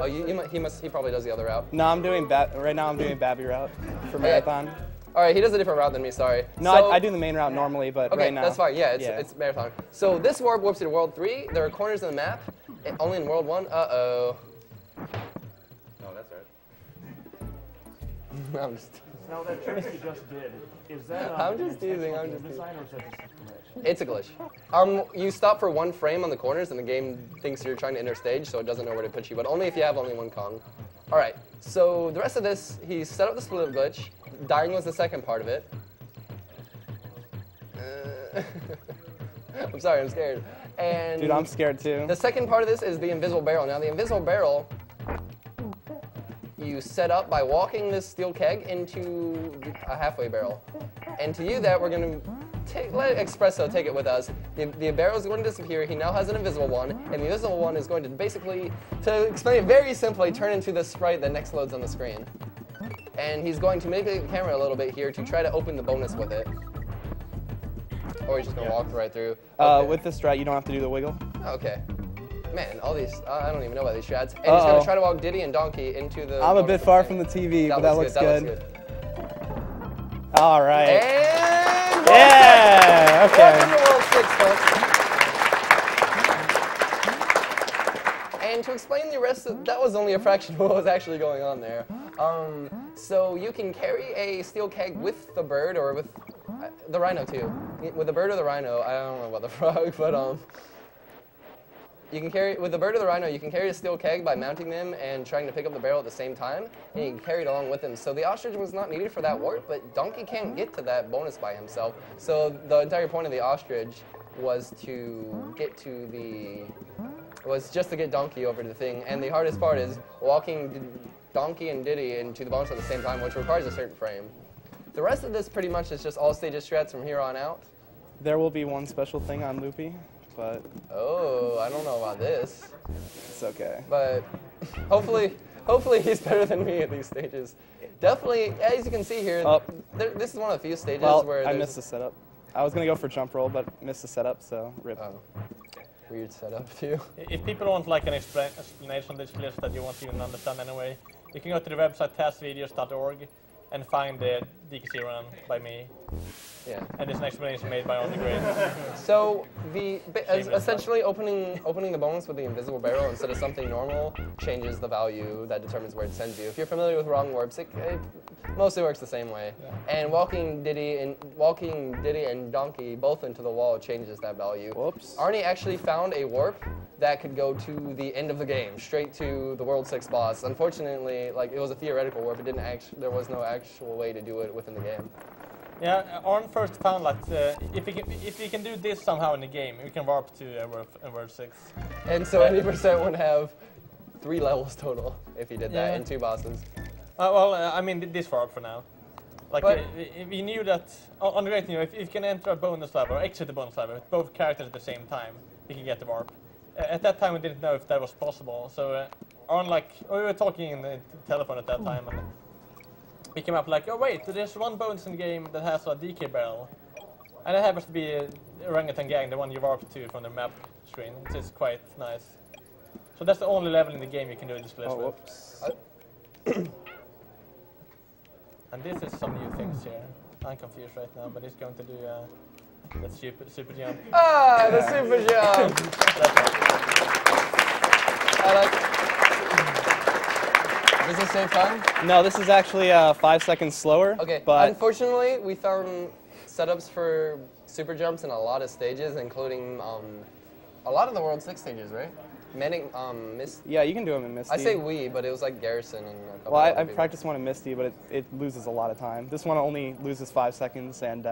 he probably does the other route. No, I'm doing right now. I'm doing Babby route for marathon. All right, he does a different route than me. Sorry. No, so, I do the main route normally, but okay, right now. that's fine. Yeah, it's marathon. So this warp warps you to World 3. There are corners in the map. Only in World 1. Uh-oh. No, that's right. I'm just. Now that trick you just did, is that I'm just teasing. I'm just design or is that just a glitch? It's a glitch. You stop for one frame on the corners, and the game thinks you're trying to enter stage, so it doesn't know where to put you. But only if you have only one Kong. All right. So the rest of this, he set up the split glitch. Dying was the second part of it. I'm sorry, I'm scared. And dude, I'm scared too. The second part of this is the invisible barrel. Now, the invisible barrel, you set up by walking this steel keg into a halfway barrel. And to do that, we're going to let Espresso take it with us. The barrel is going to disappear. He now has an invisible one, and the invisible one is going to basically, to explain it very simply, turn into the sprite that next loads on the screen. And he's going to manipulate the camera a little bit here to try to open the bonus with it. Or he's just going to walk right through. Okay. With this strat, you don't have to do the wiggle. Okay. Man, all these, I don't even know about these strats. And he's going to try to walk Diddy and Donkey into the... I'm a bit far from the TV, but that looks good. That looks good. All right. And yeah, okay. Welcome to World 6, folks. And to explain the rest of, that was only a fraction of what was actually going on there. So you can carry a steel keg with the bird or with the rhino too. With the bird or the rhino, I don't know about the frog, but you can carry, with the bird or the rhino, you can carry a steel keg by mounting them and trying to pick up the barrel at the same time, and you can carry it along with them. So the ostrich was not needed for that warp, but Donkey can't get to that bonus by himself. So the entire point of the ostrich was to get to the, was just to get Donkey over to the thing. And the hardest part is walking Donkey and Diddy into the bonus at the same time, which requires a certain frame. The rest of this pretty much is just all stages strats from here on out. There will be one special thing on Loopy. But oh, I don't know about this. It's okay. But hopefully he's better than me at these stages. Definitely, as you can see here, this is one of the few stages where I missed the setup. I was going to go for jump roll, but missed the setup, so rip. Oh. Weird setup, too. If people want like an explanation of this glitch that you won't even understand anyway, you can go to the website testvideos.org and find the DKC run by me. Yeah. And there's an explanation made by On the Grid. So essentially opening the bonus with the invisible barrel instead of something normal changes the value that determines where it sends you. If you're familiar with wrong warps, it mostly works the same way. Yeah. And walking Diddy and Donkey both into the wall changes that value. Whoops. Arnie actually found a warp that could go to the end of the game, straight to the World 6 boss. Unfortunately, like it was a theoretical warp. It didn't there was no actual way to do it within the game. Yeah, Arn first found like if we can do this somehow in the game, we can warp to World 6. And so 80% would have 3 levels total if he did that and 2 bosses. Well, I mean this warp for now. Like we knew that on the Great, if you can enter a bonus level or exit the bonus level with both characters at the same time, we can get the warp. At that time, we didn't know if that was possible. So Arn, like, we were talking in the telephone at that time, and we came up like, oh wait, there's one bonus in the game that has a DK barrel, and it happens to be Orangutan Gang, the one you warp to from the map screen, which is quite nice. So that's the only level in the game you can do this glitch with. Whoops. And this is some new things here. I'm confused right now, but it's going to do the super jump. Ah, the super jump! I like. Does this say fun? No, this is actually 5 seconds slower. Okay, but unfortunately, we found setups for super jumps in a lot of stages, including a lot of the World 6 stages, right? Misty. Yeah, you can do them in Misty. I say we, but it was like Garrison and a couple Well, other I people. practiced one in Misty, but it loses a lot of time. This one only loses 5 seconds and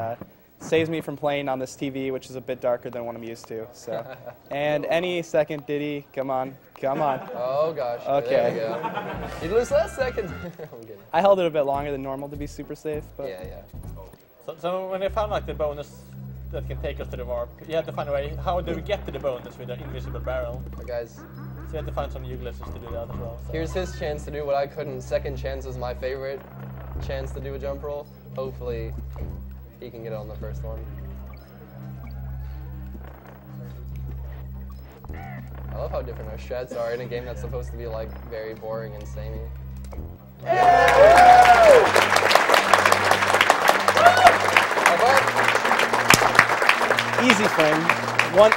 saves me from playing on this TV, which is a bit darker than what I'm used to. So, and any second, Diddy, come on, come on. Oh gosh. Okay. There we go. You'd lose last second. I'm kidding. I held it a bit longer than normal to be super safe, but Yeah. So when I found like the bonus that can take us to the warp, you have to find a way. How do we get to the bonus with the invisible barrel? But guys, So you have to find some new glitches to do that as well. So. here's his chance to do what I couldn't. Second chance is my favorite chance to do a jump roll. Hopefully, he can get it on the first one. I love how different our strats are in a game that's supposed to be like very boring and samey. Easy frame.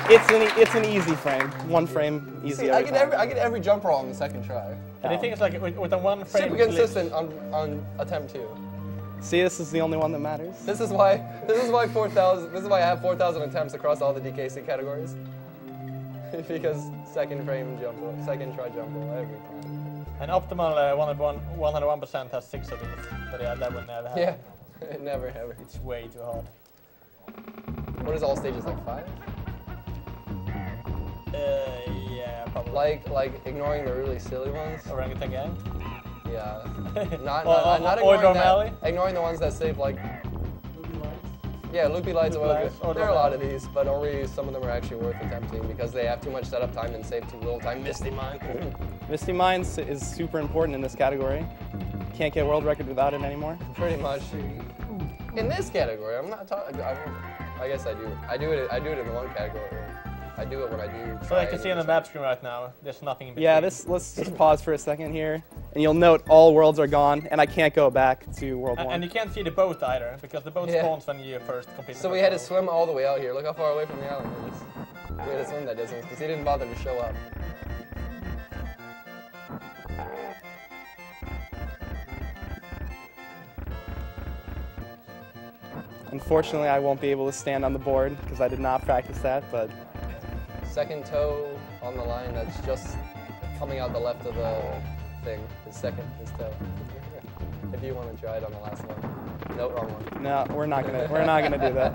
It's an easy frame. One frame, easy. See, I get every jump roll on the second try. And the thing is, like, with a one frame Super consistent on attempt 2. See, this is the only one that matters. This is why 4,000. This is why I have 4,000 attempts across all the DKC categories. Because second try jump roll every time. And optimal 101% has 6 of these, but yeah, that would never happen. Yeah, never ever. It's way too hard. What is all stages like 5? Yeah, probably. Like ignoring the really silly ones. Orangutan Gang? Yeah. Not Or ignoring Normally? that. Ignoring the ones that save like. Yeah, loopy lights. Loopy lights, or there are a lot of these, but only some of them are actually worth attempting because they have too much setup time and save too little time. Misty Mine. Misty Mines is super important in this category. Can't get world record without it anymore. Pretty much. In this category, I'm not talking. I guess I do. I do it in the one category. I do it when I do. So I can see on the map screen right now, there's nothing in between. Yeah, let's just pause for a second here. And you'll note all worlds are gone, and I can't go back to World 1. And you can't see the boat either, because the boat spawns when you first complete the So we had to swim all the way out here. Look how far away from the island it is. We had to swim that distance because he didn't bother to show up. Unfortunately, I won't be able to stand on the board because I did not practice that, but... Second toe on the line that's just coming out the left of the thing. His toe. If you want to try it on the last one. Nope, wrong one. No, we're not gonna do that.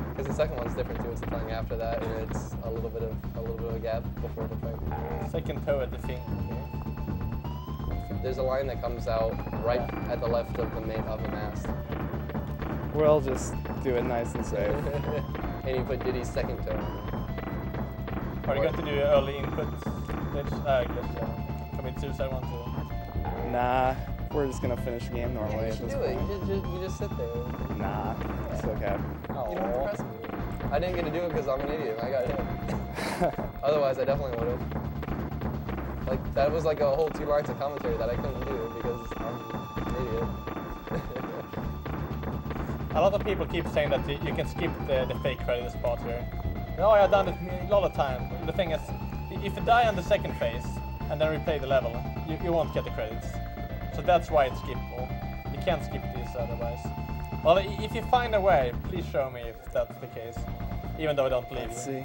Because the second one's different too. It's playing after that, and it's a little bit of a gap before the fight. Second toe at the thing. There's a line that comes out right at the left of the mast. We'll just do it nice and safe. And you put Diddy's second toe on it. Are you going to do early input? I guess commit suicide one too. Nah, we're just gonna finish the game normally. Yeah, you should do it. You just sit there. Nah, it's okay. You don't impress me. I didn't get to do it because I'm an idiot. I got hit. Otherwise, I definitely would have. Like that was like a whole 2 lines of commentary that I couldn't do because I'm an idiot. A lot of people keep saying that you can skip the fake credit spot here. No, I've done it a lot of time. The thing is, if you die on the second phase and then replay the level, you won't get the credits. So that's why it's skippable. You can't skip this otherwise. Well, if you find a way, please show me if that's the case. Even though I don't believe you. Let's see.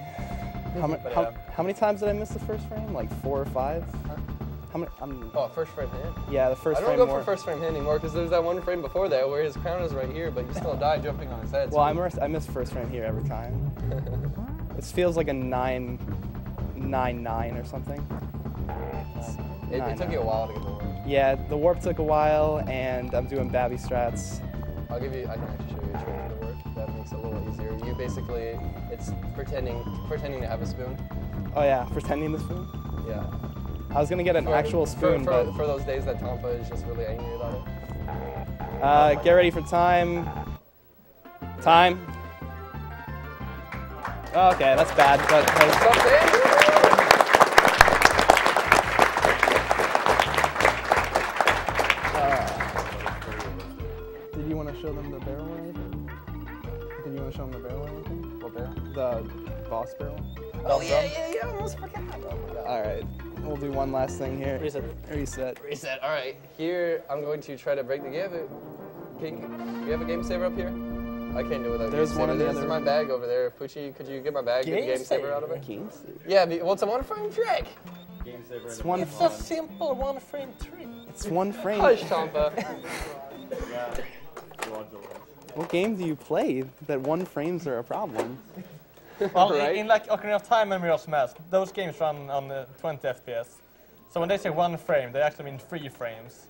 How many times did I miss the first frame? Like 4 or 5? Huh? How many? First frame hit? Yeah, the first frame. I don't go for first frame hit anymore because there's that one frame before that where his crown is right here, but you still die jumping on his head. Well, I miss first frame here every time. It feels like a 9-9 or something. It took you a while to get the warp. Yeah, the warp took a while, and I'm doing Babby strats. I can actually show you a trick to work. That makes it a little easier. You basically, it's pretending to have a spoon. Oh yeah, pretending the spoon? Yeah. I was gonna get an actual spoon, but... For those days that Tampa is just really angry about it. Get ready for time. Time. Okay, that's bad, but... Did you want to show them the barrel or anything? Did you want to show them the barrel or anything? What barrel? The boss barrel. Oh, yeah, I almost forgot. Oh my God. All right, we'll do one last thing here. Reset. All right, here I'm going to try to break the game. Do you have a game saver up here? I can't do it without There's one in the This other is my bag over there. Pucci, could you get my bag? Get the game saver out of it? Game saver? Yeah, well, it's a one-frame trick. Game saver. It's one. It's a simple one-frame trick. It's one frame. Hush, Tampa. What game do you play that one frames are a problem? Well, Right? in like Ocarina of Time and Mirror's Mask, those games run on 20 FPS. So when they say one frame, they actually mean 3 frames.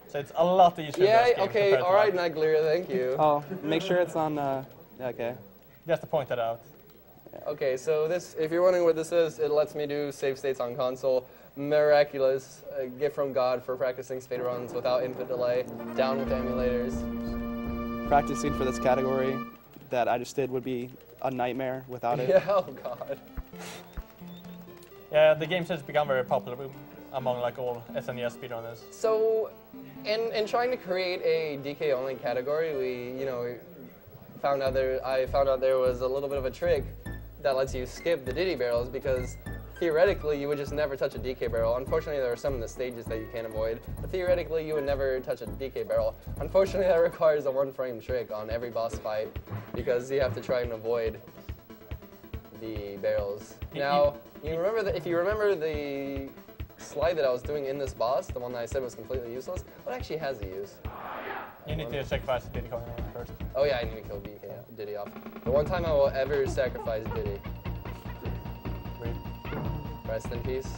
So it's a lot easier. Yeah, in those games okay, compared to all right, like- Nightglier, thank you. Oh, make sure it's on. Okay. Just to point that out. Okay, so this, if you're wondering what this is, it lets me do save states on console. Miraculous, a gift from God for practicing speed runs without input delay. Down with emulators. Practicing for this category that I just did would be a nightmare without it. Yeah, oh God. Yeah, the game has become very popular among like all SNES speedrunners. So, in trying to create a DK only category, I found out there was a little bit of a trick that lets you skip the Diddy barrels, because theoretically you would just never touch a DK barrel. Unfortunately, there are some in the stages that you can't avoid, but theoretically you would never touch a DK barrel. Unfortunately, that requires a 1-frame trick on every boss fight, because you have to try and avoid the barrels. Now, if you remember the slide that I was doing in this boss, the one that I said was completely useless, well, it actually has a use. You need to sacrifice Diddy Kong first. Oh yeah, I need to kill Diddy off. The one time I will ever sacrifice Diddy. Great. Rest in peace.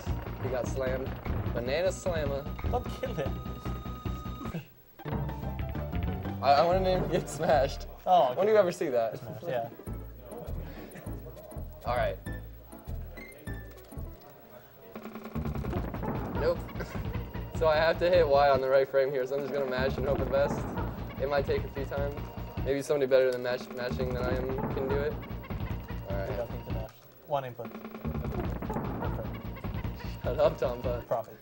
He got slammed. Banana slammer. Don't kill him. I wanted him to get smashed. Oh, okay. When do you ever see that? Smash, yeah. All right. Nope. So I have to hit Y on the right frame here, so I'm just gonna mash and hope the best. It might take a few times. Maybe somebody better than mashing than I am can do it. All You right. don't need to mash. One input. Shut up, Tompa. Profit.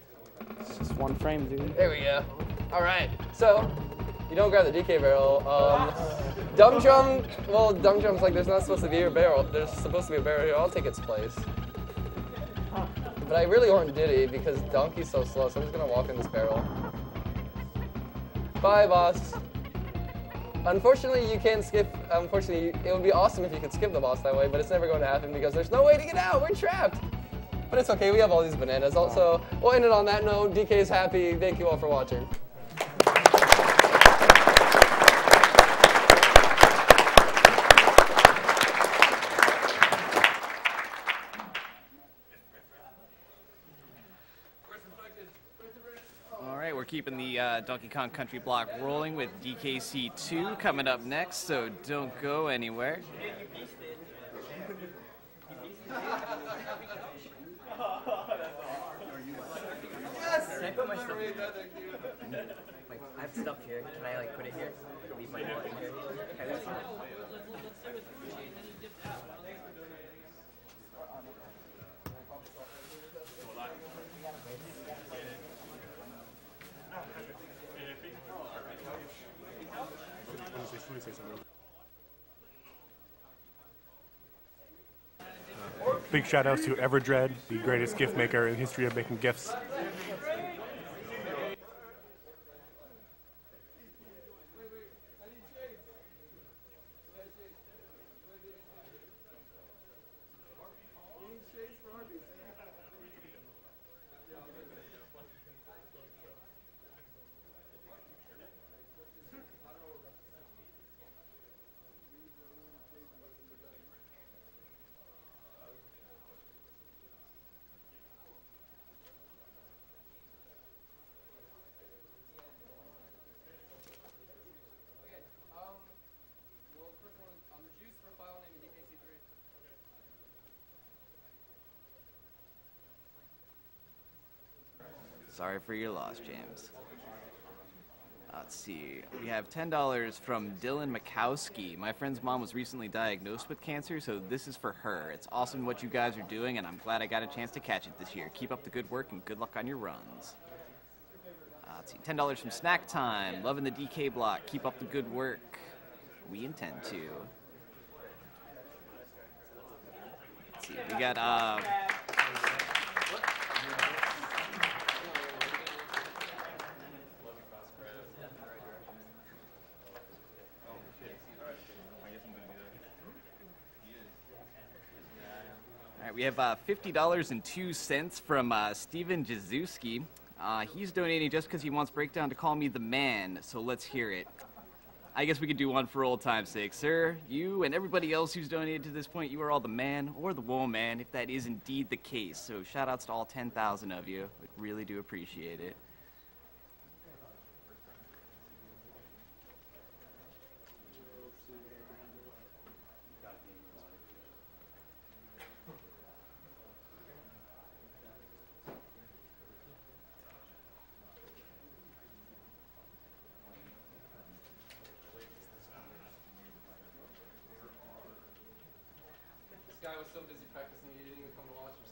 It's just 1 frame, dude. There we go. All right. So you don't grab the DK barrel. Dumb drum. Well, dumb drum's like there's not supposed to be a barrel. There's supposed to be a barrel here. I'll take its place. But I really want Diddy because Donkey's so slow, so I'm just gonna walk in this barrel. Bye, boss. Unfortunately, you can't skip. Unfortunately, it would be awesome if you could skip the boss that way, but it's never going to happen because there's no way to get out. We're trapped. But it's okay. We have all these bananas. Also, we'll end it on that note. DK is happy. Thank you all for watching. We're keeping the Donkey Kong Country block rolling with DKC2 coming up next, so don't go anywhere. Can I put my stuff here? Like, I have stuff here. Can I like put it here? Like, leave my wallet in here? Can I leave it? Big shout outs to Everdread, the greatest gift maker in the history of making gifts. Sorry for your loss, James. Let's see. We have $10 from Dylan Mikowski. My friend's mom was recently diagnosed with cancer, so this is for her. It's awesome what you guys are doing, and I'm glad I got a chance to catch it this year. Keep up the good work, and good luck on your runs. Let's see. $10 from Snack Time. Loving the DK block. Keep up the good work. We intend to. Let's see. We got, we have $50.02 from Steven Jazewski. He's donating just because he wants Breakdown to call me the man, so let's hear it. I guess we could do one for old time's sake. Sir, you and everybody else who's donated to this point, you are all the man or the woman, if that is indeed the case. So shout outs to all 10,000 of you. We really do appreciate it. This guy was so busy practicing, he didn't even come to watch us.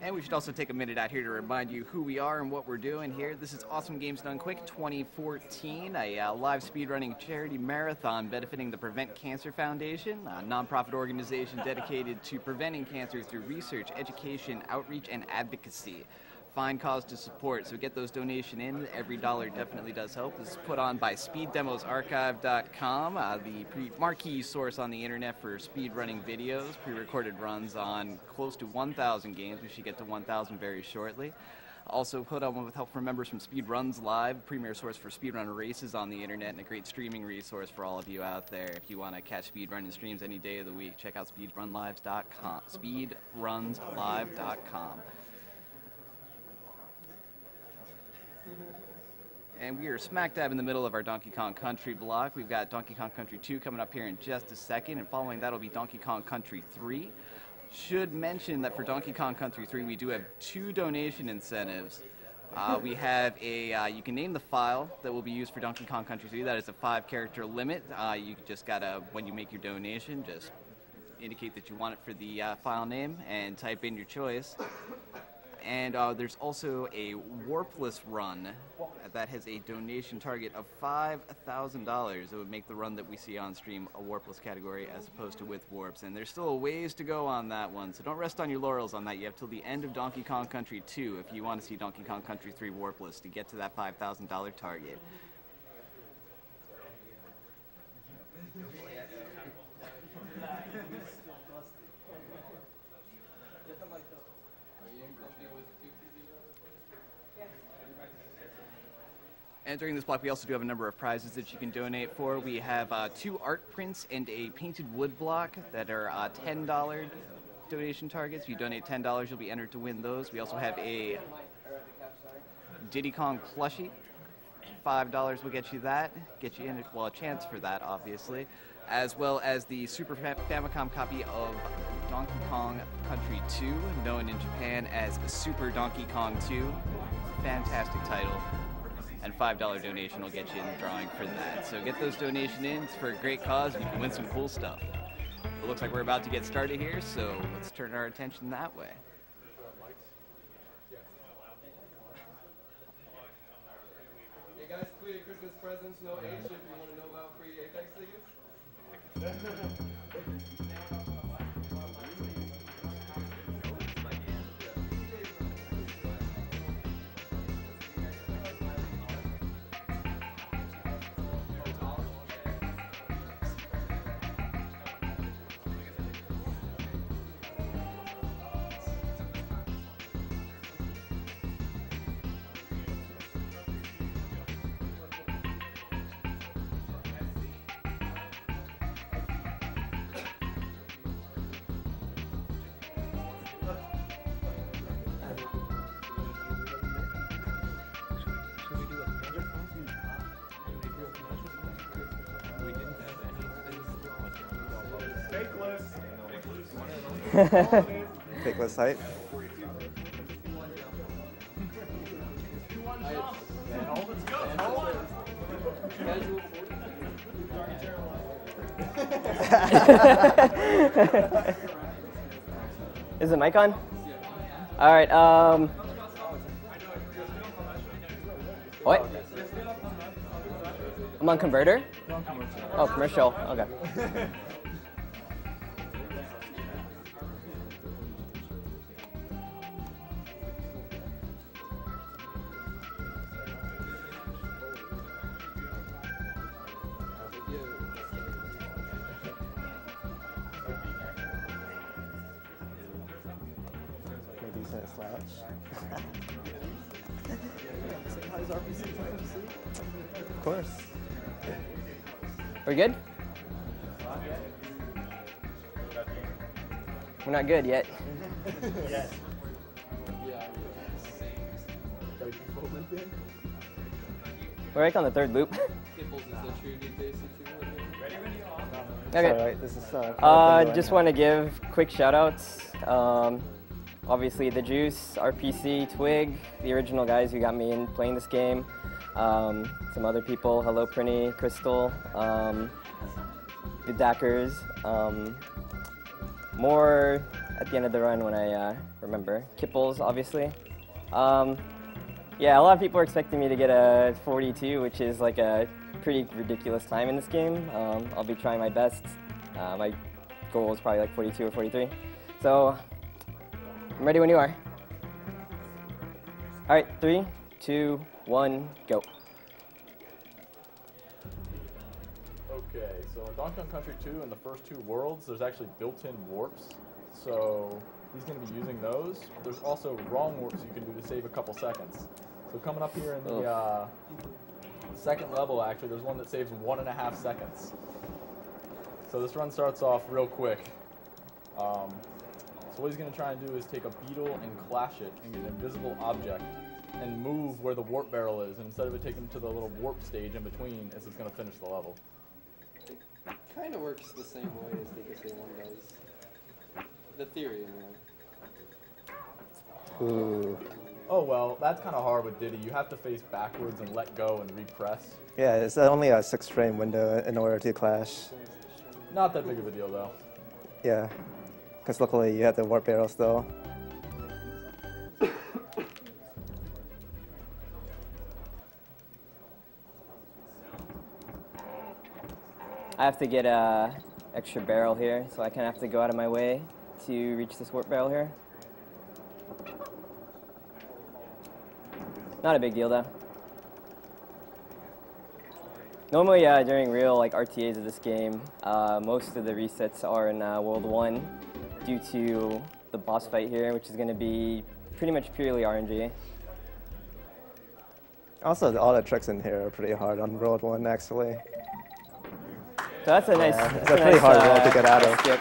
And we should also take a minute out here to remind you who we are and what we're doing here. This is Awesome Games Done Quick 2014, a live speedrunning charity marathon benefiting the Prevent Cancer Foundation, a nonprofit organization dedicated to preventing cancer through research, education, outreach, and advocacy. Fine cause to support, so get those donations in. Every dollar definitely does help. This is put on by SpeedDemosArchive.com, the marquee source on the internet for speedrunning videos, pre-recorded runs on close to 1,000 games. We should get to 1,000 very shortly. Also put on with help from members from Speedruns Live, premier source for speedrun races on the internet, and a great streaming resource for all of you out there. If you want to catch speedrunning streams any day of the week, check out speedrunslive.com. Speedrunslive.com. And we are smack dab in the middle of our Donkey Kong Country block. We've got Donkey Kong Country 2 coming up here in just a second, and following that will be Donkey Kong Country 3. Should mention that for Donkey Kong Country 3, we do have 2 donation incentives. We have a, you can name the file that will be used for Donkey Kong Country 3. That is a 5-character limit. You just gotta, when you make your donation, just indicate that you want it for the file name and type in your choice. And there's also a warpless run that has a donation target of $5,000. It would make the run that we see on stream a warpless category as opposed to with warps. And there's still a ways to go on that one, so don't rest on your laurels on that. You have till the end of Donkey Kong Country 2 if you want to see Donkey Kong Country 3 warpless to get to that $5,000 target. And during this block, we also do have a number of prizes that you can donate for. We have 2 art prints and a painted wood block that are $10 donation targets. If you donate $10, you'll be entered to win those. We also have a Diddy Kong plushie. $5 will get you that, get you in, well, a chance for that, obviously, as well as the Super Famicom copy of Donkey Kong Country 2, known in Japan as Super Donkey Kong 2. Fantastic title. And $5 donation will get you in the drawing for that. So get those donations in. It's for a great cause, and you can win some cool stuff. It looks like we're about to get started here, so let's turn our attention that way. Hey guys, tweeted Christmas presents, no age if you want to know about free Apex tickets. Pickless height. Is the mic on? All right. What? I'm on converter? Oh, commercial. Okay. Maybe he's a slouch. Of course. We're good? We're not good yet. We're like on the 3rd loop. Okay. All right, this is Just want to give quick shout outs. obviously the Juice, RPC, Twig, the original guys who got me in playing this game. Some other people, Hello Prinny, Crystal, the Dackers. More at the end of the run when I remember. Kipples, obviously. Yeah, a lot of people are expecting me to get a 42, which is like a pretty ridiculous time in this game. I'll be trying my best. My goal is probably like 42 or 43. So I'm ready when you are. All right, 3, 2, 1, go. Okay, so in Donkey Kong Country 2, in the first 2 worlds, there's actually built-in warps. So he's going to be using those. There's also wrong warps you can do to save a couple seconds. So coming up here in the second level, actually, there's one that saves 1.5 seconds. So this run starts off real quick. So what he's going to try and do is take a beetle and clash it and get an invisible object and move where the warp barrel is. And instead of it taking him to the little warp stage in between, it's going to finish the level. It kind of works the same way as DKC 1 does. The theory, anyway. Ooh. Oh, well, that's kind of hard with Diddy. You have to face backwards and let go and repress. Yeah, it's only a 6-frame window in order to clash. Not that big of a deal, though. Yeah, because luckily you have the warp barrel still. I have to get a extra barrel here, so I kind of have to go out of my way to reach this warp barrel here. Not a big deal though. Normally during real like RTAs of this game, most of the resets are in World 1 due to the boss fight here, which is going to be pretty much purely RNG. Also, all the tricks in here are pretty hard on World 1, actually. So that's a nice. Yeah, it's a pretty hard world to get out of. Skip.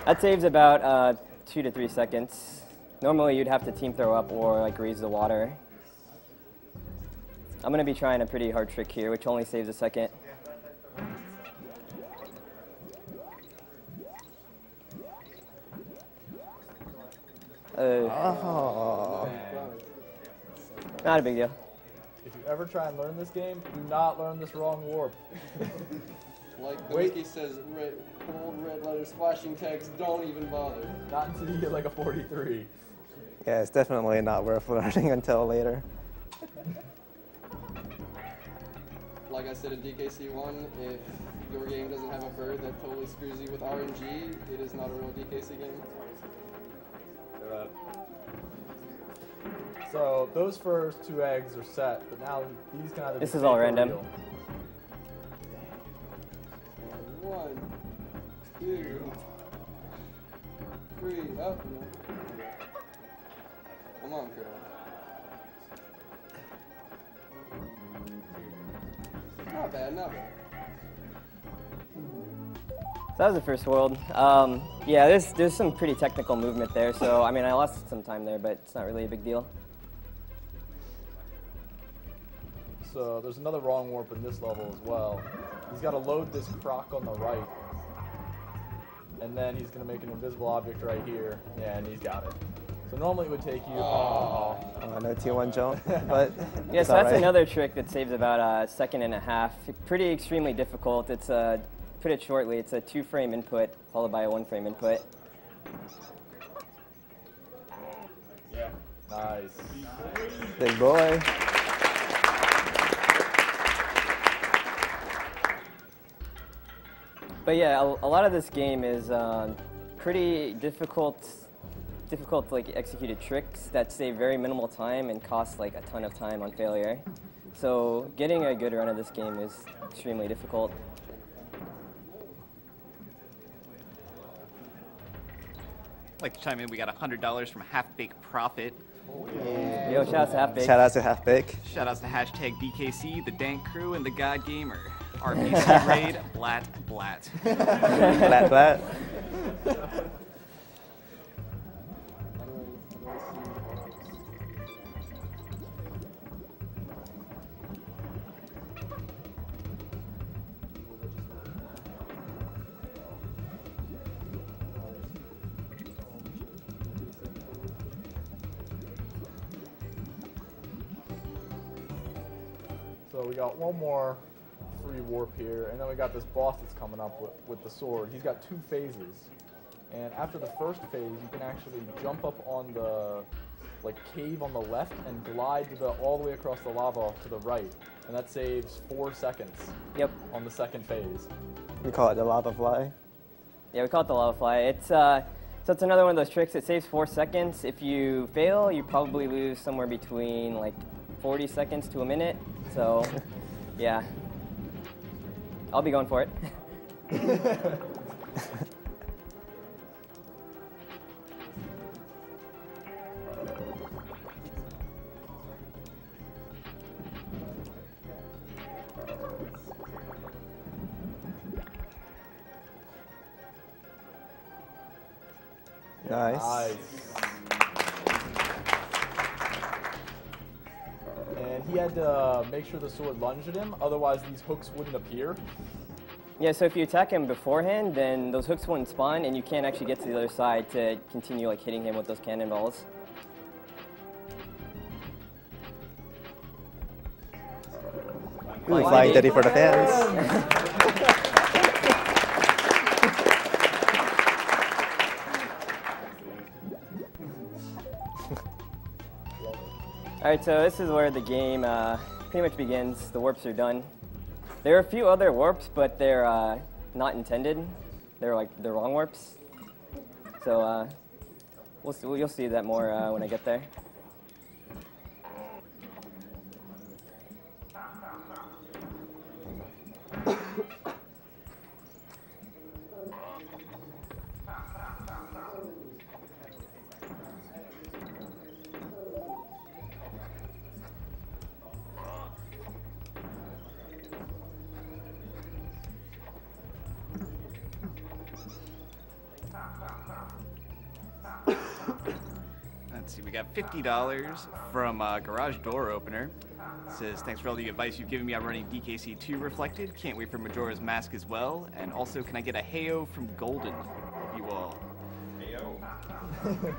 That saves about 2 to 3 seconds. Normally you'd have to team throw up or like raise the water. I'm going to be trying a pretty hard trick here, which only saves a second. Oh. Not a big deal. If you ever try and learn this game, do not learn this wrong warp. Like the wiki says, bold red letters, flashing text, don't even bother. Not until you get like a 43. Yeah, it's definitely not worth learning until later. Like I said in DKC 1, if your game doesn't have a bird that totally screws you with RNG, it is not a real DKC game. So those first 2 eggs are set, but now these can either This be is all fake or random. real. 1, 2, 3, oh, no. Come on, girl. Not bad, not bad. So that was the first world. Yeah, there's some pretty technical movement there, so I mean I lost some time there, but it's not really a big deal. So there's another wrong warp in this level as well. He's got to load this croc on the right, and then he's going to make an invisible object right here, and he's got it. So normally it would take you. Oh, no T1 jump, but Yeah, it's so that's alright. another trick that saves about a second and a half. Pretty extremely difficult. It's put it shortly, it's a 2-frame input followed by a 1-frame input. Yeah. Nice. Big boy. But yeah, a lot of this game is pretty difficult like executed tricks that save very minimal time and cost like a ton of time on failure. So getting a good run of this game is extremely difficult. I'd like to chime in. We got $100 from Half Baked Profit. Yo, shout out to Half Baked. Shout out to Half Bake. Shout outs to hashtag DKC, the Dank Crew, and the God Gamer. RPC raid, blat blat. Blat blat. So we got one more free warp here, and then we got this boss that's coming up with the sword. He's got 2 phases. And after the first phase, you can actually jump up on the cave on the left and glide all the way across the lava to the right. And that saves 4 seconds. Yep. On the second phase. We call it the lava fly. Yeah, we call it the lava fly. It's so it's another one of those tricks. It saves 4 seconds. If you fail, you probably lose somewhere between like 40 seconds to a minute. So, yeah. I'll be going for it. Nice. And he had to make sure the sword lunged at him, otherwise these hooks wouldn't appear. Yeah, so if you attack him beforehand, then those hooks won't spawn, and you can't actually get to the other side to continue like hitting him with those cannonballs. Really flying Diddy for the fans. Alright, so this is where the game pretty much begins. The warps are done. There are a few other warps, but they're not intended. They're like the wrong warps. So you'll see that more when I get there. Let's see, we got $50 from Garage Door Opener. It says, thanks for all the advice you've given me on running DKC2 Reflected. Can't wait for Majora's Mask as well. And also, can I get a Heyo from Golden? You all. Heyo.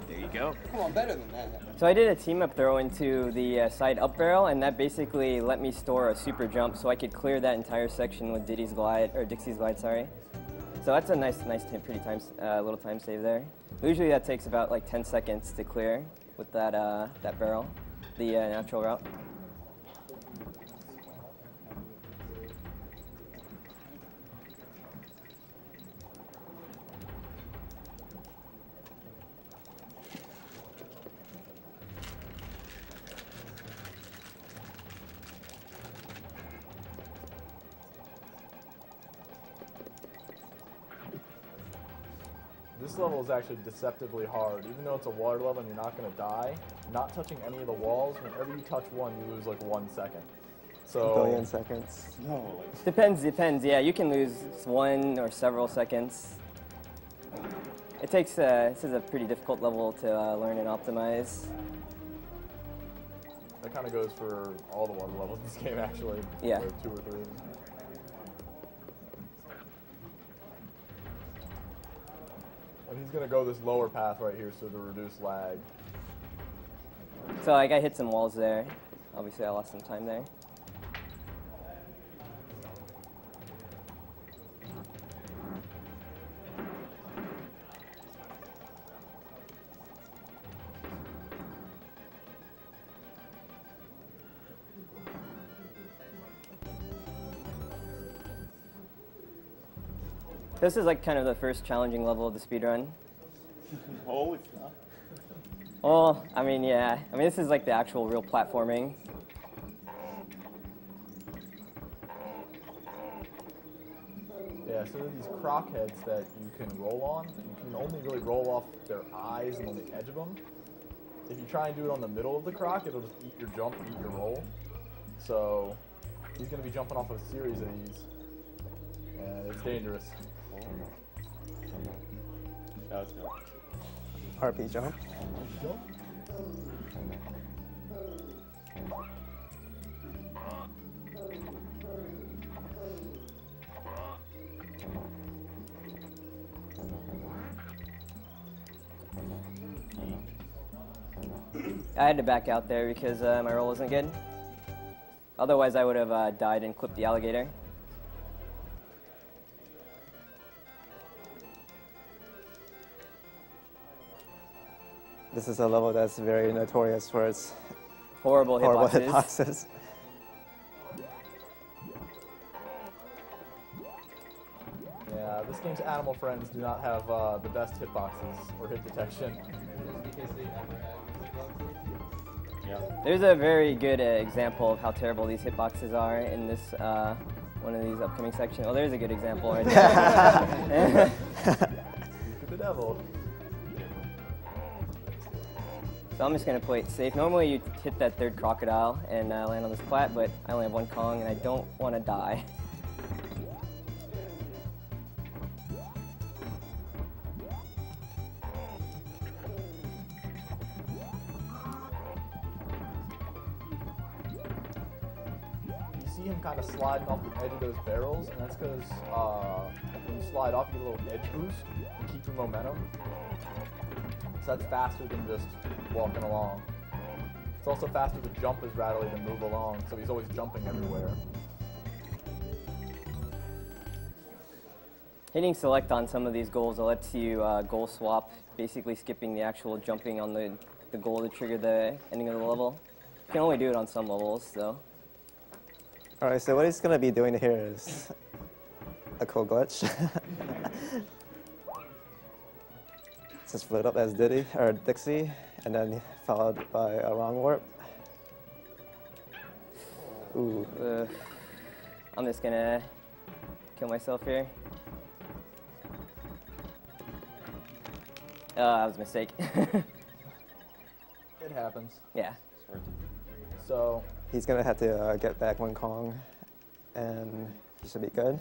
There you go. Come on, better than that. So I did a team-up throw into the side up barrel, and that basically let me store a super jump so I could clear that entire section with Dixie's Glide, sorry. So that's a nice pretty little time save there. Usually that takes about like 10 seconds to clear with that that barrel, the natural route. This level is actually deceptively hard. Even though it's a water level and you're not going to die, not touching any of the walls, whenever you touch one, you lose like 1 second. So, A billion seconds. No. Depends. Yeah, you can lose 1 or several seconds. It takes, this is a pretty difficult level to learn and optimize. That kind of goes for all the water levels in this game, actually. Yeah. Like 2 or 3. And he's going to go this lower path right here so to reduce lag. So like, I hit some walls there. Obviously, I lost some time there. This is like kind of the first challenging level of the speedrun. Oh, it's not. Well, I mean, yeah. I mean, this is like the actual real platforming. Yeah, so there are these croc heads that you can roll on. You can only really roll off their eyes and on the edge of them. If you try and do it on the middle of the croc, it'll just eat your jump, eat your roll. So he's going to be jumping off a series of these. And it's dangerous. Now it's going. RP jump. I had to back out there because my roll wasn't good. Otherwise, I would have died and clipped the alligator. This is a level that's very notorious for its Horrible hitboxes. hitboxes. Yeah, this game's animal friends do not have the best hitboxes or hit detection. There's a very good example of how terrible these hitboxes are in this one of these upcoming sections. Oh, there's a good example right there. The devil. So I'm just going to play it safe. Normally you hit that third crocodile and land on this plat, but I only have one Kong and I don't want to die. You see him kind of sliding off the edge of those barrels, and that's because when you slide off, you get a little edge boost and keep your momentum. So that's faster than just walking along. It's also faster to jump as Rattly than move along, so he's always jumping everywhere. Hitting select on some of these goals lets you goal swap, basically skipping the actual jumping on the goal to trigger the ending of the level. You can only do it on some levels, though. Alright, so what he's going to be doing here is a cool glitch. Just split up as Diddy, or Dixie, and then followed by a wrong warp. Ooh. I'm just gonna kill myself here. That was a mistake. It happens. Yeah. So he's going to have to get back one Kong, and he should be good.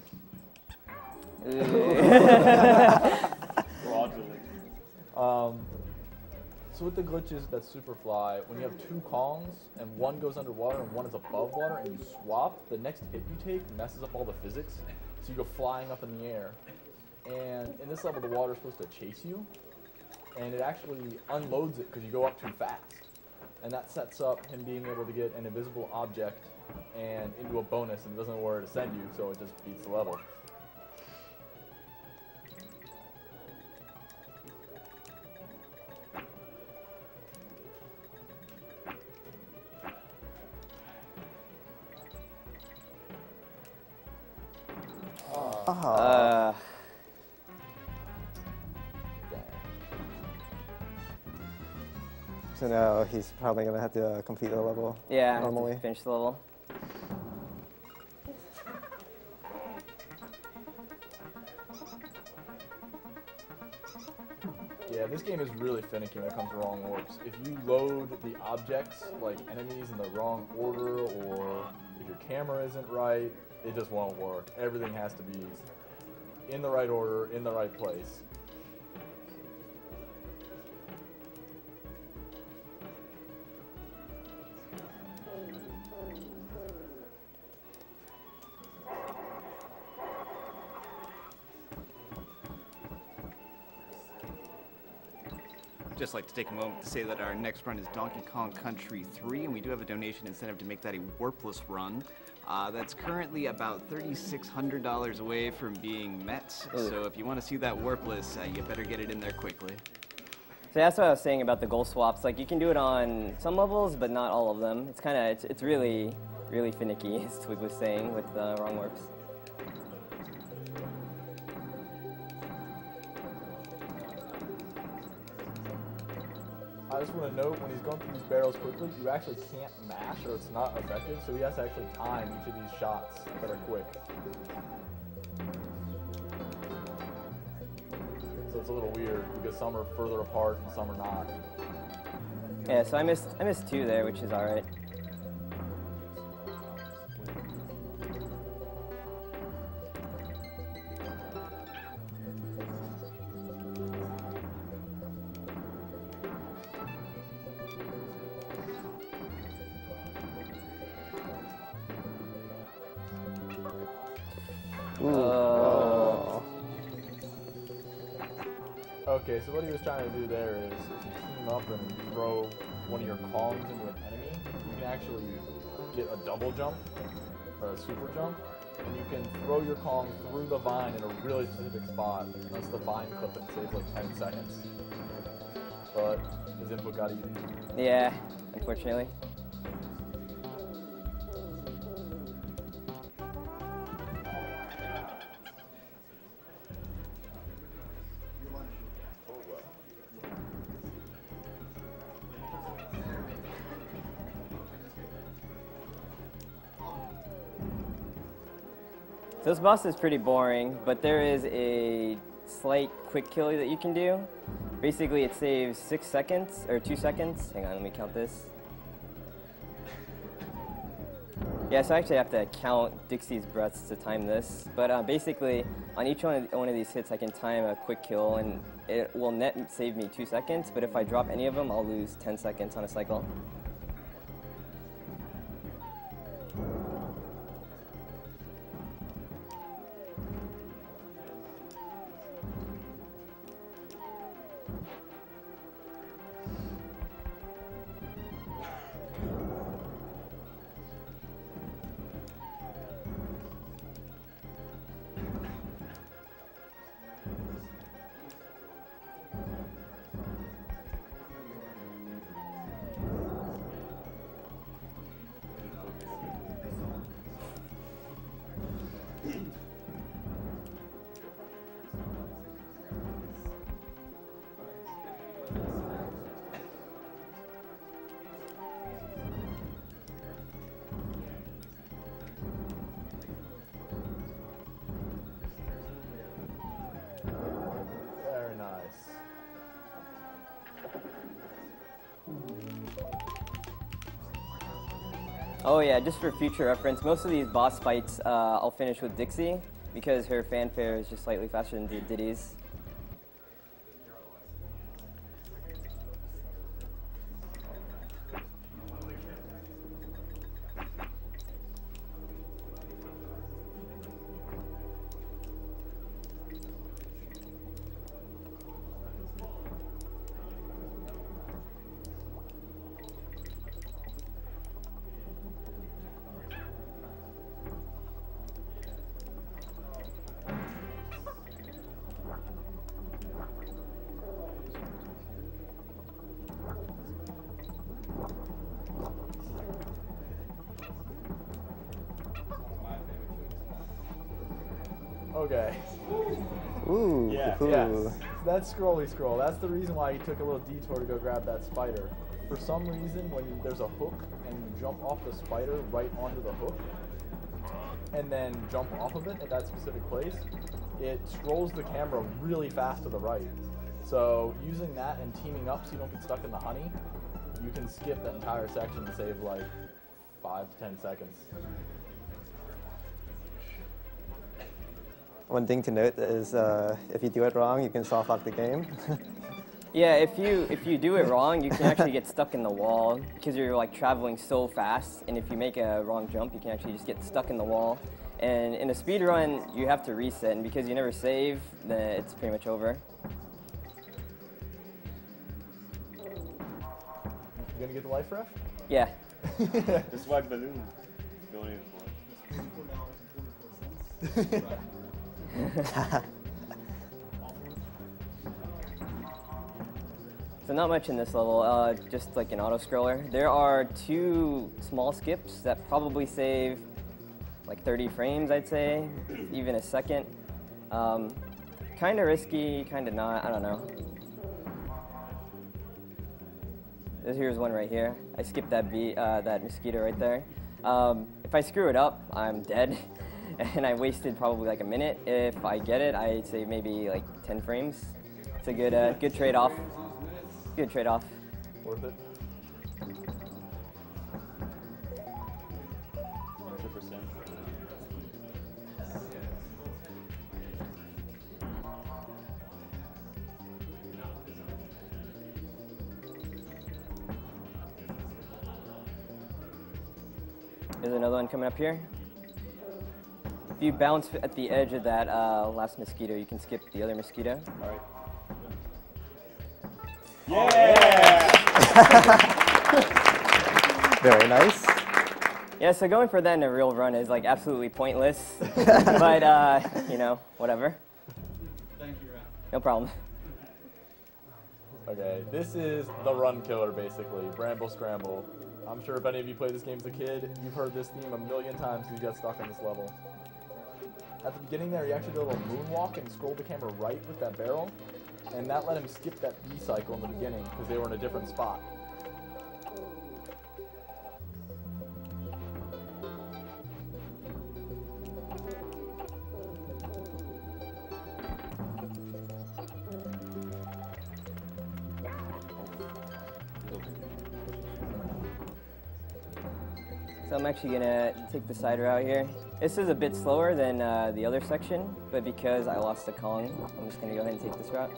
So with the glitches that Superfly, when you have two Kongs and one goes underwater and one is above water and you swap, the next hit you take messes up all the physics, so you go flying up in the air. And in this level, the water is supposed to chase you, and it actually unloads it because you go up too fast. And that sets up him being able to get an invisible object and into a bonus, and it doesn't know where to send you, so it just beats the level. So now he's probably going to have to complete the level normally. Finish the level. Yeah, this game is really finicky when it comes to wrong warps. If you load the objects, like enemies, in the wrong order, or if your camera isn't right, it just won't work. Everything has to be in the right order, in the right place. Just like to take a moment to say that our next run is Donkey Kong Country 3, and we do have a donation incentive to make that a warpless run. That's currently about $3,600 away from being met, so if you want to see that warpless, you better get it in there quickly. So that's what I was saying about the goal swaps. Like, you can do it on some levels, but not all of them. It's kind of, it's really, really finicky, as Twig was saying, with wrong warps. I just want to note, when he's going through these barrels quickly, you actually can't mash or it's not effective, so he has to actually time each of these shots that are quick. So it's a little weird, because some are further apart and some are not. Yeah, so I missed two there, which is alright. Okay, so what he was trying to do there is, if you team up and throw one of your Kongs into an enemy, you can actually get a double jump or a super jump, and you can throw your Kong through the vine in a really specific spot. That's the vine clip that saves like 10 seconds. But his input got eaten. Yeah, unfortunately. So this boss is pretty boring, but there is a slight quick kill that you can do. Basically, it saves 6 seconds, or 2 seconds. Hang on, let me count this. Yeah, so I actually have to count Dixie's breaths to time this. But basically, on each one of these hits, I can time a quick kill, and it will net save me 2 seconds. But if I drop any of them, I'll lose 10 seconds on a cycle. Very nice. Oh yeah, just for future reference, most of these boss fights I'll finish with Dixie because her fanfare is just slightly faster than Diddy's. Okay. Ooh. Yeah. Ooh. Yes. That's scrolly scroll. That's the reason why he took a little detour to go grab that spider. For some reason, when there's a hook and you jump off the spider right onto the hook, and then jump off of it at that specific place, it scrolls the camera really fast to the right. So using that and teaming up so you don't get stuck in the honey, you can skip that entire section and save like 5 to 10 seconds. One thing to note is if you do it wrong, you can soft lock the game. Yeah, if you do it wrong, you can actually get stuck in the wall because you're like traveling so fast, and if you make a wrong jump, you can actually just get stuck in the wall. And in a speed run, you have to reset, and because you never save, then it's pretty much over. You gonna get the life ref? Yeah. The swag balloon. Going in for it. So not much in this level, just like an auto-scroller. There are 2 small skips that probably save like 30 frames, I'd say, even a second. Kind of risky, kind of not, I don't know. Here's one right here. I skipped that that mosquito right there. If I screw it up, I'm dead. And I wasted probably like a minute. If I get it, I'd say maybe like 10 frames. It's a good, good trade-off. Good trade-off. Worth it. 100%. There's another one coming up here. If you bounce at the edge of that last mosquito, you can skip the other mosquito. All right. Very nice. Yeah, so going for that in a real run is like absolutely pointless. But, you know, whatever. Thank you, Raf. No problem. Okay, this is the run killer, basically. Bramble Scramble. I'm sure if any of you played this game as a kid, you've heard this theme a million times because you got stuck on this level. At the beginning there, he actually did a little moonwalk and scrolled the camera right with that barrel, and that let him skip that B cycle in the beginning because they were in a different spot. So I'm actually gonna take the side route here. This is a bit slower than the other section, but because I lost the Kong, I'm just gonna go ahead and take this route.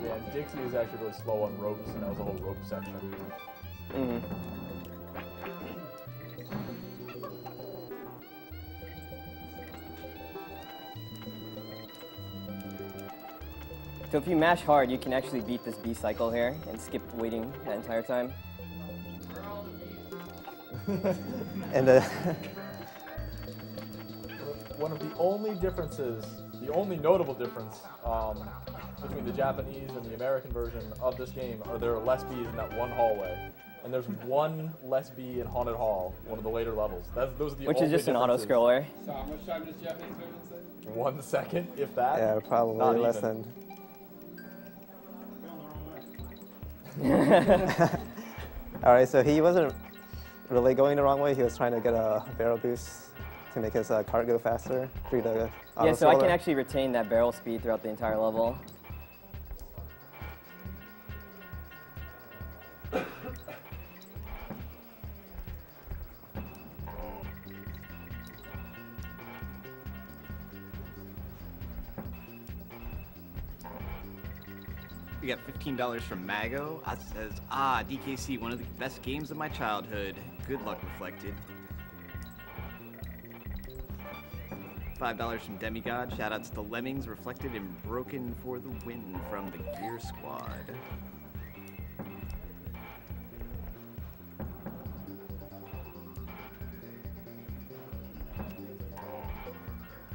Yeah, Dixie is actually really slow on ropes, and that was a whole rope section. So if you mash hard, you can actually beat this B cycle here and skip waiting that entire time. And one of the only differences, the only notable difference between the Japanese and the American version of this game are there are less bees in that one hallway. And there's one less bee in Haunted Hall, one of the later levels. Those are the Which only is just an differences. auto-scroller. So how much time does Japanese version say? 1 second, if that. yeah, Not probably less even. than. All right, so he wasn't really going the wrong way. He was trying to get a barrel boost to make his cart go faster through the Yeah, so I can auto-scroller. actually retain that barrel speed throughout the entire level. We got $15 from Mago. It says, DKC, one of the best games of my childhood. Good luck reflected. $5 from Demigod. Shoutouts to Lemmings, reflected and broken for the win from the Gear Squad.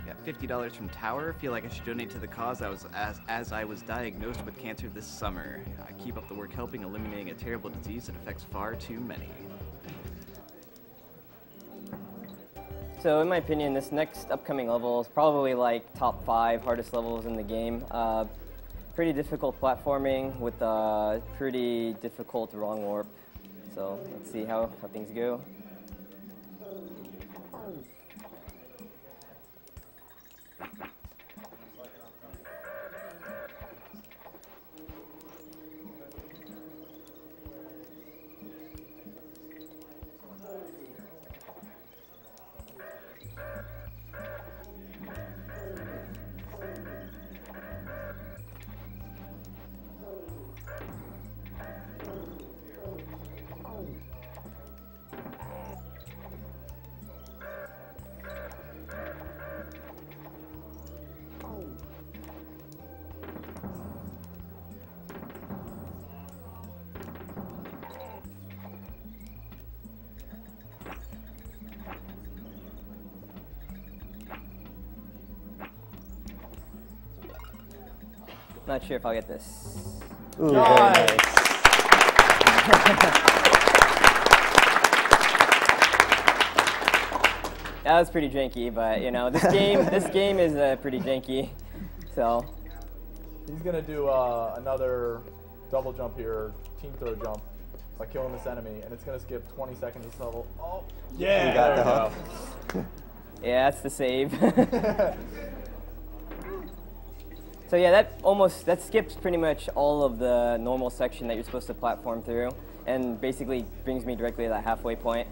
Got $50 from Tower. Feel like I should donate to the cause as I was diagnosed with cancer this summer. Keep up the work helping eliminating a terrible disease that affects far too many. So in my opinion, this next upcoming level is probably like top 5 hardest levels in the game. Pretty difficult platforming with a pretty difficult wrong warp. So let's see how things go. Not sure if I'll get this. Ooh, very nice. That was pretty janky, but you know, this game is pretty janky. So He's gonna do another double jump here, team throw jump, by killing this enemy, and it's gonna skip 20 seconds of this level. Oh, yeah, You got there the we go. yeah, that's the save. So yeah, that skips pretty much all of the normal section that you're supposed to platform through, and basically brings me directly to that halfway point.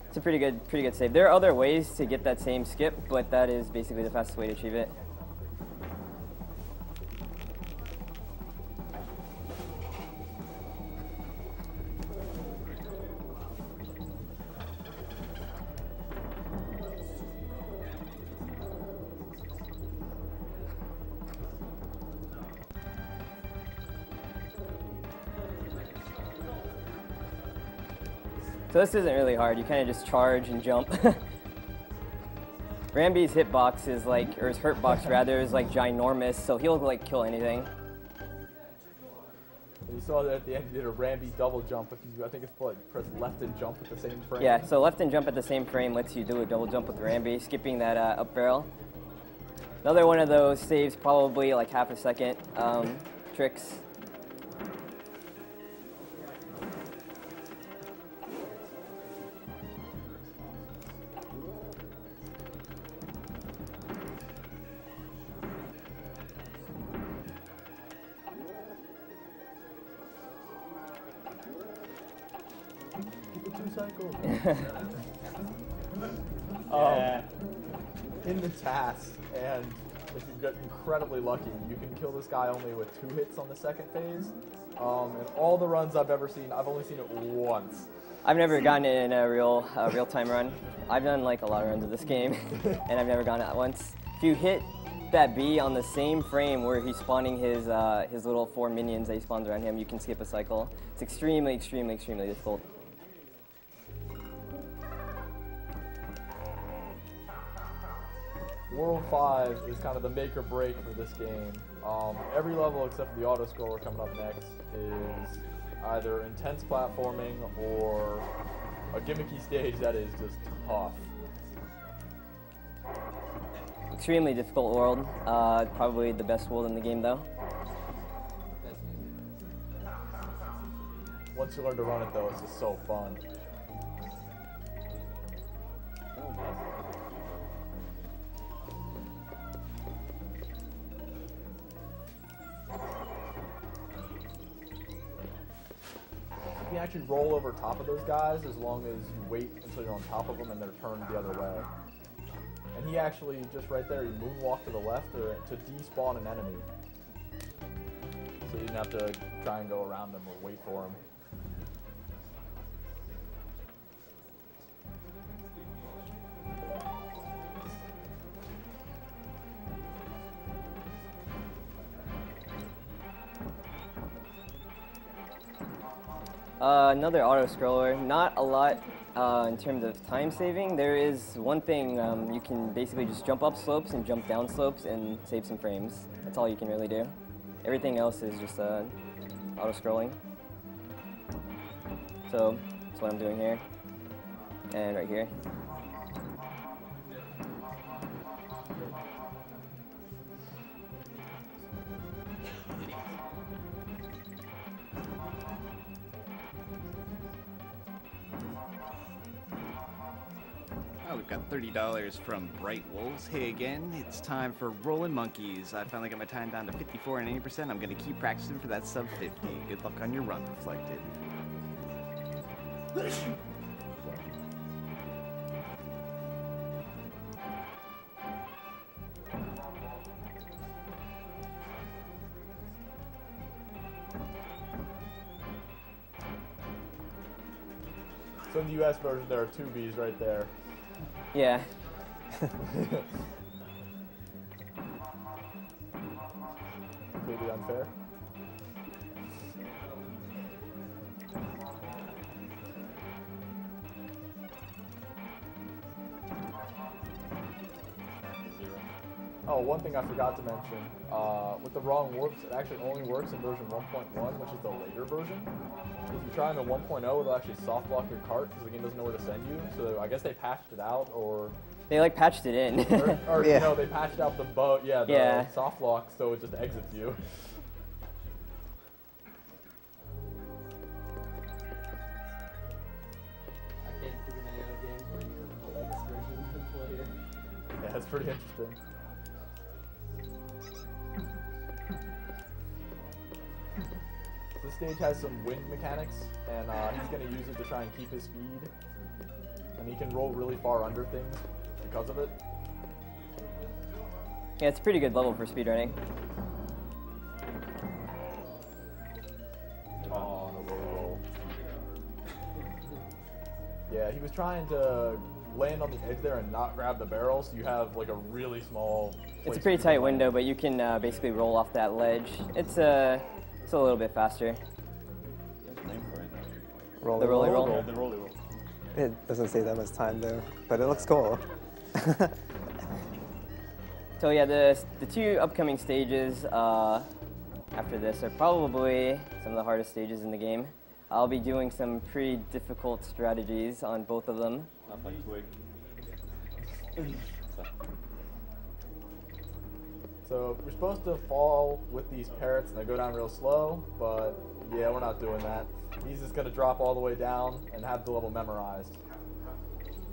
It's a pretty good save. There are other ways to get that same skip, but that is basically the fastest way to achieve it. So this isn't really hard. You kind of just charge and jump. Ramby's hitbox is like, or his hurtbox rather, is like ginormous, so he'll like kill anything. You saw that at the end you did a Ramby double jump. If you, I think it's like press left and jump at the same frame. Yeah, so left and jump at the same frame lets you do a double jump with Ramby, skipping that up barrel. Another one of those saves probably like half a second tricks. In the task, and if you get incredibly lucky, you can kill this guy only with 2 hits on the second phase. And all the runs I've ever seen, I've only seen it once. I've never gotten it in a real-time run. I've done like a lot of runs of this game, and I've never gotten it once. If you hit that B on the same frame where he's spawning his little 4 minions that he spawns around him, you can skip a cycle. It's extremely, extremely, extremely difficult. World 5 is kind of the make or break for this game. Every level except for the auto-scroller coming up next is either intense platforming or a gimmicky stage that is just tough. Extremely difficult world. Probably the best world in the game though. Once you learn to run it though, it's just so fun. You can actually roll over top of those guys as long as you wait until you're on top of them and they're turned the other way. And he actually, just right there, he moonwalked to the left to despawn an enemy. So you didn't have to try and go around him or wait for him. Another auto-scroller, not a lot in terms of time saving. There is one thing, you can basically just jump up slopes and jump down slopes and save some frames. That's all you can really do. Everything else is just auto-scrolling. So that's what I'm doing here and right here. Oh, we've got $30 from Bright Wolves. Hey again, it's time for Rollin' Monkeys. I finally got my time down to 54 and 80%. I'm gonna keep practicing for that sub 50. Good luck on your run, Reflected. So in the US version, there are 2 Bs right there. Yeah. Completely unfair. Oh, one thing I forgot to mention, with the wrong warps, it actually only works in version 1.1, which is the later version. If you try in the 1.0, it'll actually soft block your cart because the game doesn't know where to send you. So I guess they patched it out, or they like patched it in. or Yeah. you know, they patched out the soft block so it just exits you. I can't think of any other games where you have the latest version to play it. Yeah, that's pretty interesting. This stage has some wind mechanics, and he's going to use it to try and keep his speed. And he can roll really far under things because of it. Yeah, it's a pretty good level for speedrunning. Oh, the roll. Yeah, he was trying to land on the edge there and not grab the barrel, so you have like a really small It's a pretty tight window, but you can basically roll off that ledge. It's a little bit faster. Name for it. Roll, The rolly roll? Yeah, the rolly roll. It doesn't say that much time though, but it looks cool. So yeah, the two upcoming stages after this are probably some of the hardest stages in the game. I'll be doing some pretty difficult strategies on both of them. Not like Twig. So we're supposed to fall with these parrots and they go down real slow, but yeah, we're not doing that. He's just gonna drop all the way down and have the level memorized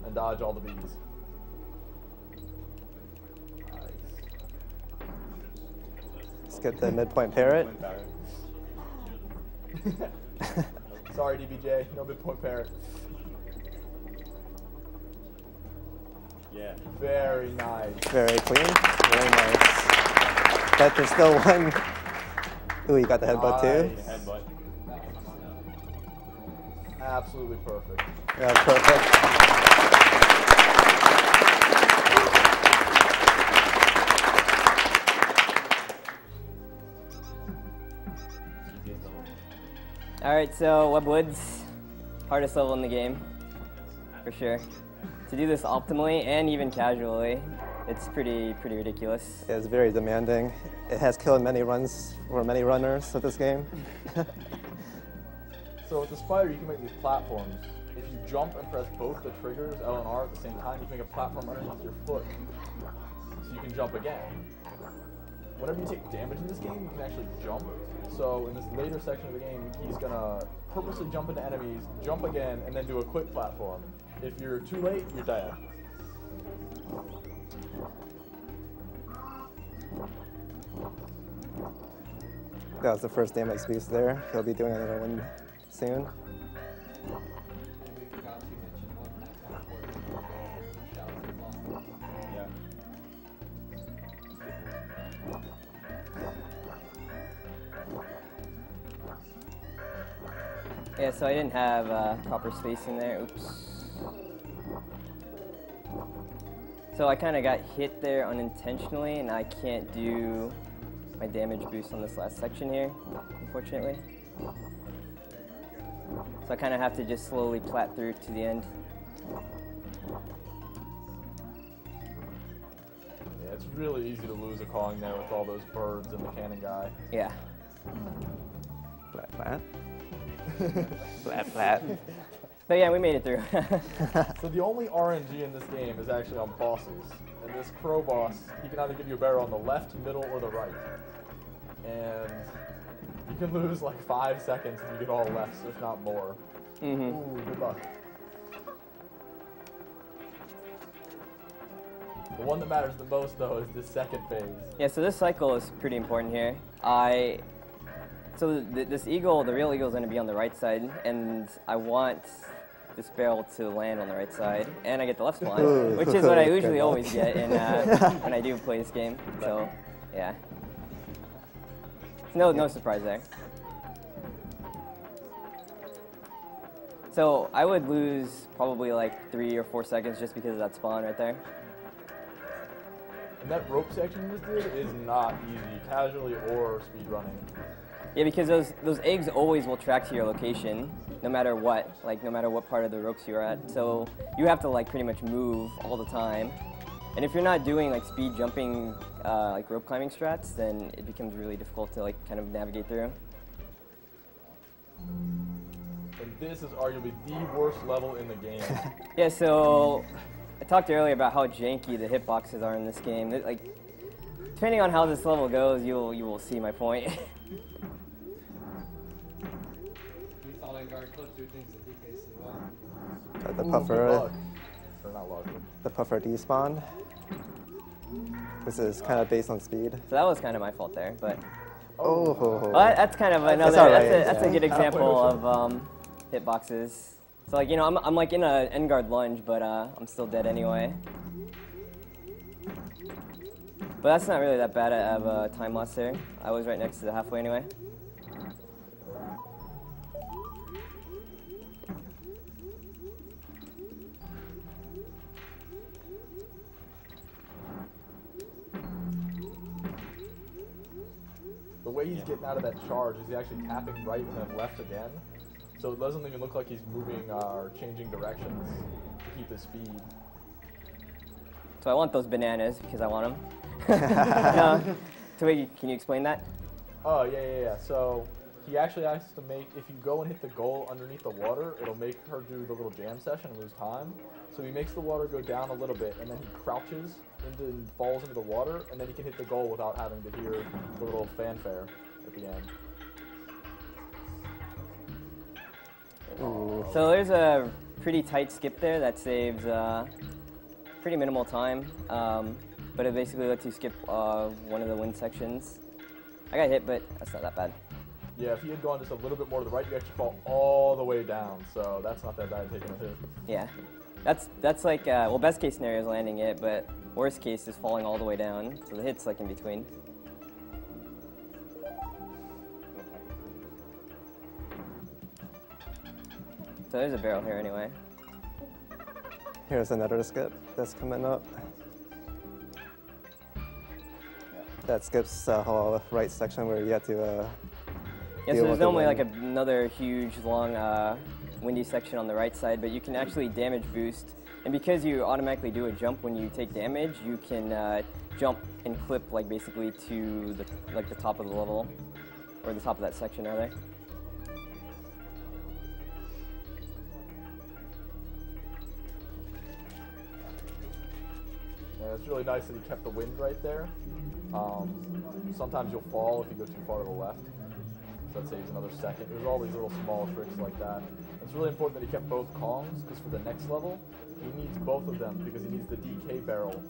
and dodge all the bees. Let's get the midpoint parrot. Sorry, DBJ, no midpoint parrot. Yeah. Very nice. Very clean. Very nice. But there's still one. Ooh, you got the headbutt too. Nice. Headbutt. Absolutely perfect. Yeah, perfect. All right, so Webwoods, hardest level in the game, for sure. To do this optimally and even casually, it's pretty ridiculous. Yeah, it's very demanding. It has killed many runs for many runners with this game. So with the spider, you can make these platforms. If you jump and press both the triggers, L and R at the same time, you can make a platform underneath your foot. So you can jump again. Whenever you take damage in this game, you can actually jump. So in this later section of the game, he's gonna purposely jump into enemies, jump again, and then do a quick platform. If you're too late, you're dead. That was the first damage boost there. He'll be doing another one soon. Yeah. Yeah, so I didn't have proper spacing there. Oops. So I kind of got hit there unintentionally, and I can't do my damage boost on this last section here, unfortunately. So I kind of have to just slowly plat through to the end. Yeah, it's really easy to lose a calling there with all those birds and the cannon guy. Yeah. Flat, flat. Flat, flat. But yeah, we made it through. So the only RNG in this game is actually on bosses. And this crow boss, he can either give you a barrel on the left, middle, or the right. And you can lose like 5 seconds if you get all lefts, if not more. Ooh, good luck. The one that matters the most, though, is this second phase. Yeah, so this cycle is pretty important here. This eagle, the real eagle, is going to be on the right side, and I want this barrel to land on the right side, and I get the left spawn, which is what I usually always get when I do play this game. So, yeah. No surprise there. So I would lose probably like 3 or 4 seconds just because of that spawn right there. And that rope section you just did is not easy, casually or speed running. Yeah, because those eggs always will track to your location, no matter what, no matter what part of the ropes you're at. So you have to like pretty much move all the time. And if you're not doing like speed jumping, like rope climbing strats, then it becomes really difficult to like kind of navigate through. And this is arguably the worst level in the game. Yeah, so I talked earlier about how janky the hitboxes are in this game. Like, depending on how this level goes, you will see my point. The puffer. Not the puffer despawn. This is kind of based on speed. So that was kind of my fault there, but. Oh. Well, that's kind of another. That's a good example of hitboxes. So like I'm like in a end guard lunge, but I'm still dead anyway. But that's not really that bad of a time loss there. I was right next to the halfway anyway. The way he's getting out of that charge is he's actually tapping right and then left again. So it doesn't even look like he's moving or changing directions to keep his speed. So I want those bananas because I want them. So wait, can you explain that? Oh, yeah. So he actually has to make, if you go and hit the goal underneath the water, it'll make her do the little jam session and lose time. So he makes the water go down a little bit, and then he crouches into and falls into the water, and then he can hit the goal without having to hear the little fanfare at the end. Ooh. So there's a pretty tight skip there that saves pretty minimal time, but it basically lets you skip one of the wind sections. I got hit, but that's not that bad. Yeah, if he had gone just a little bit more to the right, you actually fall all the way down, so that's not that bad taking a hit. Yeah, that's like, well, best case scenario is landing it, but worst case is falling all the way down, so the hit's like in between. So there's a barrel here anyway. Here's another skip that's coming up. That skips the whole right section where you have to yeah, so there's normally like another huge, long, windy section on the right side, but you can actually damage boost. And because you automatically do a jump when you take damage, you can jump and clip like basically to the top of the level, or the top of that section rather. Yeah, it's really nice that he kept the wind right there. Sometimes you'll fall if you go too far to the left. So that saves another second. There's all these little small tricks like that. It's really important that he kept both Kongs, because for the next level, he needs both of them, because he needs the DK barrel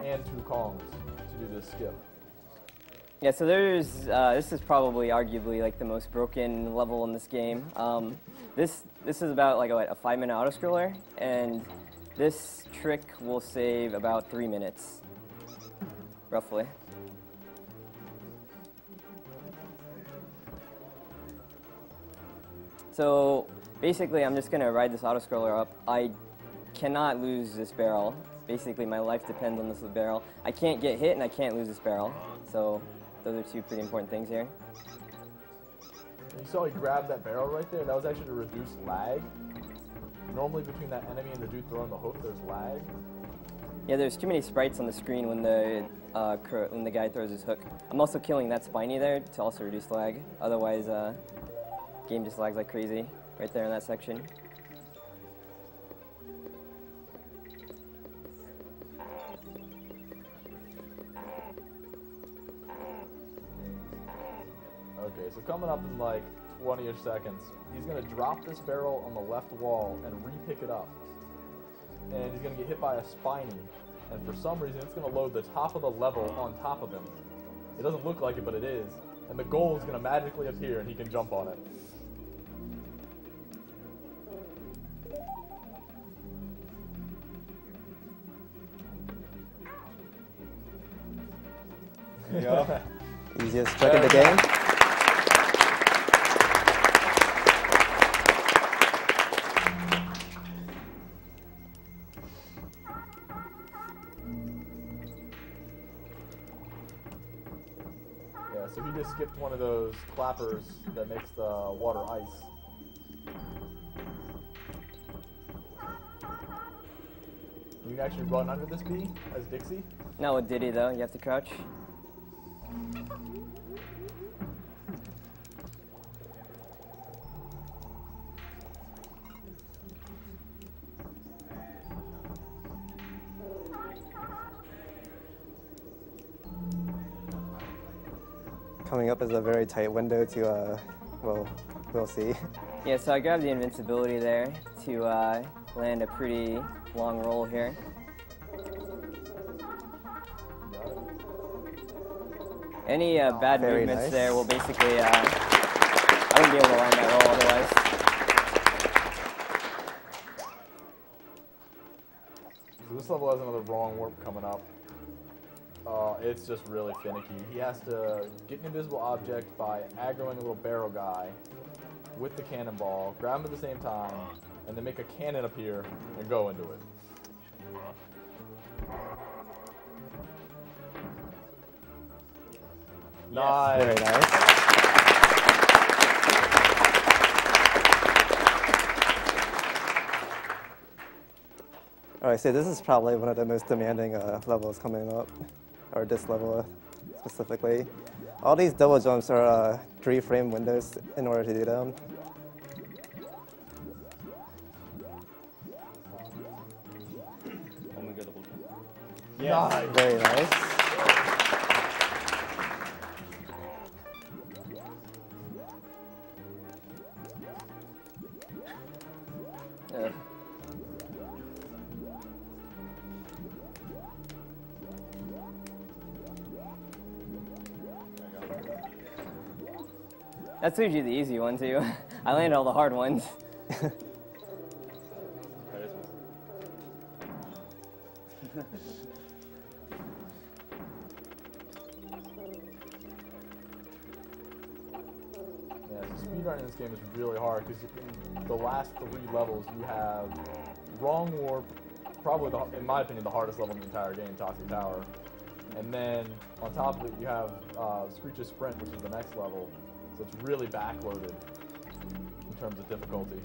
and 2 Kongs to do this skip. Yeah, so there's, this is probably arguably like the most broken level in this game. This is about like a 5-minute autoscroller, and this trick will save about 3 minutes, roughly. So basically, I'm just gonna ride this autoscroller up. I cannot lose this barrel. Basically, my life depends on this barrel. I can't get hit, and I can't lose this barrel. So those are 2 pretty important things here. You saw he grabbed that barrel right there. That was actually to reduce lag. Normally between that enemy and the dude throwing the hook, there's lag. Yeah, there's too many sprites on the screen when the guy throws his hook. I'm also killing that spiny there to also reduce lag. Otherwise, game just lags like crazy right there in that section. Okay, so coming up in like 20-ish seconds, he's going to drop this barrel on the left wall and re-pick it up. And he's going to get hit by a spiny. And for some reason, it's going to load the top of the level on top of him. It doesn't look like it, but it is. And the goal is going to magically appear, and he can jump on it. There you go. Easiest trick in the game. Yeah, so he just skipped one of those clappers that makes the water ice. You can actually run under this bee as Dixie. Not with Diddy though, you have to crouch. Coming up is a very tight window to, well, we'll see. Yeah, so I grabbed the invincibility there to land a pretty long roll here. Any bad Very movements nice. there will basically, I wouldn't be able to land that roll otherwise. So this level has another wrong warp coming up. It's just really finicky. He has to get an invisible object by aggroing a little barrel guy with the cannonball, grab him at the same time, and then make a cannon appear and go into it. Nice. Very nice. All right, so this is probably one of the most demanding levels coming up, or this level specifically. All these double jumps are 3-frame windows in order to do them. Omega double jump. Yeah. Very nice. That's usually the easy one too. I landed all the hard ones. Yeah, so speedrunning this game is really hard because in the last 3 levels you have Wrong Warp, probably, in my opinion, the hardest level in the entire game, Toxic Tower. And then on top of it you have Screech's Sprint, which is the next level. So it's really backloaded in terms of difficulty.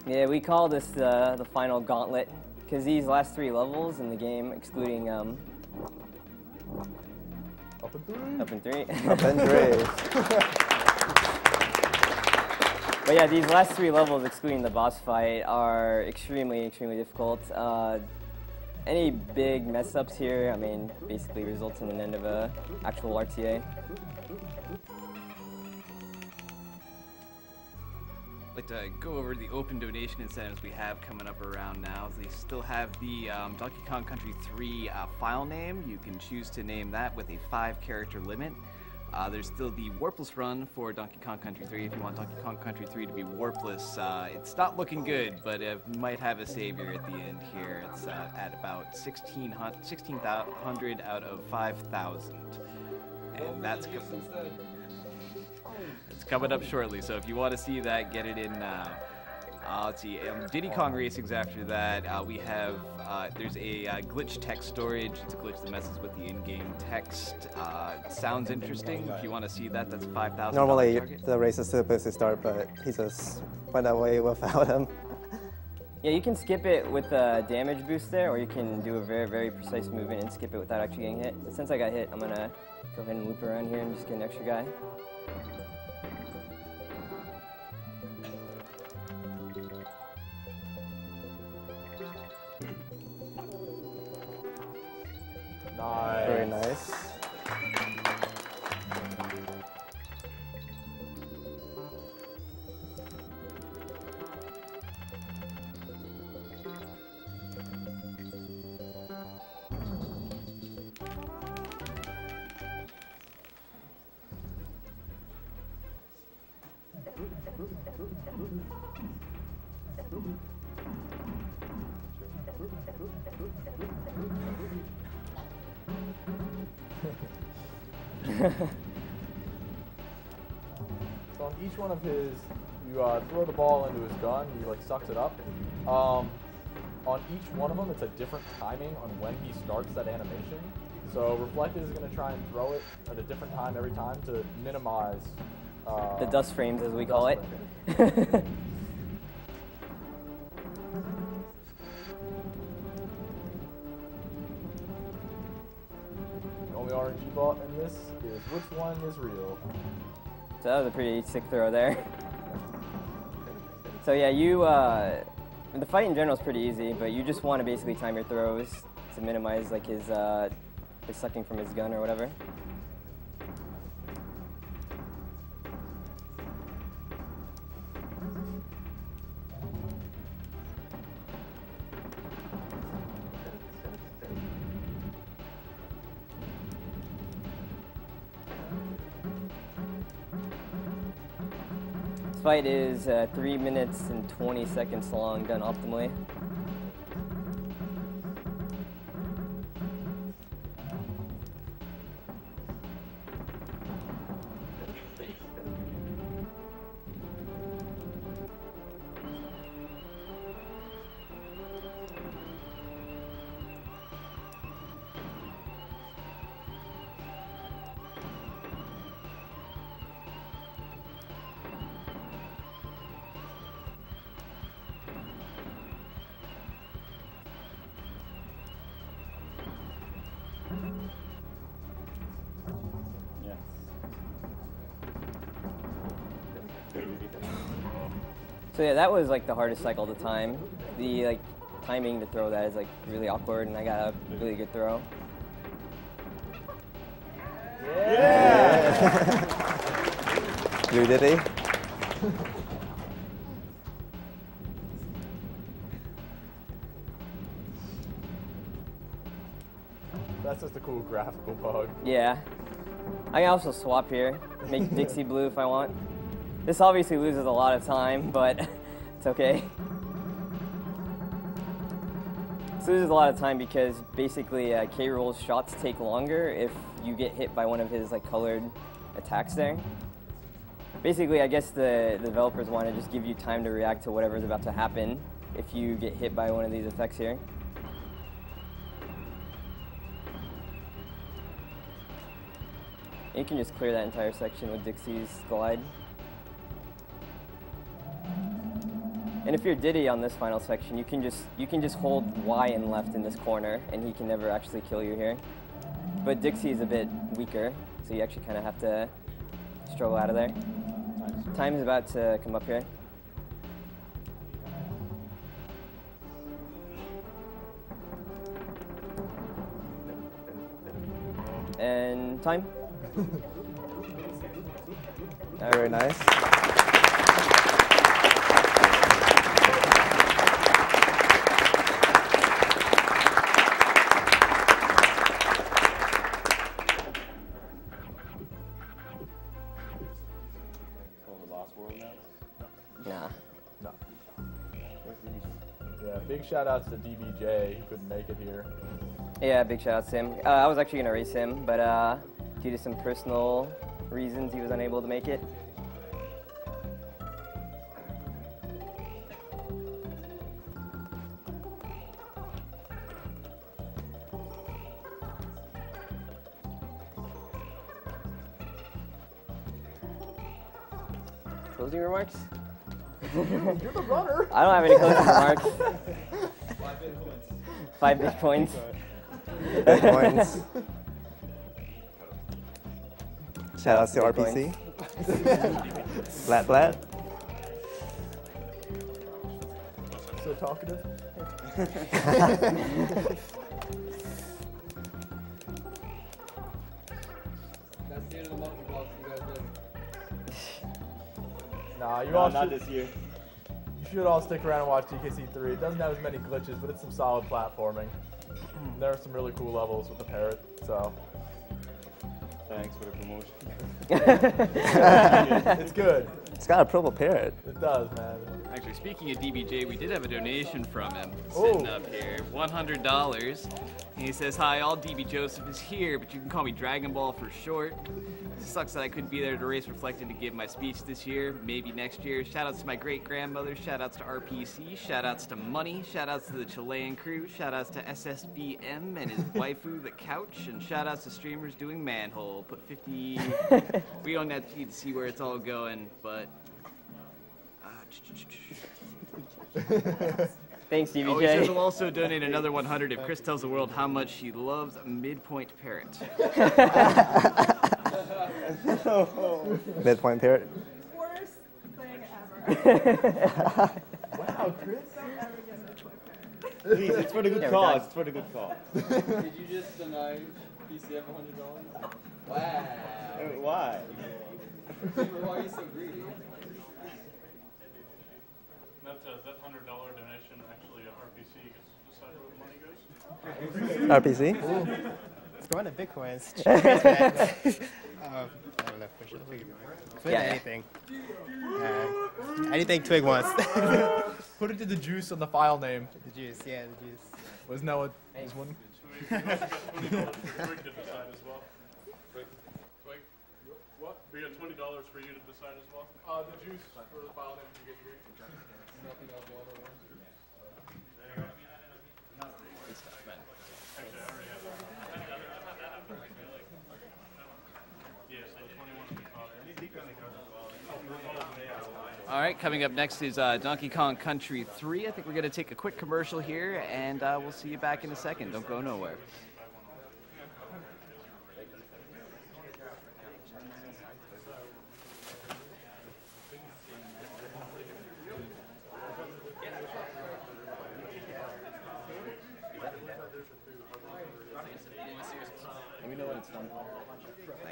Yeah, we call this the final gauntlet because these last 3 levels in the game, excluding Up in 3. Up in 3. But yeah, these last 3 levels, excluding the boss fight, are extremely, extremely difficult. Any big mess ups here, I mean, basically results in an end of a actual RTA. I'd like to go over the open donation incentives we have coming up around now. They still have the Donkey Kong Country 3 file name. You can choose to name that with a 5-character limit. There's still the warpless run for Donkey Kong Country 3 if you want Donkey Kong Country 3 to be warpless. It's not looking good, but it might have a savior at the end here. It's at about 1,600 out of 5,000. And that's it's coming up shortly, so if you want to see that, get it in now. Let's see, Diddy Kong Racing's after that. We have, there's a glitch text storage. It's a glitch that messes with the in-game text. Sounds interesting. If you want to see that, that's $5,000 Normally target. the race is supposed to start, but he just went away without him. Yeah, you can skip it with a damage boost there, or you can do a very, very precise movement and skip it without actually getting hit. But since I got hit, I'm gonna go ahead and loop around here and just get an extra guy. Nice. Very nice. So on each one of his, you throw the ball into his gun, he like sucks it up. On each one of them, it's a different timing on when he starts that animation. So Reflected is going to try and throw it at a different time every time to minimize the dust frames, as we call it. The only RNG bot in this is which one is real. So that was a pretty sick throw there. So yeah, the fight in general is pretty easy, but you just want to basically time your throws to minimize like his sucking from his gun or whatever. This fight is 3 minutes and 20 seconds long, done optimally. So yeah, that was like the hardest cycle of the time. The like timing to throw that is like really awkward, and I got a really good throw. Blue Diddy. That's just a cool graphical bug. Yeah. I can also swap here, make Dixie blue if I want. This obviously loses a lot of time, but it's okay. This loses a lot of time because basically K. Rool's shots take longer if you get hit by one of his like colored attacks there. Basically, I guess the developers want to just give you time to react to whatever's about to happen if you get hit by one of these effects here. You can just clear that entire section with Dixie's glide. And if you're Diddy on this final section, you can just hold Y and left in this corner, and he can never actually kill you here. But Dixie is a bit weaker, so you actually kind of have to struggle out of there. Time's about to come up here. And time. Very nice. Nah. No. Yeah, big shout outs to DBJ. He couldn't make it here. Yeah, big shout out to him. I was actually going to race him, but due to some personal reasons, he was unable to make it. Closing remarks? You're the runner. I don't have any closing remarks. 5 big points. Big points. Shout outs to RPC. Flat flat. So talkative. That's the end of the monkey box. You guys win. Nah, you No, all not should. this year. You should all stick around and watch GKC3. It doesn't have as many glitches, but it's some solid platforming. There are some really cool levels with the parrot. So Thanks for the promotion. it's good. It's got a purple parrot. It does, man. Actually, speaking of DBJ, we did have a donation from him Ooh. sitting up here, $100. And he says, "Hi, all DB Joseph is here, but you can call me Dragon Ball for short. It sucks that I couldn't be there to race Reflected to give my speech this year, maybe next year. Shoutouts to my great-grandmother, shoutouts to RPC, shoutouts to Money, shoutouts to the Chilean crew, shoutouts to SSBM and his waifu, The Couch, and shoutouts to streamers doing Manhole. Put 50... We don't have to see where it's all going, but... Thanks, DBJ. Oh, he says he'll also donate another 100 if Chris tells the world how much he loves Midpoint Parrot. Midpoint parrot. Worst thing ever. Wow, Chris. Don't ever get Midpoint Parrot. Please, it's for the good Yeah, we're cause. done. It's for the good cause. Did you just deny PCF $100? Wow. Why? Why are you so greedy? That $100 donation actually RPC gets to decide where the money goes. RPC. It's going to Bitcoins. I don't know for sure. It's Yeah. anything. Anything Twig wants. Put it to the juice on the file name. The juice, yeah, the juice. Wasn't that what this one? Twig to decide as well. Twig, what? We got $20 for you to decide as well. The juice for the file name you get here. Nothing else water one. Actually, I already have that. Yes, so 21 All right, coming up next is Donkey Kong Country 3. I think we're going to take a quick commercial here, and we'll see you back in a second. Don't go nowhere.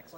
next.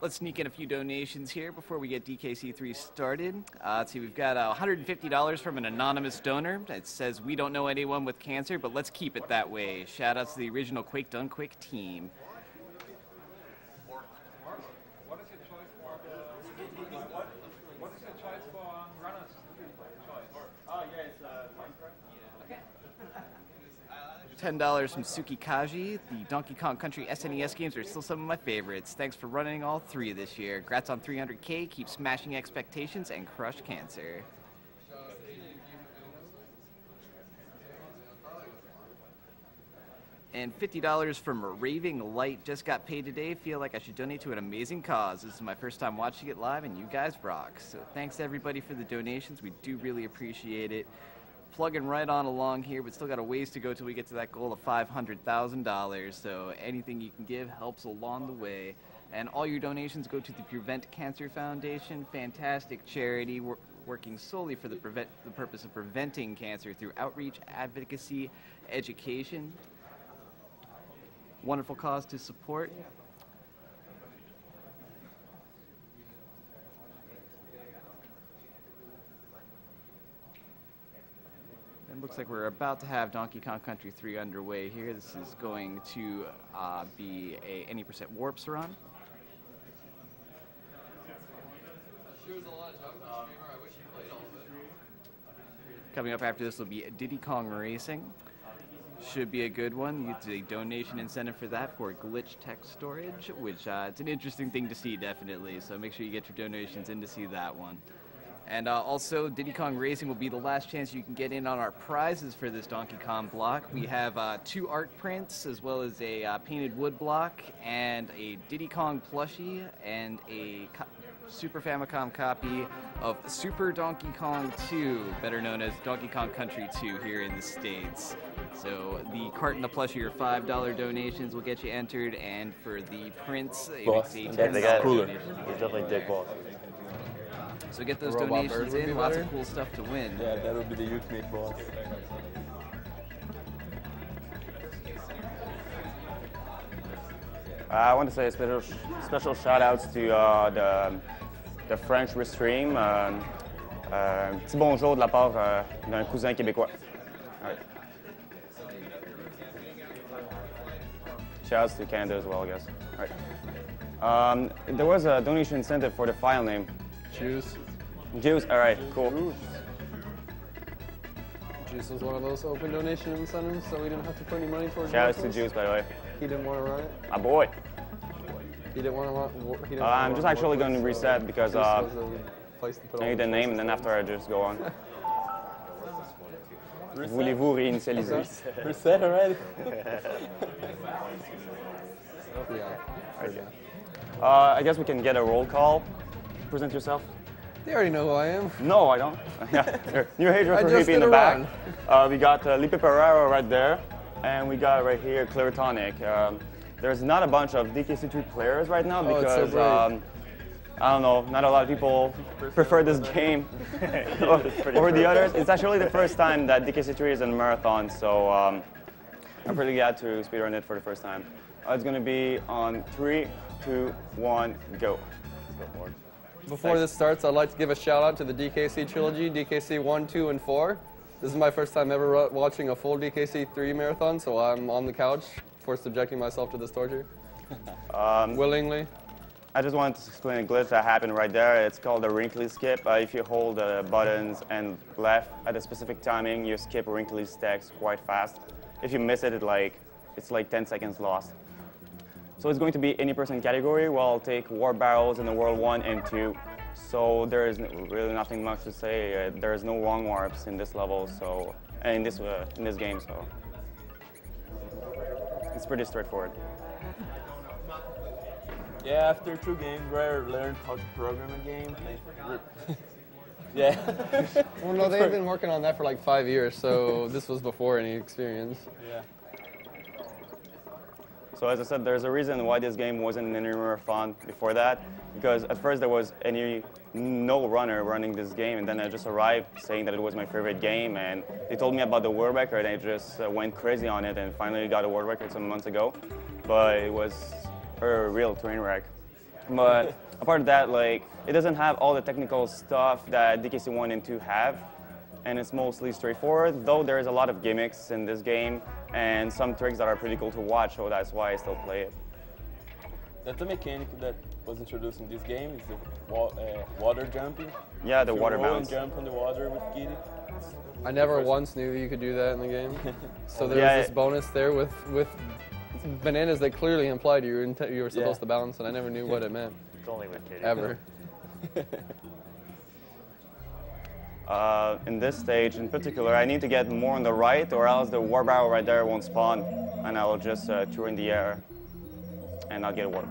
Let's sneak in a few donations here before we get DKC3 started. Let's see, we've got $150 from an anonymous donor. It says, we don't know anyone with cancer, but let's keep it that way. Shout out to the original Quake Done Quick team. What is your choice for runners? Oh, yeah, it's Minecraft. Okay. $10 from Suki Kaji. The Donkey Kong Country SNES games are still some of my favorites. Thanks for running all 3 this year. Congrats on 300K. Keep smashing expectations and crush cancer. And $50 from Raving Light. Just got paid today. Feel like I should donate to an amazing cause. This is my first time watching it live, and you guys rock. So thanks to everybody for the donations. We do really appreciate it. Plugging right on along here, but still got a ways to go till we get to that goal of $500,000. So anything you can give helps along the way. And all your donations go to the Prevent Cancer Foundation, fantastic charity working solely for the purpose of preventing cancer through outreach, advocacy, education. Wonderful cause to support. It looks like we're about to have Donkey Kong Country 3 underway here. This is going to be a any % warps run. Coming up after this will be Diddy Kong Racing. Should be a good one. You get a donation incentive for that for glitch text storage, which it's an interesting thing to see, definitely. So make sure you get your donations in to see that one. And also, Diddy Kong Racing will be the last chance you can get in on our prizes for this Donkey Kong block. We have 2 art prints, as well as a painted wood block, and a Diddy Kong plushie, and a Super Famicom copy of Super Donkey Kong 2, better known as Donkey Kong Country 2 here in the States. So the cart and the plushie are $5 donations will get you entered, and for the prints, it's a $10 donation. He's definitely Dick Boss. So get those donations in, lots of cool stuff to win. Yeah, that would be the ultimate boss. I want to say special shout outs to the French Restream. Petit bonjour de la part d'un cousin québécois. Right. Shout outs to Canada as well, I guess. Right. There was a donation incentive for the file name. Juice. Juice, all right, cool. Juice was one of those open donation incentives, so we didn't have to put any money towards it. Shout outs to Juice, by the way. He didn't want to run it? Ah, boy. He didn't want to run I'm just actually going to reset because I need the name, and then after I just go on. Voulez-vous réinitialiser? Reset already? Yeah. Okay. I guess we can get a roll call. Present yourself. They already know who I am. No, I don't. Yeah. New Hager for VP in the back. We got Lipe Pereira right there, and we got right here Clear Tonic. There's not a bunch of DKC3 players right now because I don't know, not a lot of people prefer this game over the others. It's actually the first time that DKC3 is in a marathon, so I'm pretty glad to speedrun it for the first time. It's going to be on 3, 2, 1, go. Before this starts, I'd like to give a shout out to the DKC trilogy, DKC 1, 2, and 4. This is my first time ever watching a full DKC 3 marathon, so I'm on the couch for subjecting myself to this torture. Willingly. I just wanted to explain a glitch that happened right there. It's called a wrinkly skip. If you hold the buttons and left at a specific timing, you skip wrinkly stacks quite fast. If you miss it, it's like 10 seconds lost. So it's going to be any person category. Well, I'll take warp barrels in the world 1 and 2. So there is really nothing much to say. There is no wrong warps in this level, so in this game. So it's pretty straightforward. Yeah, after 2 games where I learned how to program a game. Yeah. Well, no, they've been working on that for like 5 years, so this was before any experience. Yeah. So as I said, there's a reason why this game wasn't in any marathon before that, because at first there was no runner running this game, and then I just arrived saying that it was my favorite game, and they told me about the world record, and I just went crazy on it, and finally got a world record some months ago. But it was a real train wreck. But apart of that, it doesn't have all the technical stuff that DKC 1 and 2 have, and it's mostly straightforward, though there's a lot of gimmicks in this game and some tricks that are pretty cool to watch, so that's why I still play it. That's a mechanic that was introduced in this game, is the water jumping. Yeah, the water roll bounce. And jump on the water with Giddy. I never once knew you could do that in the game. So there was this bonus there with bananas that clearly implied you were supposed to balance, and I never knew what it meant. It's only with Giddy. Ever. In this stage in particular, I need to get more on the right, or else the warp barrel right there won't spawn, and I'll just throw in the air, and I'll get a warp.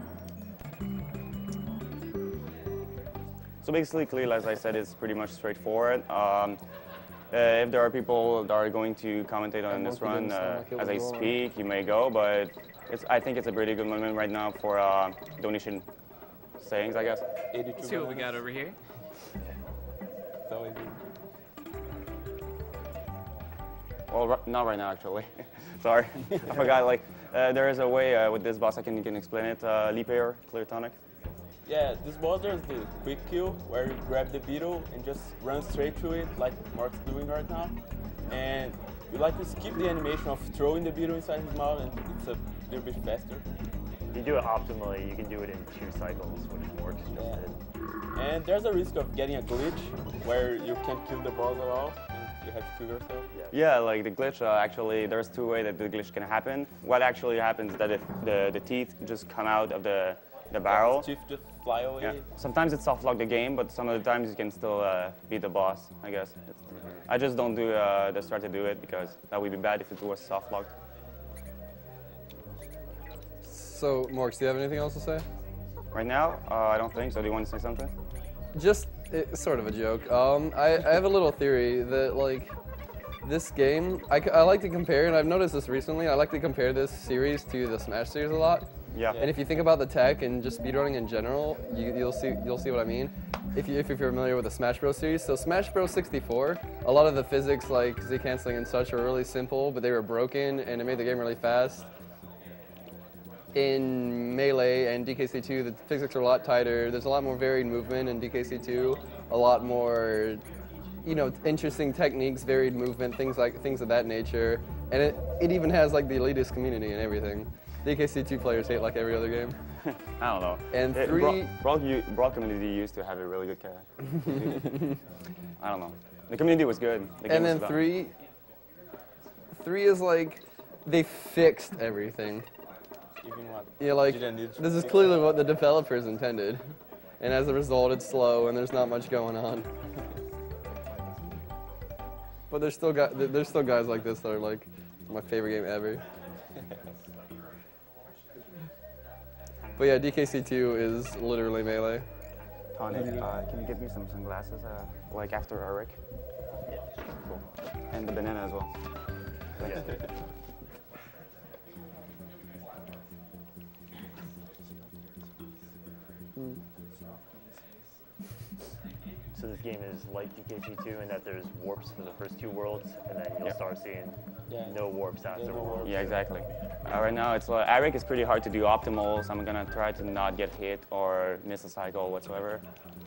So basically, as I said, it's pretty much straightforward. If there are people that are going to commentate on this run as I speak, you may go, but I think it's a pretty good moment right now for donation sayings, I guess. Let's see what we got over here. Well, not right now, actually. Sorry, I forgot. There is a way with this boss. You can explain it. Leap air, clear tonic. Yeah, this boss there's the quick kill where you grab the beetle and just run straight through it, like Mark's doing right now. And you like to skip the animation of throwing the beetle inside his mouth, and it's a little bit faster. If you do it optimally, you can do it in 2 cycles, which works just good. And there's a risk of getting a glitch where you can't kill the boss at all. You have to kill yourself? Yeah, the glitch, actually, there's 2 ways that the glitch can happen. What actually happens is that if the teeth just come out of the barrel. Teeth just fly away. Yeah. Sometimes it soft lock the game, but some of the times you can still beat the boss, I guess. I just don't do the start to do it, because that would be bad if it was soft locked. So, Morks, do you have anything else to say? Right now, I don't think so. Do you want to say something? Just sort of a joke. I have a little theory that this game, I like to compare, and I've noticed this recently, I like to compare this series to the Smash series a lot. Yeah. And if you think about the tech and just speedrunning in general, you'll see what I mean. If you're familiar with the Smash Bros series, so Smash Bros 64, a lot of the physics like Z canceling and such are really simple, but they were broken and it made the game really fast. In Melee and DKC2, the physics are a lot tighter. There's a lot more varied movement in DKC2, a lot more, interesting techniques, varied movement, things of that nature. And it even has the elitist community and everything. DKC2 players hate like every other game. I don't know. And 3... Brawl community used to have a really good character. I don't know. The community was good. And then 3 is they fixed everything. Yeah, this is clearly what the developers intended. And as a result, it's slow and there's not much going on. But there's still guys like this that are my favorite game ever. But yeah, DKC2 is literally Melee. Tonic, can you give me some sunglasses, after Eric? Yeah. Cool. And the banana as well. Yeah. So this game is like DKC2 in that there's warps for the first 2 worlds, and then you'll start seeing no warps afterwards. Yeah, exactly. Right now, it's Agdq is pretty hard to do optimal, so I'm gonna try to not get hit or miss a cycle whatsoever.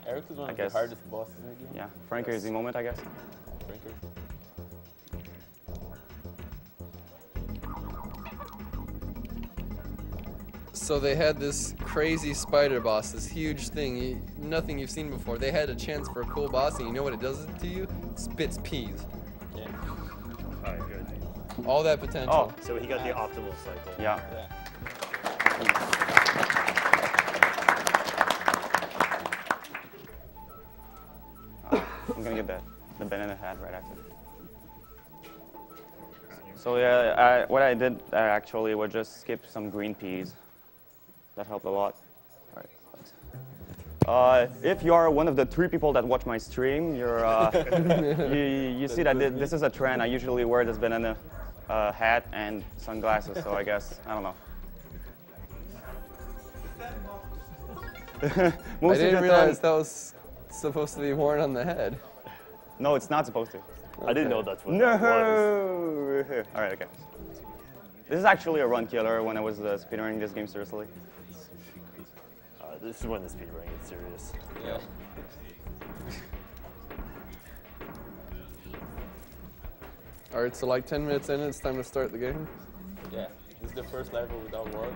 Agdq is one of the hardest bosses in the game. Yeah, Franker is the moment, I guess. Franker. So they had this crazy spider boss, this huge thing, nothing you've seen before. They had a chance for a cool boss, and you know what it does to you? It spits peas. Yeah. All right, good. All that potential. Oh, so he got the optimal cycle. Yeah. I'm gonna get the banana hat right after. So yeah, what I did actually was just skip some green peas. That helped a lot. All right. If you are one of the 3 people that watch my stream, you're you see that this is a trend. I usually wear this banana hat and sunglasses. So I guess I don't know. I didn't realize that was supposed to be worn on the head. No, it's not supposed to. I didn't know that's what that was. No! All right, okay. This is actually a run killer when I was speedrunning this game seriously. This is when the speedrunning gets serious. Yeah. All right, so like 10 minutes in, it's time to start the game. Yeah, this is the first level without warps.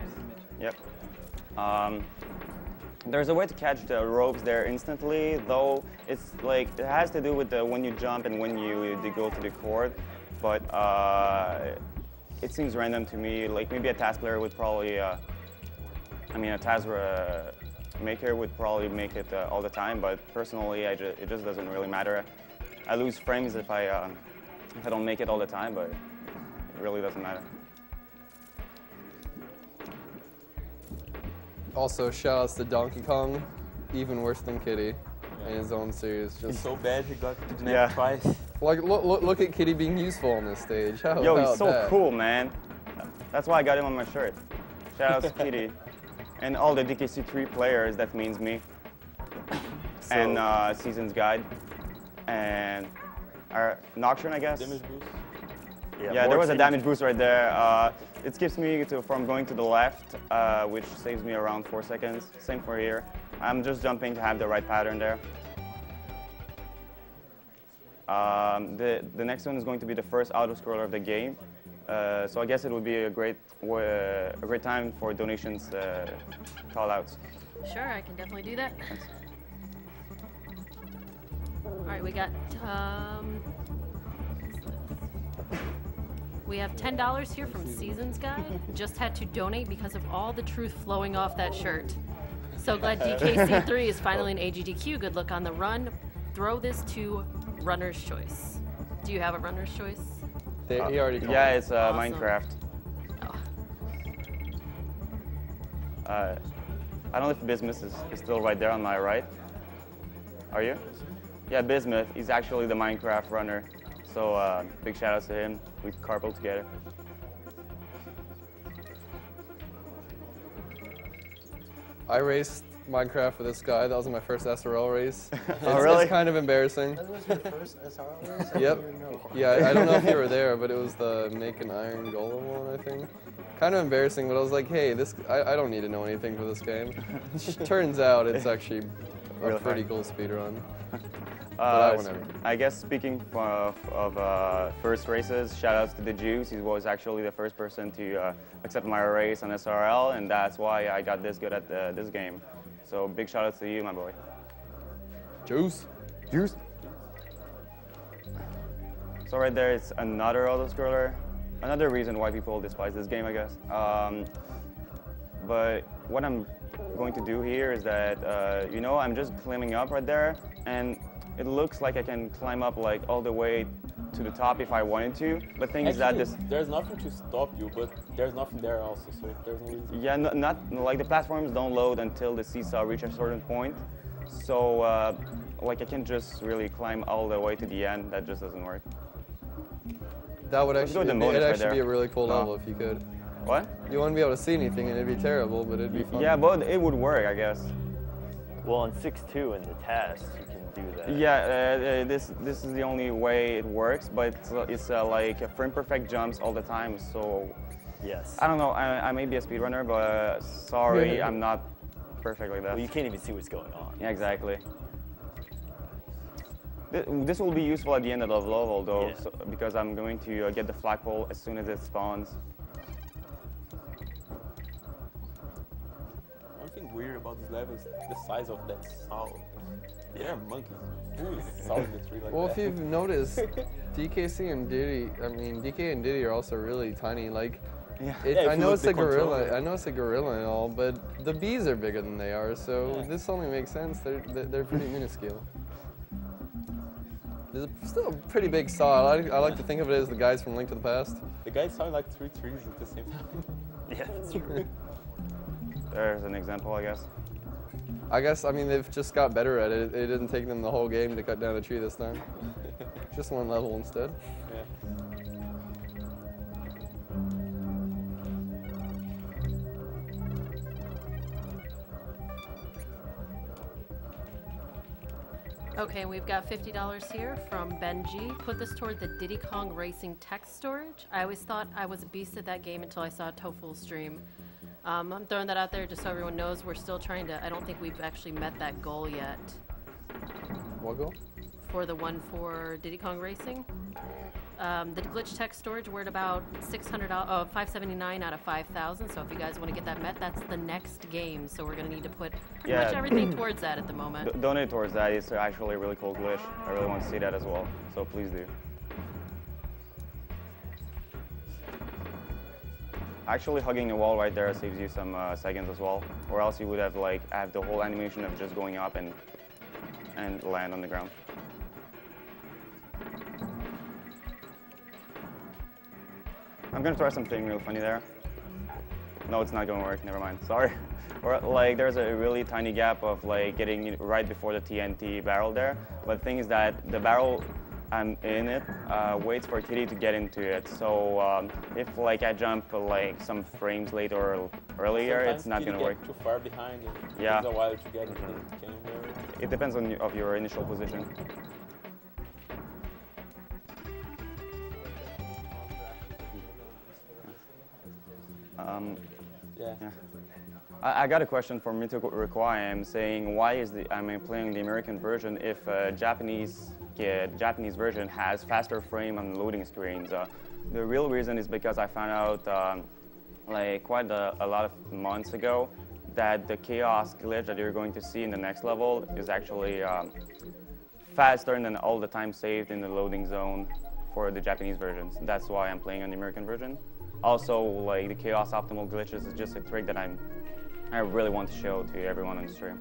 Yep. There's a way to catch the ropes there instantly, though it's like it has to do with when you jump and when you go to the court, but it seems random to me. Like maybe a task player would probably, a task maker would probably make it all the time, but personally, it just doesn't really matter. I lose frames if I don't make it all the time, but it really doesn't matter. Also, shout-outs to Donkey Kong, even worse than Kitty in his own series. Just He's so bad he got to the next twice. Like, look at Kitty being useful on this stage. How Yo, about he's so that? cool, man. That's why I got him on my shirt. Shout out to Kitty. And all the DKC3 players, that means me. And Season's Guide. And our Nocturne, I guess. Damage boost. Yeah, there was a damage boost right there. It skips me from going to the left, which saves me around 4 seconds. Same for here. I'm just jumping to have the right pattern there. The next one is going to be the first auto-scroller of the game. So I guess it would be a great time for donations, call-outs. Sure, I can definitely do that. All right, we got we have $10 here from Season's Guide. Just had to donate because of all the truth flowing off that shirt. So glad DKC3 is finally an Agdq. Good luck on the run. Throw this to Runner's Choice. Do you have a Runner's Choice? He already told me. Yeah, it's Awesome. Minecraft. Oh. I don't know if Bismuth is still right there on my right. Are you? Yeah, Bismuth. He's actually the Minecraft runner. So big shout outs to him. We carpool together. I raced Minecraft with this guy. That was my first SRL race. Oh, really? It's kind of embarrassing. That was your first SRL race? Yep. Yeah, I don't know if you were there, but it was the Make an Iron Golem one, I think. Kind of embarrassing, but I was like, hey, I don't need to know anything for this game. Turns out it's actually a Really pretty hard. cool speedrun. But whatever. I guess speaking of first races, shout outs to the Juice. He was actually the first person to accept my race on SRL, and that's why I got this good at this game. So big shout outs to you, my boy. Juice. Juice. So right there, it's another auto-scroller. Another reason why people despise this game, I guess. But what I'm going to do here is that, I'm just climbing up right there, and it looks like I can climb up like all the way to the top if I wanted to. But thing is that there's nothing to stop you, but there's nothing there also, so there's no reason. Yeah, not like the platforms don't load until the seesaw reach a certain point. So like I can't just really climb all the way to the end. That just doesn't work. That would actually, be a really cool No. level if you could. What? You wouldn't be able to see anything and it'd be terrible, but it'd be fun. Yeah, but it would work, I guess. Well, on 6.2 in the test, you can do that. Yeah, this is the only way it works, but it's like frame perfect jumps all the time. So yes, I don't know. I may be a speedrunner, but sorry, I'm not perfect like that. Well, you can't even see what's going on. Yeah, exactly. This will be useful at the end of the level, though, Yeah. so, because I'm going to get the flagpole as soon as it spawns. One thing weird about this level is the size of that saw. They are monkeys. Who is sawing the tree like Well, that? if you've noticed, DKC and Diddy, I mean, DK and Diddy are also really tiny. Like, I know it's a gorilla. I know it's a gorilla and all, but the bees are bigger than they are, so this only makes sense. They're pretty minuscule. It's still a pretty big saw. I like to think of it as the guys from Link to the Past. The guys sawing like 3 trees at the same time. Yeah, that's true. There's an example, I guess. I mean, they've just got better at it. It didn't take them the whole game to cut down a tree this time. Just one level instead. Yeah. Okay, we've got $50 here from Benji. Put this toward the Diddy Kong Racing text storage. I always thought I was a beast at that game until I saw Tofu's stream. I'm throwing that out there just so everyone knows we're still trying to, I don't think we've actually met that goal yet. What goal? For the one for Diddy Kong Racing. The glitch text storage, we're at about $579 out of 5,000. So if you guys want to get that met, that's the next game. So we're going to need to put pretty much everything towards that at the moment. Donate towards that. It's actually a really cool glitch. I really want to see that as well. So please do. Actually, hugging a wall right there saves you some seconds as well, or else you would have have the whole animation of just going up and land on the ground. I'm gonna try something real funny there. No, it's not gonna work. Never mind. Sorry. Or there's a really tiny gap of getting it right before the TNT barrel there. But the thing is that the barrel I'm in it waits for Kitty to get into it. So if I jump some frames late or earlier, Sometimes it's not Kitty gonna work. Too far behind. And Yeah. It takes a while to get into the cannon area. It depends on of your initial position. Yeah. I got a question for Mito Requiem saying why is I'm playing the American version if Japanese version has faster frame on loading screens. The real reason is because I found out quite a lot of months ago that the chaos glitch that you're going to see in the next level is actually faster than all the time saved in the loading zone for the Japanese versions. That's why I'm playing on the American version. Also, the chaos optimal glitches is just a trick that I really want to show to everyone on the stream.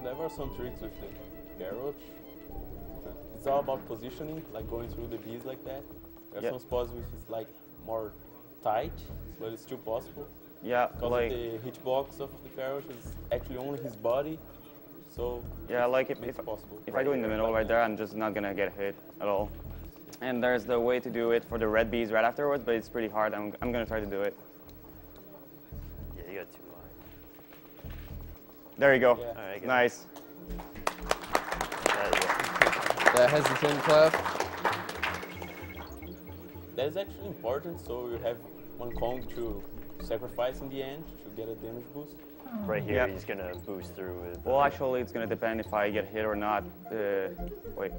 There are some tricks with the garage. It's all about positioning, going through the bees like that. There are some spots which is more tight, but it's still possible. Yeah, because the hitbox of the garage is actually only his body. So yeah, if I go in the middle right there, I'm just not gonna get hit at all. And there's the way to do it for the red bees right afterwards, but it's pretty hard. I'm gonna try to do it. Yeah, you got 2 lines. There you go. Yeah. All right, nice. That hesitant clap. That is actually important, so you have one Kong to sacrifice in the end to get a damage boost. Right here, he's going to boost through with... Well, actually, it's going to depend if I get hit or not. Wait.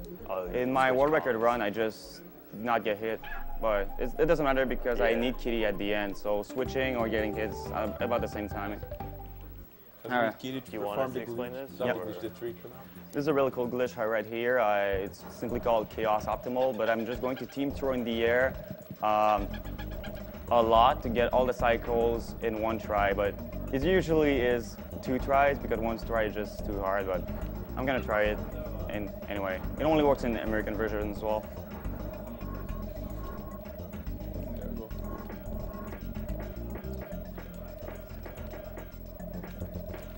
In my world record run, I just did not get hit. But it doesn't matter because I need Kitty at the end. So switching or getting hit is about the same timing. All right. Do you want us to explain this? Yeah. This is a really cool glitch right here. It's simply called Chaos Optimal, but I'm just going to team throw in the air a lot to get all the cycles in one try, but it usually is 2 tries because 1 try is just too hard, but I'm gonna try it anyway. It only works in the American version as well.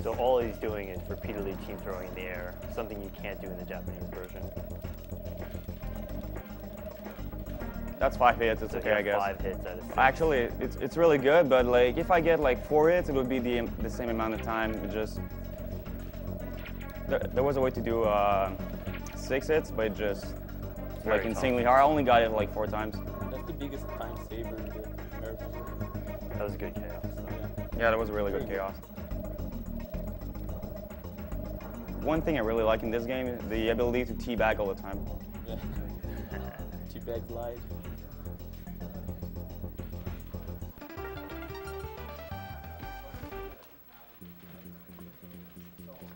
So all he's doing is repeatedly team throwing in the air, something you can't do in the Japanese version. That's 5 hits. It's okay, I guess. 5 hits out of 6. Actually, it's really good, but like if I get like 4 hits, it would be the same amount of time. It just there was a way to do 6 hits, but it just like insanely hard. I only got it like 4 times. That's the biggest time saver in the American version. That was good chaos. Yeah, that was really good chaos. One thing I really like in this game is the ability to teabag all the time. Yeah. Teabag live.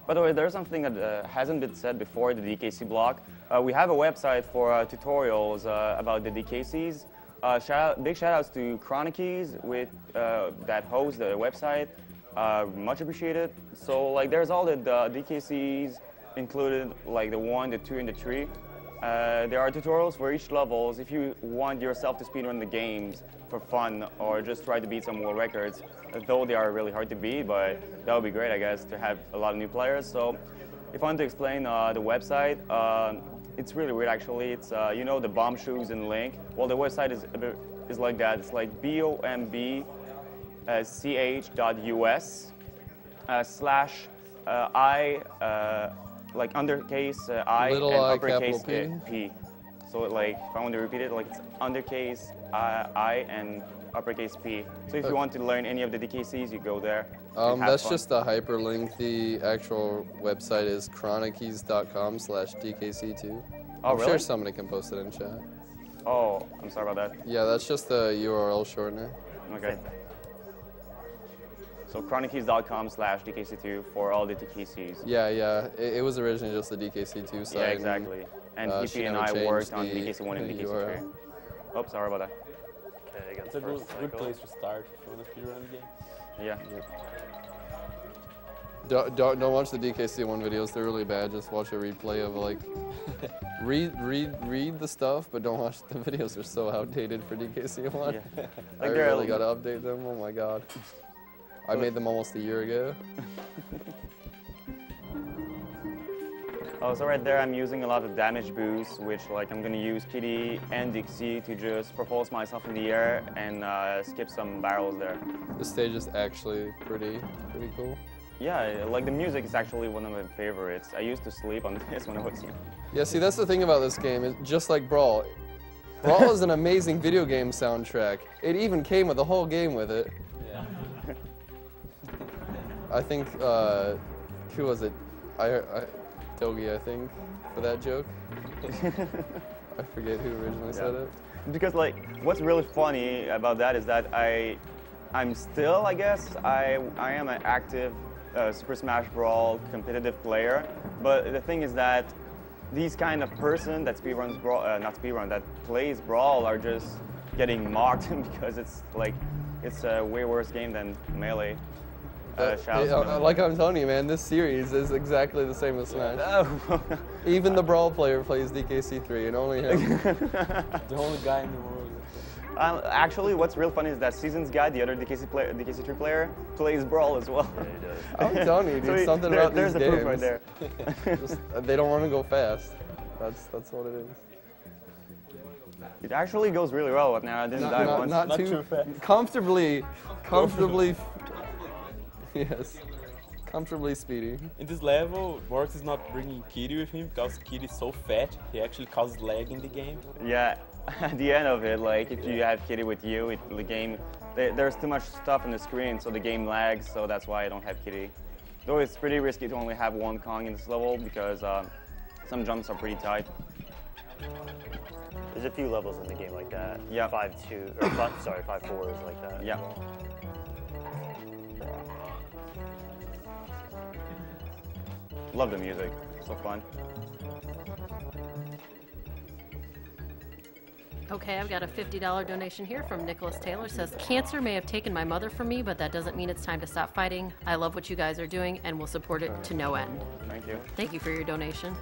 By the way, there's something that hasn't been said before, the DKC block. We have a website for tutorials about the DKCs. Big shout outs to Chronicies that host the website. Much appreciated. So like there's all the DKCs included, like the 1, the 2, and the 3. There are tutorials for each levels if you want yourself to speedrun the games for fun or just try to beat some world records, though they are really hard to beat, but that would be great, I guess, to have a lot of new players. So if I want to explain the website, it's really weird actually. It's, you know, the bomb shoes and link. Well, the website is like that. It's like bombch.us/I, like undercase I Little and I, uppercase capital P. So like, if I want to repeat it, like it's undercase I and uppercase P. So if you want to learn any of the DKCs, you go there. That's just a hyperlink. The actual website is chronicies.com/DKC2. I'm really? sure somebody can post it in chat. Oh, I'm sorry about that. Yeah, that's just the URL shortener. Okay. So chronicies.com/DKC2 for all the DKCs. Yeah. It was originally just the DKC2 site. Yeah, exactly. And PP and I worked on DKC1 and DKC3. Oh, sorry about that. Okay, It's a good place to start if you want to speedrun the game. Yeah. Don't watch the DKC1 videos. They're really bad. Just watch a replay of like read the stuff, but don't watch the videos. They're so outdated for DKC1. Yeah. I really gotta update them. Oh my god. I made them almost a year ago. Oh, so right there I'm using a lot of damage boosts, which like I'm gonna use Kitty and Dixie to just propulse myself in the air and skip some barrels there. The stage is actually pretty cool. Yeah, like the music is actually one of my favorites. I used to sleep on this when I was young. Yeah, see that's the thing about this game, is just like Brawl. Brawl is an amazing video game soundtrack. It even came with a whole game with it. Yeah. I think, who was it? Togi, I think, for that joke. I forget who originally said it. Because like, what's really funny about that is that I'm still, I guess, I am an active Super Smash Brawl competitive player, but the thing is that these kind of person that speedruns Brawl, that plays Brawl are just getting mocked because it's like, it's a way worse game than Melee. Like I'm telling you, man, this series is exactly the same as Smash. Even the Brawl player plays DKC3, and only him. The only guy in the world. Actually, what's real funny is that Seasons Guy, the other DKC3 player, plays Brawl as well. Yeah, he does. I'm telling you, dude, So something about there's these the games. proof right there. They don't want to go fast. That's what it is. It actually goes really well now. I didn't die once. Not too fast. Comfortably. Yes. Comfortably speedy. In this level, Morx is not bringing Kitty with him because Kitty is so fat, he actually causes lag in the game. Yeah, at the end of it, like if you have Kitty with you, the game, there's too much stuff on the screen, so the game lags, so that's why I don't have Kitty. Though it's pretty risky to only have one Kong in this level because some jumps are pretty tight. There's a few levels in the game like that. Yeah. 5-2, or 5-4 is like that. Yeah. Love the music, so fun. Okay, I've got a $50 donation here from Nicholas Taylor. It says, cancer may have taken my mother from me, but that doesn't mean it's time to stop fighting. I love what you guys are doing and will support it to no end. Thank you. Thank you for your donation.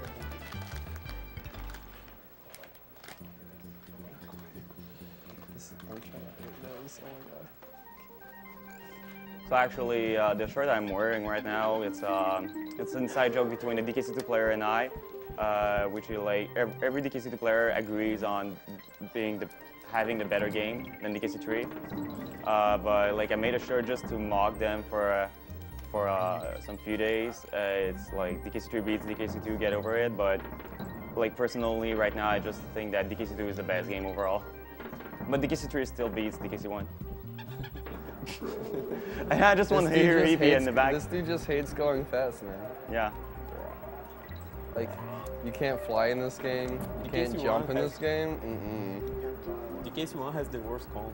So actually, the shirt I'm wearing right now, it's an inside joke between the DKC2 player and I, which is like every DKC2 player agrees on being having the better game than DKC3. But like I made a shirt just to mock them for some few days. It's like DKC3 beats DKC2, get over it. But like personally, right now, I just think that DKC2 is the best game overall. But DKC3 still beats DKC1. And I just want to hear EP in the back. This dude just hates going fast, man. Yeah. Like, you can't fly in this game. You can't jump in this game. DKC1 has the worst comb.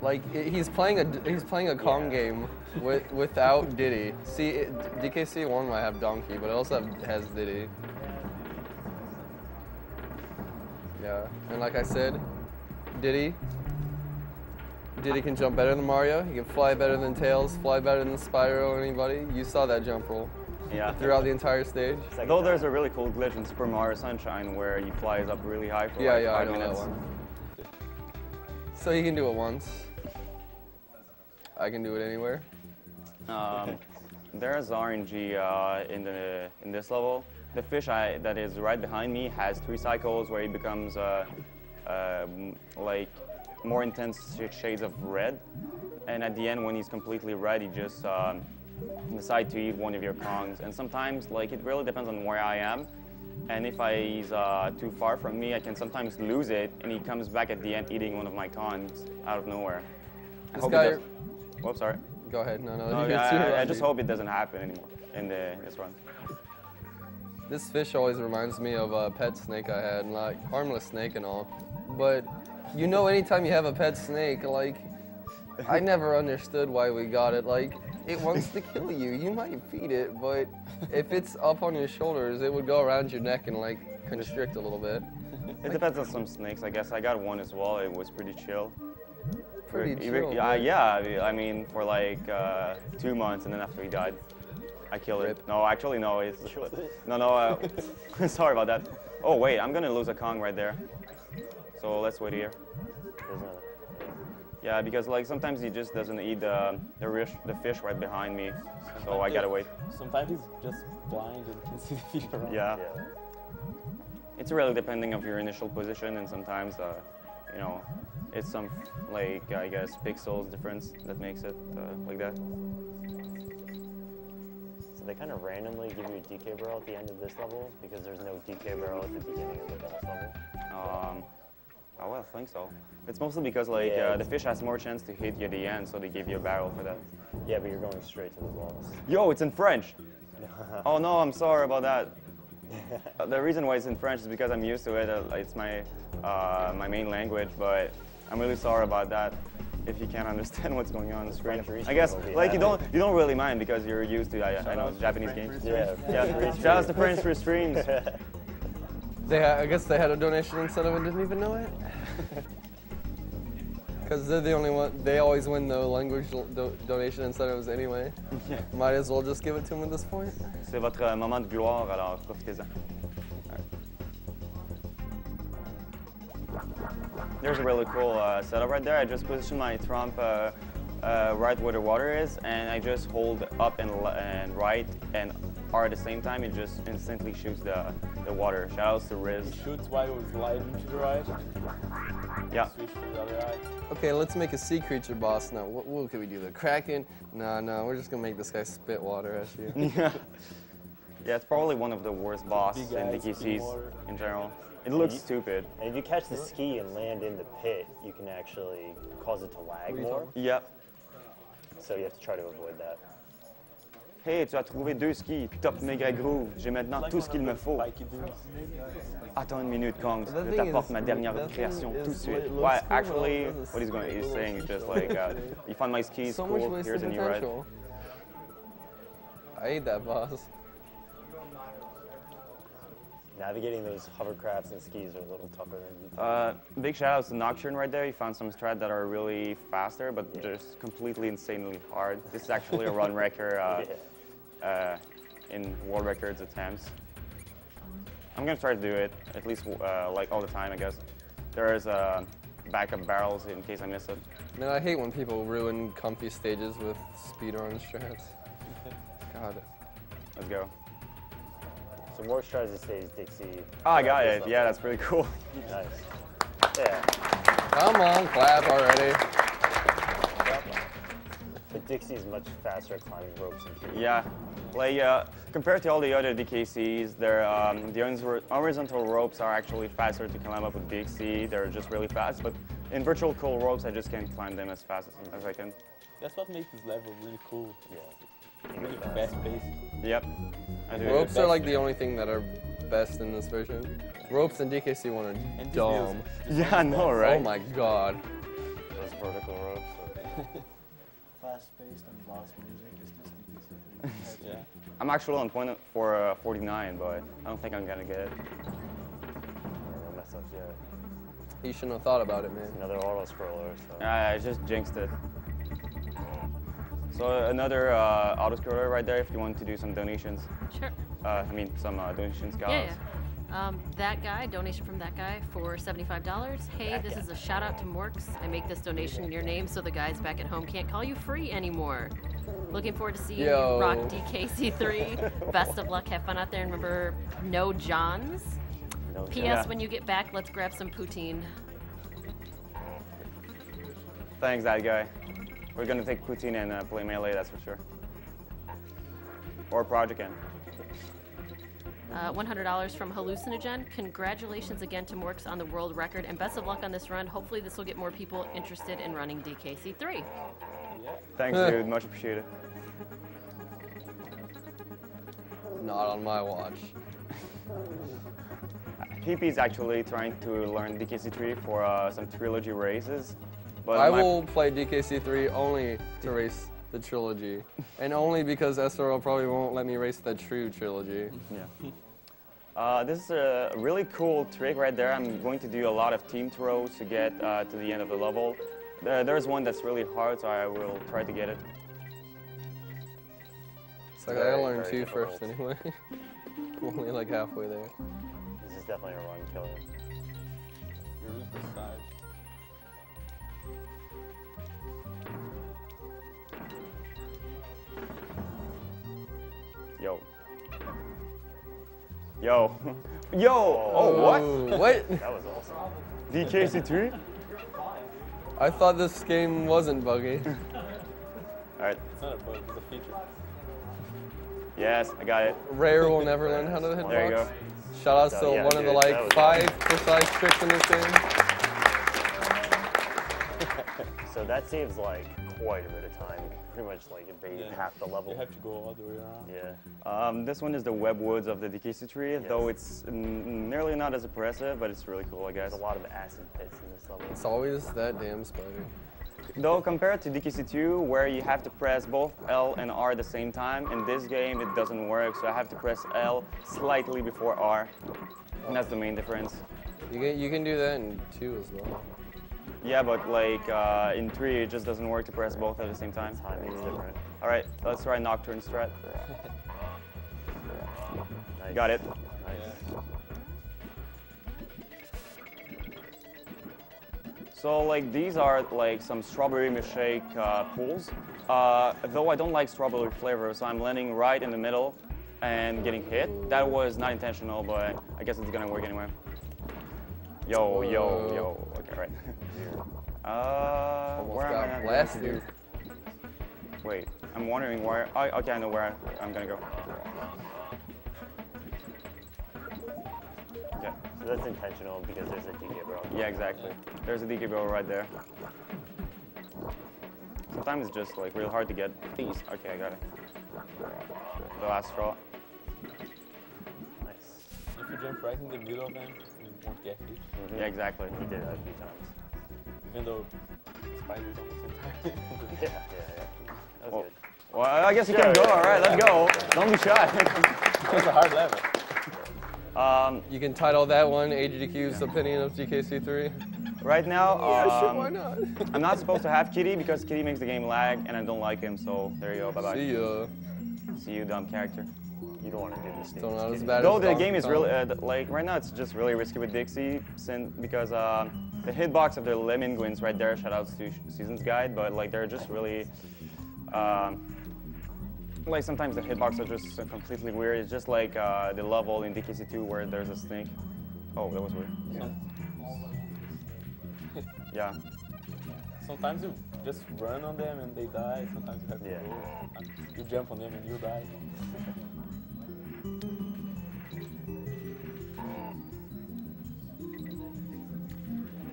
Like he's playing a Kong game without Diddy. See, DKC1 might have Donkey, but it also has Diddy. Yeah, and like I said, Diddy can jump better than Mario. He can fly better than Tails, fly better than Spyro or anybody. You saw that jump roll. Yeah. Throughout the entire stage. Though there's a really cool glitch in Super Mario Sunshine where he flies up really high for yeah, like yeah, 5 I know minutes. that one. So you can do it once. I can do it anywhere. There's RNG in this level. The fish that is right behind me has 3 cycles where he becomes like more intense shades of red, and at the end when he's completely red, he just decide to eat one of your Kongs. And sometimes, like, it really depends on where I am. And if he's too far from me, I can sometimes lose it, and he comes back at the end eating one of my Kongs out of nowhere. Whoops, sorry. Go ahead. No. I just hope it doesn't happen anymore in this run. This fish always reminds me of a pet snake I had, like harmless snake and all. But you know, anytime you have a pet snake, like, I never understood why we got it. Like, it wants to kill you. You might feed it, but if it's up on your shoulders, it would go around your neck and like constrict a little bit. It depends on some snakes, I guess. I got one as well. It was pretty chill. Pretty chill. Yeah, I mean, for like 2 months, and then after he died, I killed it. No, actually, no. No. Sorry about that. Oh wait, I'm gonna lose a Kong right there. So let's wait here. Yeah, because like sometimes he just doesn't eat the fish right behind me, so I gotta wait. Sometimes he's just blind and can see the fish around. Yeah. It's really depending of your initial position, and sometimes you know, it's some like I guess pixels difference that makes it like that. So they kind of randomly give you a DK barrel at the end of this level because there's no DK barrel at the beginning of the boss level. Oh, well, I think so. It's mostly because like the fish has more chance to hit you at the end, so they give you a barrel for that. Yeah, but you're going straight to the boss. Yo, it's in French. Oh no, I'm sorry about that. The reason why it's in French is because I'm used to it. It's my my main language, but I'm really sorry about that. If you can't understand what's going on the screen, I guess like you don't really mind because you're used to I know Japanese games. Yeah. Shout out to Prince for streams. I guess they had a donation incentive and didn't even know it. Because they're the only one. They always win the language donation incentives anyway. Yeah. Might as well just give it to them at this point. C'est votre moment de gloire, alors profitez-en. There's a really cool setup right there. I just position my trump right where the water is, and I just hold up and right and R at the same time. It just instantly shoots the water. Shoutouts to Riz. He shoots while it was sliding to the right. Yeah. Switch to the other eye. Okay, let's make a sea creature boss now. What can we do? The Kraken? No, we're just gonna make this guy spit water at you. Yeah, it's probably one of the worst bosses in DKCs in general. It looks stupid. And if you catch the ski and land in the pit, you can actually cause it to lag more. Yep. So you have to try to avoid that. Hey, tu as trouvé 2 skis, top méga groove. J'ai maintenant tout ce qu'il me faut. Attends une minute, Kong. Je t'apporte ma dernière création tout de suite. Why? Actually, what he's saying is just like, you found my skis, so cool. Here's a new ride. I hate that boss. Navigating those hovercrafts and skis are a little tougher than big shout outs to Nocturne right there. He found some strats that are really faster, but just completely insanely hard. This is actually a run wrecker in world records attempts. I'm gonna try to do it at least like all the time, I guess. There is backup barrels in case I miss it. Man, I hate when people ruin comfy stages with speedrun strats. God. Let's go. So more tries to stage Dixie. Oh, I got it. Yeah, that's pretty cool. Nice. Yeah. Come on, clap already. But Dixie's much faster at climbing ropes than Cutie. Yeah, like compared to all the other DKCs, the horizontal ropes are actually faster to climb up with Dixie. They're just really fast, but in virtual cool ropes, I just can't climb them as fast as I can. That's what makes this level really cool. Yeah. Really fast pace. Yep. I do. Ropes are like the only thing that are best in this version. Ropes and DKC 1 are dumb. Yeah, I know, right? Oh my god. Those vertical ropes. Fast-paced and boss music is just DKC. Yeah. I'm actually on point for 49, but I don't think I'm gonna get it. No mess ups yet. You shouldn't have thought about it, man. Another auto scroller. So. I just jinxed it. So another auto scroller right there if you want to do some donations. Sure. I mean, some donations, guys. Yeah. That guy, donation from that guy for $75. Hey, this is a shout out to Morks. I make this donation in your name so the guys back at home can't call you free anymore. Looking forward to seeing you rock DKC3. Best of luck, have fun out there, and remember, no Johns. No P.S. When you get back, let's grab some poutine. Thanks, that guy. We're gonna take poutine and play Melee, that's for sure. Or Project N. $100 from Hallucinogen. Congratulations again to Morks on the world record, and best of luck on this run. Hopefully this will get more people interested in running DKC3. Thanks, dude. Much appreciated. Not on my watch. PP's actually trying to learn DKC3 for some trilogy races. But I will play DKC3 only to race the trilogy, and only because SRL probably won't let me race the true trilogy. Yeah. This is a really cool trick right there. I'm going to do a lot of team throws to get to the end of the level. There's one that's really hard, so I will try to get it. It's like I gotta learn two first anyway. I'm only like halfway there. This is definitely a run killer. Really precise. Yo. Yo. Yo! Oh, what? What? That was awesome. DKC3? I thought this game wasn't buggy. Alright. It's not a bug, it's a feature. Yes, I got it. Rare will never learn how to hitbox. There you go. Shout out to one of the like 5 precise tricks in this game. So that saves like quite a bit of time. Pretty much like invade half the level. You have to go all the way around. Yeah. This one is the web woods of the DKC3, though it's nearly not as impressive, but it's really cool, I guess. There's a lot of acid pits in this level. It's always that damn spider. Though compared to DKC2, where you have to press both L and R at the same time, in this game it doesn't work, so I have to press L slightly before R. And that's the main difference. You can do that in 2 as well. Yeah, but like in 3 it just doesn't work to press both at the same time. Timing's different. Alright, let's try Nocturne strat. Nice. Got it. Nice. So like these are like some strawberry milkshake pools. Though I don't like strawberry flavor, so I'm landing right in the middle and getting hit. That was not intentional, but I guess it's gonna work anyway. Yo, yo, yo. Okay, right. Where am I not going to do? Wait, I'm wondering where. Okay, I know where I'm gonna go. Okay. So that's intentional because there's a DK barrel. Yeah, exactly. There's a DK barrel right there. Sometimes it's just like real hard to get. Please. Okay, I got it. The last straw. Nice. If you jump right in the middle of them, you won't get hit. Yeah, exactly. He did that a few times. Even though spiders almost entirely. Yeah. That was good. Well, I guess you can go. All right, let's go. Don't be shy. It's a hard level. You can title that one Agdq's opinion of DKC3. Right now, Yeah, sure, why not? I'm not supposed to have Kitty because Kitty makes the game lag, and I don't like him. So there you go. Bye bye. See ya. See you, dumb character. You don't want to do this. Still not as bad Though as the game is Donkey really Kong. like right now, it's just really risky with Dixie, because the hitbox of the Lemminguins right there. Shoutouts to Season's Guide, but like they're just really. Like sometimes the hitbox are just completely weird. It's just like the level in DKC2 where there's a snake. Oh, that was weird. Yeah. Yeah. Sometimes you just run on them and they die. Sometimes you have to go. You jump on them and you die.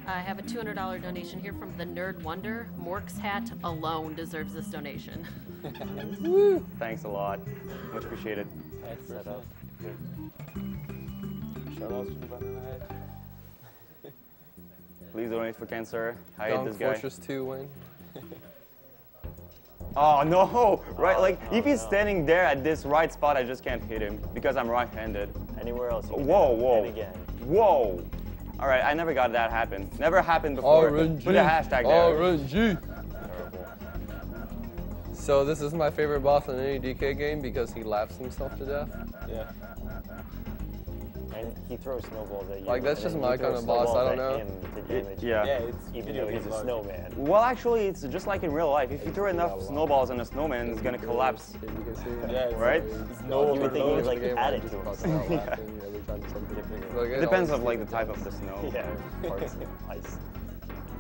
I have a $200 donation here from the Nerd Wonder. Mork's hat alone deserves this donation. Woo! Thanks a lot. Much appreciated. That's set up. Good. Shout out to the banana head. Please donate for cancer. I hate Dunk this guy. Fortress 2 win. Oh no! Right, like if he's standing there at this right spot, I just can't hit him because I'm right-handed. Anywhere else? Whoa, whoa, And again. whoa! All right, I never got that happen. Never happened before. RNG. Put a hashtag there. RNG. So this is my favorite boss in any DK game because he laughs himself to death. Yeah. And he throws snowballs at you. Like, that's and just then my you throw kind of boss, I don't snowballs know. at him to damage Yeah. Yeah, it's even though he's a snowman. Well, actually, it's just like in real life. If you throw enough snowballs on a snowman, it's gonna collapse. Yeah, it's Right? It's no You would think he would like game, add I it to just himself. bust out laughing every time something bigger. Like, It depends on like the type of the snow. Yeah, parts of ice.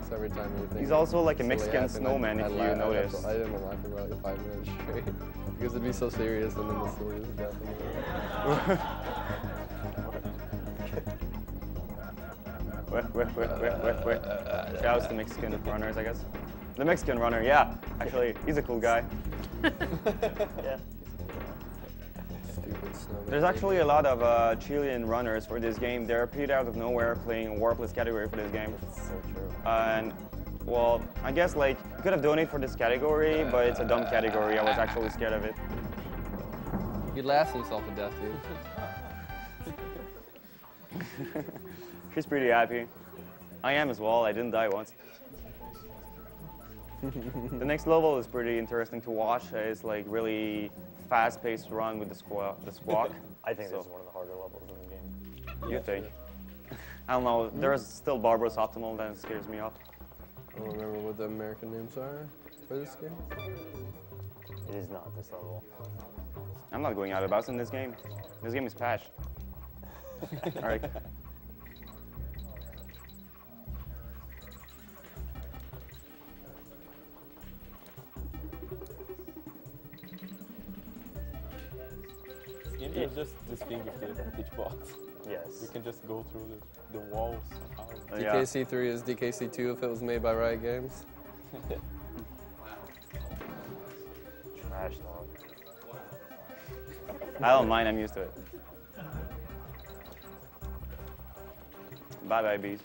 So every time you think He's also like a silly Mexican happened, snowman, if you notice. I didn't laugh for about like 5 minutes straight because it'd be so serious and then the serious death. Wait. Shout out to the Mexican runners, I guess. The Mexican runner, yeah. Actually, he's a cool guy. Yeah. Stupid snowman. There's actually a lot of Chilean runners for this game. They're appeared out of nowhere playing warpless category for this game. It's so true. And well, I guess like you could have donated for this category, but it's a dumb category. I was actually scared of it. He laughs himself to death, dude. She's pretty happy. I am as well. I didn't die once. The next level is pretty interesting to watch. It's like really fast-paced run with the squawk. I think this is one of the harder levels in the game. You think? I don't know. There's still Barbaros Optimal that scares me off. I don't remember what the American names are for this game. It is not this level. I'm not going out of bounds in this game. This game is patched. All right. This game is just this thing with the pitch box. Yes. You can just go through the walls somehow. DKC3 is DKC2 if it was made by Riot Games. Trash talk. I don't mind. I'm used to it. Bye-bye, bees.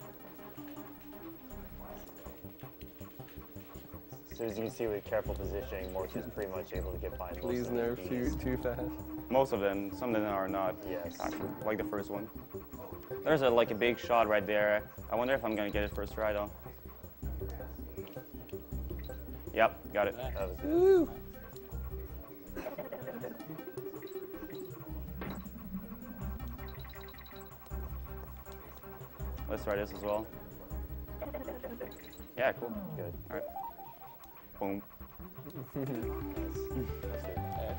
So as you can see with careful positioning, Mork is pretty much able to get by most Please of the nerf bees. too fast. Most of them. Some of them are not. Yes. Actually, like the first one. There's like a big shot right there. I wonder if I'm gonna get it first try though. Yep, got it. That was Woo! Let's try this as well. Yeah, cool. good. All right. Boom.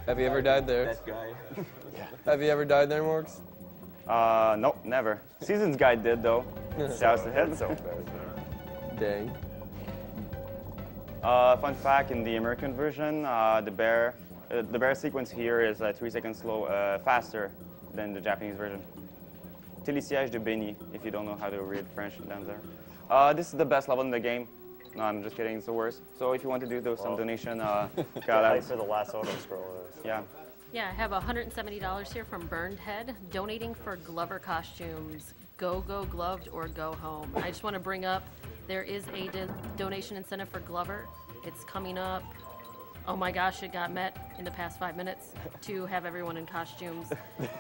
Have you ever died there? That guy. Have you ever died there, Morks? Nope, never. Seasons guy did though. Shouts to him. So embarrassing. Dang. Fun fact: in the American version, the bear sequence here is 3 seconds faster than the Japanese version. Télésiège de Béni, if you don't know how to read French down there. This is the best level in the game. No, I'm just kidding. It's the worst. So if you want to do some donation, Hype for the last auto scroller. Yeah. Yeah, I have $170 here from Burned Head, donating for Glover costumes. Go gloved or go home. I just want to bring up, there is a donation incentive for Glover. It's coming up. Oh my gosh, it got met in the past 5 minutes to have everyone in costumes.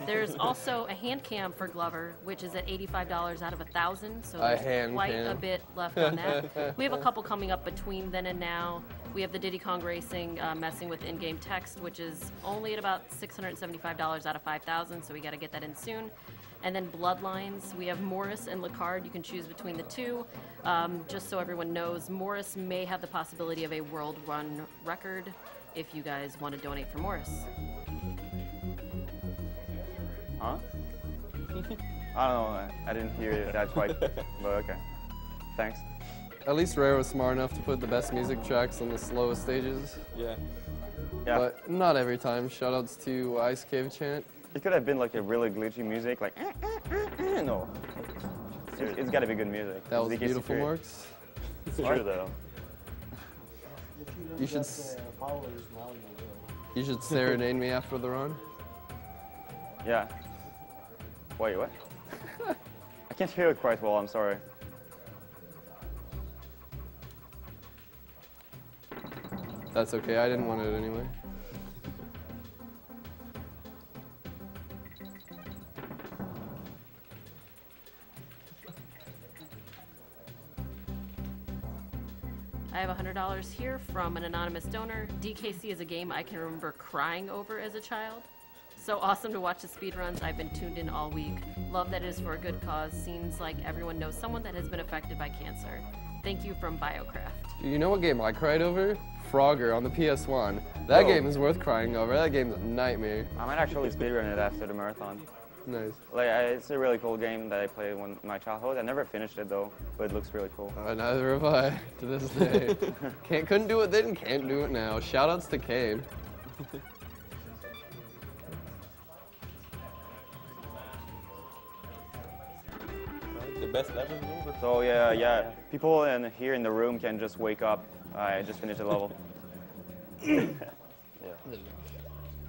There's also a hand cam for Glover, which is at $85 out of 1,000, so there's quite a bit left on that. We have a couple coming up between then and now. We have the Diddy Kong Racing messing with in-game text, which is only at about $675 out of 5,000, so we got to get that in soon. And then Bloodlines, we have Morris and Lacard. You can choose between the two. Just so everyone knows, Morris may have the possibility of a world run record if you guys want to donate for Morris. Huh? I don't know. I didn't hear that quite, but okay. Thanks. at least Rare was smart enough to put the best music tracks on the slowest stages. Yeah. Yeah. But not every time. Shoutouts to Ice Cave Chant. It could have been like a really glitchy music, like no. It's got to be good music. That was DKC3. beautiful, Marks. It's true though. You should. You should serenade me after the run. Yeah. Wait, what? I can't hear it quite well. I'm sorry. That's okay. I didn't want it anyway. I have $100 here from an anonymous donor. DKC is a game I can remember crying over as a child. So awesome to watch the speedruns. I've been tuned in all week. Love that it is for a good cause. Seems like everyone knows someone that has been affected by cancer. Thank you from Biocraft. You know what game I cried over? Frogger on the PS1. That game is worth crying over. That game's a nightmare. I might actually speedrun it after the marathon. Nice. Like, it's a really cool game that I played in my childhood. I never finished it though, but it looks really cool. Neither have I to this day. Couldn't do it then, can't do it now. Shoutouts to Cade. The best level is over. So yeah. People here in the room can just wake up. I just finished the level. Yeah.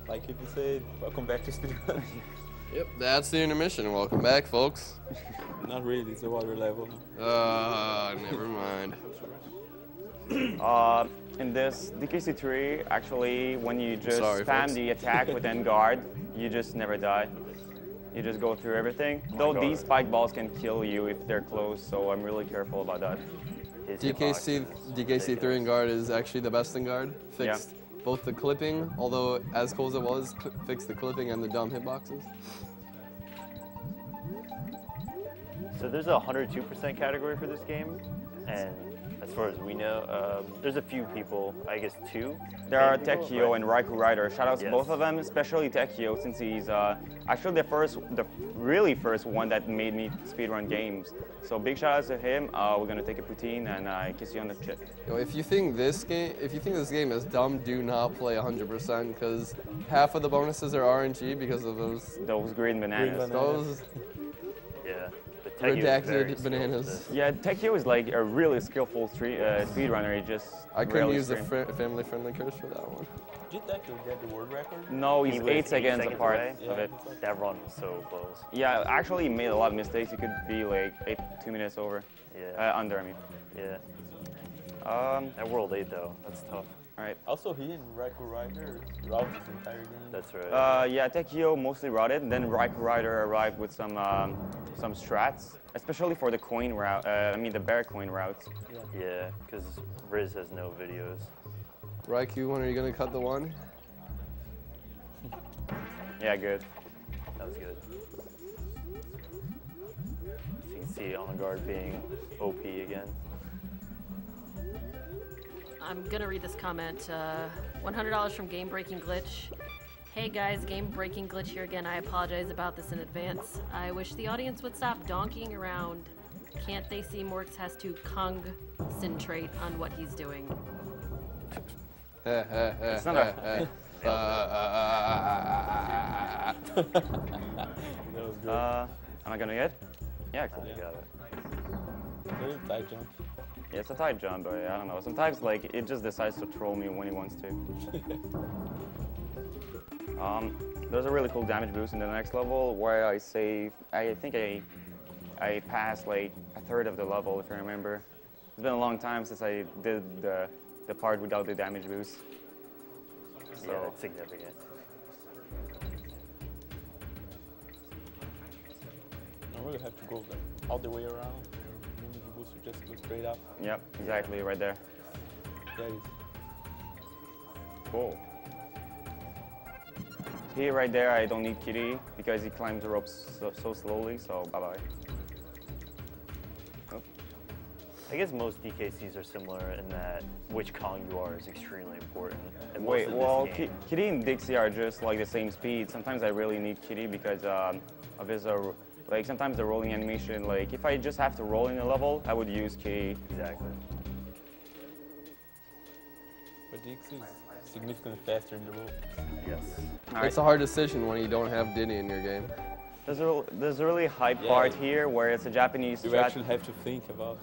Like if you say, welcome back to speedrun. Yep, that's the intermission. Welcome back, folks. Not really, it's a water level. Never mind. In this DKC3, actually, when you just spam the attack with end guard, you just never die. You just go through everything. Though these spike balls can kill you if they're close, so I'm really careful about that. DKC3 in guard is actually the best in guard. Fixed both the clipping, although as cool as it was, fixed the clipping and the dumb hitboxes. So there's a 102% category for this game, and as far as we know, there's a few people, I guess 2. There are Tekio and Raikou Rider. Shoutouts to both of them, especially Tekio, since he's actually the really first one that made me speedrun games. So big shoutouts to him. We're gonna take a poutine and kiss you on the chip. Yo, if you think this game is dumb, do not play 100% because half of the bonuses are RNG because of those green bananas. Those yeah. redacted bananas. Yeah, Tekio is like a really skillful speedrunner. He just I couldn't use the family-friendly curse for that one. Did Tekio get the world record? No, he's 8 seconds apart of it. That run was so close. Yeah, actually he made a lot of mistakes. He could be like 2 minutes over. Yeah. Under, I mean. Yeah. At World 8 though, that's tough. All right. Also, he and Raikou Rider routed the entire game. That's right. Yeah, Tekio mostly routed. Then Raikou Rider arrived with some strats, especially for the coin route. I mean the bear coin routes. Yeah, because Riz has no videos. Raikou, when are you gonna cut the one? Yeah, good. That was good. So you can see on guard being OP again. I'm gonna read this comment. $100 from Game Breaking Glitch. Hey guys, Game Breaking Glitch here again. I apologize about this in advance. I wish the audience would stop donkeying around. Can't they see Morks has to concentrate on what he's doing? It's not a... Am I gonna get? Yeah, cool. You got it. Very tight jump. Yeah, it's a tight jump, but I don't know. Sometimes like it just decides to troll me when he wants to. There's a really cool damage boost in the next level where I think I passed like a third of the level, if I remember. It's been a long time since I did the part without the damage boost. So yeah, it's significant. I really have to go like all the way around. Maybe the booster just go straight up. Yep, exactly, right there. There it is. Cool. Here, right there, I don't need Kitty because he climbs the ropes so slowly, so bye-bye. Oh. I guess most DKCs are similar in that which Kong you are is extremely important. And Wait, well, Kitty and Dixie are just like the same speed. Sometimes I really need Kitty because of his Like sometimes the rolling animation, like if I just have to roll in a level, I would use K. Exactly. But Dix is significantly faster in the roll. Yes. It's a hard decision when you don't have Diddy in your game. There's a really high part here where it's a Japanese You strat. actually have to think about.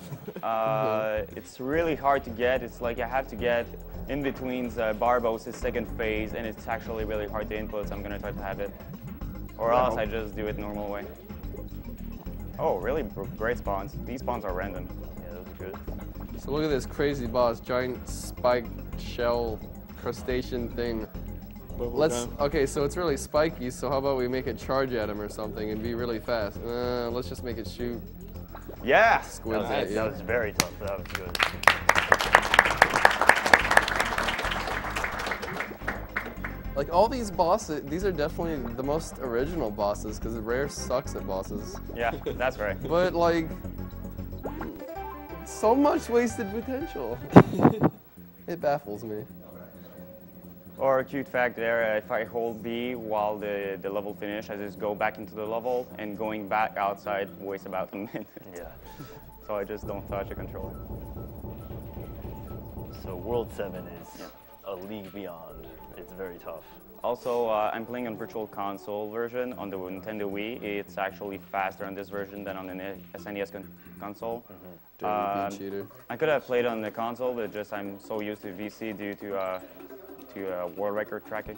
It's really hard to get. It's like I have to get in between Barbos' second phase, and it's actually really hard to input, so I'm gonna try to have it. Or else I just do it normal way. Oh, really great spawns. These spawns are random. Yeah, those are good. So look at this crazy boss, giant spiked shell crustacean thing. Okay, so it's really spiky, so how about we make it charge at him or something and be really fast? Let's just make it shoot. Yeah! Squids That at you. was very tough, but that was good. Like all these bosses, these are definitely the most original bosses because Rare sucks at bosses. Yeah, that's right. But like, so much wasted potential. It baffles me. Or a cute fact there, if I hold B while the level finish, I just go back into the level, and going back outside wastes about a minute. Yeah. So I just don't touch the controller. So World 7 is a league beyond. It's very tough. Also, I'm playing on Virtual Console version on the Nintendo Wii. It's actually faster on this version than on the SNES console. Dirty cheater. I could have played on the console, but just I'm so used to VC due to world record tracking.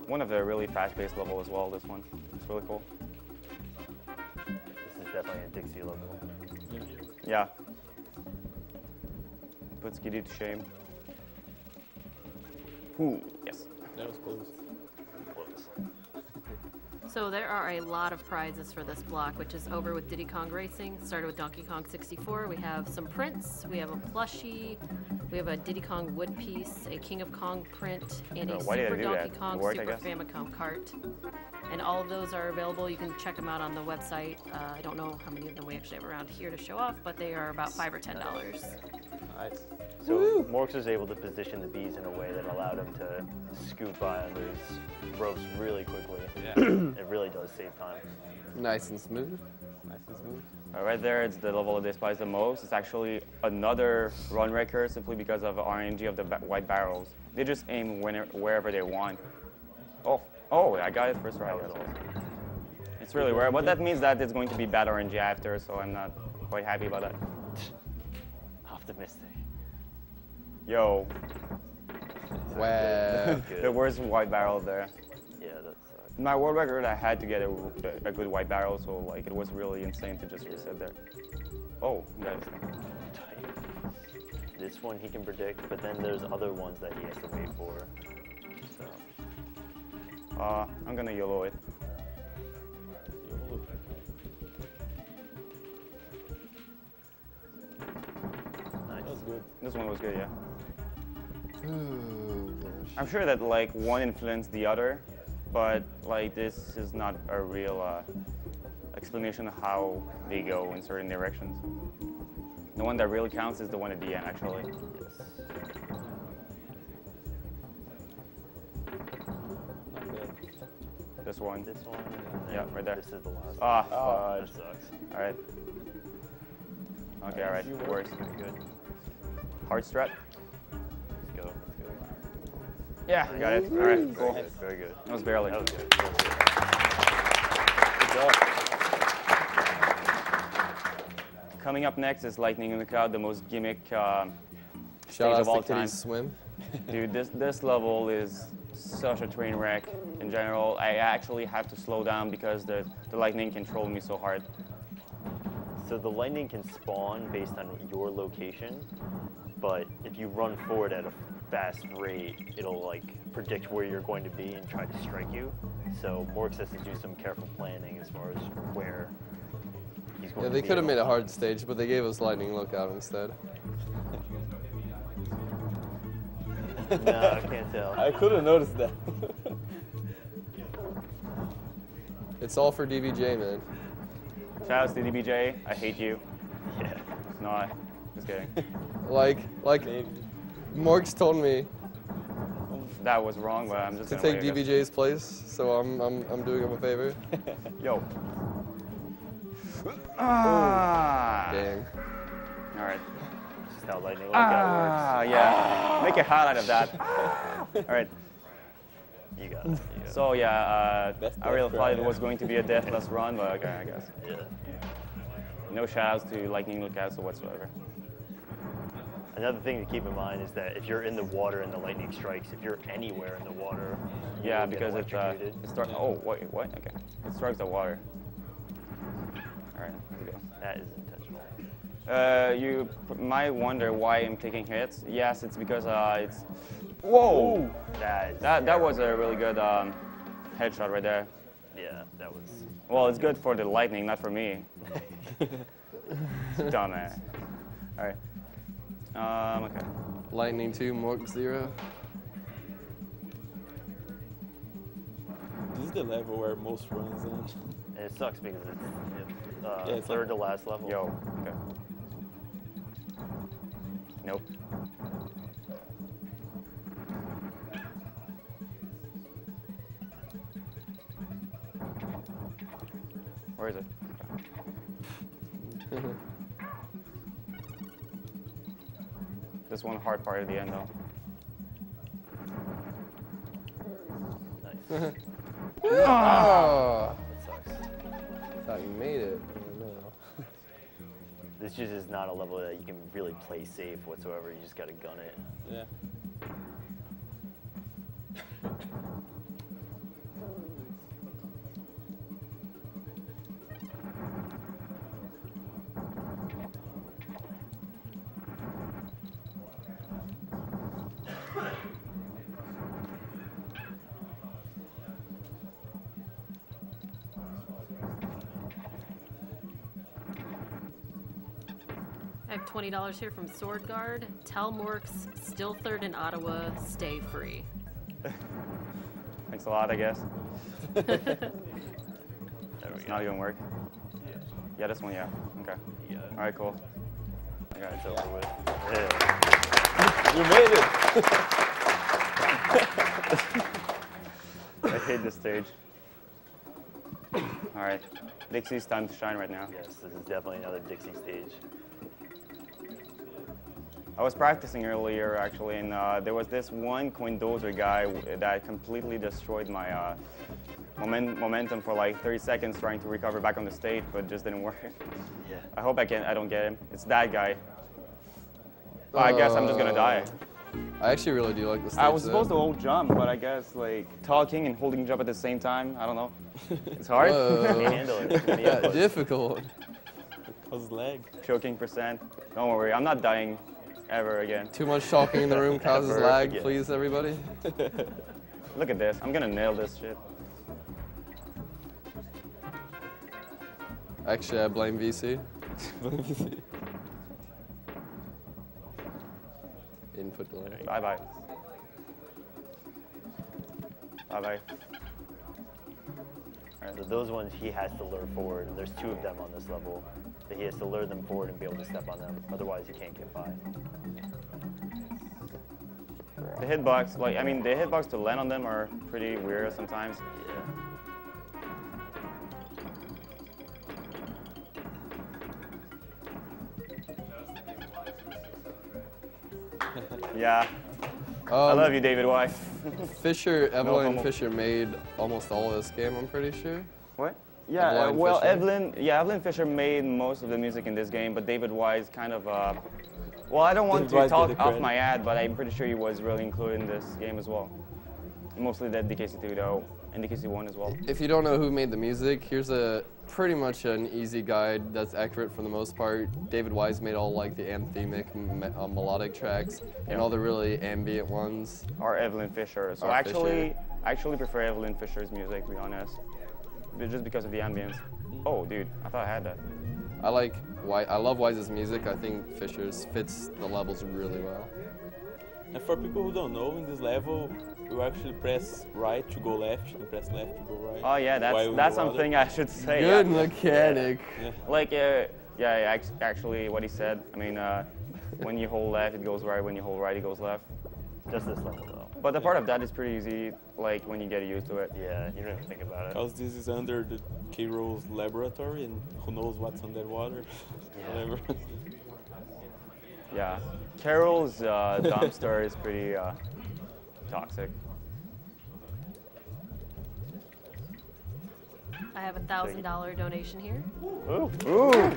One of the really fast-paced level as well, this one. It's really cool. This is definitely a Dixie level. Yeah. Puts Giddy to shame. Ooh, yes. That was close. So there are a lot of prizes for this block, which is over with Diddy Kong Racing. Started with Donkey Kong 64. We have some prints. We have a plushie. We have a Diddy Kong wood piece, a King of Kong print, and a Super Donkey Kong Super Famicom cart. And all of those are available. You can check them out on the website. I don't know how many of them we actually have around here to show off, but they are about $5 or $10. Nice. So Morks was able to position the bees in a way that allowed him to scoot by on those ropes really quickly. Yeah. It really does save time. Nice and smooth. Nice and smooth. Right there, it's the level I despise the most. It's actually another run record simply because of RNG of the white barrels. They just aim wherever they want. Oh, I got it first right. It's really rare, but that means that it's going to be bad RNG after, so I'm not quite happy about that. Optimistic. Yo. Wow. The worst white barrel there. Yeah, that sucks. My world record, I had to get a good white barrel, so like it was really insane to just reset there. Oh, that is tight. This one he can predict, but then there's other ones that he has to wait for. So. I'm gonna YOLO it. Nice. That was good. This one was good, yeah. Oh, gosh. I'm sure that like one influenced the other, but like this is not a real explanation of how they go in certain directions. The one that really counts is the one at the end, actually. Yes. This one. This one. Yeah, right there. This is the last. Ah, that sucks. all right. Okay, all right. Works. Good. Hard strat. Let's go. Let's go. Yeah, got it. All right, cool. Very good. Very good. That was barely. That was good. That was good. Good job. Coming up next is Lightning Lookout, the most gimmick stage Shout of all out to time. Kitty's Swim. Dude, this level is such a train wreck in general. I actually have to slow down because the lightning can troll me so hard. So the lightning can spawn based on your location, but if you run forward at a fast rate, it'll like predict where you're going to be and try to strike you. So Morks has to do some careful planning as far as where he's going to be. Yeah, they could have made a hard stage, but they gave us Lightning Lookout instead. No, I can't tell. I could have noticed that. It's all for DBJ, man. Shout out to DBJ. I hate you. Yeah. No, just kidding. Like Morks told me that was wrong, but I'm just to gonna take wave it. DBJ's place, so I'm doing him a favor. Yo. Ah. Dang. All right. Just how lightning like that works. Yeah. Make a highlight of that. All right. You got it. So yeah, I really thought it was going to be a deathless run, but okay, I guess. Yeah. No shoutouts to Lightning Newcastle whatsoever. Another thing to keep in mind is that if you're in the water and the lightning strikes, if you're anywhere in the water, Yeah, you'll get because it electrocuted. strikes. Oh wait, what? Okay, it strikes the water. All right, let's go. That is intentional. You might wonder why I'm taking hits. Yes, it's because it's. Whoa! Ooh, That was a really good headshot right there. Yeah, that was. Well, it's good for the lightning, not for me. Dumb man. All right. Okay. Lightning 2, Mork 0. This is the level where most runs in. And it sucks because it's it's third to last level. Yo. Okay. Nope. Where is it? This one hard part at the end, though. Nice. Oh! That sucks. Thought you made it. Oh, no. This just is not a level that you can really play safe whatsoever. You just gotta gun it. Yeah. I have $20 here from Sword Guard. Tell Morks, still third in Ottawa, stay free. Thanks a lot, I guess. There we It's go. not even work. Yeah, this one, yeah. Okay. All right, cool. I got It's it. over with. Yeah. You made it! I hate this stage. All right. Dixie's time to shine right now. Yes, this is definitely another Dixie stage. I was practicing earlier, actually, and there was this one coin dozer guy that completely destroyed my momentum for like 30 seconds trying to recover back on the stage, but just didn't work. Yeah. I hope I don't get him. It's that guy. I guess I'm just gonna die. I actually really do like this stage. I was supposed to hold jump, but I guess like talking and holding jump at the same time, I don't know. It's hard. Whoa. Handle it. Yeah, difficult. Cause lag. Choking percent. Don't worry, I'm not dying ever again. Too much talking in the room causes Ever lag, again. please, everybody. Look at this. I'm gonna nail this shit. Actually, I blame VC. Input delay. Bye bye. Bye bye. So those ones he has to lure forward, and there's 2 of them on this level. That he has to lure them forward and be able to step on them. Otherwise, he can't get by. The hitbox, the hitbox to land on them are pretty weird sometimes. Yeah. I love you, David Y. Fisher, Evelyn homo. Fisher made almost all of this game, I'm pretty sure. What? Yeah, Evelyn Fisher. Evelyn Fisher made most of the music in this game, but David Y is kind of well, I don't want David Y to did talk the off credit. my ad, but I'm pretty sure he was really included in this game as well. Mostly the DKC2 though, and DKC1 as well. If you don't know who made the music, here's a pretty much an easy guide that's accurate for the most part. David Wise made all like the anthemic melodic tracks and all the really ambient ones. Or Evelyn Fisher. So Or I Fisher. actually prefer Evelyn Fisher's music, to be honest. Just because of the ambience. Oh, dude, I thought I had that. I love Wise's music. I think Fisher's fits the levels really well. And for people who don't know, in this level, you actually press right to go left and press left to go right. Oh yeah, that's something I should say. Good mechanic. Yeah. Like, actually what he said. I mean, when you hold left, it goes right. When you hold right, it goes left. Just this level, though. But the part of that is pretty easy, like when you get used to it. Yeah, you don't even think about it. Because this is under the K-Roll's laboratory, and who knows what's underwater. Whatever. Yeah. Carol's dumpster is pretty toxic. I have a $1,000 donation here. Ooh. Ooh.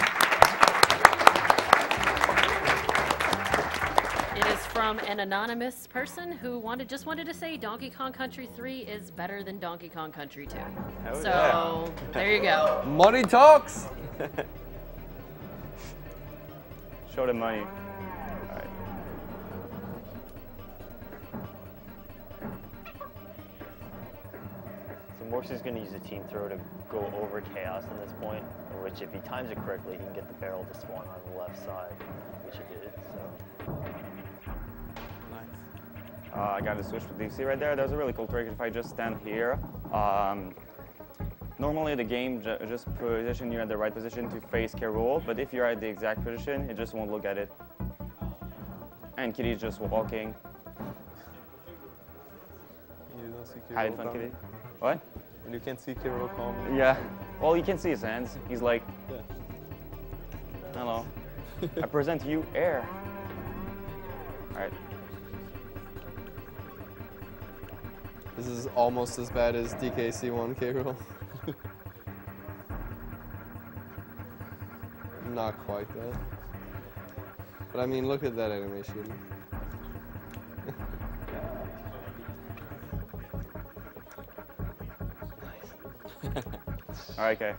It is from an anonymous person who just wanted to say Donkey Kong Country 3 is better than Donkey Kong Country 2. Hell So yeah. there you go. Money talks. Show the money. All right. So Morks is going to use a team throw to go over Chaos in this point, in which if he times it correctly, he can get the barrel to spawn on the left side, which he did. So. I got to switch to DC right there. There's a really cool trick if I just stand here. Normally the game just position you at the right position to face K-Rool, but if you're at the exact position, it just won't look at it. And Kitty's just walking. You don't see Hide K-Roll fun, Kitty. coming? What? And you can see K-Roll coming? Yeah. Well, you can see his hands. He's like, yeah. Hello. I present you air. All right. This is almost as bad as DKC1 K-Roll. Not quite that. But I mean, look at that animation. All right, okay.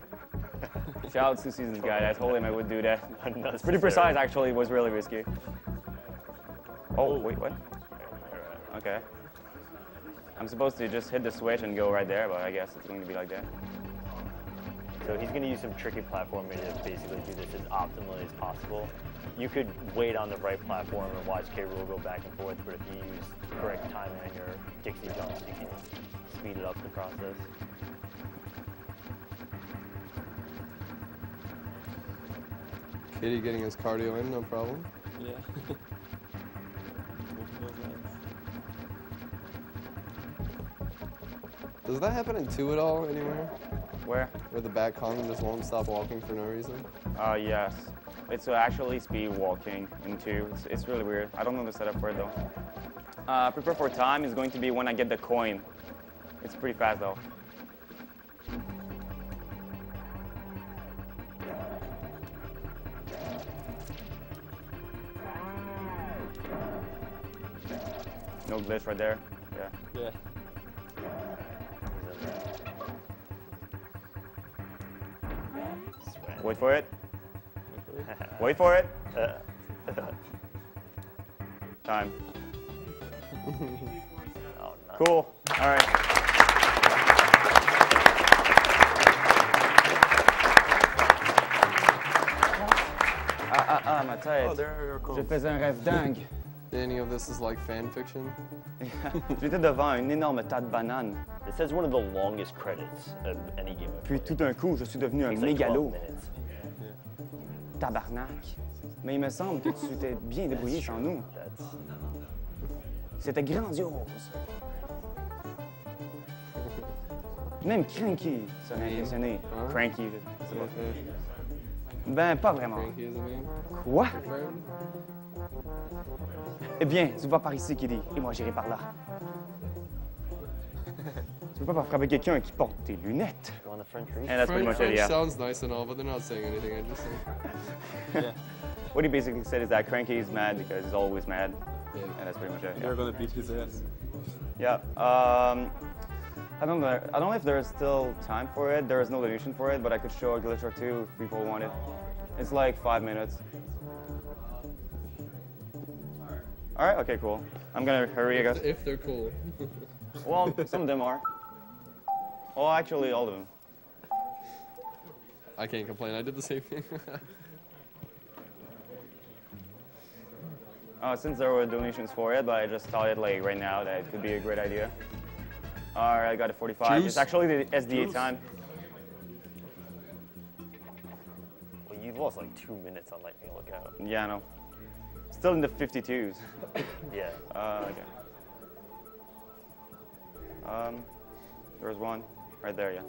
Shout out to Seasons Guy. I told him I would do that. It's pretty precise, actually. It was really risky. Oh, wait, what? Okay. I'm supposed to just hit the switch and go right there, but I guess it's going to be like that. So he's going to use some tricky platforming to basically do this as optimally as possible. You could wait on the right platform and watch K-Rool go back and forth, but if you use the correct timing on your Dixie jumps, you can speed it up the process. Kitty getting his cardio in, no problem. Yeah. Does that happen in 2 at all anywhere? Where? Where the back Kong just won't stop walking for no reason? Yes. It's actually speed walking in 2. It's really weird. I don't know the setup for it though. Prepare for time is going to be when I get the coin. It's pretty fast though. No glitch right there. Yeah. Yeah. Wait for it. Wait for it. Time. Oh, nice. Cool. All right. Ma tête. Oh, there are your Je faisais un rêve dingue. Any of this is like fan fiction? J'étais devant une énorme tas de bananes. This has one of the longest credits of any game. Puis tout d'un coup, je suis devenu un It's like 12 mégalo. minutes. Tabarnak. Mais il me semble que tu t'es bien débrouillé sans nous. C'était grandiose. Même Cranky serait impressionné. Hein? Cranky, je sais pas. Ben, pas vraiment. Cranky is a meme? Quoi? Bird? Eh bien, tu vas par ici, Kitty, et moi j'irai par là. Tu peux pas frapper quelqu'un qui porte tes lunettes. Go on the front tree. And that's pretty much it, French yeah. sounds nice and all, but they're not saying anything. I just think. What he basically said is that Cranky is mad because he's always mad. Yeah. And that's pretty much it. You're gonna beat his ass. Yeah. I don't know if there's still time for it. There is no donation for it, but I could show a glitch or two if people want it. It's like 5 minutes. All right. Okay. Cool. I'm gonna hurry, I guess. If they're cool. Well, some of them are. Well, actually, all of them. I can't complain. I did the same thing. Since there were donations for it, but I just thought it like right now that it could be a great idea. All right, I got a 45. Juice. It's actually the SDA time. Well, you lost like 2 minutes on Lightning Lookout. Yeah, I know. Still in the 52s. Yeah. Okay. There was one right there, yeah.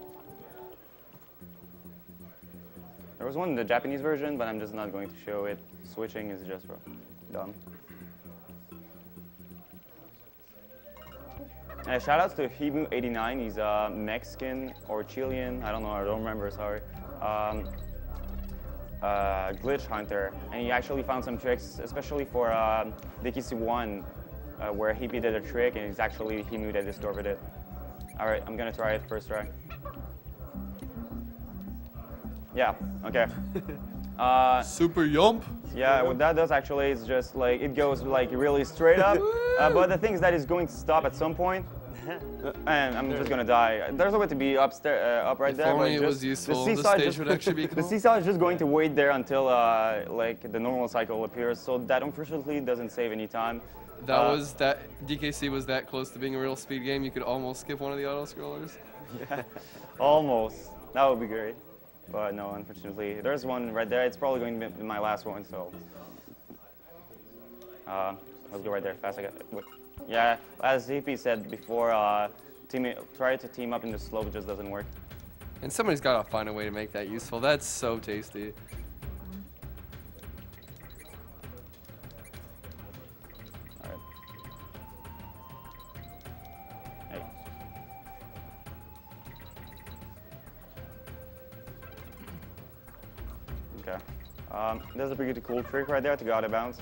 There was one in the Japanese version, but I'm just not going to show it. Switching is just dumb. Shoutouts to Hibu89. He's Mexican or Chilean. I don't know. I don't remember. Sorry. Glitch hunter, and he actually found some tricks, especially for DKC1, where Hippie did a trick, and it's actually Himu that discovered it. All right, I'm gonna try it first try. Yeah. Okay. Super yump. Yeah, what that does actually is just like it goes like really straight up, but the thing is that it's going to stop at some point, and I'm just gonna die. There's a way to be upstairs, up right if there. Only but it just, was useful. The The seesaw stage would actually be cool. The seesaw is just going to wait there until like the normal cycle appears. So that unfortunately doesn't save any time. That DKC was that close to being a real speed game. You could almost skip one of the auto scrollers. Yeah, almost. That would be great. But no, unfortunately, there's one right there. It's probably going to be my last one, so let's go right there fast. Yeah, as ZP said before, try to team up in the slope. It just doesn't work. And somebody's got to find a way to make that useful. That's so tasty. All right. Hey. Okay. There's a pretty cool trick right there to go out of bounds.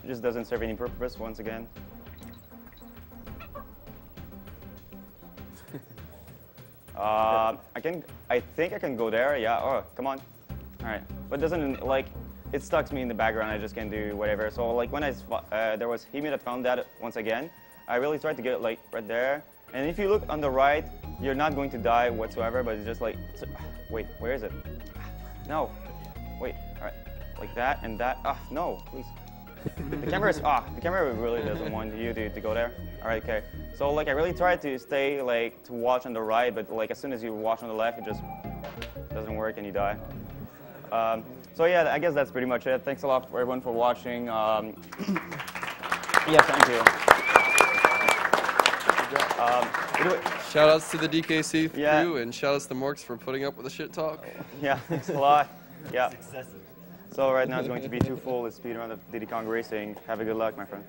It just doesn't serve any purpose once again. I think I can go there. Yeah. Oh, come on. All right. But it doesn't like it stucks me in the background. I just can do whatever. So like when there was Himi that found that once again, I really tried to get like right there. And if you look on the right, you're not going to die whatsoever. But it's just like, wait, where is it? No. Wait. All right. Like that and that. Ah, no, please. The camera really doesn't want you to go there. All right, okay. So like I really tried to stay like to watch on the right, but like as soon as you watch on the left, it just doesn't work and you die. So yeah, I guess that's pretty much it. Thanks a lot for everyone for watching. Yeah, thank you. Shout outs to the DKC crew and shout outs to Morks for putting up with the shit talk. Yeah, thanks a lot. Yeah. So right now it's going to be 2 full speed round of Diddy Kong Racing. Have a good luck, my friend.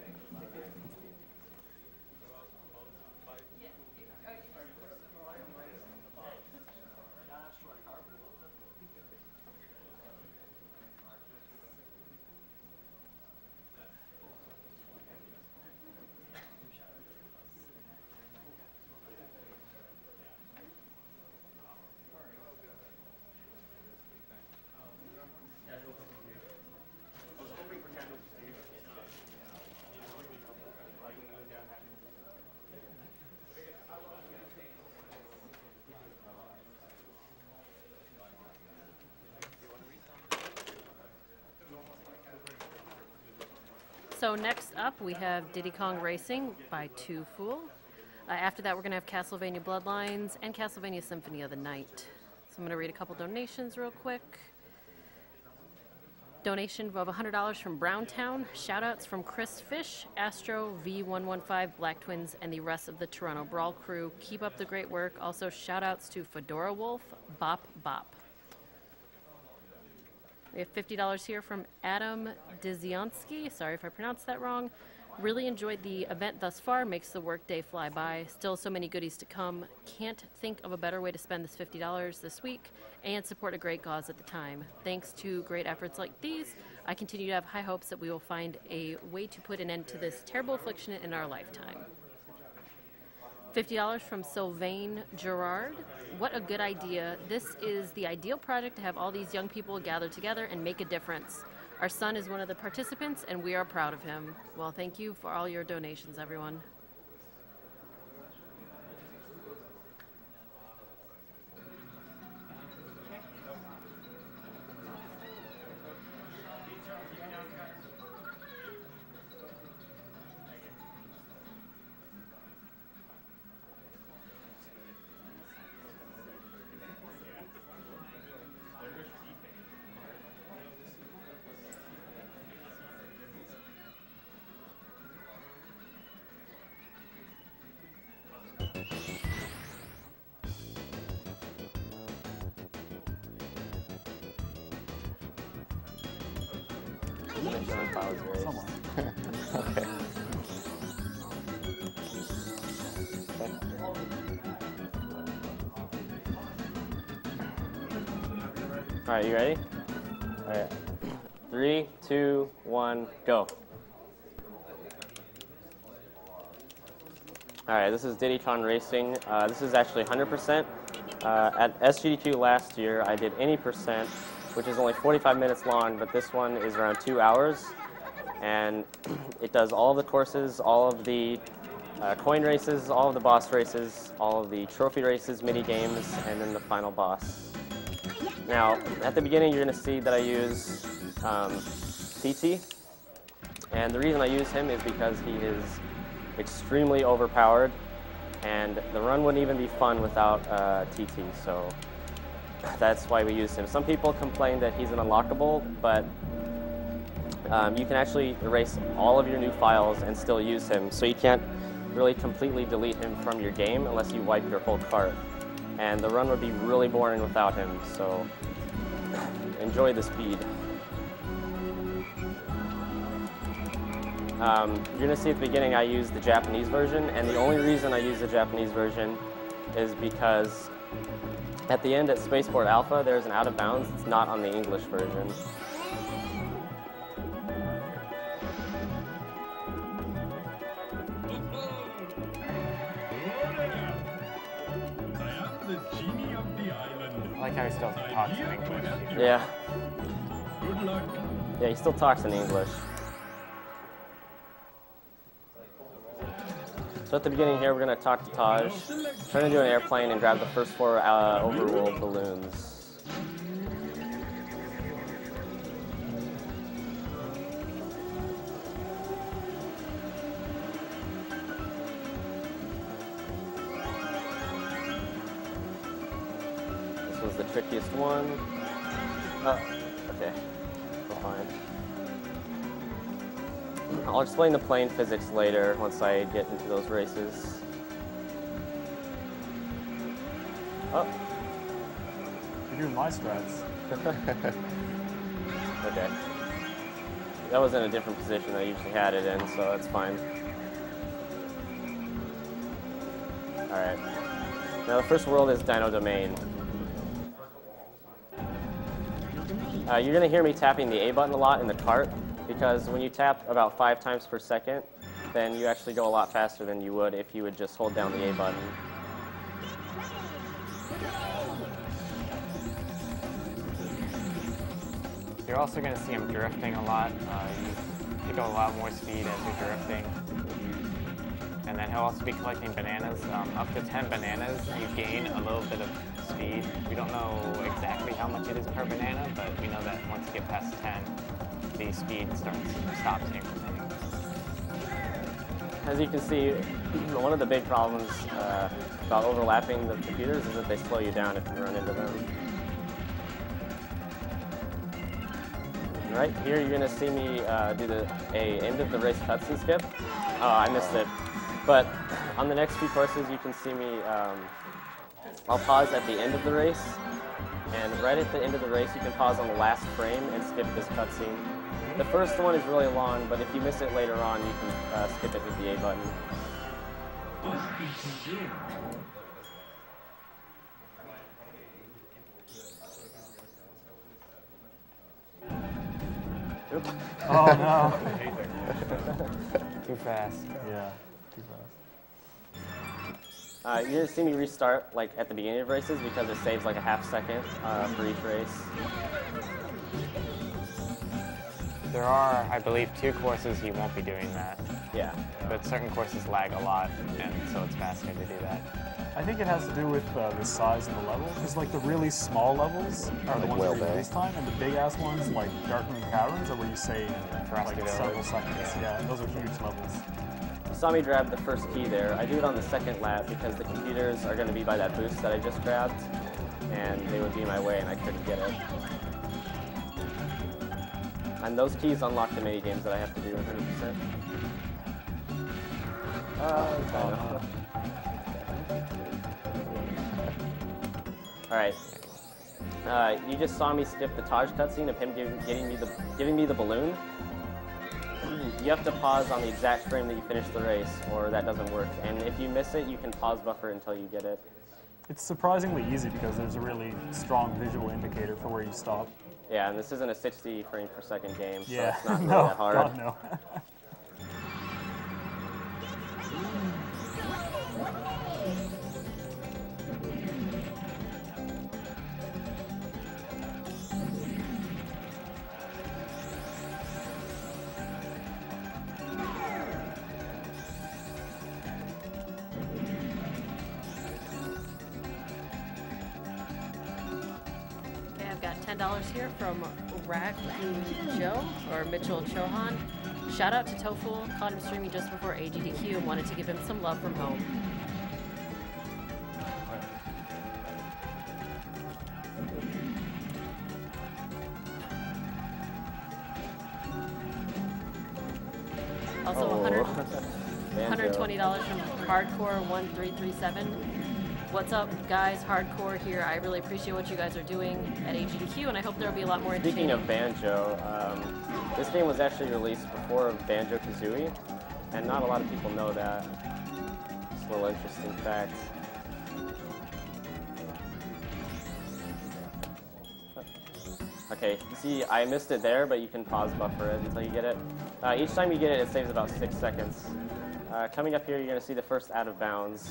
So next up, we have Diddy Kong Racing by 2 Fool. After that, we're going to have Castlevania Bloodlines and Castlevania Symphony of the Night. So I'm going to read a couple donations real quick. Donation of $100 from Browntown. Shoutouts from Chris Fish, Astro, V115, Black Twins, and the rest of the Toronto Brawl crew. Keep up the great work. Also, shoutouts to Fedora Wolf, Bop Bop. We have $50 here from Adam Dziansky. Sorry if I pronounced that wrong. Really enjoyed the event thus far. Makes the workday fly by. Still so many goodies to come. Can't think of a better way to spend this $50 this week and support a great cause at the time. Thanks to great efforts like these, I continue to have high hopes that we will find a way to put an end to this terrible affliction in our lifetime. $50 from Sylvain Gerard. What a good idea. This is the ideal project to have all these young people gather together and make a difference. Our son is one of the participants, and we are proud of him. Well, thank you for all your donations, everyone. Someone. Okay. All right, you ready? All right. 3, 2, 1, go. All right, this is DiddyCon Racing. This is actually 100%. At SGDQ last year, I did any percent, which is only 45 minutes long, but this one is around 2 hours. And it does all the courses, all of the coin races, all of the boss races, all of the trophy races, mini games, and then the final boss. Now, at the beginning, you're going to see that I use TT. And the reason I use him is because he is extremely overpowered, and the run wouldn't even be fun without TT, so that's why we use him. Some people complain that he's an unlockable, but you can actually erase all of your new files and still use him, so you can't really completely delete him from your game unless you wipe your whole cart. And the run would be really boring without him, so enjoy the speed. You're going to see at the beginning I use the Japanese version, and the only reason I use the Japanese version is because at the end at Spaceport Alpha there's an out of bounds that's not on the English version. I like how he still talks in English. Yeah. Yeah, he still talks in English. So at the beginning here, we're going to talk to Taj, turn into an airplane, and grab the first 4 overworld balloons. This was the trickiest one. Oh, okay, we're fine. I'll explain the plane physics later once I get into those races. Oh. You're doing my strats. Okay. That was in a different position I usually had it in, so that's fine. Alright. Now the first world is Dino Domain. You're going to hear me tapping the A button a lot in the cart, because when you tap about 5 times per second, then you actually go a lot faster than you would if you would just hold down the A button. You're also going to see him drifting a lot. You pick up a lot more speed as you're drifting. And then he'll also be collecting bananas. Up to 10 bananas, you gain a little bit of speed. We don't know exactly how much it is per banana, but we know that once you get past 10, the speed stops incrementing. As you can see, one of the big problems about overlapping the computers is that they slow you down if you run into them. Right here, you're going to see me do a end of the race cutscene skip. Oh, I missed it. But on the next few courses, you can see me, I'll pause at the end of the race. And right at the end of the race, you can pause on the last frame and skip this cutscene. The first one is really long, but if you miss it later on, you can skip it with the A button. Oops. Oh no. Too fast. Yeah, too fast. You're going to see me restart like at the beginning of races because it saves like a half second for each race. There are, I believe, 2 courses you won't be doing that. Yeah. But certain courses lag a lot, and so it's faster to do that. I think it has to do with the size of the level, because like the really small levels are the ones where you race time, and the big ass ones like Darkmoon Caverns are where you save like several seconds. Yeah, those are huge levels. You saw me grab the first key there. I do it on the second lap because the computers are going to be by that boost that I just grabbed, and they would be in my way and I couldn't get it. And those keys unlock the mini games that I have to do 100%. Alright. you just saw me skip the Taj cutscene of him giving me the balloon. You have to pause on the exact frame that you finish the race, or that doesn't work. And if you miss it, you can pause buffer until you get it. It's surprisingly easy because there's a really strong visual indicator for where you stop. Yeah, and this isn't a 60 frame per second game, so yeah. it's not really No, that hard. God, no. $10 here from Rack Joe or Mitchell Chohan. Shout out to Tofu, caught him streaming just before AGDQ and wanted to give him some love from home. Also $120 from Hardcore1337. What's up, guys? Hardcore here. I really appreciate what you guys are doing at AGDQ, and I hope there'll be a lot more. Speaking of Banjo, this game was actually released before Banjo-Kazooie, and not a lot of people know that. It's a little interesting fact. Okay, you see, I missed it there, but you can pause buffer it until you get it. Each time you get it, it saves about 6 seconds. Coming up here, you're going to see the first out of bounds.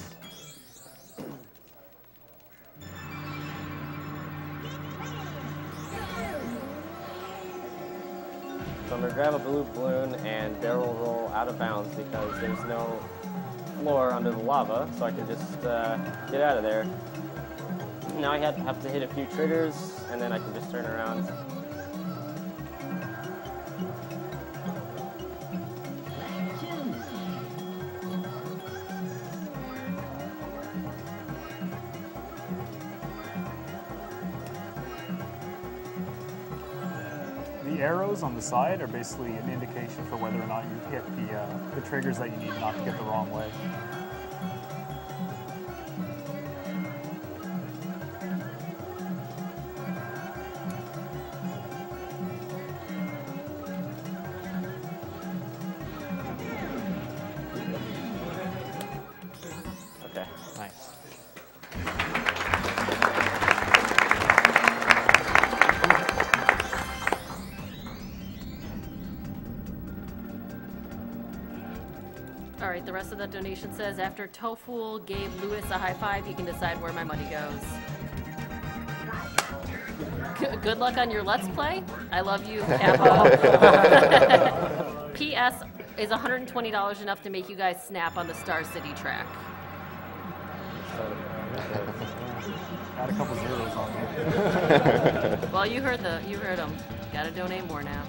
So I'm going to grab a blue balloon and barrel roll out of bounds because there's no floor under the lava, so I can just get out of there. Now I have to hit a few triggers, and then I can just turn around. The arrows on the side are basically an indication for whether or not you've hit the triggers that you need not to get the wrong way. Okay, nice. All right, the rest of the donation says, after Tofu gave Lewis a high five, he can decide where my money goes. Good luck on your Let's Play. I love you, Capo. P.S. Is $120 enough to make you guys snap on the Star City track? Got a couple zeros on there. Well, you heard them. Gotta donate more now.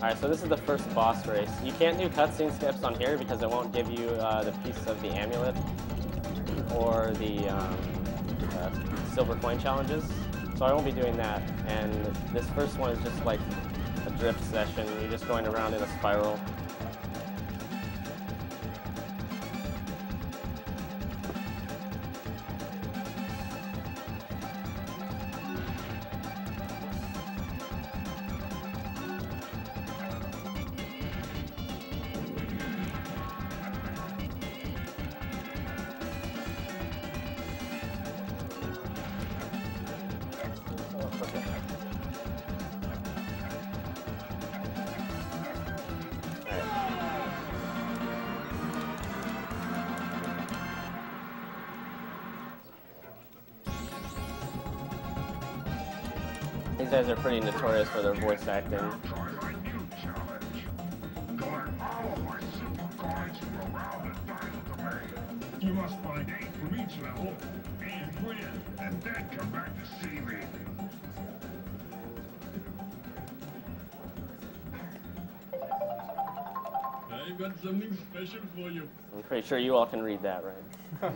Alright, so this is the first boss race. You can't do cutscene skips on here because it won't give you the piece of the amulet or the silver coin challenges. So I won't be doing that. And this first one is just like a drift session. You're just going around in a spiral. These guys are pretty notorious for their voice acting. You must find 8 from each level and win, and then come back to see me. I've got something special for you. I'm pretty sure you all can read that, right?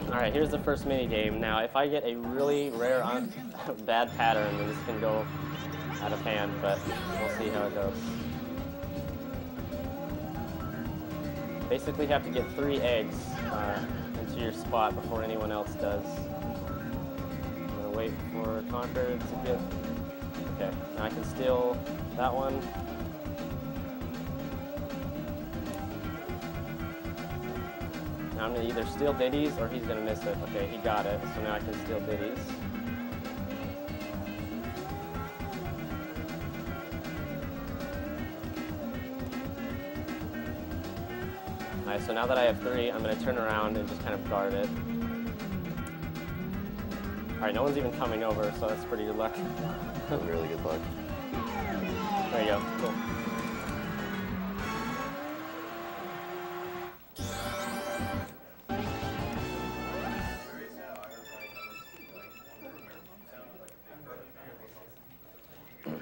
Alright, here's the first mini game. Now, if I get a really rare bad pattern, then this can go out of hand, but we'll see how it goes. Basically, you have to get 3 eggs into your spot before anyone else does. I'm gonna wait for Conquer to get. Okay, now I can steal that one. Now I'm gonna either steal Diddy's or he's gonna miss it. Okay, he got it, so now I can steal Diddy's. Alright, so now that I have 3, I'm gonna turn around and just kind of guard it. Alright, no one's even coming over, so that's pretty good luck. Really good luck. There you go, cool.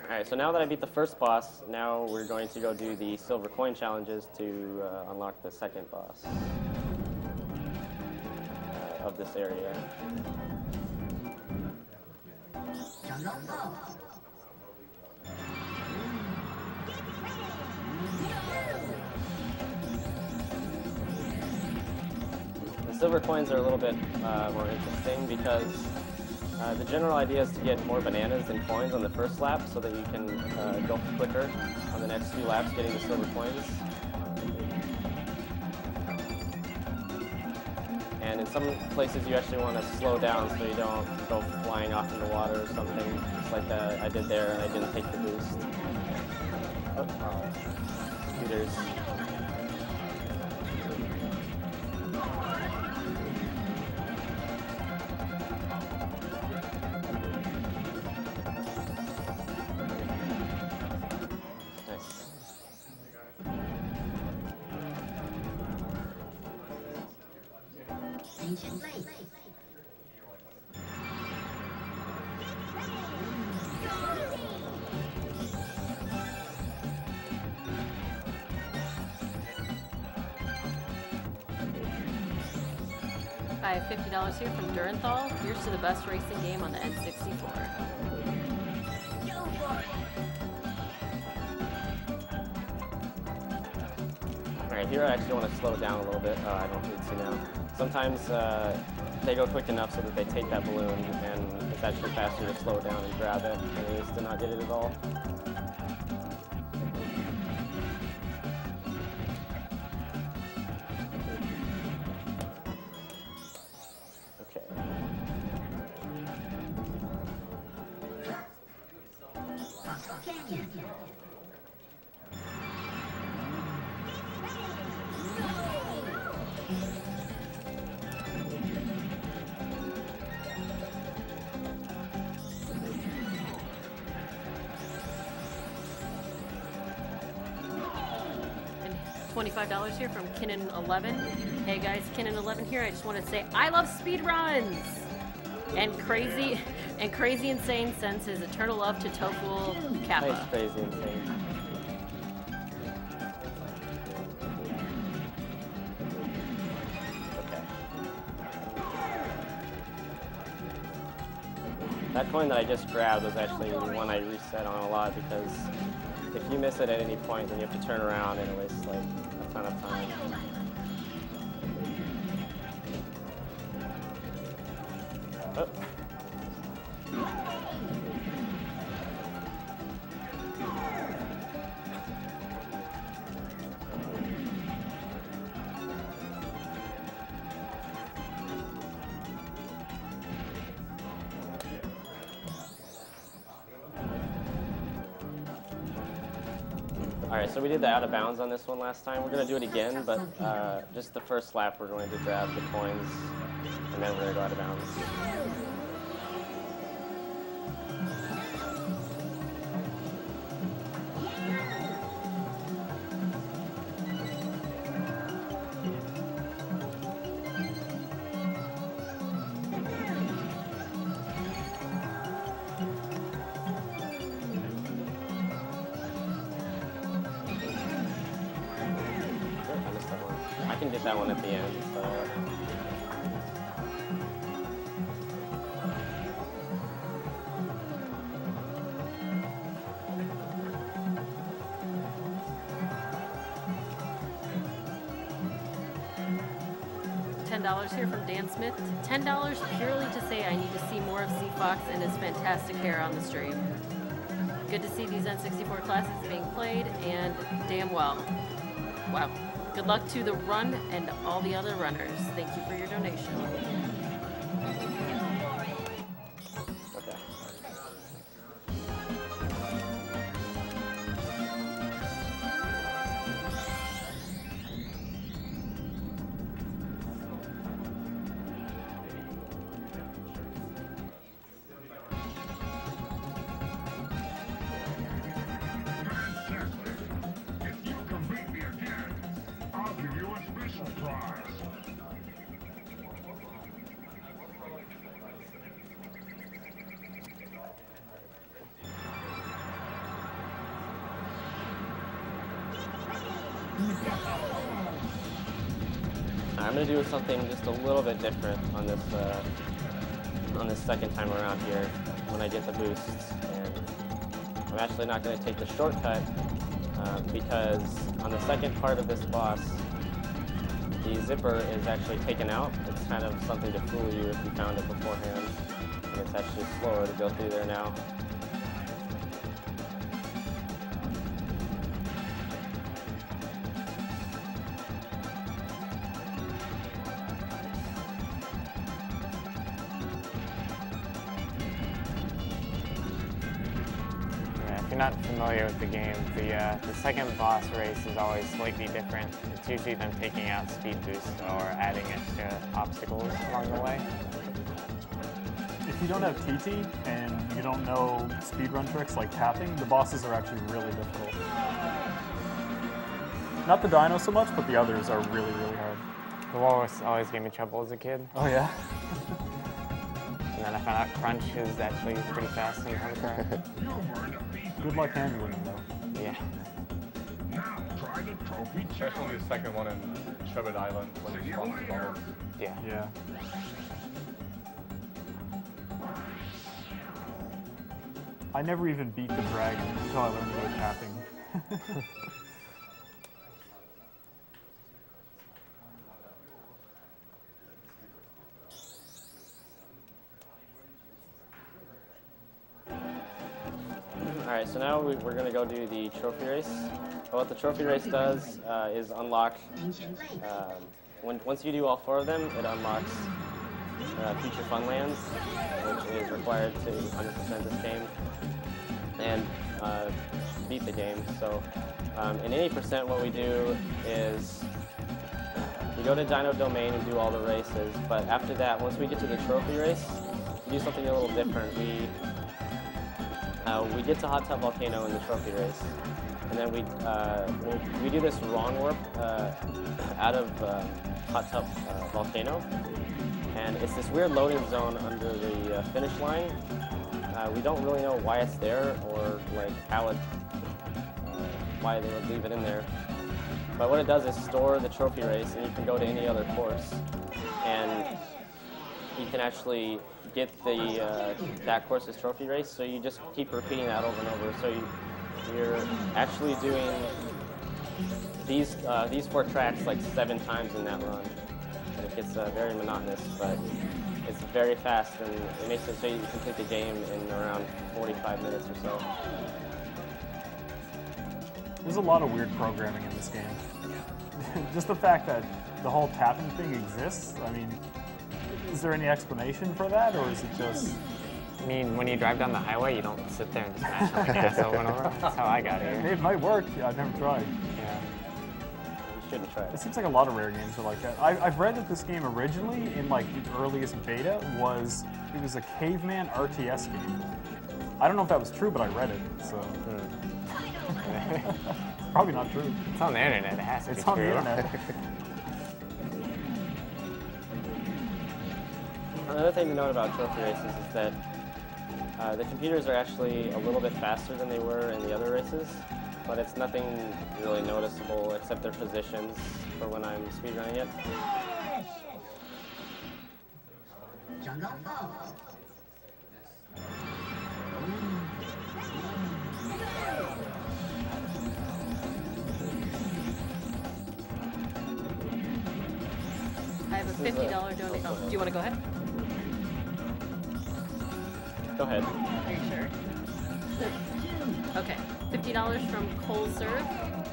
Alright, so now that I beat the first boss, now we're going to go do the silver coin challenges to unlock the second boss of this area. The silver coins are a little bit more interesting because the general idea is to get more bananas than coins on the first lap so that you can go quicker on the next few laps getting the silver coins. And in some places you actually want to slow down so you don't go flying off in the water or something, just like I did there and I didn't take the boost. Oh, scooters. I have $50 here from Durenthal. Here's to the best racing game on the N64. Alright, here I actually want to slow it down a little bit. I don't need to now. Sometimes they go quick enough so that they take that balloon and it's actually faster to slow it down and grab it than it is to not get it at all. $25 here from Kinnan11. Hey guys, Kinnan11 here. I just want to say I love speedruns! And Crazy Insane sends his eternal love to Tofu Kappa. Thanks, Crazy Insane. Okay. That coin that I just grabbed was actually the one I reset on a lot because if you miss it at any point, then you have to turn around and it wastes like a ton of time. Oh. Alright, so we did the out of bounds on this one last time. We're going to do it again, but just the first lap we're going to grab the coins, and then we're going to go out of bounds. I can get that one at the end, so. $10 here from Dan Smith. $10 purely to say I need to see more of C-Fox and his fantastic hair on the stream. Good to see these N64 classes being played, and damn well. Wow. Good luck to the run and all the other runners. Thank you for your donation. I'm going to do something just a little bit different on this second time around here when I get the boosts. And I'm actually not going to take the shortcut because on the second part of this boss, the zipper is actually taken out. It's kind of something to fool you if you found it beforehand. And it's actually slower to go through there now. If you're not familiar with the game, the second boss race is always slightly different. It's usually them taking out speed boosts or adding extra obstacles along the way. If you don't have TT and you don't know speedrun tricks like tapping, the bosses are actually really difficult. Not the dino so much, but the others are really, really hard. The walrus always gave me trouble as a kid. Oh yeah? And then I found out Crunch is actually pretty fast in hardcore. Good luck handling them though. Yeah. Especially the second one in Shove-It Island when you spawn the bubbles. Yeah. Yeah. I never even beat the dragon until I learned about tapping. Alright, so now we're going to go do the trophy race. What the trophy race does is unlock, once you do all 4 of them, it unlocks future fun lands, which is required to 100% this game, and beat the game. So in any percent, what we do is we go to Dino Domain and do all the races, but after that, once we get to the trophy race, we do something a little different. We get to Hot Tub Volcano in the trophy race, and then we do this wrong warp out of Hot Tub Volcano, and it's this weird loading zone under the finish line. We don't really know why it's there or like how it, why they would leave it in there. But what it does is store the trophy race, and you can go to any other course, and you can actually get the that course's trophy race. So you just keep repeating that over and over. So you're actually doing these 4 tracks like 7 times in that run. And it gets very monotonous, but it's very fast, and it makes it so you can complete the game in around 45 minutes or so. There's a lot of weird programming in this game. Just the fact that the whole tapping thing exists, I mean, is there any explanation for that, or is it just... I mean, when you drive down the highway, you don't sit there and just mash on the gas over and over. That's how I got here. It might work. Yeah, I've never tried. Yeah. You shouldn't try it. It seems like a lot of rare games are like that. I've read that this game originally, in like the earliest beta, was a caveman RTS game. I don't know if that was true, but I read it, so... Probably not true. It's on the internet. It has to be true. It's on the internet. Another thing to note about trophy races is that the computers are actually a little bit faster than they were in the other races, but it's nothing really noticeable except their positions for when I'm speedrunning it. I have a $50 donation. Oh, do you want to go ahead? Go ahead. Are you sure? Okay. $50 from Cole Serve,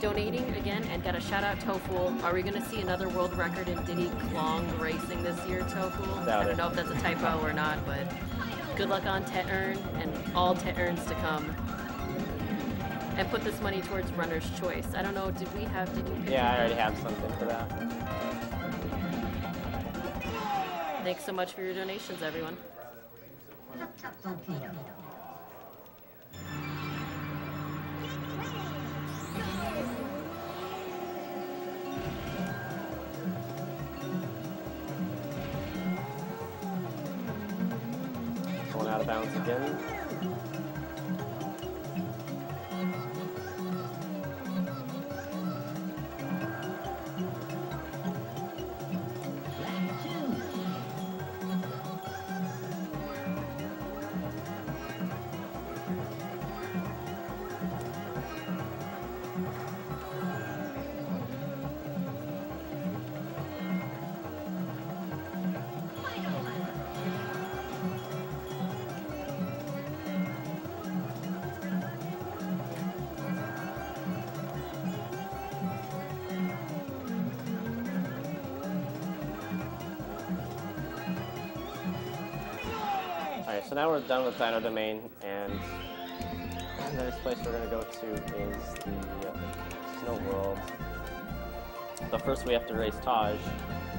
donating again, and got a shout out Tofu. Are we going to see another world record in Diddy Klong racing this year, Tofu? I don't know if that's a typo or not, but good luck on Te-Earn and all Te-Earns to come. And put this money towards Runner's Choice. I don't know, did you pick Yeah, I already have something for that. Thanks so much for your donations, everyone. Going out of bounds again. Alright, so now we're done with Dino Domain, and the next place we're going to go to is the Snow World. But first we have to race Taj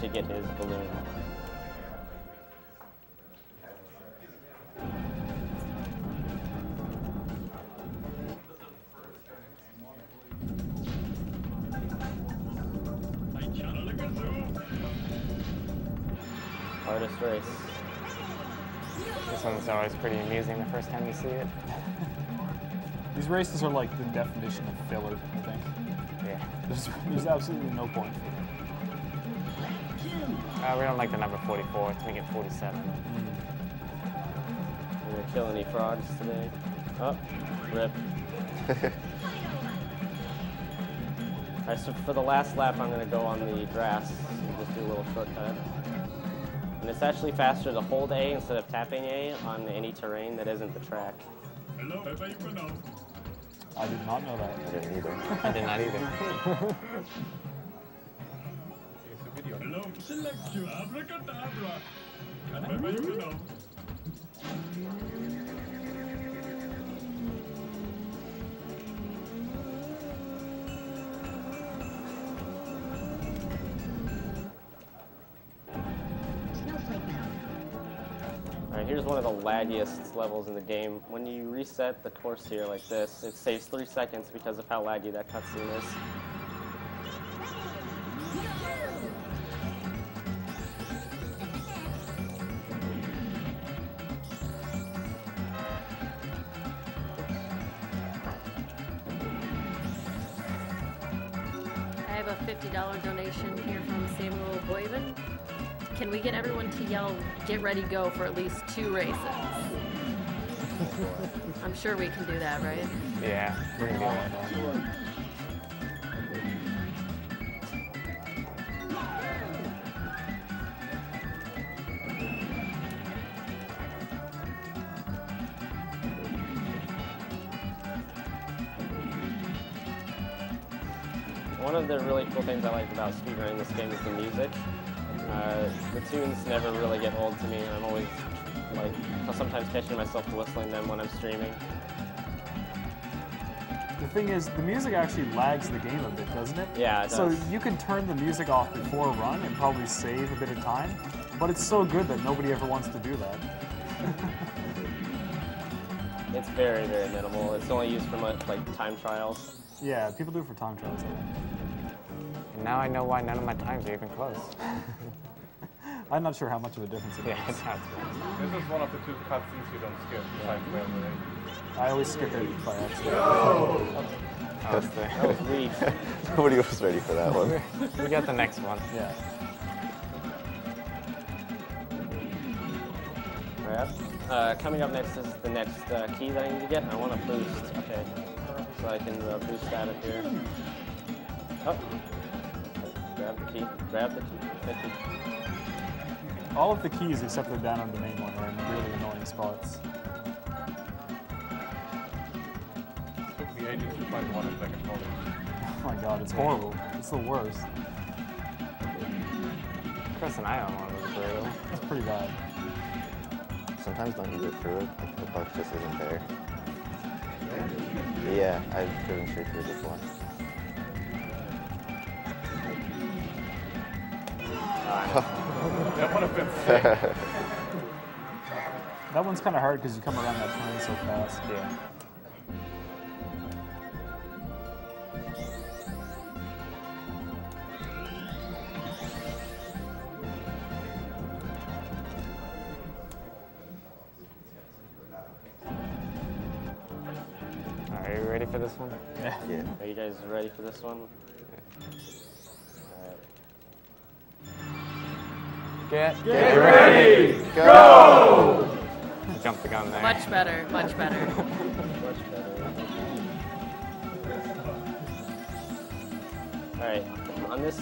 to get his balloon. Hardest race. This one's always pretty amusing the first time you see it. These races are like the definition of filler, I think. Yeah. There's absolutely no point. We don't like the number 44, let's make it 47. We're gonna kill any frogs today. Oh, rip. Alright, so for the last lap I'm gonna go on the grass and just do a little shortcut. And it's actually faster to hold A instead of tapping A on any terrain that isn't the track. Hello, everybody pronounce. I did not know that. I didn't either. I did not either. Hello, select you, abracadabra. And everybody pronounce. Alright, here's one of the laggiest levels in the game. When you reset the course here like this, it saves 3 seconds because of how laggy that cutscene is. I have a $50 donation here from Samuel Boyven. Can we get everyone to yell, "Get ready, go" for at least 2 races? I'm sure we can do that, right? Yeah, we're gonna do that. One of the really cool things I like about speedrunning this game is the music. The tunes never really get old to me. I'm always sometimes catching myself whistling them when I'm streaming. The thing is, the music actually lags the game a bit, doesn't it? Yeah, it does. So you can turn the music off before a run and probably save a bit of time, but it's so good that nobody ever wants to do that. It's very, very minimal. It's only used for like time trials. Yeah, people do it for time trials. And now I know why none of my times are even close. I'm not sure how much of a difference it Yeah, makes. it's not. This is one of the 2 cutscenes you don't skip, besides memory. I always skip it by accident. That was weak. Nobody was ready for that one. We got the next one. Yeah. Alright. Coming up next is the next key that I need to get. I want to boost. Okay. So I can boost out of here. Oh. Grab the key. Grab the key. Thank you. All of the keys except for down on the main one are in really annoying spots. It took me ages to find one if I can hold it. Oh my god, it's horrible. It's the worst. Chris and I don't want to burrito. It's pretty bad. Sometimes don't you go through it, like the bug just isn't there. Yeah, I've driven straight through it before. That would have been sick. That one's kind of hard because you come around that turn so fast. Yeah. Are you ready for this one? Yeah. Are you guys ready for this one? Get ready! Go! I jumped the gun there. Much better, much better. Much better. All right, on this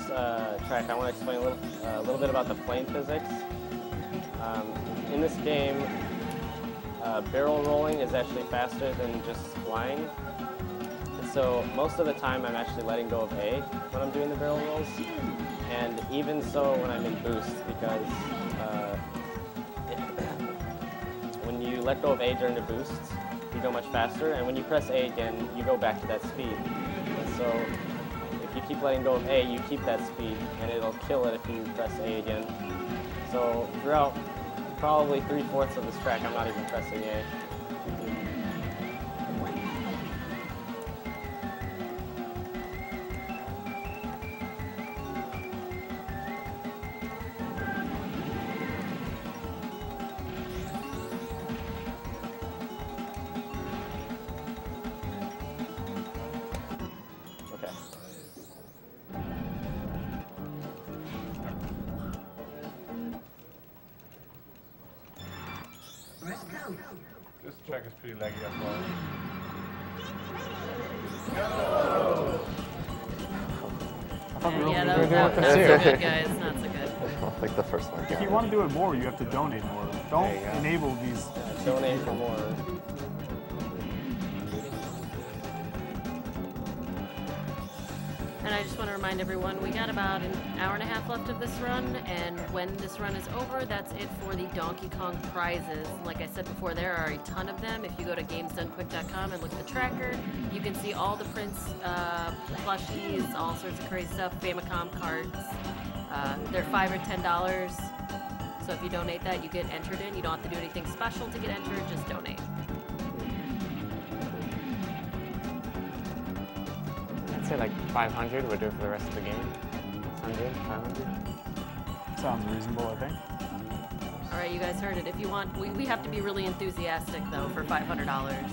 track, I want to explain a little bit about the plane physics. In this game, barrel rolling is actually faster than just flying. And so most of the time, I'm actually letting go of A when I'm doing the barrel rolls. And even so when I'm in boost, because when you let go of A during the boost, you go much faster, and when you press A again, you go back to that speed. And so if you keep letting go of A, you keep that speed, and it'll kill it if you press A again. So throughout probably 3/4 of this track, I'm not even pressing A. This track is pretty laggy as well. Yeah, that was not so good, guys. Not so good. Like the first one. If you want to do it more, you have to donate more. Don't enable these. Donate for more. And I just want to remind everyone, we got about an hour and a half left of this run, and when this run is over, that's it for the Donkey Kong prizes. Like I said before, there are a ton of them. If you go to gamesdonequick.com and look at the tracker, you can see all the prints, plushies, all sorts of crazy stuff, Famicom cards. They're $5 or $10. So if you donate that, you get entered in. You don't have to do anything special to get entered, just donate. I'd say like 500 would do it for the rest of the game. 100, 500. Sounds reasonable, I think. All right, you guys heard it. If you want, we have to be really enthusiastic though for $500.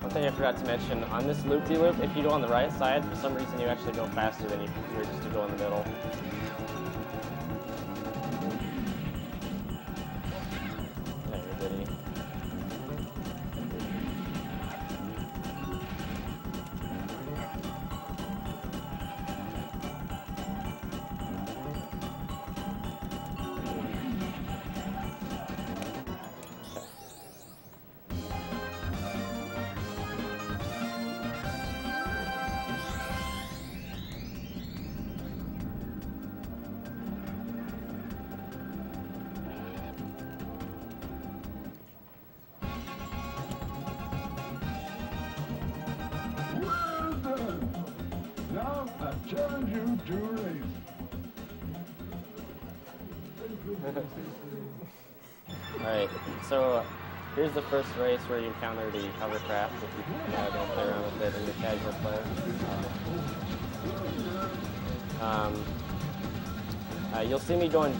One thing I forgot to mention, on this loop-de-loop, if you go on the right side, for some reason you actually go faster than if you were just to go in the middle. Now I challenge you to a race. Alright, so here's the first race where you encounter the hovercraft if you don't play around with it in the casual play. You'll see me going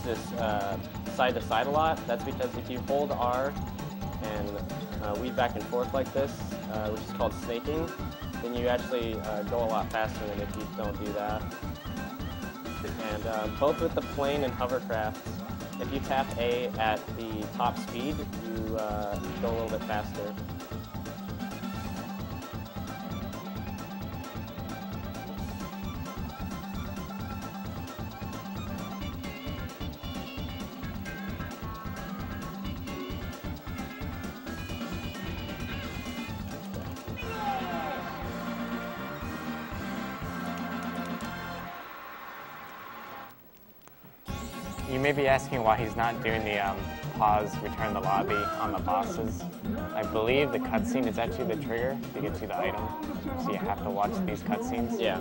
this side to side a lot. That's because if you hold R and weave back and forth like this, which is called snaking, then you actually go a lot faster than if you don't do that. And both with the plane and hovercraft, if you tap A at the top speed, you go a little bit faster. You may be asking why he's not doing the pause, return the lobby on the bosses. I believe the cutscene is actually the trigger to get you the item, so you have to watch these cutscenes. Yeah.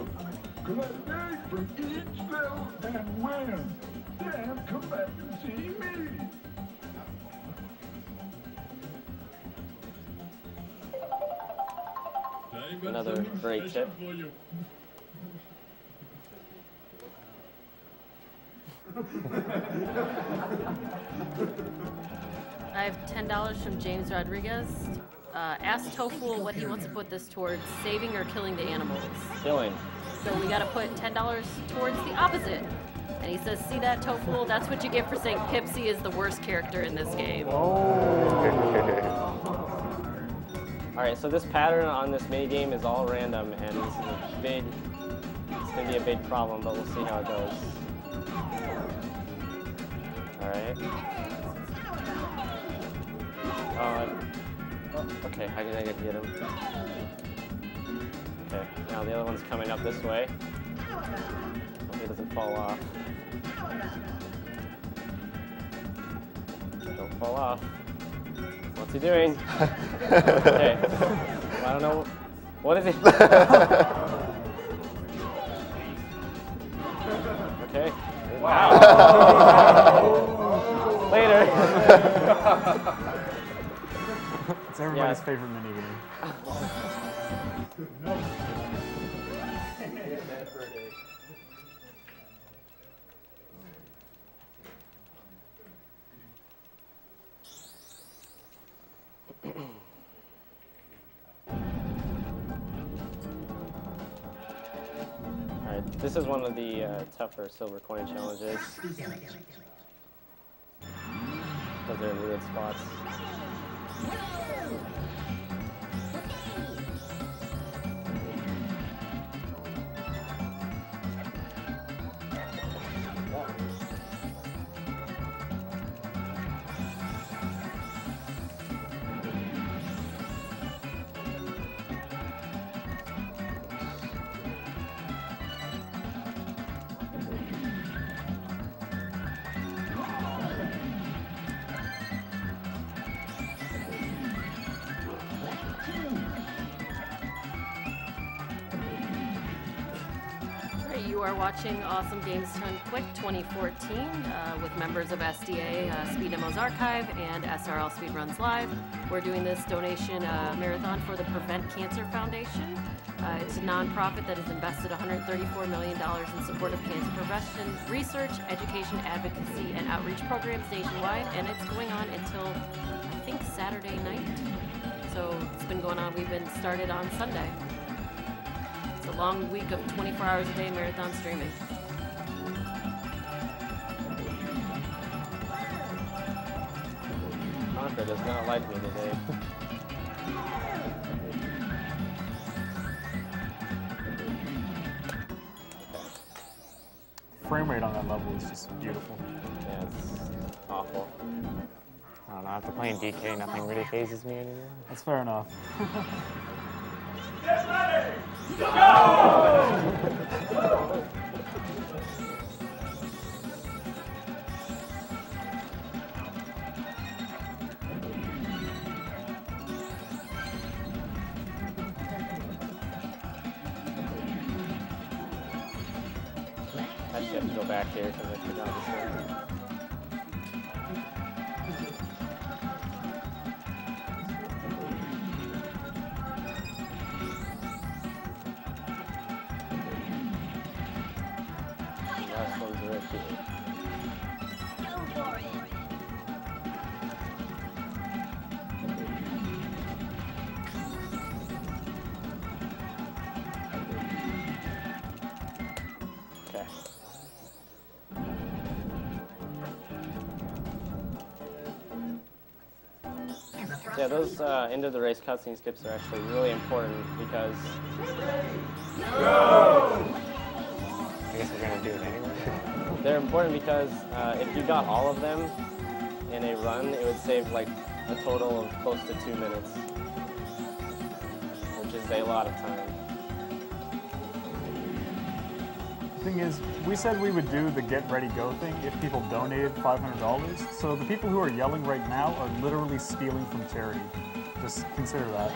From each level and win. Then come back and see me. Another great tip. I have $10 from James Rodriguez. Ask Tofu what he wants to put this towards, saving or killing the animals. Killing. So we got to put $10 towards the opposite. And he says, see that, Tofu? That's what you get for saying Pipsy is the worst character in this game. Alright, so this pattern on this minigame is all random, and this is it's going to be a big problem, but we'll see how it goes. Alright. Okay, how can I get him? Okay, now the other one's coming up this way. Hope he doesn't fall off. Don't fall off. What's he doing? Okay. I don't know. What is it? Okay. Wow. Later. It's everybody's favorite minigame. Alright, this is one of the tougher silver coin challenges. Because they're in weird spots. You are watching Awesome Games Done Quick 2014 with members of SDA Speed Demos Archive and SRL Speedruns Live. We're doing this donation marathon for the Prevent Cancer Foundation. It's a nonprofit that has invested $134 million in support of cancer prevention, research, education, advocacy, and outreach programs nationwide, and it's going on until, I think, Saturday night. So it's been going on. We've been started on Sunday. It's a long week of 24 hours a day marathon streaming. Contra does not like me today. Frame rate on that level is just beautiful. Yeah, it's awful. I don't know, after playing DK, nothing really phases me anymore. That's fair enough. Get ready! Go! I actually have to go back here because I forgot this one. Last one's right here. Go for it. Okay. Yeah, those end of the race cutscene skips are actually really important because I guess we're gonna do it anyway. they're important because if you got all of them in a run, it would save like a total of close to 2 minutes, which is a lot of time. Thing is, we said we would do the get ready go thing if people donated $500. So the people who are yelling right now are literally stealing from charity. Just consider that.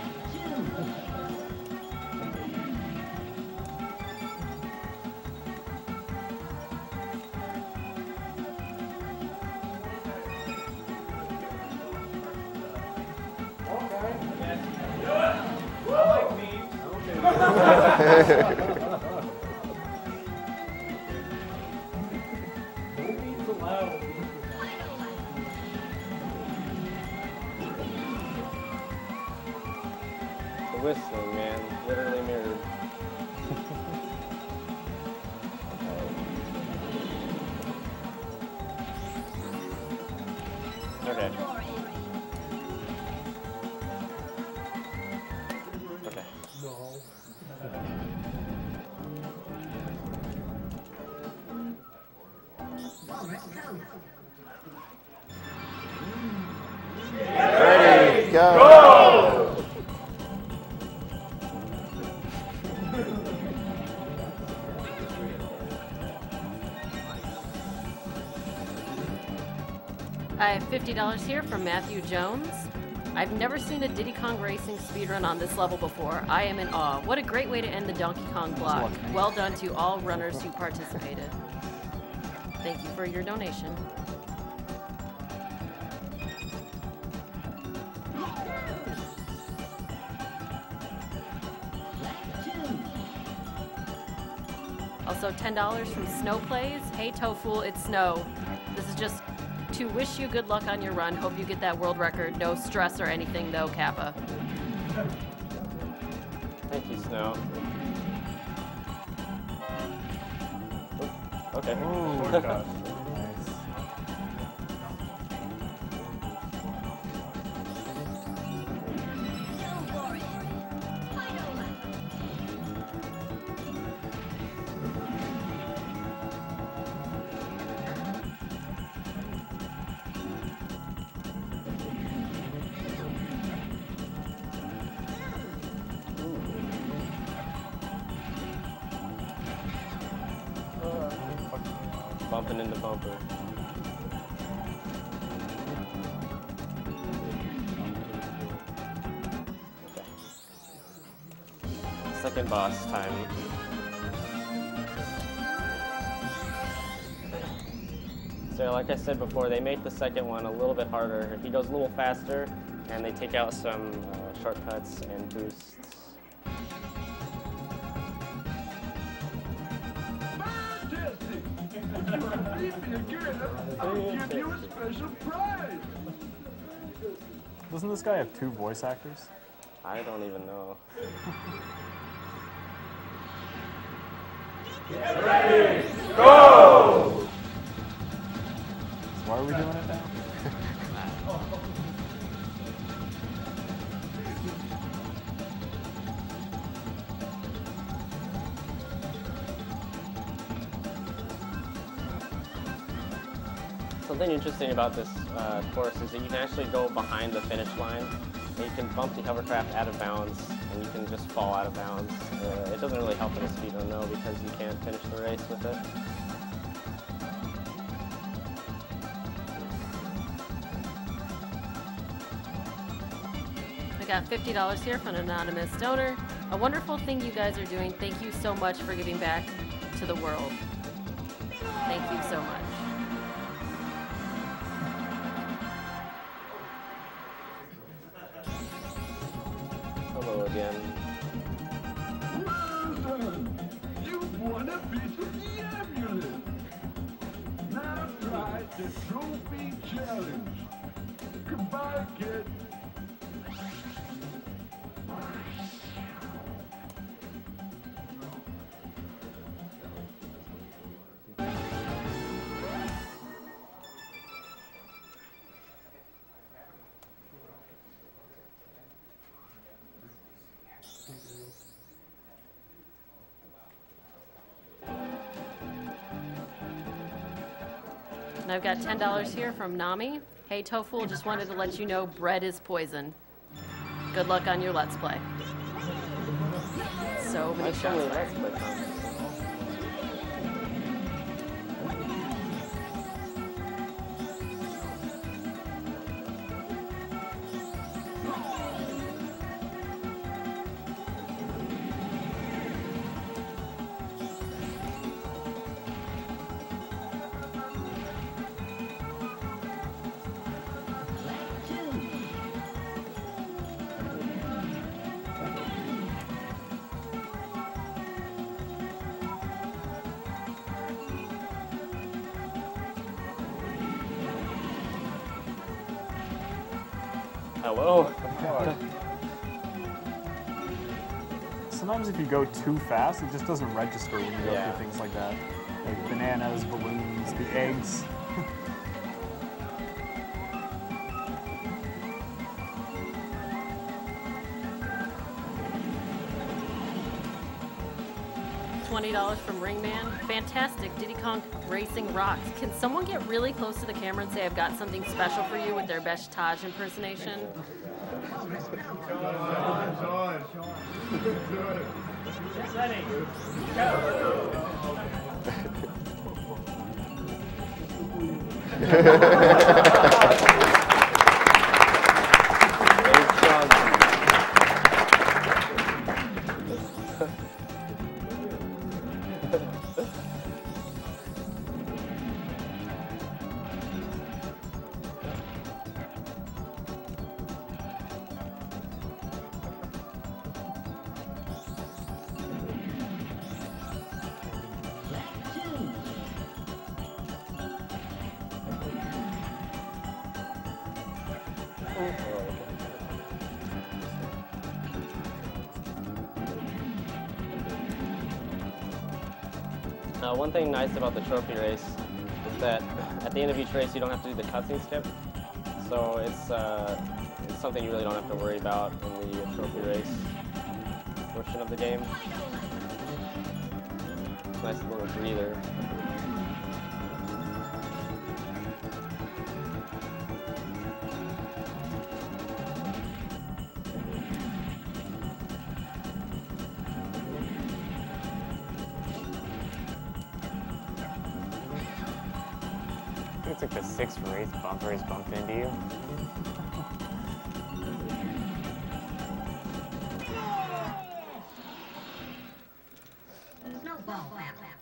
The whistling, man, literally mirrored. Okay. Okay. Ready, go! I have $50 here from Matthew Jones. I've never seen a Diddy Kong Racing speedrun on this level before. I am in awe. What a great way to end the Donkey Kong block. Well done to all runners who participated. Thank you for your donation. Also $10 from Snow Plays. Hey Tofu, it's Snow. This is just to wish you good luck on your run. Hope you get that world record. No stress or anything though, Kappa. Thank you, Snow. Okay. Oh, gosh. Bumping into bumper. Okay. Second boss time. So like I said before, they make the second one a little bit harder. He goes a little faster, and they take out some shortcuts and boosts. Doesn't this guy have 2 voice actors? I don't even know. Get ready, go! So why are we doing it now? Something interesting about this course is that you can actually go behind the finish line, and you can bump the hovercraft out of bounds, and you can just fall out of bounds. It doesn't really help in a speedrun though, because you can't finish the race with it. I got $50 here from an anonymous donor. A wonderful thing you guys are doing. Thank you so much for giving back to the world. Thank you so much. Hello again. Well done! You've won a piece of the amulet! Now try the trophy challenge. Goodbye, kid. And I've got $10 here from Nami. Hey Tofu, just wanted to let you know bread is poison. Good luck on your Let's Play. So many shots fired. hello. Sometimes if you go too fast, it just doesn't register when you go Yeah. through things like that. Like bananas, balloons, the eggs. $20 from Ringman. Fantastic. Diddy Kong Racing rocks. Can someone get really close to the camera and say I've got something special for you with their best Taj impersonation? One thing nice about the trophy race is that at the end of each race you don't have to do the cutscene skip, so it's something you really don't have to worry about in the trophy race portion of the game. It's a nice little breather. It's like the 6th race bumpers bumped into you.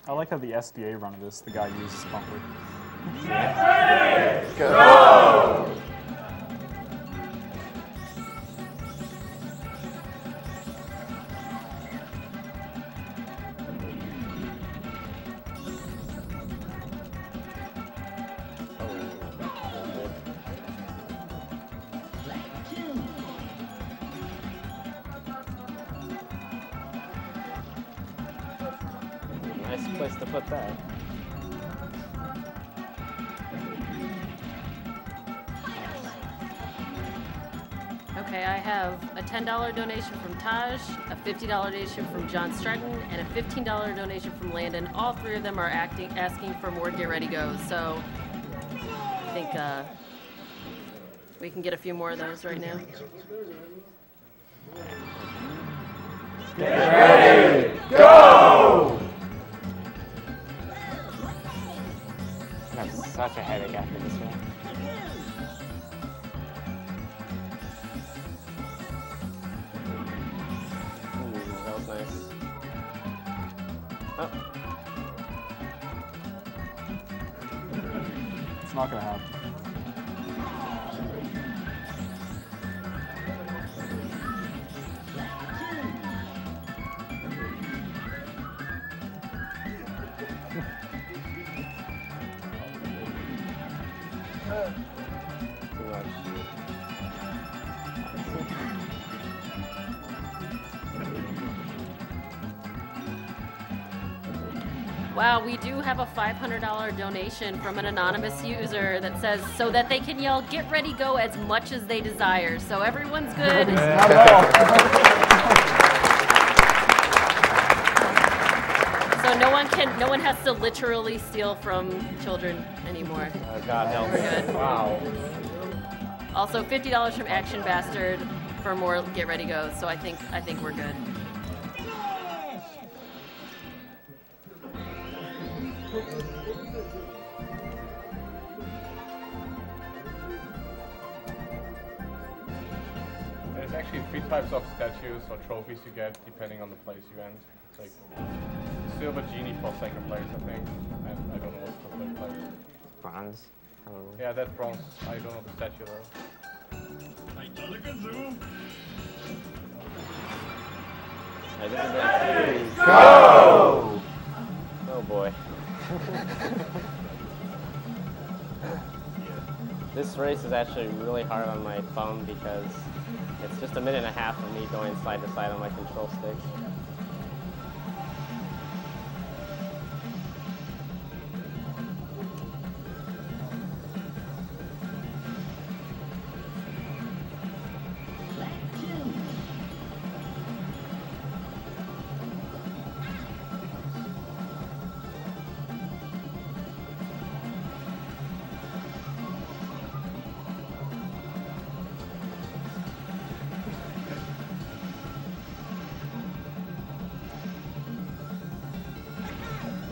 I like how the SDA run of this, the guy uses bumper. Go! Nice place to put that. Okay, I have a $10 donation from Taj, a $50 donation from John Stratton, and a $15 donation from Landon. All three of them are asking for more Get Ready Goes, so I think we can get a few more of those right now. Get ready, go! That's such a headache after this one. That was nice. Oh. It's not gonna happen. Wow, we do have a $500 donation from an anonymous user that says, so that they can yell, "Get ready, go" as much as they desire. So everyone's good. Not at all. So no one has to literally steal from children anymore. God help. We're good. Wow. Also, $50 from Action Bastard for more Get Ready Go. So I think we're good. There's actually 3 types of statues or trophies you get depending on the place you end. Like Silver Genie for 2nd place, I think, and I don't know what's for 3rd place. Bronze, probably. Yeah, that's bronze. I don't know the statue though. Hey, this is it. Go! Oh boy. This race is actually really hard on my thumb because it's just a minute and a half of me going side to side on my control stick.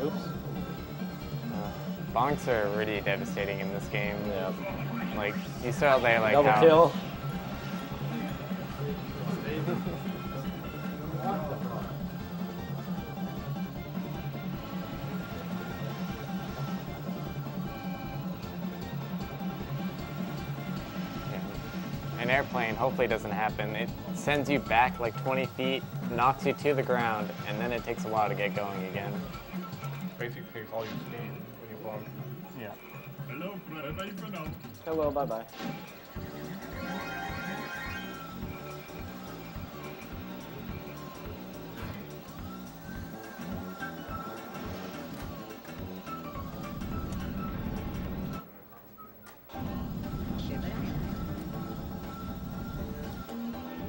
Oops. Bonks are really devastating in this game. Yeah. Like, you saw there, like, double how... kill. An airplane hopefully doesn't happen. It sends you back like 20 feet, knocks you to the ground, and then it takes a while to get going again. Basically takes all your steam when you bonk. Yeah. Hello, bye for now. Hello, bye-bye.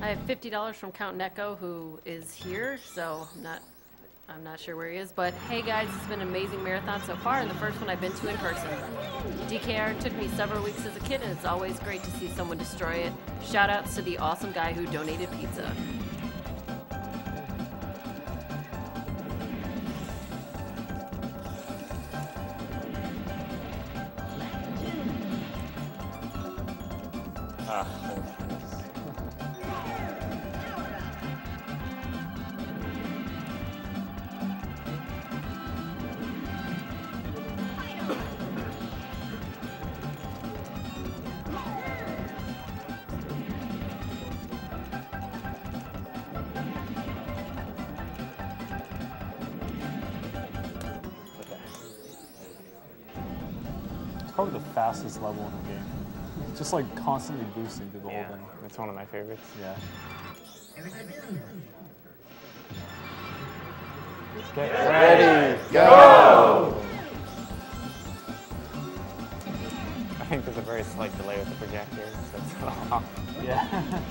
I have $50 from Count Neko, who is here, so I'm not sure where he is. But hey guys, it's been an amazing marathon so far, and the first one I've been to in person. DKR took me several weeks as a kid, and it's always great to see someone destroy it. Shout outs to the awesome guy who donated pizza. Probably the fastest level in the game. It's just like constantly boosting through the whole thing. It's one of my favorites. Yeah. Get ready, go! I think there's a very slight delay with the projector. So yeah.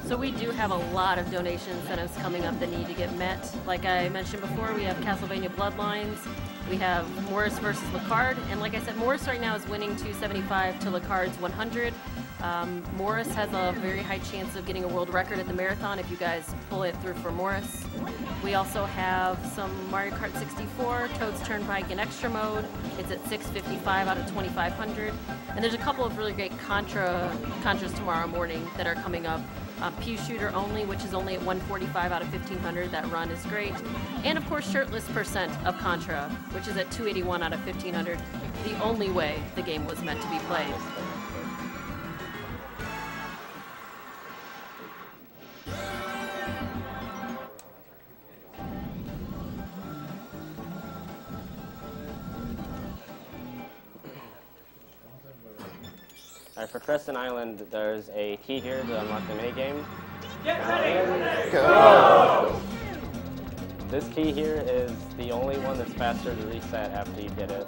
So we do have a lot of donation incentives coming up that need to get met. Like I mentioned before, we have Castlevania Bloodlines, we have Morris versus Lacard, and like I said, Morris right now is winning 275 to Lacard's 100. Morris has a very high chance of getting a world record at the marathon if you guys pull it through for Morris. We also have some Mario Kart 64, Toad's Turnpike in Extra Mode. It's at 655 out of 2,500. And there's a couple of really great Contras tomorrow morning that are coming up. Pew Shooter Only, which is only at 145 out of 1,500. That run is great. And of course, Shirtless Percent of Contra, which is at 281 out of 1,500. The only way the game was meant to be played. All right, for Crescent Island, there's a key here to unlock the minigame. Get ready! Go! This key here is the only one that's faster to reset after you get it.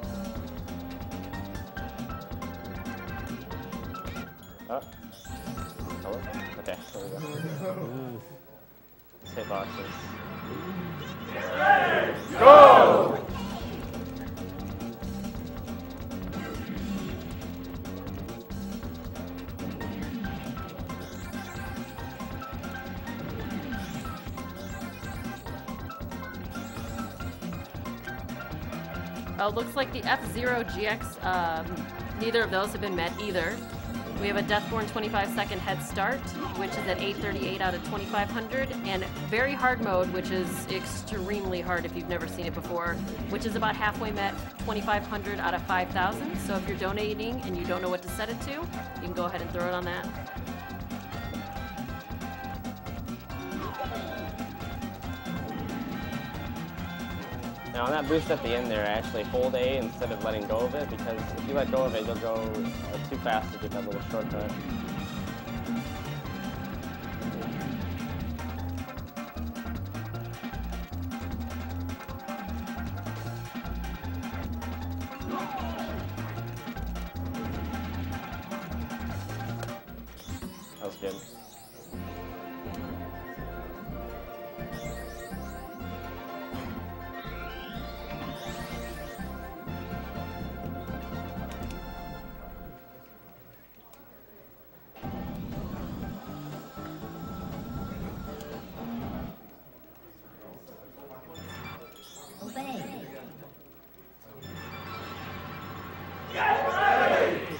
Oh. Hello? Okay, there we go. Let's hit boxes. Get ready! Go! Looks like the F-Zero GX, neither of those have been met either. We have a Deathborn 25-second head start, which is at 838 out of 2,500, and very hard mode, which is extremely hard if you've never seen it before, which is about halfway met, 2,500 out of 5,000. So if you're donating and you don't know what to set it to, you can go ahead and throw it on that. Now on that boost at the end there, I actually hold A instead of letting go of it, because if you let go of it, you'll go too fast to get that little shortcut. That was good.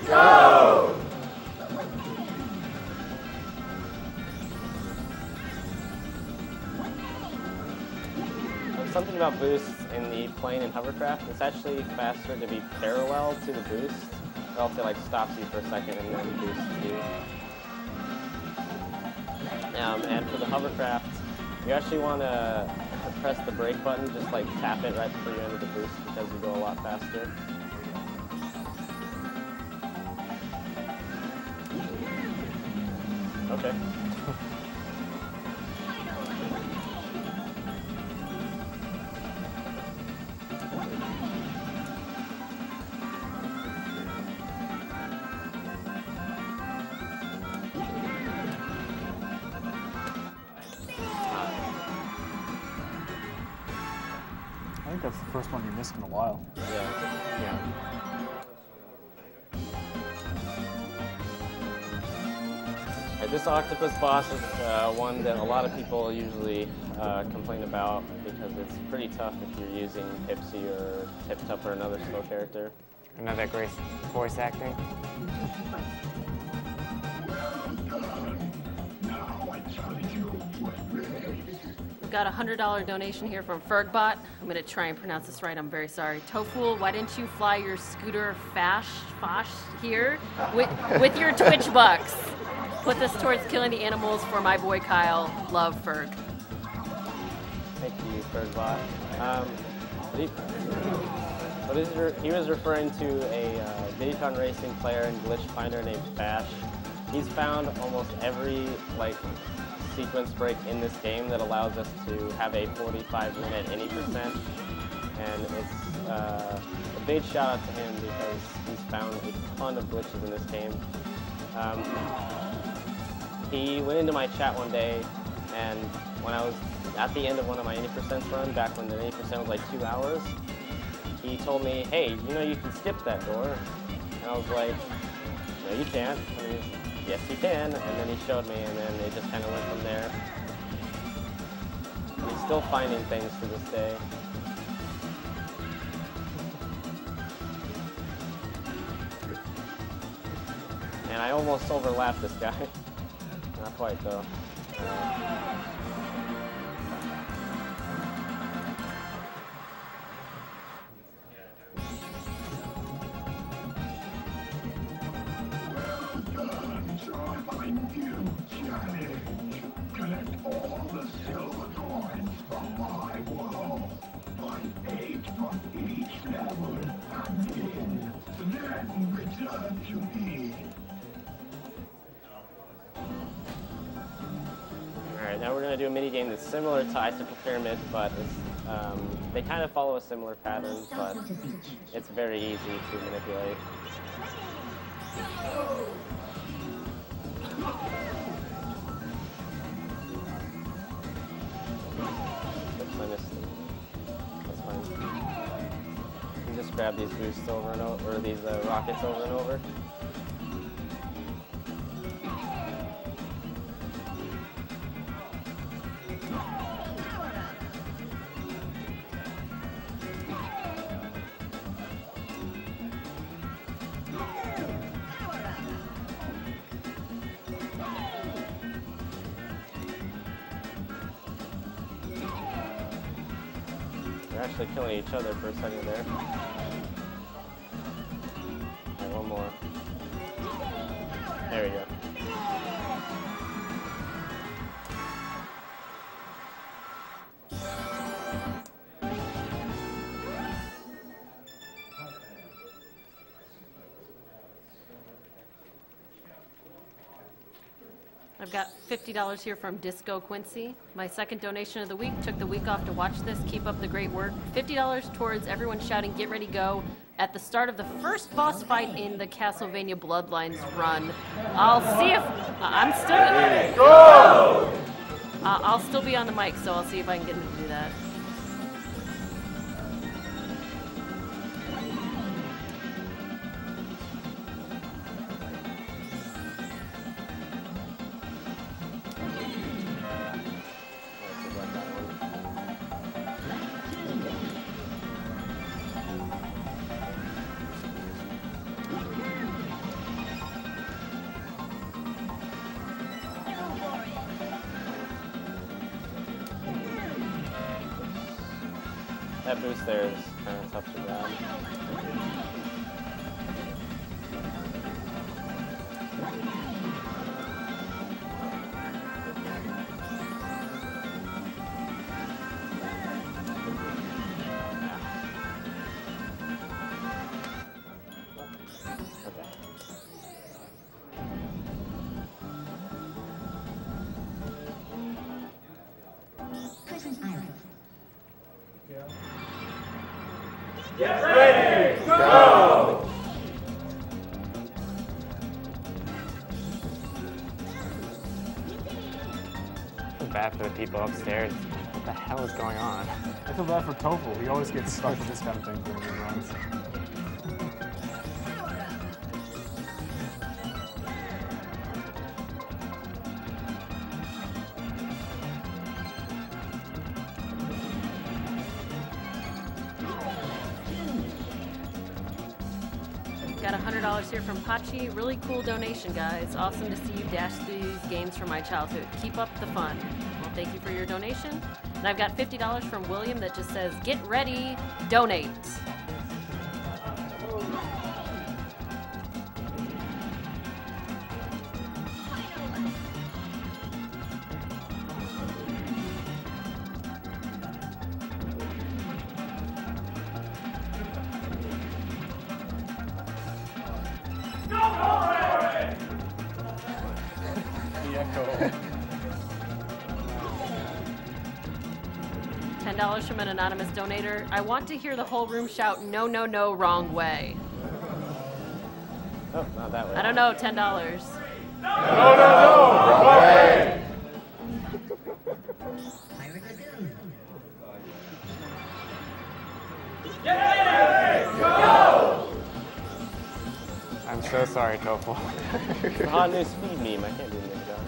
Go! Something about boosts in the plane and hovercraft, it's actually faster to be parallel to the boost, or else it like stops you for a second and then boosts you. And for the hovercraft, you actually want to press the brake button, just like tap it right before you enter the boost, because you go a lot faster. Okay. I think that's the first one you missed in a while. Yeah. This octopus boss is one that a lot of people usually complain about because it's pretty tough if you're using Pipsy or Tip-Tup or another slow character. Another great voice acting. We've got a $100 donation here from Fergbot. I'm going to try and pronounce this right. I'm very sorry. Tofu, why didn't you fly your scooter Fash here with your Twitch bucks? Put this towards killing the animals for my boy Kyle. Love, Ferg. Thank you, Fergbot. He was referring to a Vidicon Racing player and glitch finder named Fash. He's found almost every sequence break in this game that allows us to have a 45-minute any percent, and it's a big shout out to him because he's found a ton of glitches in this game. He went into my chat one day, and when I was at the end of one of my 80% run, back when the 80% was like 2 hours, he told me, hey, you know you can skip that door. And I was like, no you can't. And he's, yes you can. And then he showed me, and then it just kind of went from there. He's still finding things to this day. And I almost overlapped this guy. Not quite, though. Collect all the silver coins from my world. Find 8 from each level and then return to me. Alright, now we're going to do a mini game that's similar to Icicle Pyramid, but it's, they kind of follow a similar pattern, but it's very easy to manipulate. Oops, I missed them. That's fine. You just grab these boosts over and over, or these rockets over and over. They're actually killing each other for a second there. Alright, one more. There we go. I've got $50 here from Disco Quincy. My second donation of the week. Took the week off to watch this. Keep up the great work. $50 towards everyone shouting, "Get ready, go!" at the start of the first boss fight in the Castlevania Bloodlines run. I'll see if I'm still. Go! I'll still be on the mic, so I'll see if I can get him to do that. That boost there is kind of tough to grab. Get ready, go! I feel bad for the people upstairs. What the hell is going on? I feel bad for Tofu. He always gets stuck with this kind of thing during his runs. Got $100 here from Pachi. Really cool donation, guys. Awesome to see you dash these games from my childhood. Keep up the fun. Well, thank you for your donation. And I've got $50 from William that just says, "Get ready, donate." $10 from an anonymous donator. I want to hear the whole room shout, "No, no, no, wrong way." Oh, not that way. I don't know, $10. No, no, no, wrong way! Go! I'm so sorry, Tofu. It's a hot new speed meme. I can't do anything about it.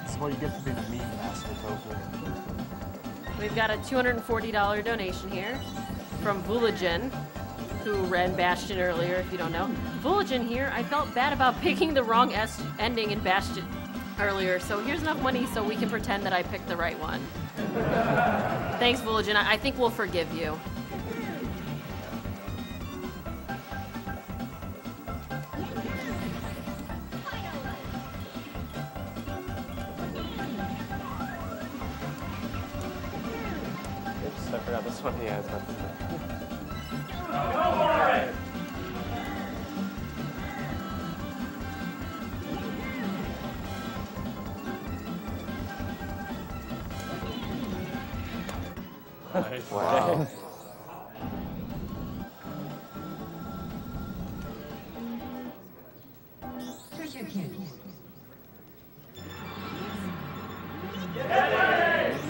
This is what you get for being a meme master, Tofu. We've got a $240 donation here from Voulagen, who ran Bastion earlier, if you don't know. Voulagen here, I felt bad about picking the wrong ending in Bastion earlier, so here's enough money so we can pretend that I picked the right one. Thanks, Voulagen. I think we'll forgive you. Oops, I forgot this one. Yeah, it's about to Nice. Wow.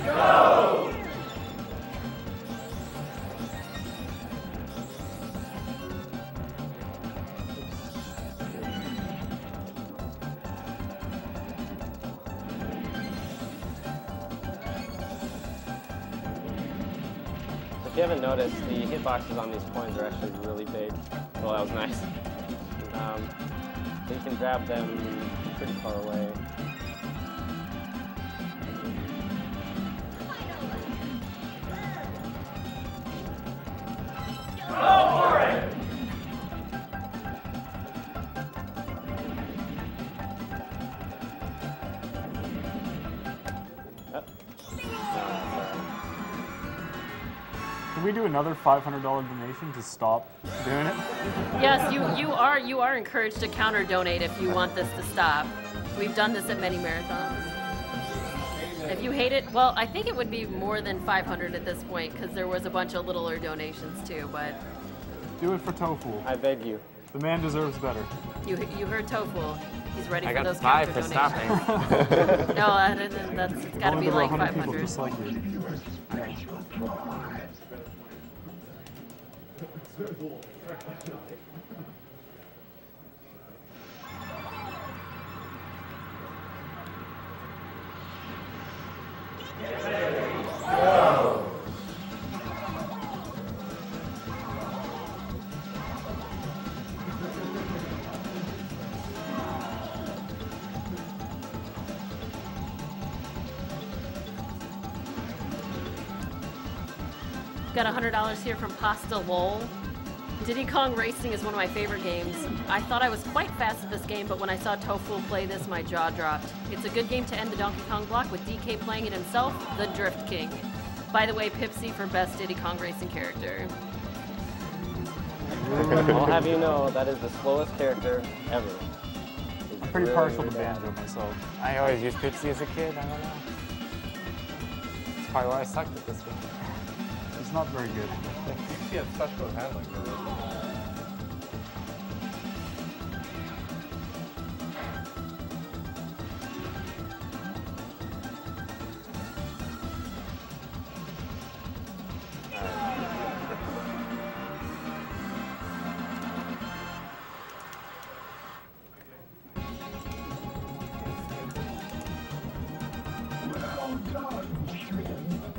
Go! If you haven't noticed, the hitboxes on these coins are actually really big. Well, that was nice. So you can grab them pretty far away. Go for it! Can we do another $500 donation to stop doing it? Yes, you are encouraged to counter donate if you want this to stop. We've done this at many marathons. If you hate it, well, I think it would be more than 500 at this point because there was a bunch of littler donations too. But do it for Tofu. I beg you. The man deserves better. You heard Tofu. He's ready I for got those 5 counter for donations. stopping. No, that's it's got to be like 100 people 500. just like you. Got $100 here from Pasta Lol. Diddy Kong Racing is one of my favorite games. I thought I was quite fast at this game, but when I saw Tofu play this, my jaw dropped. It's a good game to end the Donkey Kong block with DK playing it himself, the Drift King. By the way, Pipsy for best Diddy Kong Racing character. I'll have you know that is the slowest character ever. I'm pretty partial to Banjo myself. I always used Pipsy as a kid, I don't know. That's probably why I sucked at this game. It's not very good. He had such good handling. Well done,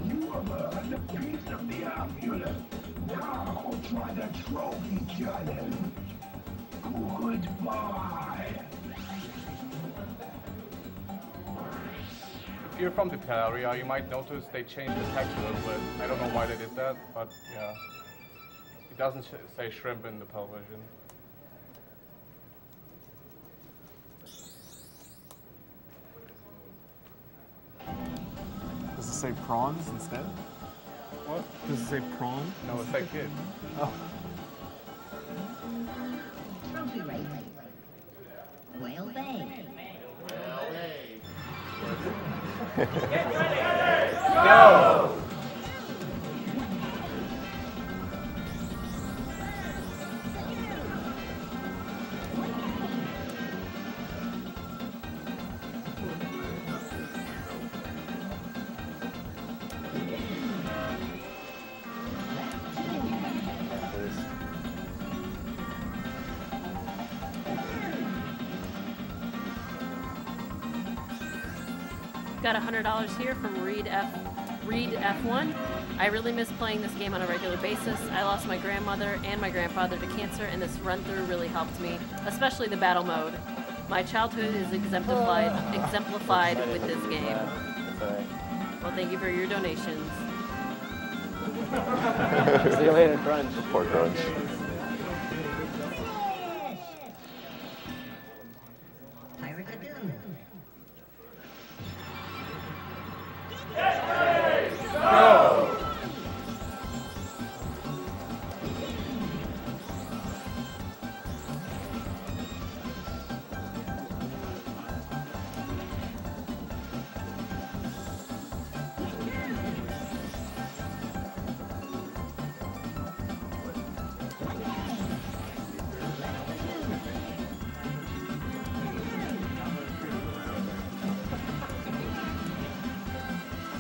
you have earned a piece of the amulet. Now try the trophy challenge. Goodbye. If you're from the Pal area, you might notice they changed the text a little bit. I don't know why they did that, but yeah. It doesn't say shrimp in the Pal version. Does it say prawns instead? What? Does it say prawn? No, it's like kid. Oh. Trophy race. Whale Bay. Go! Got $100 here from Reed F1. I really miss playing this game on a regular basis. I lost my grandmother and my grandfather to cancer, and this run-through really helped me, especially the battle mode. My childhood is exemplified with this game. Well, thank you for your donations. See you later, Crunch. Poor Crunch. Pirate Lagoon. Go!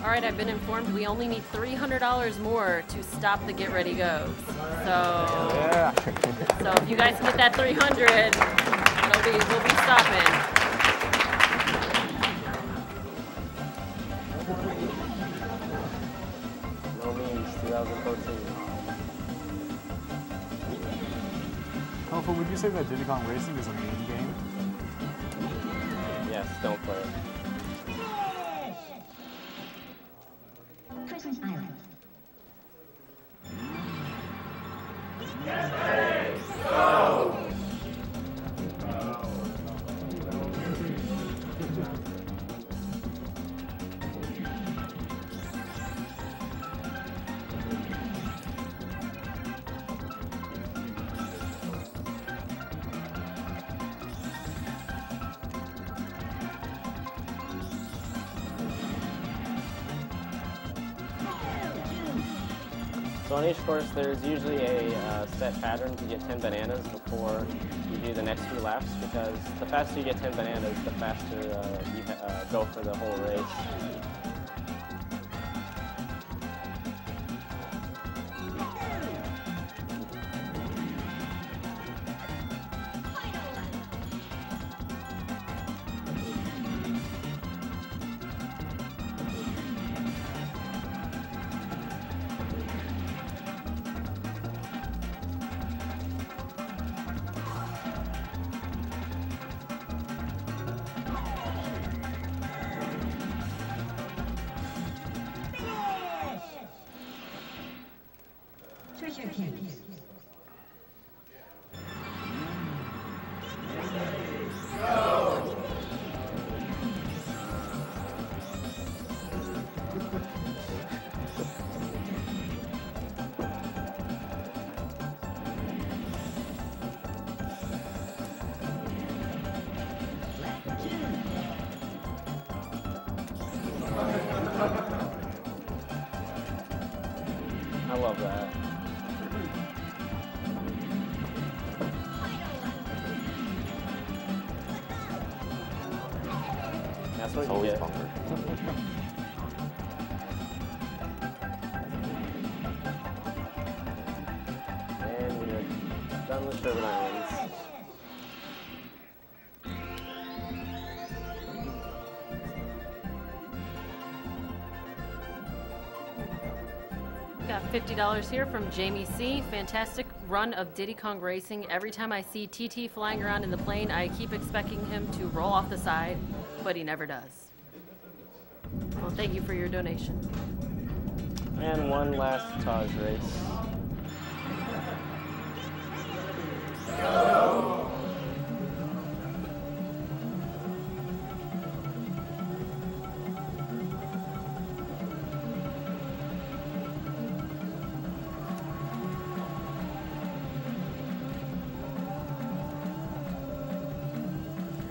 All right, I've been informed we only need $300 more to stop the Get Ready Goes. So, so if you guys can get that 300, we'll be stopping. No means 2014. Tofu, would you say that Diddy Kong Racing is a meme game? Yes, don't play it. Christmas Island. Go! So on each course, there's usually a set pattern to get 10 bananas before you do the next few laps, because the faster you get 10 bananas, the faster you go for the whole race. Treasure cakes. I love that. That's what It's you always get. bumper. And we're done with Sherbet Islands. Got $50 here from Jamie C. Fantastic run of Diddy Kong Racing. Every time I see TT flying around in the plane, I keep expecting him to roll off the side, but he never does. Well, thank you for your donation. And one last Taj race.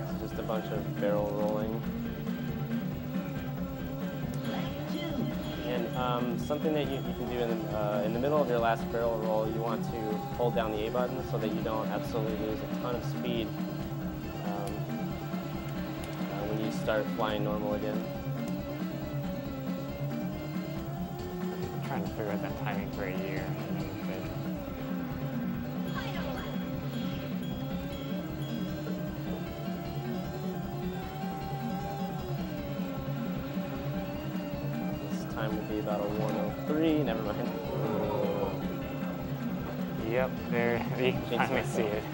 It's just a bunch of barrel rolling. And something that you can do in the middle of your last barrel roll, you want to hold down the A button so that you don't absolutely lose a ton of speed when you start flying normal again. I'm trying to figure out that timing for a year. Time will be about a 1:03. Never mind. Yep, there you can finally see it.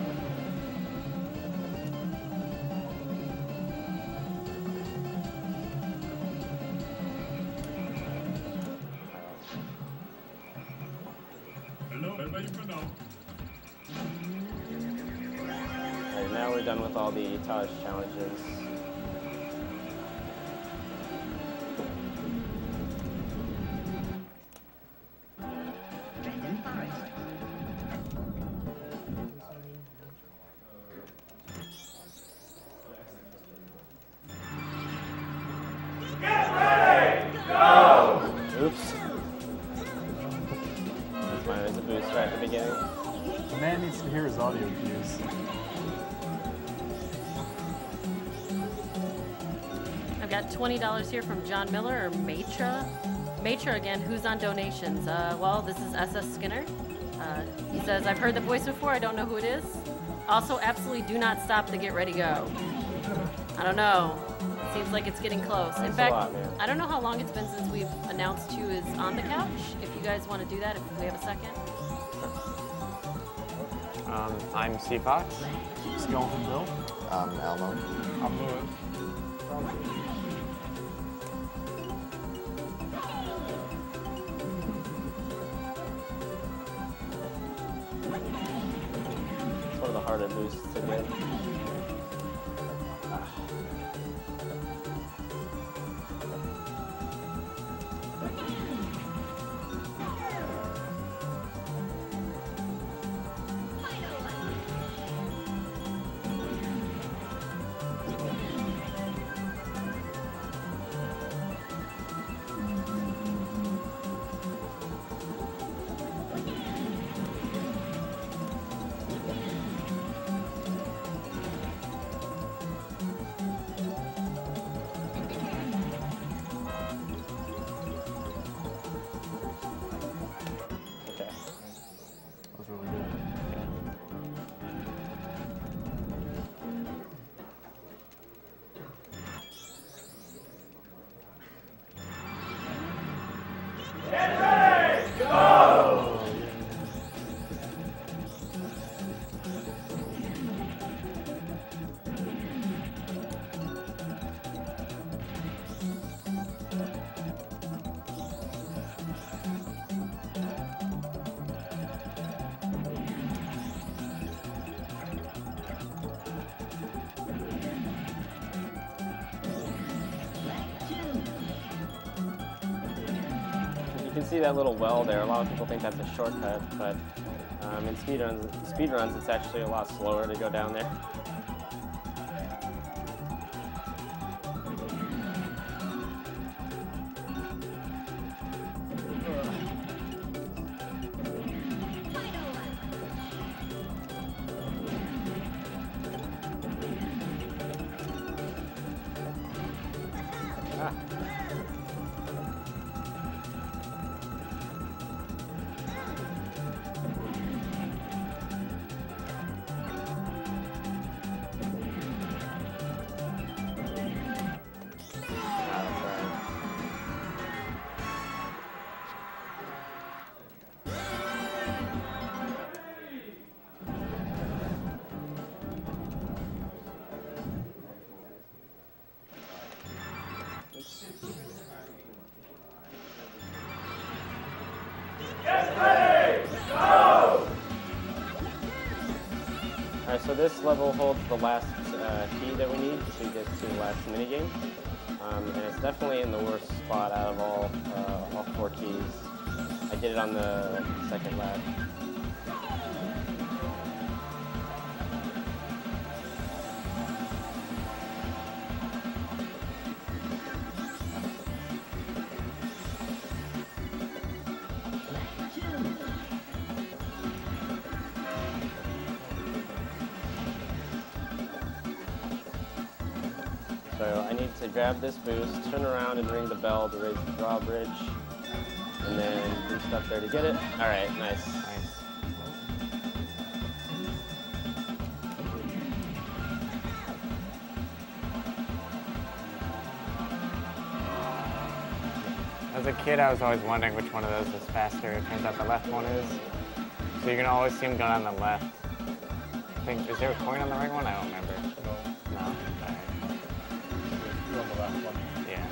Alright, now we're done with all the Taj challenges. Oops. That's fine, there's a boost right at the beginning. The man needs to hear his audio cues. I've got $20 here from John Miller, or Matra. Matra again, who's on donations? Well, this is SS Skinner. He says, I've heard the voice before, I don't know who it is. Also, absolutely do not stop the Get Ready Go. I don't know. Seems like it's getting close. In fact, I don't know how long it's been since we've announced who is on the couch. If you guys want to do that, if we have a second. I'm C Fox. Skeleton Bill. Elmo. I'm Lewis. It's one of the harder boosts to get. can see that little well there. A lot of people think that's a shortcut, but in speedruns, it's actually a lot slower to go down there. Alright, so this level holds the last key that we need to get to the last minigame. And it's definitely in the worst spot out of all 4 keys. I did it on the second lap. So I need to grab this boost, turn around and ring the bell to raise the drawbridge, and then boost up there to get it. All right, nice. As a kid, I was always wondering which one of those was faster. It turns out the left one is. So you can always see them going on the left. I think, is there a coin on the right one? I don't remember. No. All right. You're on the left one. Yeah.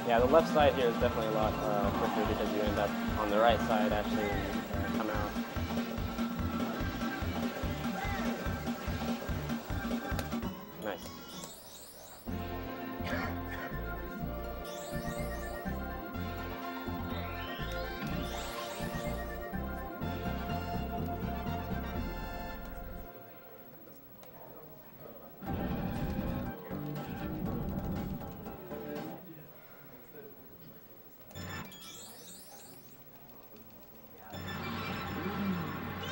Yeah, the left side here is definitely a lot quicker because you end up on the right side actually when you come out. Nice.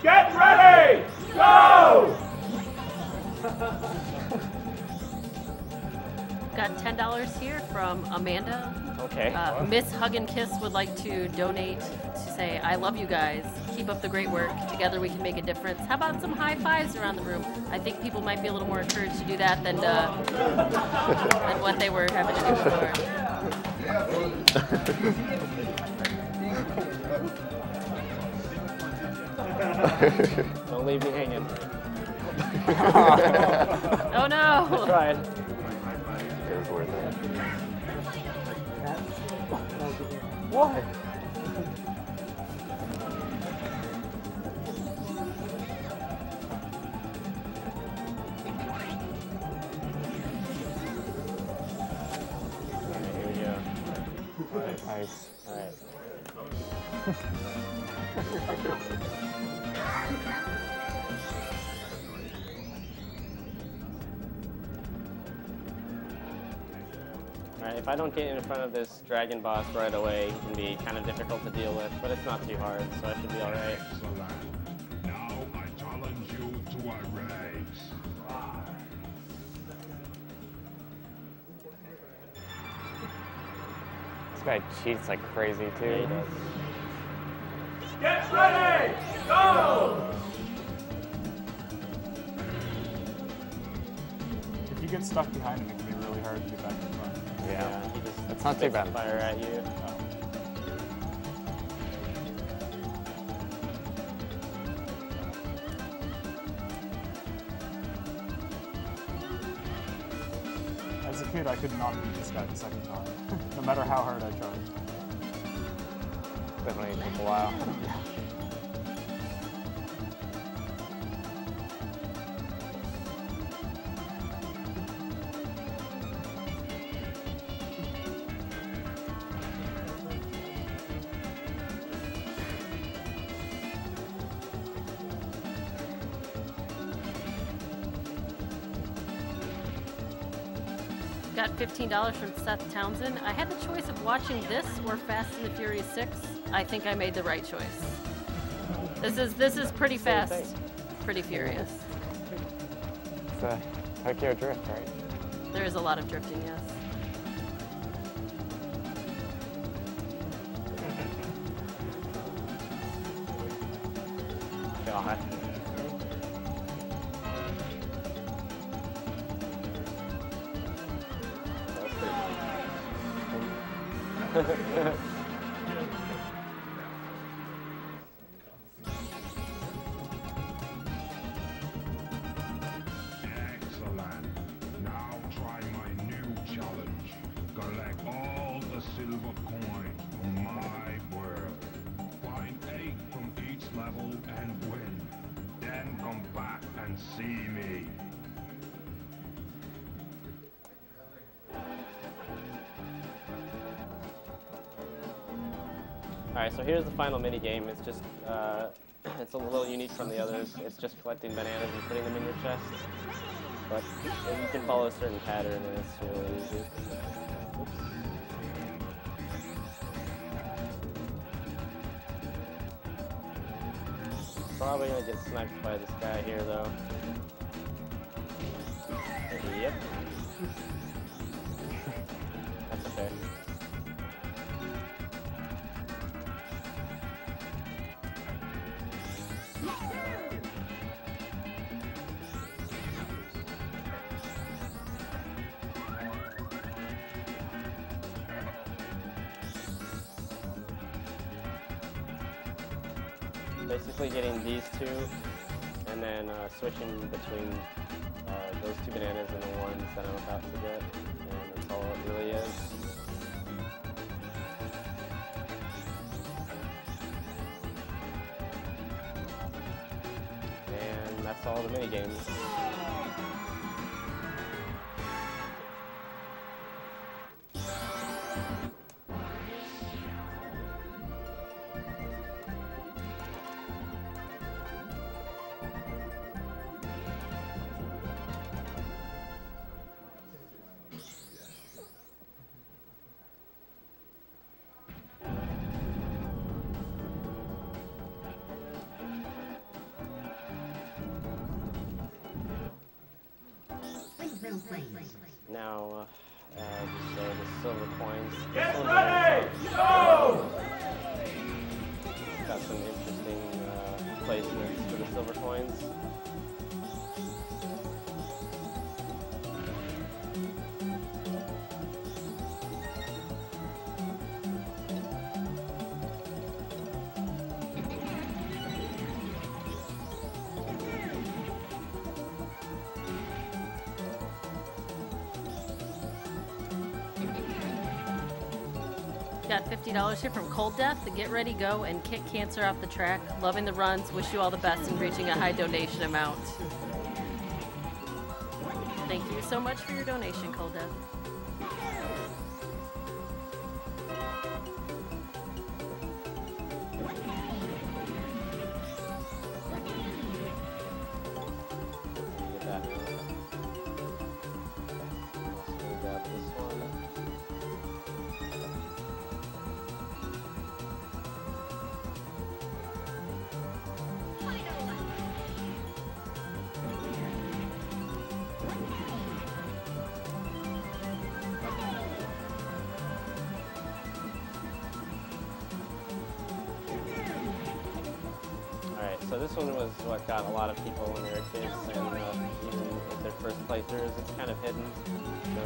Get ready! Go! Got $10 here from Amanda. Okay. Miss Hug and Kiss would like to donate to say, I love you guys. Keep up the great work. Together we can make a difference. How about some high fives around the room? I think people might be a little more encouraged to do that than what they were having to do before. Don't leave me hanging. Oh no! I tried. It was worth it. What? Alright, here we go. Nice. Alright. Alright, if I don't get in front of this dragon boss right away, it can be kind of difficult to deal with, but it's not too hard, so I should be alright. Now I challenge you to a race. This guy cheats like crazy too. Yeah, he does. Get ready! Go! If you get stuck behind him, it can be really hard to get back in front. Yeah. He just That's not too spits bad. fire at you. As a kid, I could not beat this guy the second time, no matter how hard I tried. Definitely took a while. Got $15 from Seth Townsend. I had the choice of watching this or Fast and the Furious 6. I think I made the right choice. This is pretty fast, pretty furious. It's a Tokyo Drift, right? There is a lot of drifting, yes. God. Excellent. Now try my new challenge. Collect all the silver coins from my world. Find 8 from each level and win. Then come back and see me. Alright, so here's the final mini game. It's just, it's a little unique from the others. It's just collecting bananas and putting them in your chest. But you can follow a certain pattern and it's really easy. Oops. Probably gonna get sniped by this guy here though. Yep. That's okay. Basically getting these two and then switching between those 2 bananas and the ones that I'm about to get, and that's all it really is. And that's all the mini games. Now, just the silver coins. Get ready! Go! Got some interesting placements for the silver coins. Got $50 here from Cold Death. To get ready, go, and kick cancer off the track. Loving the runs. Wish you all the best in reaching a high donation amount. Thank you so much for your donation, Cold Death. So this one was what got a lot of people when they were kids, and even if they're first playthroughs, it's kind of hidden. So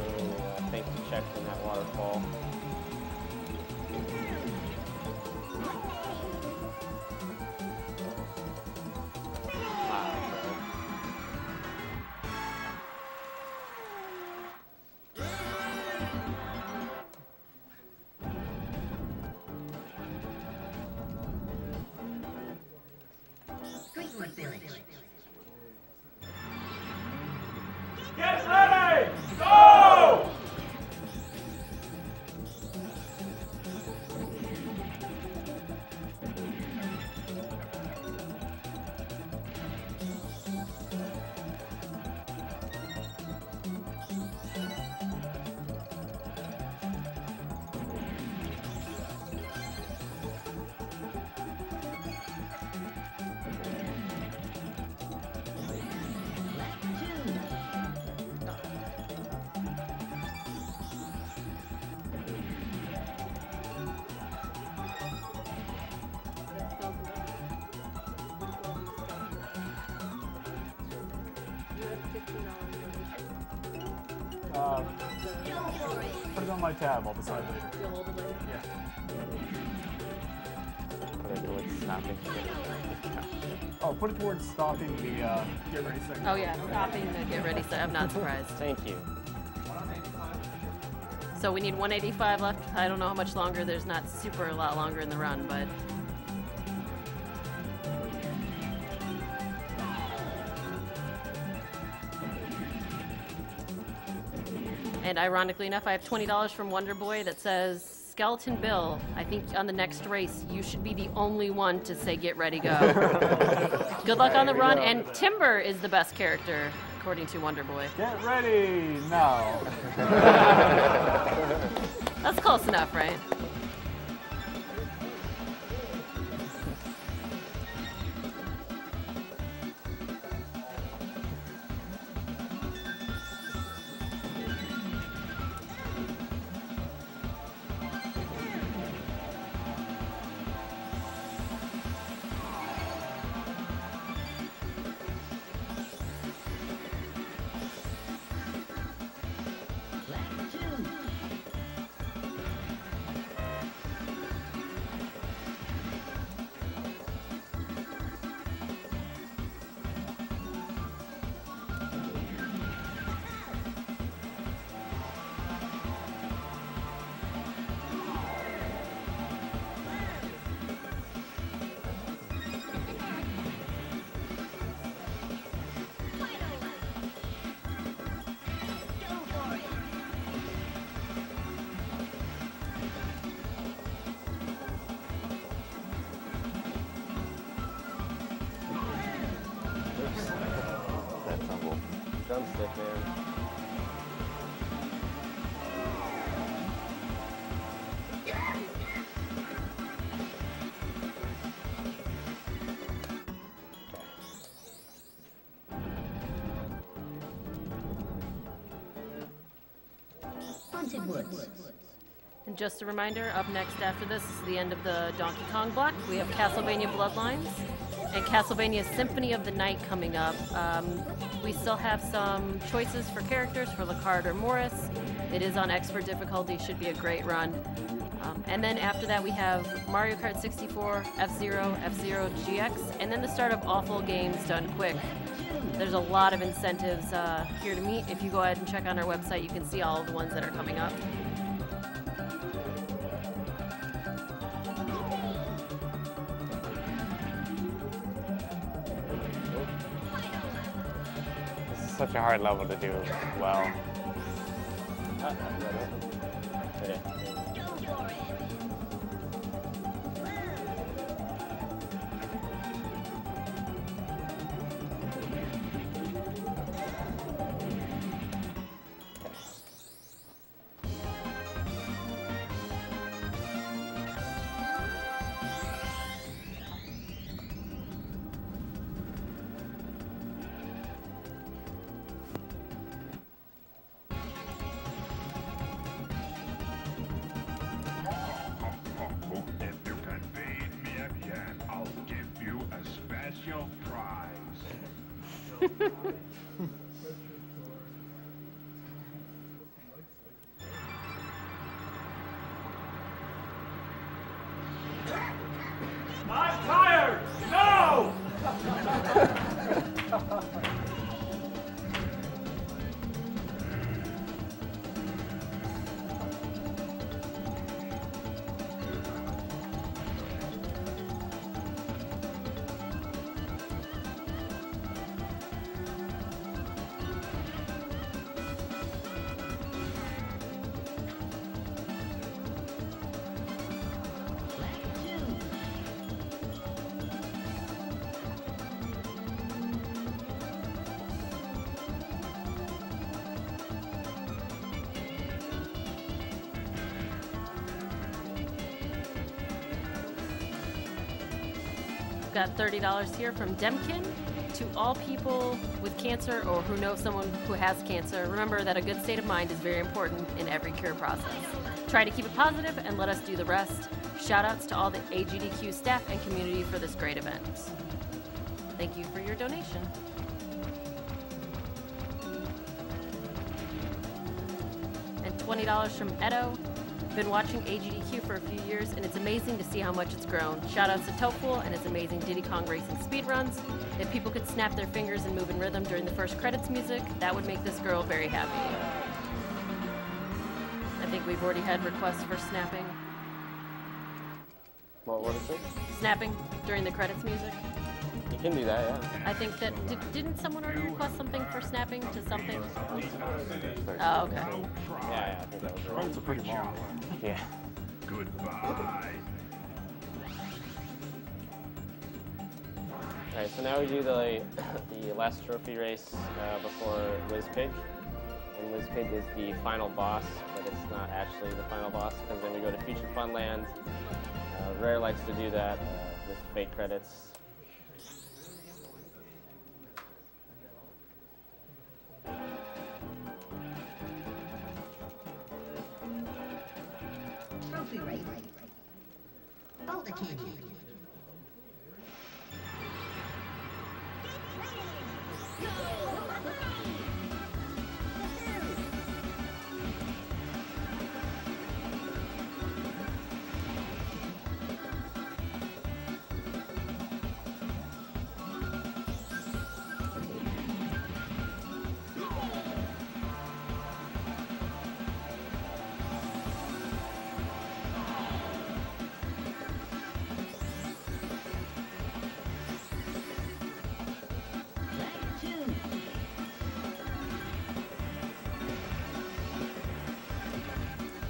thanks to Check in that waterfall. Get ready! Go! Put it on my tab. I'll decide later. Yeah. Put it towards stopping. Oh, put it towards stopping the get ready second. Oh yeah, stopping the get ready set. I'm not surprised. Thank you. So we need 185 left. I don't know how much longer. There's not super a lot longer in the run, but. And ironically enough, I have $20 from Wonder Boy that says, Skeleton Bill, I think on the next race, you should be the only one to say get ready, go. Good luck on the run. And Timber is the best character, according to Wonder Boy. Get ready now. That's close enough, right? Drumstick, man. Haunted Woods. And just a reminder, up next after this is the end of the Donkey Kong block. We have Castlevania Bloodlines and Castlevania Symphony of the Night coming up. We still have some choices for characters for Lacard or Morris. It is on expert difficulty, should be a great run. And then after that we have Mario Kart 64, F-Zero, F-Zero GX, and then the start of Awful Games Done Quick. There's a lot of incentives here to meet. If you go ahead and check on our website, you can see all of the ones that are coming up. This is such a hard level to do well. Okay. If you can beat me again, I'll give you a special prize. I'm tired! No! Got $30 here from Demkin. To all people with cancer or who know someone who has cancer, remember that a good state of mind is very important in every cure process. Try to keep it positive and let us do the rest. Shout outs to all the AGDQ staff and community for this great event. Thank you for your donation. And $20 from Edo. Been watching AGDQ for a few years, and it's amazing to see how much it's grown. Shoutouts to Topful and his amazing Diddy Kong racing speedruns. If people could snap their fingers and move in rhythm during the first credits music, that would make this girl very happy. I think we've already had requests for snapping. What is it? Snapping during the credits music. You can do that, yeah. I think that, didn't someone already request something for snapping to something? Oh, okay. Yeah, I think that was right. Credits are pretty long. Yeah. Goodbye. Alright, so now we do the last trophy race before Liz Pig. And Liz Pig is the final boss, but it's not actually the final boss, because then we go to Future Funland. Rare likes to do that with fake credits. Trophy race. Boulder Canyon.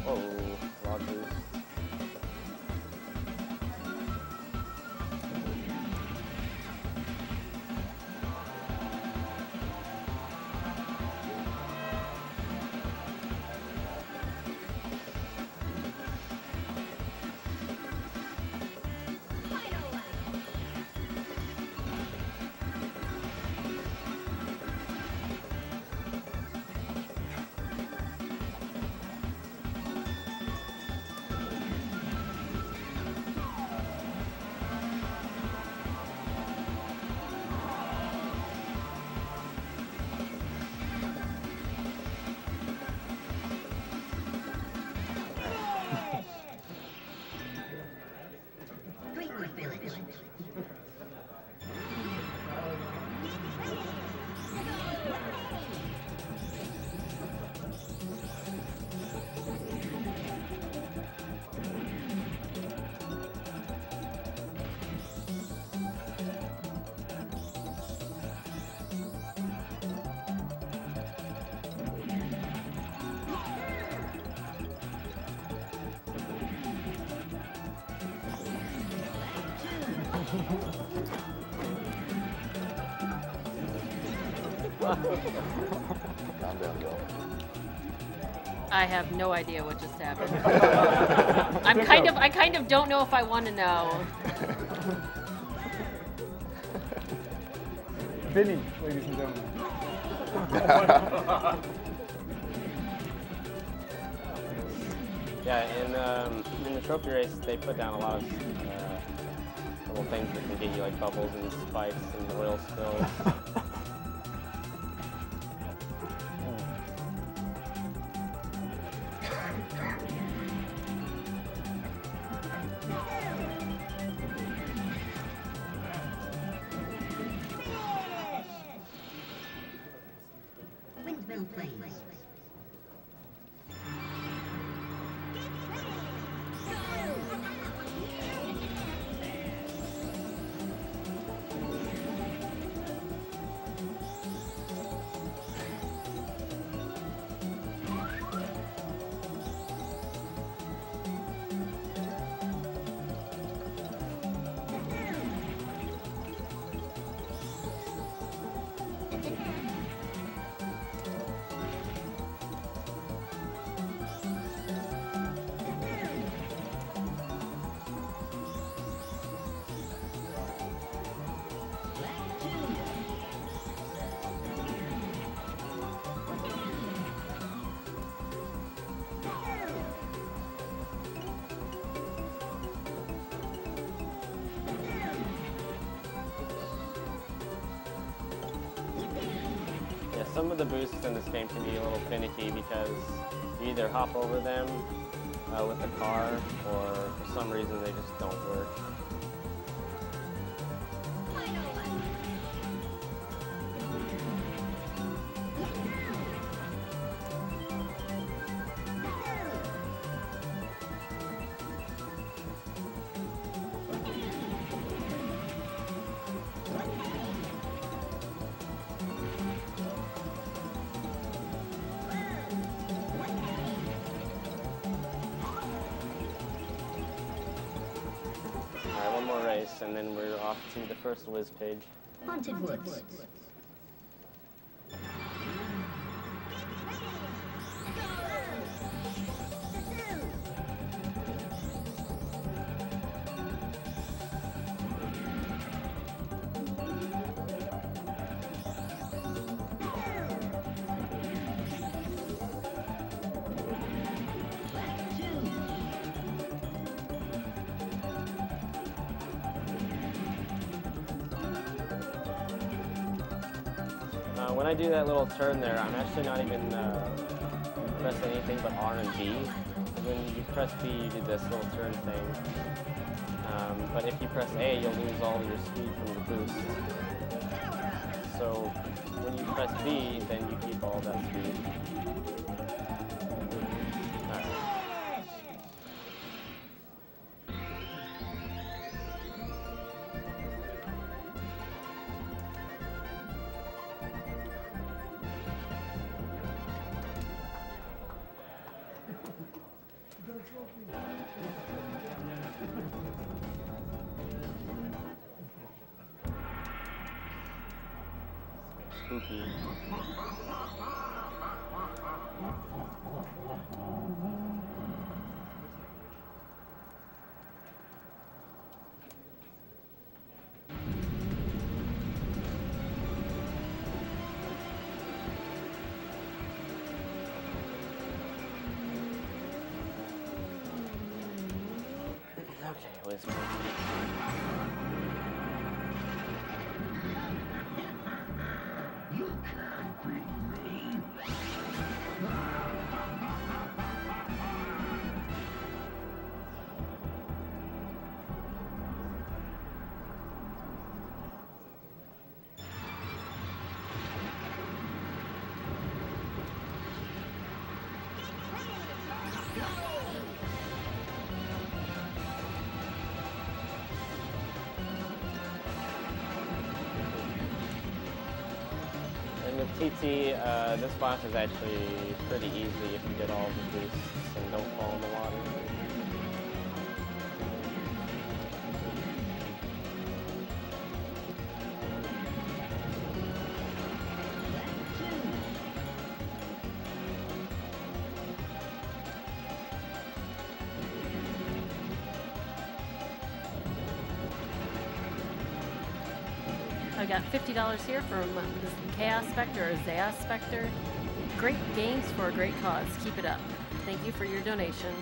Oh, Rogers. Greenwood Village. Calm down, girl. I have no idea what just happened. I kind of don't know if I want to know. Vinny, ladies and gentlemen. Yeah, in the trophy race, they put down a lot of little things that can get you, like bubbles and spikes and oil spills. Windmill Plains. Some of the boosts in this game can be a little finicky because you either hop over them with the car, or for some reason they just don't work. Alright, one more race, and then we're off to the first whiz page. Haunted Woods. When I do that little turn there, I'm actually not even pressing anything but R and B. When you press B, you do this little turn thing. But if you press A, you'll lose all of your speed from the boost. So when you press B, then you keep all that speed. Alright. Spooky. Okay, let's move. And with TT, this boss is actually pretty easy if you get all the boosts and don't fall in the water. I got $50 here from this Chaos Spectre or Zaos Spectre. Great games for a great cause. Keep it up. Thank you for your donation.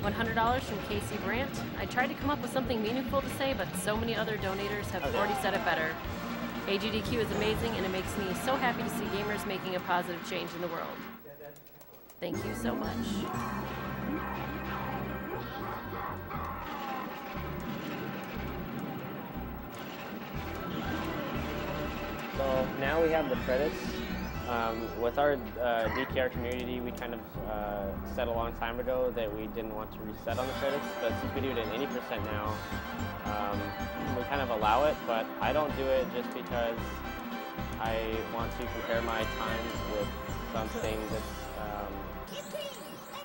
$100 from Casey Brandt. I tried to come up with something meaningful to say, but so many other donators have already said it better. Agdq is amazing, and it makes me so happy to see gamers making a positive change in the world. Thank you so much. So now we have the credits. With our DKR community, we kind of said a long time ago that we didn't want to reset on the credits, but since we do it at any % now, we kind of allow it, but I don't do it just because I want to compare my times with something that's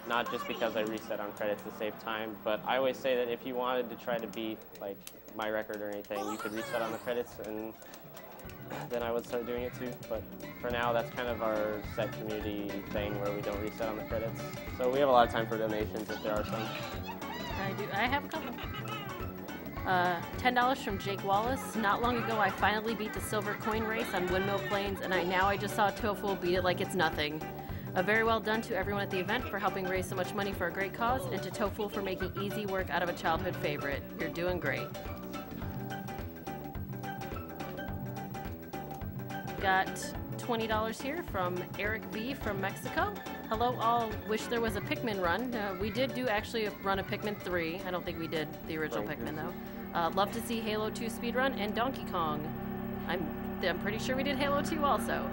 not just because I reset on credits to save time, but I always say that if you wanted to try to beat like my record or anything, you could reset on the credits, and then I would start doing it too. But for now, that's kind of our set community thing where we don't reset on the credits. So we have a lot of time for donations if there are some. I do. I have a couple. $10 from Jake Wallace. Not long ago, I finally beat the silver coin race on Windmill Plains, and I just saw Tofu beat it like it's nothing. Very well done to everyone at the event for helping raise so much money for a great cause, and to Tofu for making easy work out of a childhood favorite. You're doing great. Got $20 here from Eric B. from Mexico. Hello all, wish there was a Pikmin run. We did actually run a Pikmin 3. I don't think we did the original Pikmin though. Love to see Halo 2 speedrun and Donkey Kong. I'm pretty sure we did Halo 2 also.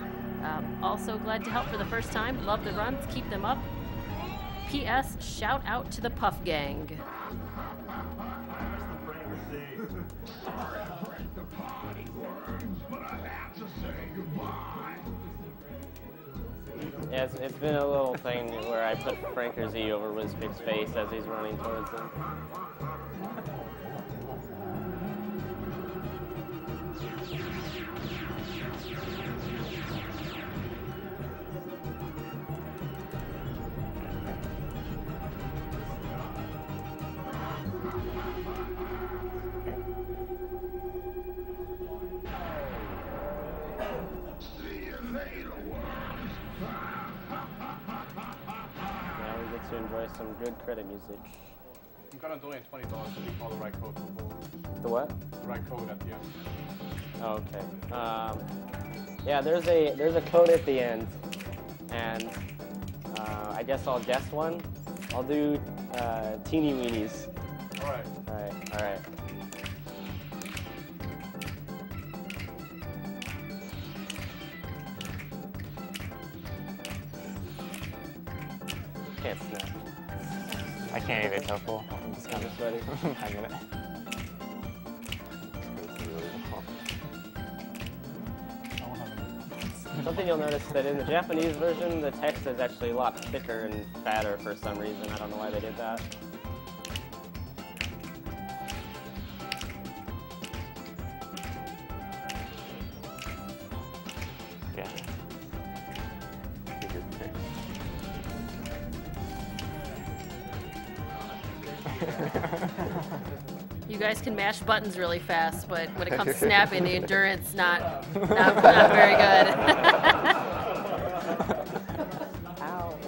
Also glad to help for the first time. Love the runs, keep them up. P.S. Shout out to the Puff Gang. Yeah, it's been a little thing where I put Franker Z over Wizpig's face as he's running towards him. To enjoy some good credit music. I'm gonna donate $20 if you call the right code. The what? The right code at the end. Okay. Yeah, there's a code at the end, and I guess I'll guess one. I'll do teeny weenies. All right. All right. All right. Can't snap. I can't eat it, Tofu. I'm just kind of ready. I get it. Something you'll notice that in the Japanese version, the text is actually a lot thicker and fatter for some reason. I don't know why they did that. Yeah. You guys can mash buttons really fast, but when it comes to snapping, the endurance not very good. Ow.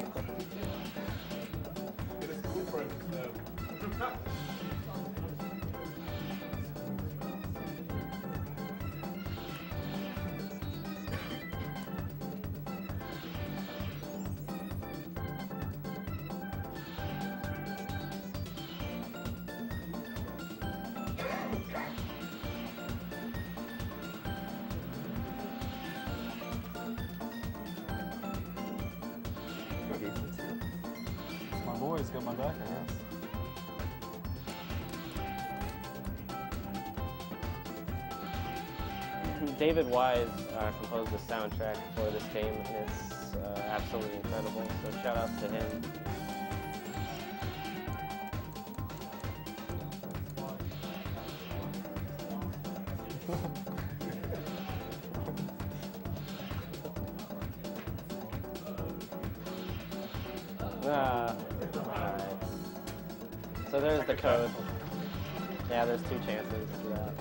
My boys got my back, I guess. David Wise composed the soundtrack for this game, and it's absolutely incredible, so shout out to him. Alright. So there's the code. Yeah, there's 2 chances for that.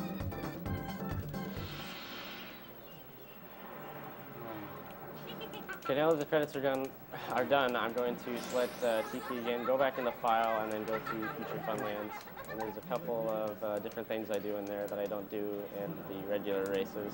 Okay, now that the credits are done, I'm going to select TP again, go back in the file, and then go to Future Funlands. And there's a couple of different things I do in there that I don't do in the regular races.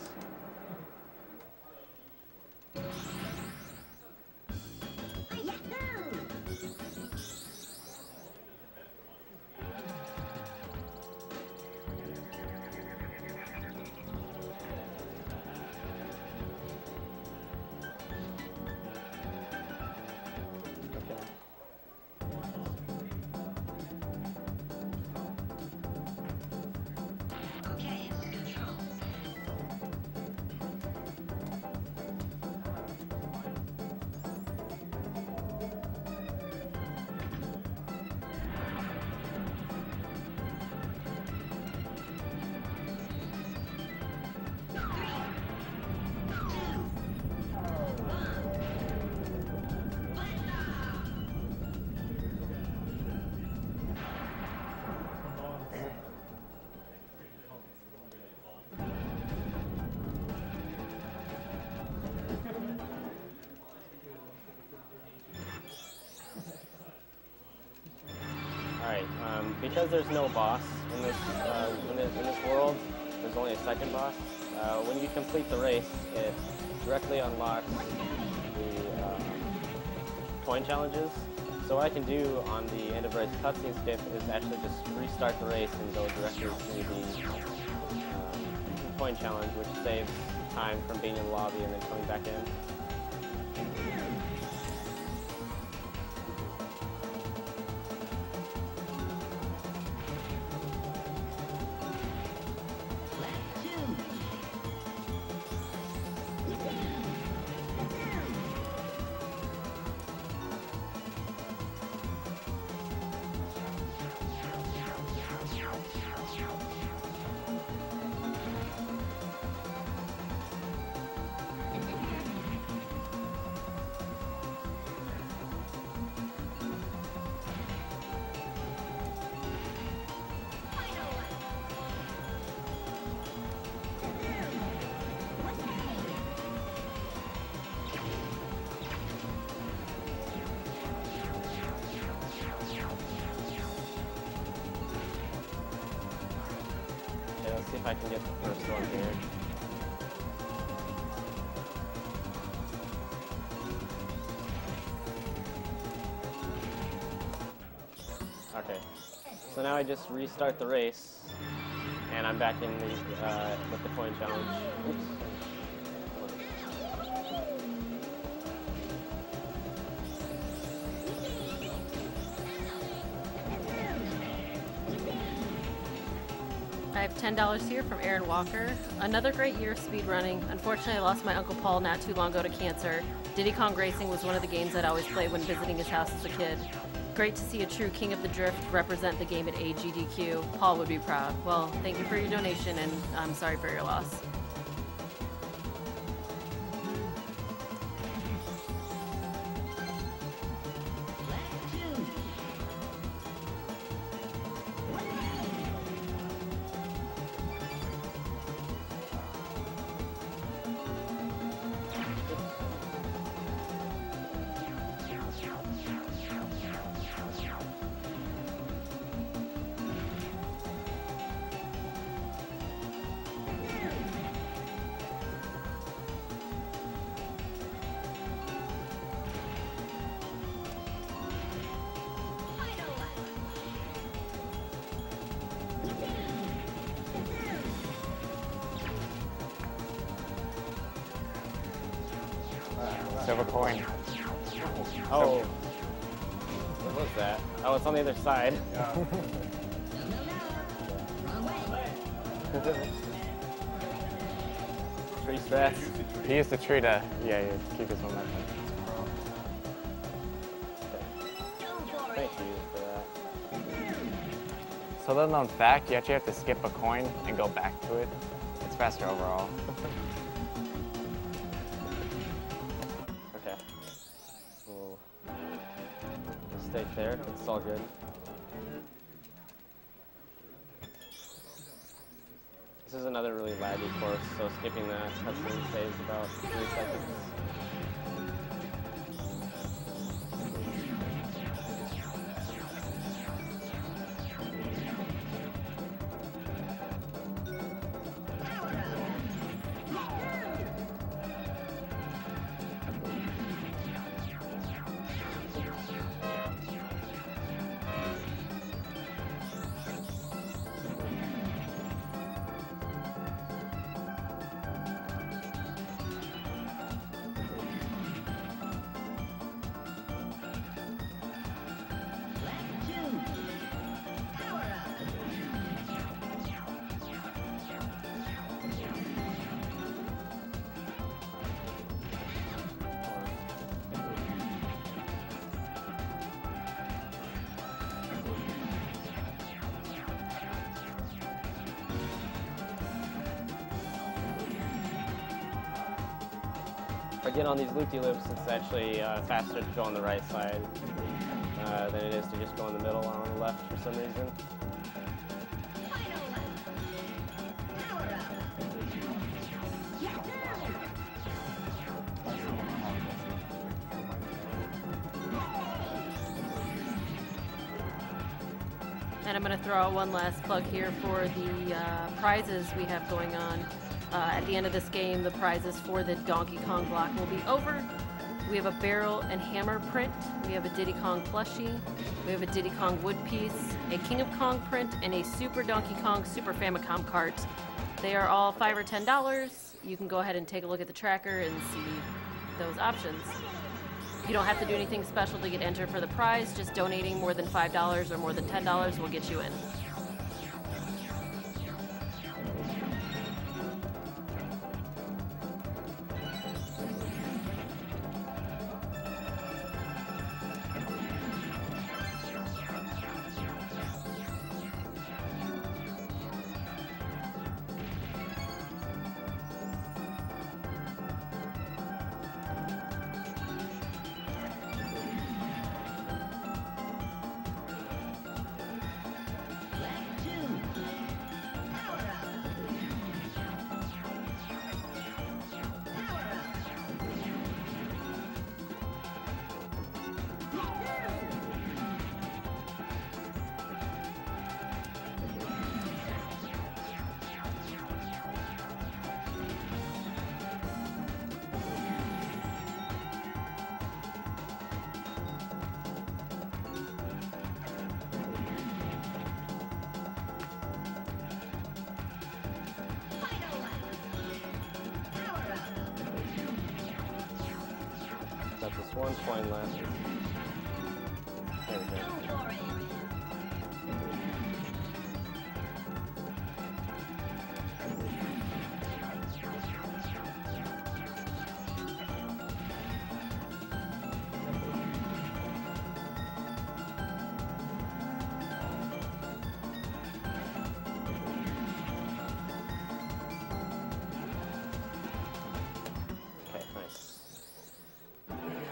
because there's no boss in this world, there's only a second boss. When you complete the race, it directly unlocks the coin challenges. So what I can do on the end of race cutscene skip is actually just restart the race and go directly to the coin challenge, which saves time from being in the lobby and then coming back in. Let's see if I can get the first one here. Okay, so now I just restart the race, and I'm back in the with the coin challenge. Oops. I have $10 here from Aaron Walker. Another great year of speedrunning. Unfortunately, I lost my Uncle Paul not too long ago to cancer. Diddy Kong Racing was one of the games I'd always play when visiting his house as a kid. Great to see a true king of the drift represent the game at AGDQ. Paul would be proud. Well, thank you for your donation, and I'm sorry for your loss. Silver coin. Oh. What was that? Oh, it's on the other side. Yeah. Tree strats. He used the tree to, keep his momentum. Thank you for that. So little known fact, you actually have to skip a coin and go back to it. It's faster overall. Okay. We'll stay there. It's all good. This is another really laggy course, so skipping that cutscene saves about 3 seconds. If I get on these loopy-loops, it's actually faster to go on the right side than it is to just go in the middle or on the left for some reason. And I'm going to throw out one last plug here for the prizes we have going on. At the end of this game, the prizes for the Donkey Kong block will be over. We have a barrel and hammer print. We have a Diddy Kong plushie. We have a Diddy Kong wood piece, a King of Kong print, and a Super Donkey Kong Super Famicom cart. They are all $5 or $10. You can go ahead and take a look at the tracker and see those options. You don't have to do anything special to get entered for the prize. Just donating more than $5 or more than $10 will get you in. Got this one coin left. There we go.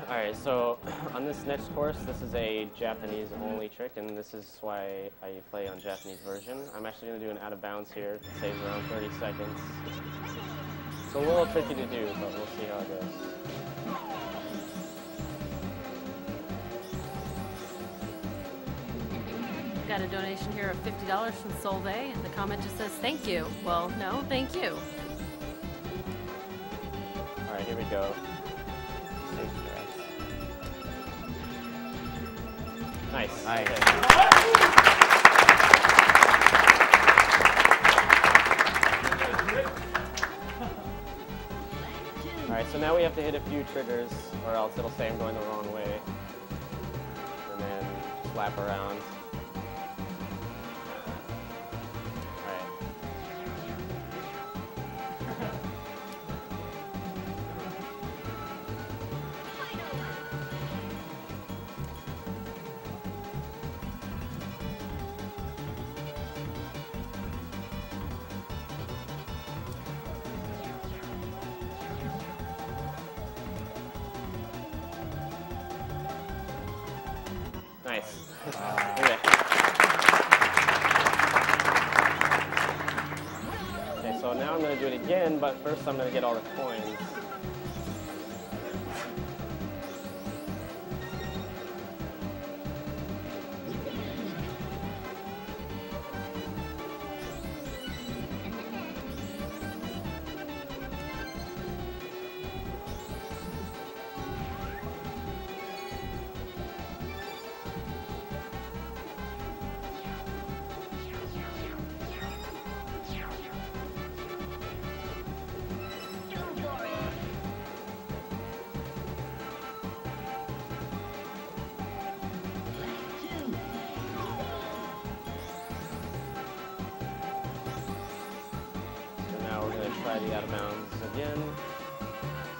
Alright, so on this next course, this is a Japanese only trick, and this is why I play on Japanese version. I'm actually going to do an out of bounds here. It saves around 30 seconds. It's a little tricky to do, but we'll see how it goes. Got a donation here of $50 from Solvay, and the comment just says, thank you. Well, no, thank you. Alright, here we go. Nice. Nice. Okay. Alright, so now we have to hit a few triggers, or else it'll say I'm going the wrong way. And then just lap around. Alright. Nice. Okay. Okay, so now I'm going to do it again, but first I'm going to get all the coins. Now we're going to try the out of bounds again.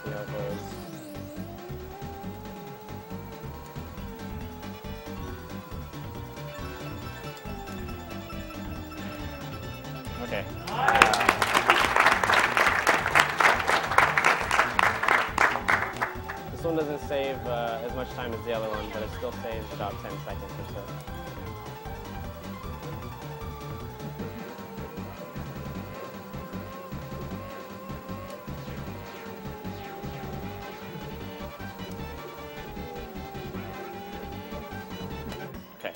See how it goes. Okay. This one doesn't save as much time as the other one, but it still saves about 10 seconds or so. Okay.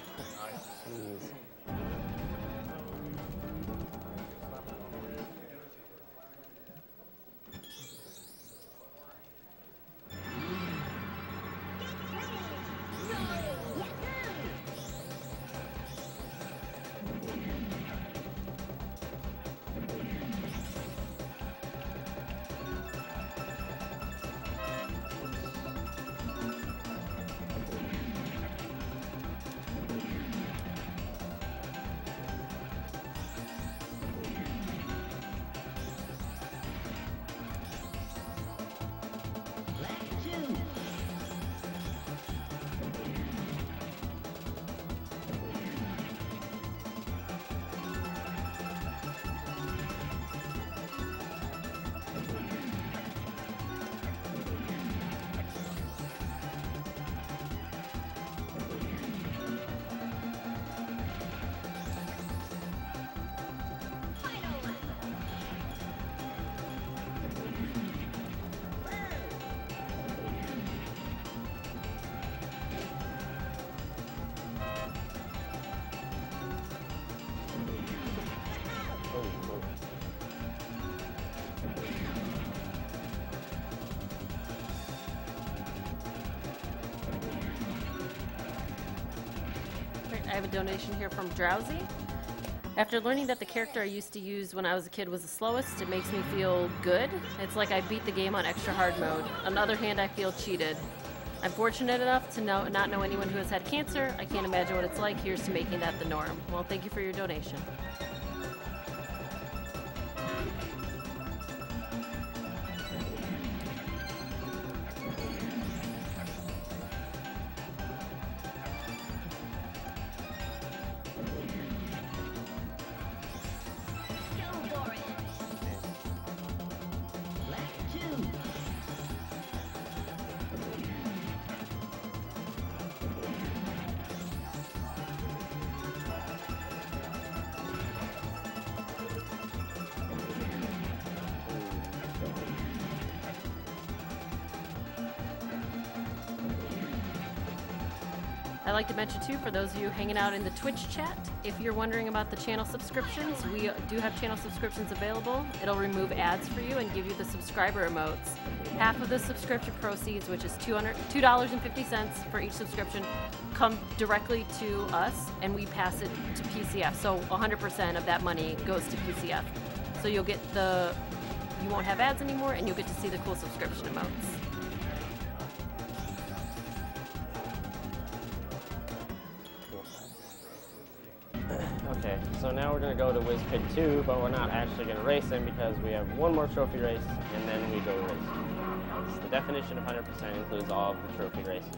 have a donation here from Drowsy. After learning that the character I used to use when I was a kid was the slowest, it makes me feel good. It's like I beat the game on extra hard mode. On the other hand, I feel cheated. I'm fortunate enough to not know anyone who has had cancer. I can't imagine what it's like. Here's to making that the norm. Well, thank you for your donation. I'd like to mention too, for those of you hanging out in the Twitch chat, if you're wondering about the channel subscriptions, we do have channel subscriptions available. It'll remove ads for you and give you the subscriber emotes. Half of the subscription proceeds, which is $2.50 for each subscription, come directly to us, and we pass it to PCF. So 100% of that money goes to PCF. So you'll get you won't have ads anymore, and you'll get to see the cool subscription emotes. Okay, so now we're going to go to Whiz Pit 2, but we're not actually going to race him because we have one more trophy race, and then we go race. The definition of 100% includes all of the trophy races.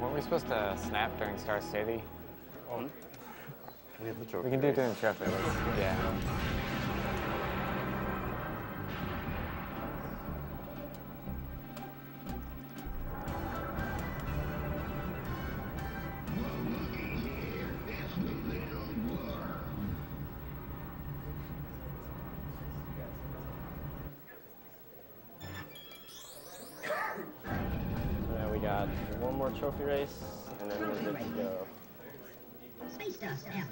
Weren't we supposed to snap during Star City? Oh. We have the trophy We can do it race. during the trophy race. Yeah. So now we got one more trophy race, and then we're good to go. Space dust out.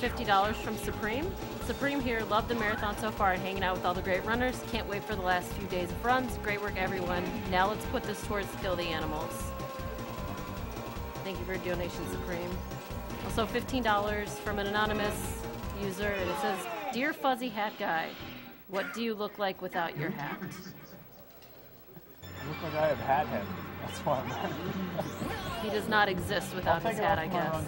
$50 from Supreme. Supreme here, love the marathon so far and hanging out with all the great runners. Can't wait for the last few days of runs. Great work, everyone. Now let's put this towards Kill the Animals. Thank you for your donation, Supreme. Also $15 from an anonymous user, and it says, "Dear Fuzzy Hat Guy, what do you look like without your hat?" I look like I have hat head. That's why I'm mad. He does not exist without his hat, I guess.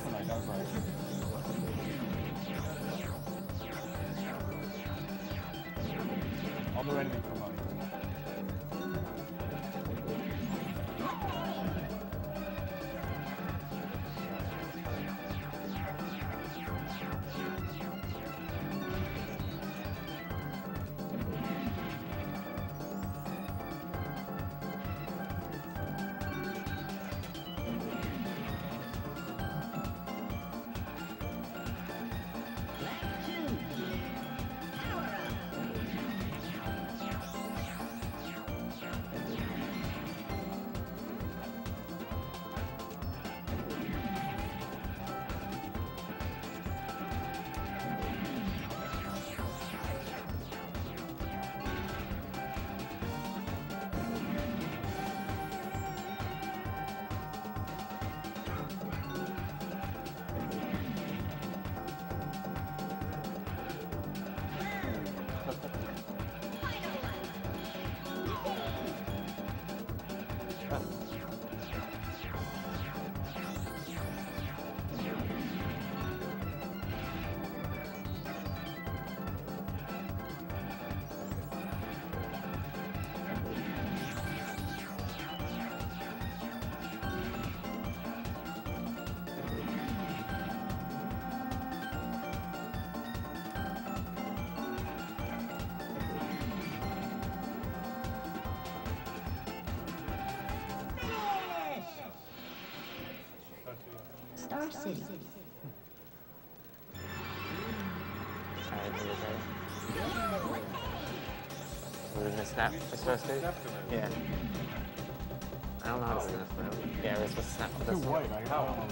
I'll do anything for money. Star City. We're gonna snap for Star State? Yeah. I don't know how to snap though. Yeah, we're supposed to snap this Too one. white, I don't know.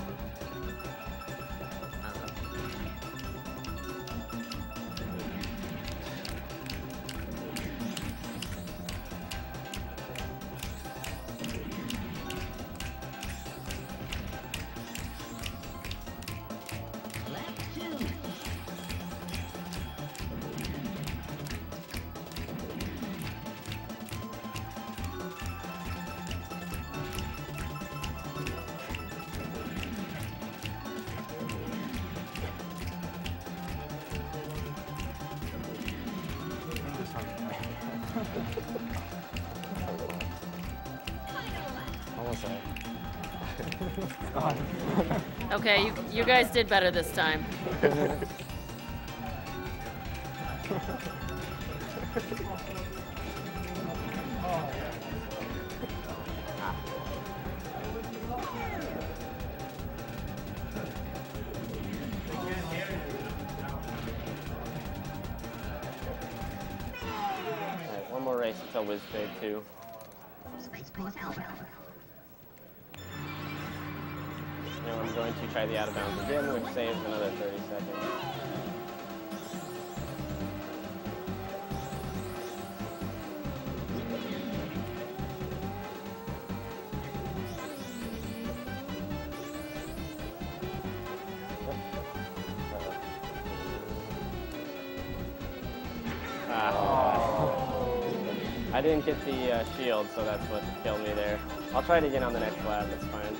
Almost there. Okay, you guys did better this time. Alright, one more race until Wizfig 2. Spaceport Alpha. Now I'm going to try the out of bounds again, which saves another 30 seconds. I didn't get the shield, so that's what killed me there. I'll try it again on the next lap, that's fine.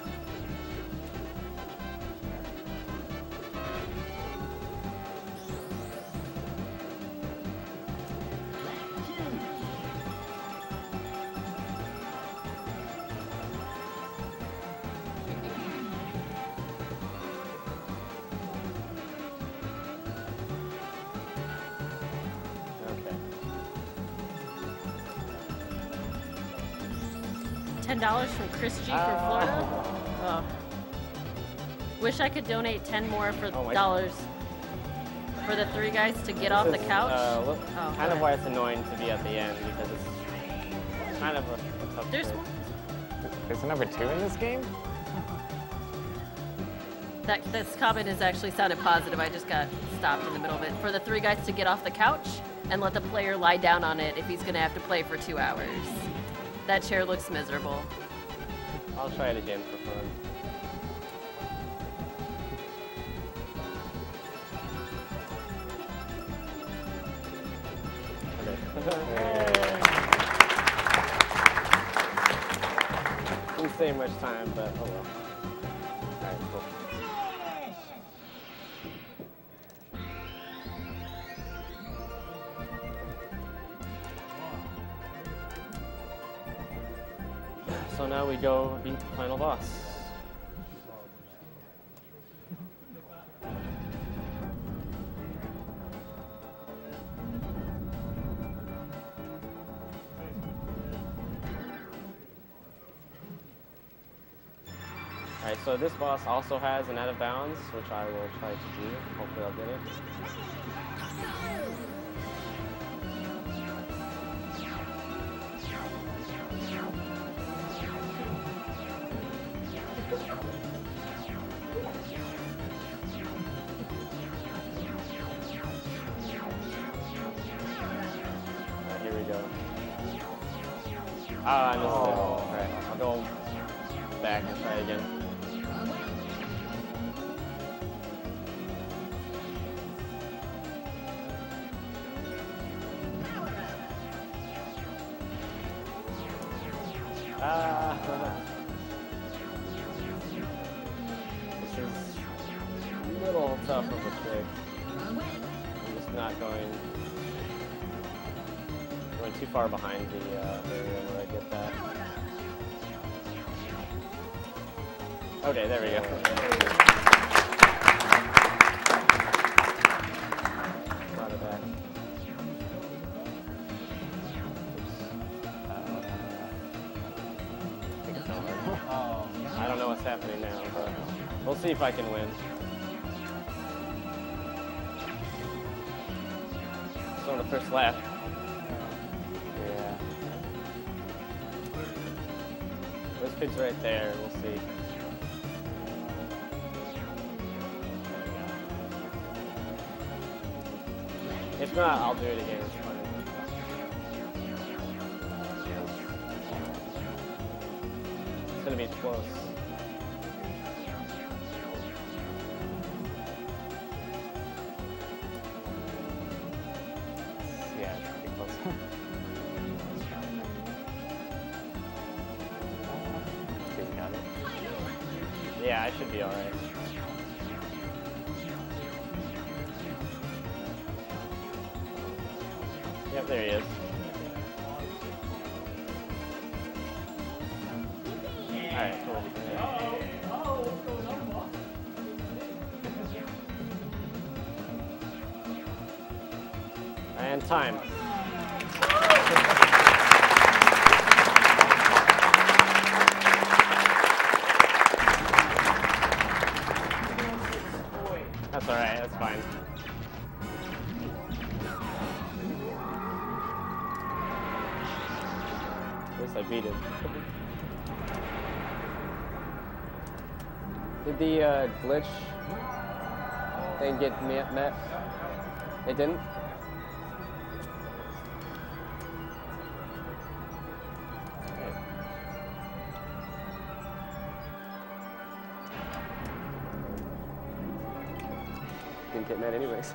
$10 from Chris G for Florida. Oh. Wish I could donate 10 more for dollars for the three guys to get off the couch. Kind of why it's annoying to be at the end, because it's kind of a tough There's trick. one. There's a number 2 in this game? This comment is actually sounded positive. I just got stopped in the middle of it. For the three guys to get off the couch and let the player lie down on it if he's going to have to play for 2 hours. That chair looks miserable. I'll try it again for fun. Didn't save much time, but oh well. Alright, cool. So now we go beat the final boss. Alright, so this boss also has an out of bounds, which I will try to do. Hopefully I'll get it. Alright, here we go. Ah, I missed it. Alright, I'll go back and try again. This is a little tough of a trick. I'm just not going too far behind the area where I get that. Okay, there we go. Not a bad. I don't know what's happening now, but we'll see if I can win. So on the first lap. Yeah. This pig's right there, we'll see. If not, I'll do it again, it's funny. It's gonna be close. Yeah, it's pretty close. Yeah, I should be alright. Yep, there he is. Alright, cool. And time. That's alright, that's fine. At least I beat it. Did the glitch thing get met? It didn't? Didn't get met anyways.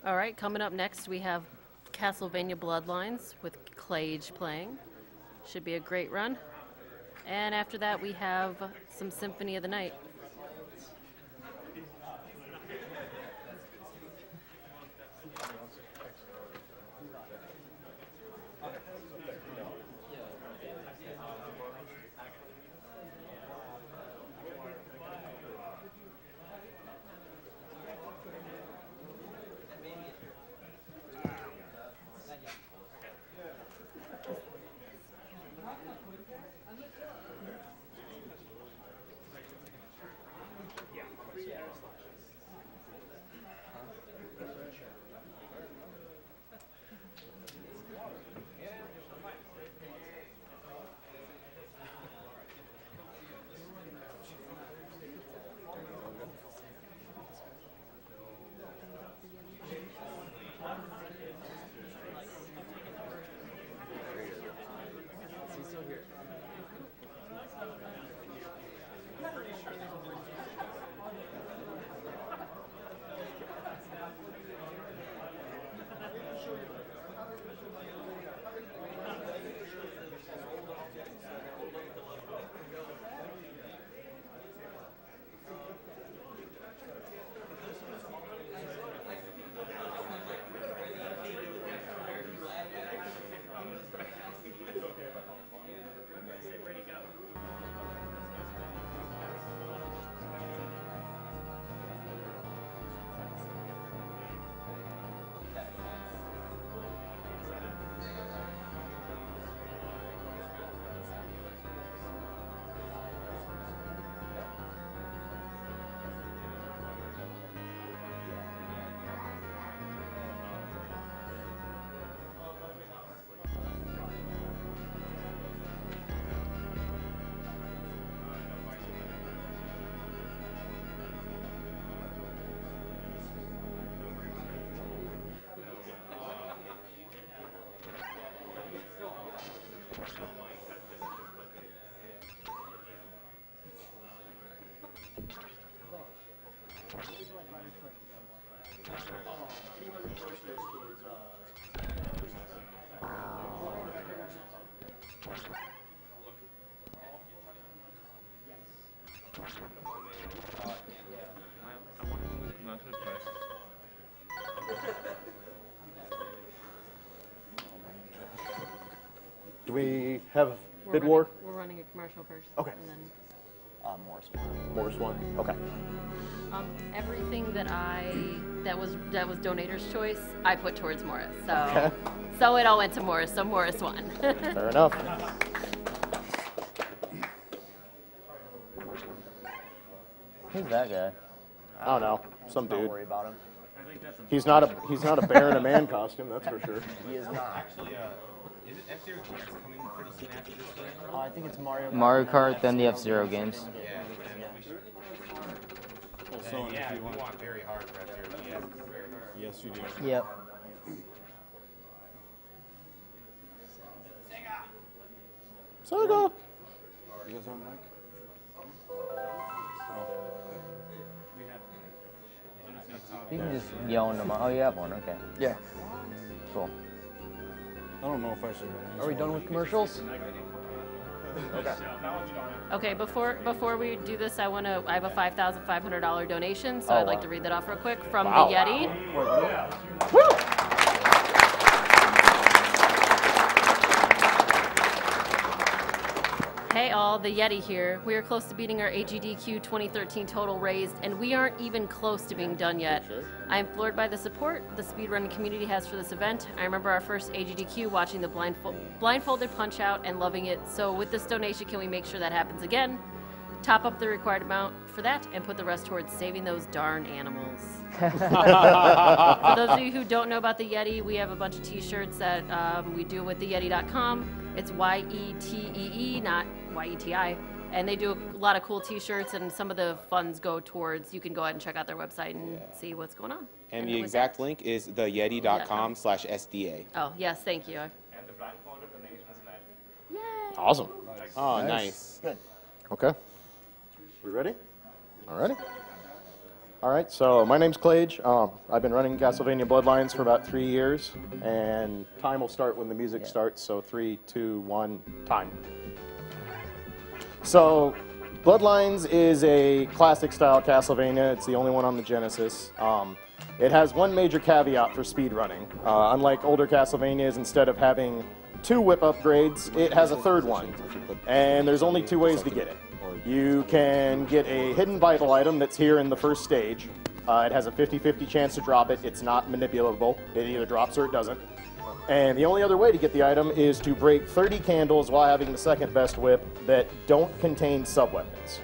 All right, coming up next, we have Castlevania Bloodlines with Clage playing. Should be a great run. And after that, we have some Symphony of the Night. Do we have bid war? We're running a commercial first. Okay. And then Morris one. Okay. everything that was donator's choice, I put towards Morris. So Okay. so it all went to Morris. So Morris won. Fair enough. Who's that guy? I don't know. Some Don't dude. worry about him. He's not a bear in a man costume, that's for sure. He is not. Actually, is it F-Zero games coming pretty soon after this game? I think it's Mario Kart. Mario Kart, then the F-Zero games. Yeah. Also, yeah, we want very hard for F-Zero. Yes, you do. Yep. Sega. You guys on mic? You can just yell into my. Oh, you have one. Okay. Yeah. Cool. I don't know if I should. Are we done with commercials? Okay. Okay, before we do this, I have a $5,500 donation, so Oh, I'd like wow. to read that off real quick from Wow. the Yeti. Hey all, the Yeti here. We are close to beating our Agdq 2013 total raised, and we aren't even close to being done yet. I am floored by the support the speedrunning community has for this event. I remember our first Agdq watching the blindfolded punch out and loving it, so with this donation can we make sure that happens again? Top up the required amount for that and put the rest towards saving those darn animals. For those of you who don't know about the Yeti, we have a bunch of t-shirts that we do with theyeti.com. It's Y-E-T-E-E, not Y-E-T-I. And they do a lot of cool t-shirts, and some of the funds go towards, you can go ahead and check out their website and see what's going on. And the exact link is theyeti.com/SDA. Oh, yes, thank you. And the blindfolded donations led. Yay! Awesome. Oh, nice. Good. Okay. We ready? Alrighty. All right, so my name's Clage. I've been running Castlevania Bloodlines for about 3 years, and time will start when the music starts, so 3, 2, 1, time. So, Bloodlines is a classic-style Castlevania. It's the only one on the Genesis. It has one major caveat for speedrunning. Unlike older Castlevanias, instead of having 2 whip upgrades, it has a third one, and there's only 2 ways to get it. You can get a hidden vital item that's here in the first stage. It has a 50-50 chance to drop it. It's not manipulable. It either drops or it doesn't. And the only other way to get the item is to break 30 candles while having the second best whip that don't contain sub-weapons.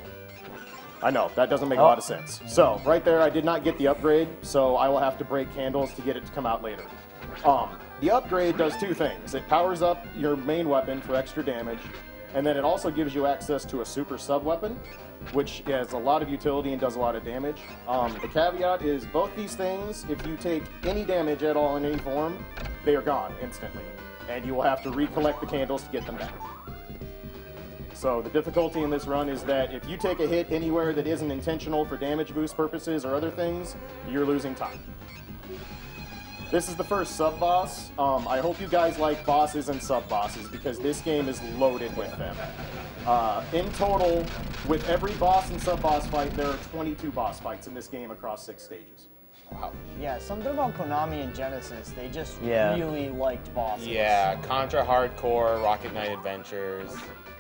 I know, that doesn't make a lot of sense. So, right there, I did not get the upgrade, so I will have to break candles to get it to come out later. The upgrade does 2 things. It powers up your main weapon for extra damage, and then it also gives you access to a super sub-weapon, which has a lot of utility and does a lot of damage. The caveat is both these things, if you take any damage at all in any form, they are gone instantly, and you will have to recollect the candles to get them back. So the difficulty in this run is that if you take a hit anywhere that isn't intentional for damage boost purposes or other things, you're losing time. This is the first sub-boss. I hope you guys like bosses and sub-bosses because this game is loaded with them. In total, with every boss and sub-boss fight, there are 22 boss fights in this game across 6 stages. Wow. Yeah, something about Konami and Genesis, they just Yeah. really liked bosses. Yeah, Contra Hardcore, Rocket Knight Adventures.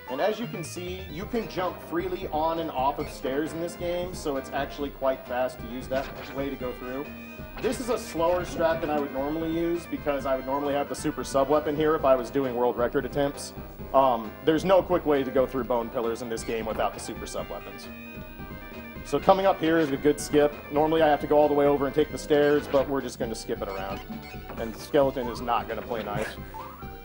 And as you can see, you can jump freely on and off of stairs in this game, so it's actually quite fast to use that way to go through. This is a slower strat than I would normally use because I would normally have the super sub-weapon here if I was doing world record attempts. There's no quick way to go through bone pillars in this game without the super sub-weapons. So coming up here is a good skip. Normally I have to go all the way over and take the stairs, but we're just going to skip it around. And Skeleton is not going to play nice.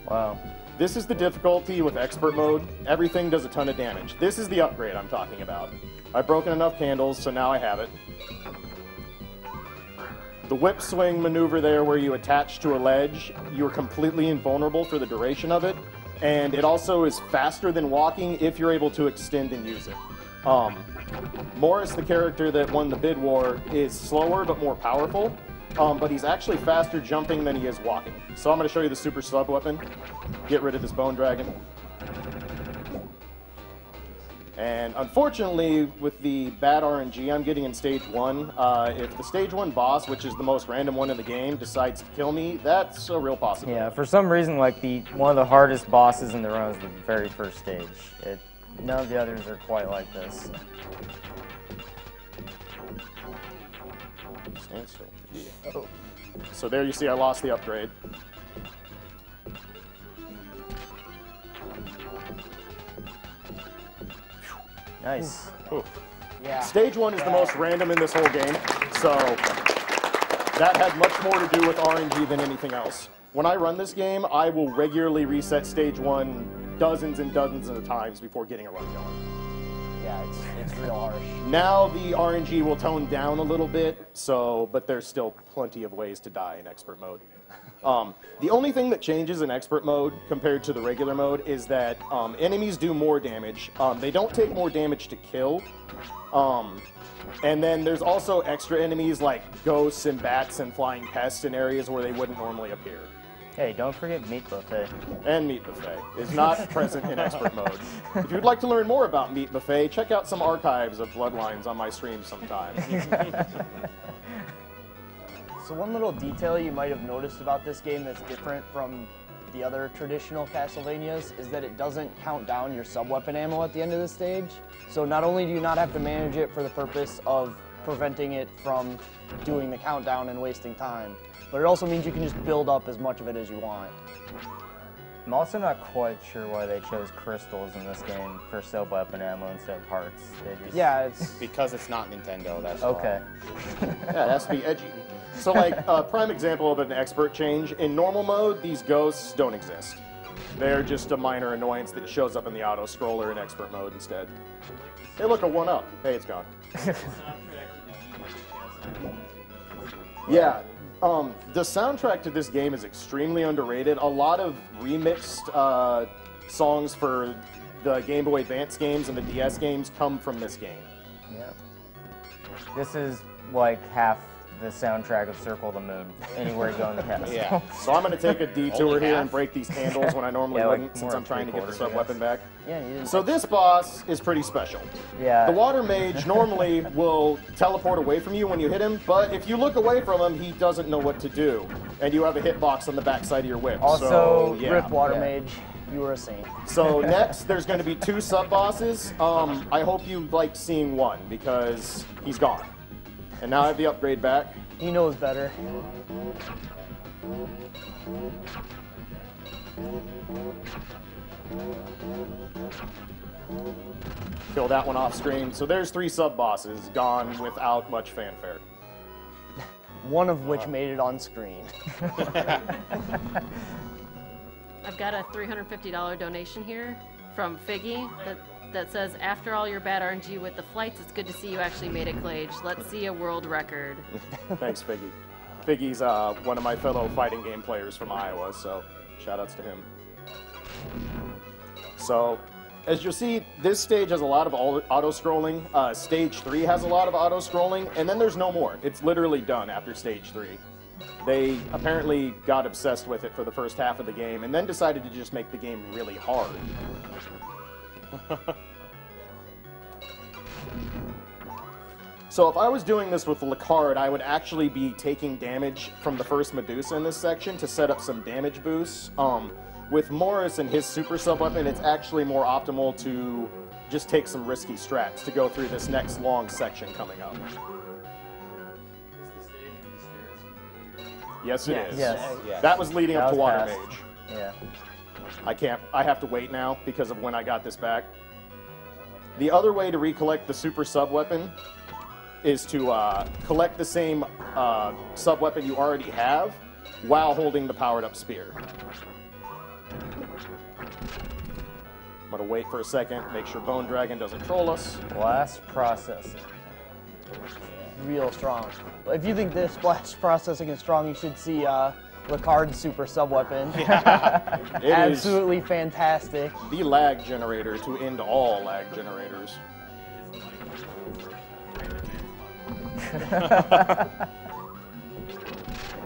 Wow. This is the difficulty with expert mode. Everything does a ton of damage. This is the upgrade I'm talking about. I've broken enough candles, so now I have it. The whip swing maneuver there where you attach to a ledge, you're completely invulnerable for the duration of it, and it also is faster than walking if you're able to extend and use it. Morris, the character that won the bid war, is slower but more powerful, but he's actually faster jumping than he is walking. So I'm going to show you the super sub weapon. Get rid of this bone dragon. And unfortunately, with the bad RNG I'm getting in Stage 1, if the Stage 1 boss, which is the most random one in the game, decides to kill me, that's a real possibility. Yeah, for some reason, like one of the hardest bosses in the run is the very first stage. None of the others are quite like this. Stand still. Yeah. Oh. So there you see I lost the upgrade. Nice. Ooh. Yeah. Stage 1 is the most random in this whole game, so that had much more to do with RNG than anything else. When I run this game, I will regularly reset Stage 1 dozens and dozens of times before getting a run going. Yeah, it's real harsh. Now the RNG will tone down a little bit, but there's still plenty of ways to die in expert mode. The only thing that changes in expert mode compared to the regular mode is that enemies do more damage. They don't take more damage to kill. And then there's also extra enemies like ghosts and bats and flying pests in areas where they wouldn't normally appear. Hey, don't forget Meat Buffet. And Meat Buffet is not present in expert mode. If you'd like to learn more about Meat Buffet, check out some archives of Bloodlines on my stream sometime. So one little detail you might have noticed about this game that's different from the other traditional Castlevanias is that it doesn't count down your sub-weapon ammo at the end of the stage. So not only do you not have to manage it for the purpose of preventing it from doing the countdown and wasting time, but it also means you can just build up as much of it as you want. I'm also not quite sure why they chose crystals in this game for sub-weapon ammo instead of hearts. Yeah, it's because it's not Nintendo, that's okay. Yeah, it has to be edgy. So like a prime example of an expert change, in normal mode, these ghosts don't exist. They're just a minor annoyance that shows up in the auto scroller in expert mode instead. Hey, look, a 1-up. Hey, it's gone. Yeah, the soundtrack to this game is extremely underrated. A lot of remixed songs for the Game Boy Advance games and the DS games come from this game. Yeah. This is like half the soundtrack of Circle of the Moon, anywhere you go in the castle. Yeah. So I'm going to take a detour here and break these candles when I normally wouldn't, since I'm trying to get the sub-weapon back. Yeah, so this boss is pretty special. Yeah. The water mage normally will teleport away from you when you hit him, but if you look away from him, he doesn't know what to do. And you have a hitbox on the backside of your whip. Also, so, yeah. rip water mage, you were a saint. So next, there's going to be 2 sub-bosses. I hope you like seeing one, because he's gone. And now I have the upgrade back. He knows better. Kill that one off screen. So there's 3 sub-bosses gone without much fanfare. One of which made it on screen. I've got a $350 donation here from Figgy that says, after all your bad RNG with the flights, it's good to see you actually made it, Clage. Let's see a world record. Thanks, Figgy. Figgy's one of my fellow fighting game players from Iowa, so shout-outs to him. So, as you'll see, this stage has a lot of auto-scrolling. Stage 3 has a lot of auto-scrolling, and then there's no more. It's literally done after Stage 3. They apparently got obsessed with it for the first half of the game, and then decided to just make the game really hard. So if I was doing this with Lacard, I would actually be taking damage from the first Medusa in this section to set up some damage boosts. With Morris and his super sub-weapon, it's actually more optimal to just take some risky strats to go through this next long section coming up. Yes, it is. Yes. That was leading up to Water fast. Mage. Yeah. I have to wait now because of when I got this back. The other way to recollect the super sub-weapon is to collect the same sub-weapon you already have while holding the powered-up spear. I'm going to wait for a second, make sure Bone Dragon doesn't troll us. Blast processing. Real strong. If you think this blast processing is strong, you should see Lacard's super sub-weapon. Yeah. It Absolutely fantastic. The lag generator to end all lag generators.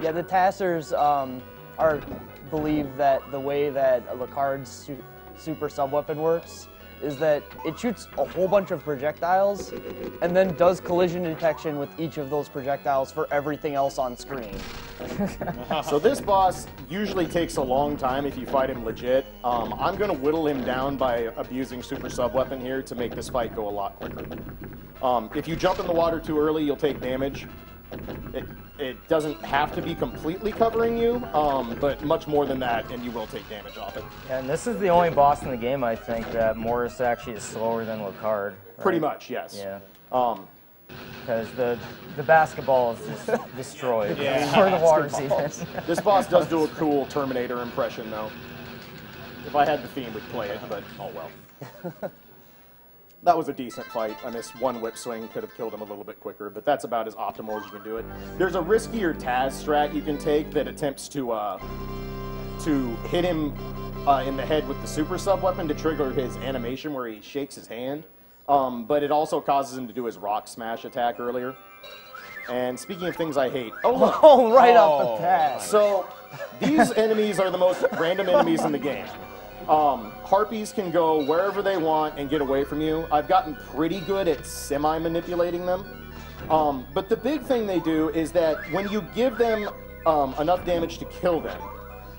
Yeah, the Tassers believe that the way that Lacard's super sub-weapon works is that it shoots a whole bunch of projectiles and then does collision detection with each of those projectiles for everything else on screen. So this boss usually takes a long time if you fight him legit. I'm going to whittle him down by abusing super sub weapon here to make this fight go a lot quicker. If you jump in the water too early, you'll take damage. It doesn't have to be completely covering you, but much more than that, and you will take damage off it. And this is the only boss in the game, I think, that Morris actually is slower than Locard. Right? Pretty much, yes. Yeah. Because the basketball is just destroyed Yeah. before the water's even. This boss does do a cool Terminator impression, though. If I had the theme, we'd play it, but oh well. That was a decent fight. I missed one whip swing, could have killed him a little bit quicker, but that's about as optimal as you can do it. There's a riskier Taz strat you can take that attempts to hit him in the head with the super sub weapon to trigger his animation where he shakes his hand. But it also causes him to do his rock smash attack earlier. And speaking of things I hate, oh, right off the bat. So these enemies are the most random enemies in the game. Harpies can go wherever they want and get away from you. I've gotten pretty good at semi-manipulating them. But the big thing they do is that when you give them enough damage to kill them,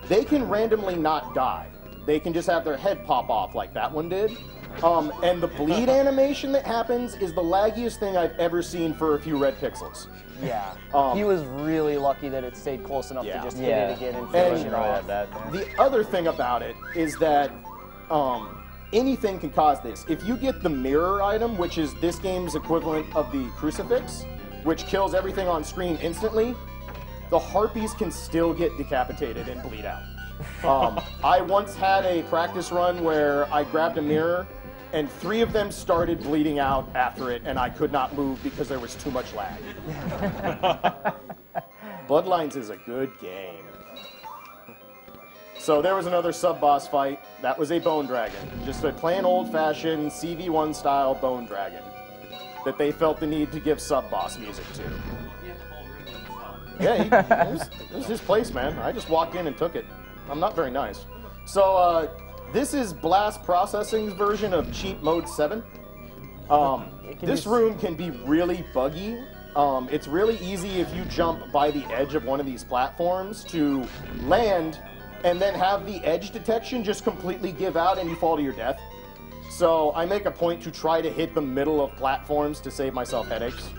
they can randomly not die. They can just have their head pop off like that one did. And the bleed animation that happens is the laggiest thing I've ever seen for a few red pixels. Yeah. He was really lucky that it stayed close enough to just hit it again and finish it off. The other thing about it is that anything can cause this. If you get the mirror item, which is this game's equivalent of the crucifix, which kills everything on screen instantly, the harpies can still get decapitated and bleed out. I once had a practice run where I grabbed a mirror and 3 of them started bleeding out after it, and I could not move because there was too much lag. Bloodlines is a good game. So there was another sub-boss fight. That was a bone dragon. Just a plain old-fashioned CV1 style bone dragon that they felt the need to give sub-boss music to. Yeah, it was his place, man. I just walked in and took it. I'm not very nice. So this is Blast Processing's version of Cheat Mode 7. This room can be really buggy. It's really easy if you jump by the edge of one of these platforms to land and then have the edge detection just completely give out and you fall to your death. So I make a point to try to hit the middle of platforms to save myself headaches.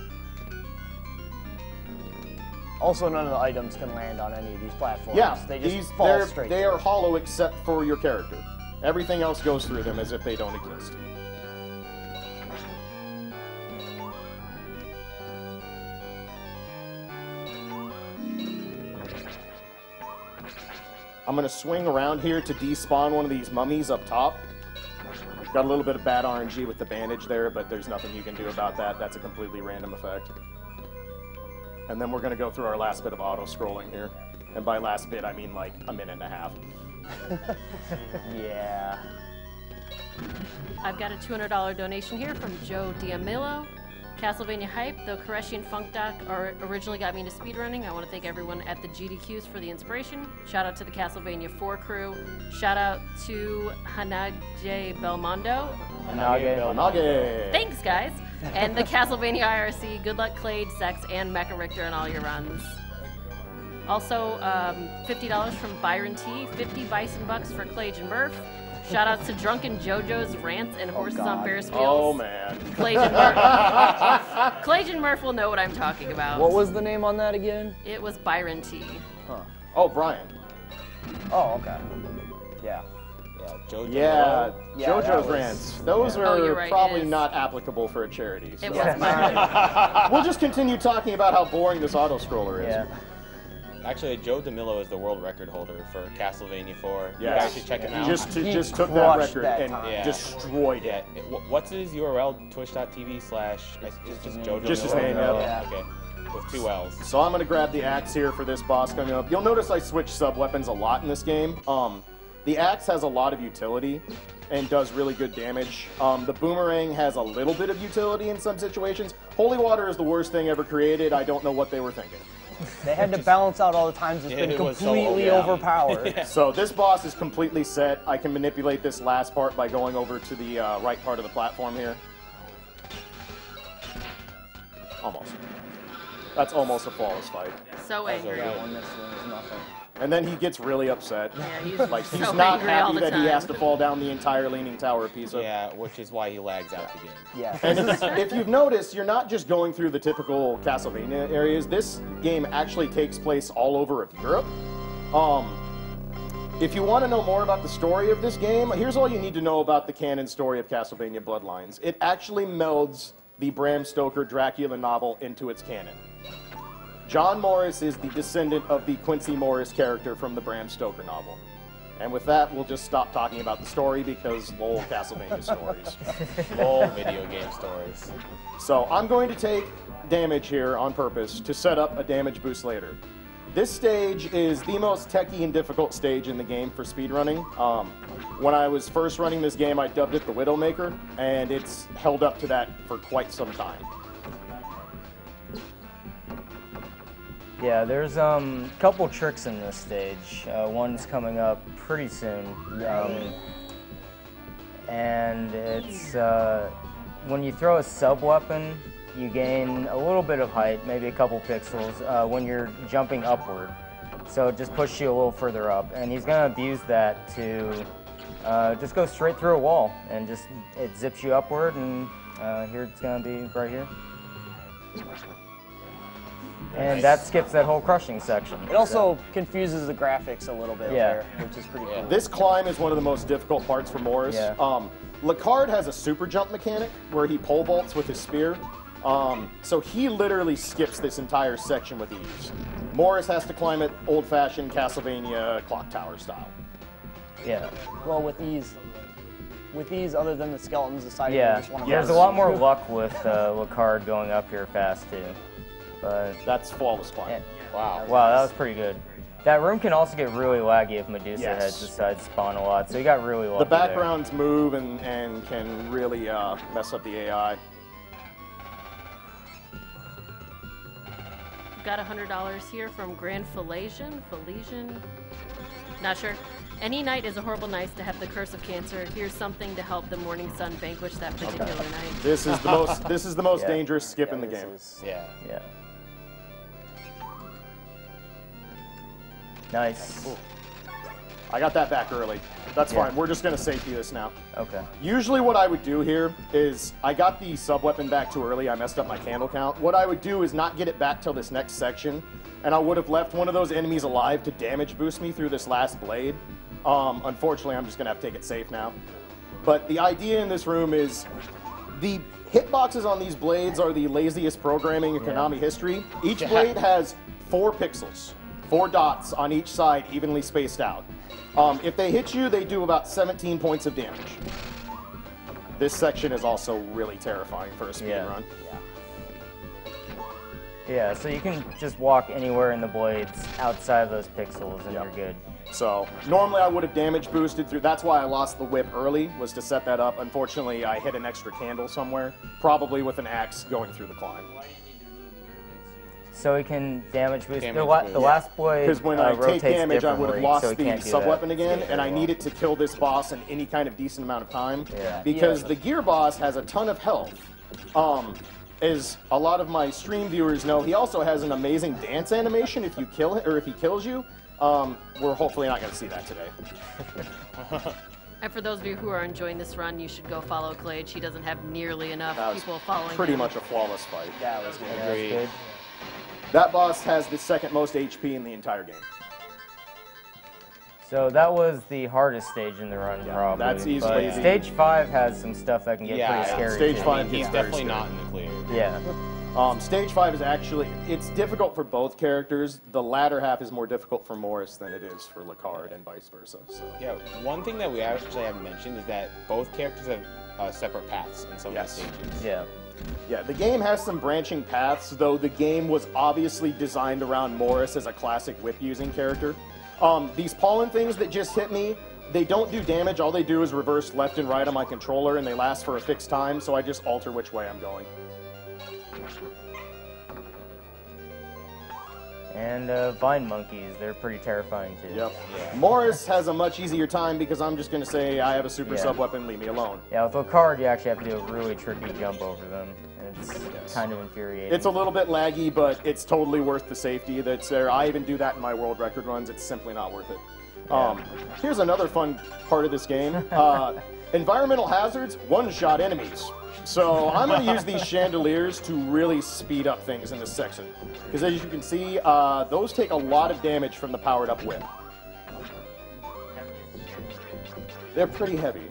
Also, none of the items can land on any of these platforms. Yeah, they just fall straight. They are hollow except for your character. Everything else goes through them as if they don't exist. I'm going to swing around here to despawn one of these mummies up top. Got a little bit of bad RNG with the bandage there, but there's nothing you can do about that. That's a completely random effect. And then we're going to go through our last bit of auto-scrolling here. And by last bit, I mean like a minute and a half. Yeah. I've got a $200 donation here from Joe Diamillo. Castlevania Hype, the Koreshi and Funk Doc originally got me into speedrunning. I want to thank everyone at the GDQs for the inspiration. Shout out to the Castlevania 4 crew. Shout out to Hanage Belmondo. Hanage. Thanks, guys. And the Castlevania IRC. Good luck, Clade, Sex, and Mecha Richter in all your runs. Also, $50 from Byron T. 50 Bison Bucks for Clade and Murph. Shout outs to Drunken JoJo's Rants and Horses on Ferris Wheels. Oh, man. Clade and Murph will know what I'm talking about. What was the name on that again? It was Byron T. Huh. Oh, Brian. Oh, okay. Yeah. JoJo. Yeah, JoJo's Rants. Those are right, probably not applicable for a charity. It So. was Byron. We'll just continue talking about how boring this auto-scroller is. Yeah. Actually, Joe DeMillo is the world record holder for Castlevania 4. Yes. You guys should check him out. Just took that record that and time. destroyed it. What's his URL? Twitch.tv/just Joe DeMillo? Just his name, yeah. Okay. With 2 L's. So I'm going to grab the axe here for this boss coming up. You'll notice I switch sub-weapons a lot in this game. The axe has a lot of utility and does really good damage. The boomerang has a little bit of utility in some situations. Holy water is the worst thing ever created. I don't know what they were thinking. They had to balance out all the times it's been completely overpowered. So this boss is completely set. I can manipulate this last part by going over to the right part of the platform here. Almost. That's almost a flawless fight. So angry. And then he gets really upset. Yeah, he's like he's so not angry all happy the that he time. has to fall down the entire Leaning Tower piece of. Yeah, which is why he lags out the game. Yeah. And if you've noticed, you're not just going through the typical Castlevania areas. This game actually takes place all over of Europe. If you want to know more about the story of this game, here's all you need to know about the canon story of Castlevania Bloodlines. It actually melds the Bram Stoker Dracula novel into its canon. John Morris is the descendant of the Quincy Morris character from the Bram Stoker novel. And with that, we'll just stop talking about the story because lol Castlevania stories. Lol video game stories. So I'm going to take damage here on purpose to set up a damage boost later. This stage is the most techy and difficult stage in the game for speedrunning. When I was first running this game, I dubbed it the Widowmaker, and it's held up to that for quite some time. Yeah, there's a couple tricks in this stage. One's coming up pretty soon. And it's when you throw a sub-weapon, you gain a little bit of height, maybe a couple pixels, when you're jumping upward. So it just pushes you a little further up. And he's going to abuse that to just go straight through a wall. And just it zips you upward, and here it's going to be right here. And that skips that whole crushing section. It also confuses the graphics a little bit there, which is pretty cool. This climb is one of the most difficult parts for Morris. Yeah. Lacard has a super jump mechanic where he pole vaults with his spear. So he literally skips this entire section with ease. Morris has to climb it old-fashioned Castlevania clock tower style. Yeah. Well, with ease, other than the skeletons deciding Yeah, they just want to there's a lot more luck with Lacard going up here fast, too. But that's flawless climb. Yeah. Wow. Wow, that was pretty good. That room can also get really laggy if Medusa heads decide to spawn a lot, so you got really lucky The backgrounds move and can really mess up the AI. Got $100 here from Grand Philasian. Not sure. Any night is a horrible night to have the curse of cancer. Here's something to help the morning sun vanquish that particular night. This is the most dangerous skip in the game. Yeah. Nice. Ooh. I got that back early. That's fine. We're just going to safety this now. Okay. Usually what I would do here is, I got the sub-weapon back too early. I messed up my candle count. What I would do is not get it back till this next section, and I would have left one of those enemies alive to damage boost me through this last blade. Unfortunately, I'm just going to have to take it safe now. But the idea in this room is, the hitboxes on these blades are the laziest programming in Konami history. Each blade has 4 pixels. 4 dots on each side, evenly spaced out. If they hit you, they do about 17 points of damage. This section is also really terrifying for a speedrun. Yeah, so you can just walk anywhere in the blades outside of those pixels and you're good. So, normally I would have damage boosted through, that's why I lost the whip early, was to set that up. Unfortunately, I hit an extra candle somewhere, probably with an axe going through the climb. So he can damage boost. The last blade Because when I take damage, I would have lost so the sub-weapon again, and I need it to kill this boss in any kind of decent amount of time. Because the gear boss has a ton of health. As a lot of my stream viewers know, he also has an amazing dance animation if you kill him, or if he kills you. We're hopefully not going to see that today. And for those of you who are enjoying this run, you should go follow Clade. She doesn't have nearly enough That was people following pretty him. much a flawless fight. That was good. Agreed. That boss has the second most HP in the entire game. So that was the hardest stage in the run, probably. that's easily But Stage 5 has some stuff that can get pretty scary. Stage too. 5 He's gets very definitely scary. not in the clear. Yeah. Stage 5 is actually, it's difficult for both characters. The latter half is more difficult for Morris than it is for Lacard and vice versa. So. Yeah, one thing that we actually haven't mentioned is that both characters have separate paths in some of the stages. Yeah. Yeah, the game has some branching paths, though the game was obviously designed around Morris as a classic whip-using character. These pollen things that just hit me, they don't do damage. All they do is reverse left and right on my controller, and they last for a fixed time, so I just alter which way I'm going. And vine monkeys, they're pretty terrifying too. Yep. Morris has a much easier time because I'm just going to say I have a super sub weapon, leave me alone. Yeah, with Locard, you actually have to do a really tricky jump over them. It's kind of infuriating. It's a little bit laggy, but it's totally worth the safety that's there. I even do that in my world record runs. It's simply not worth it. Here's another fun part of this game. Environmental hazards, one-shot enemies. So I'm going to use these chandeliers to really speed up things in this section. Because as you can see, those take a lot of damage from the powered-up whip. They're pretty heavy.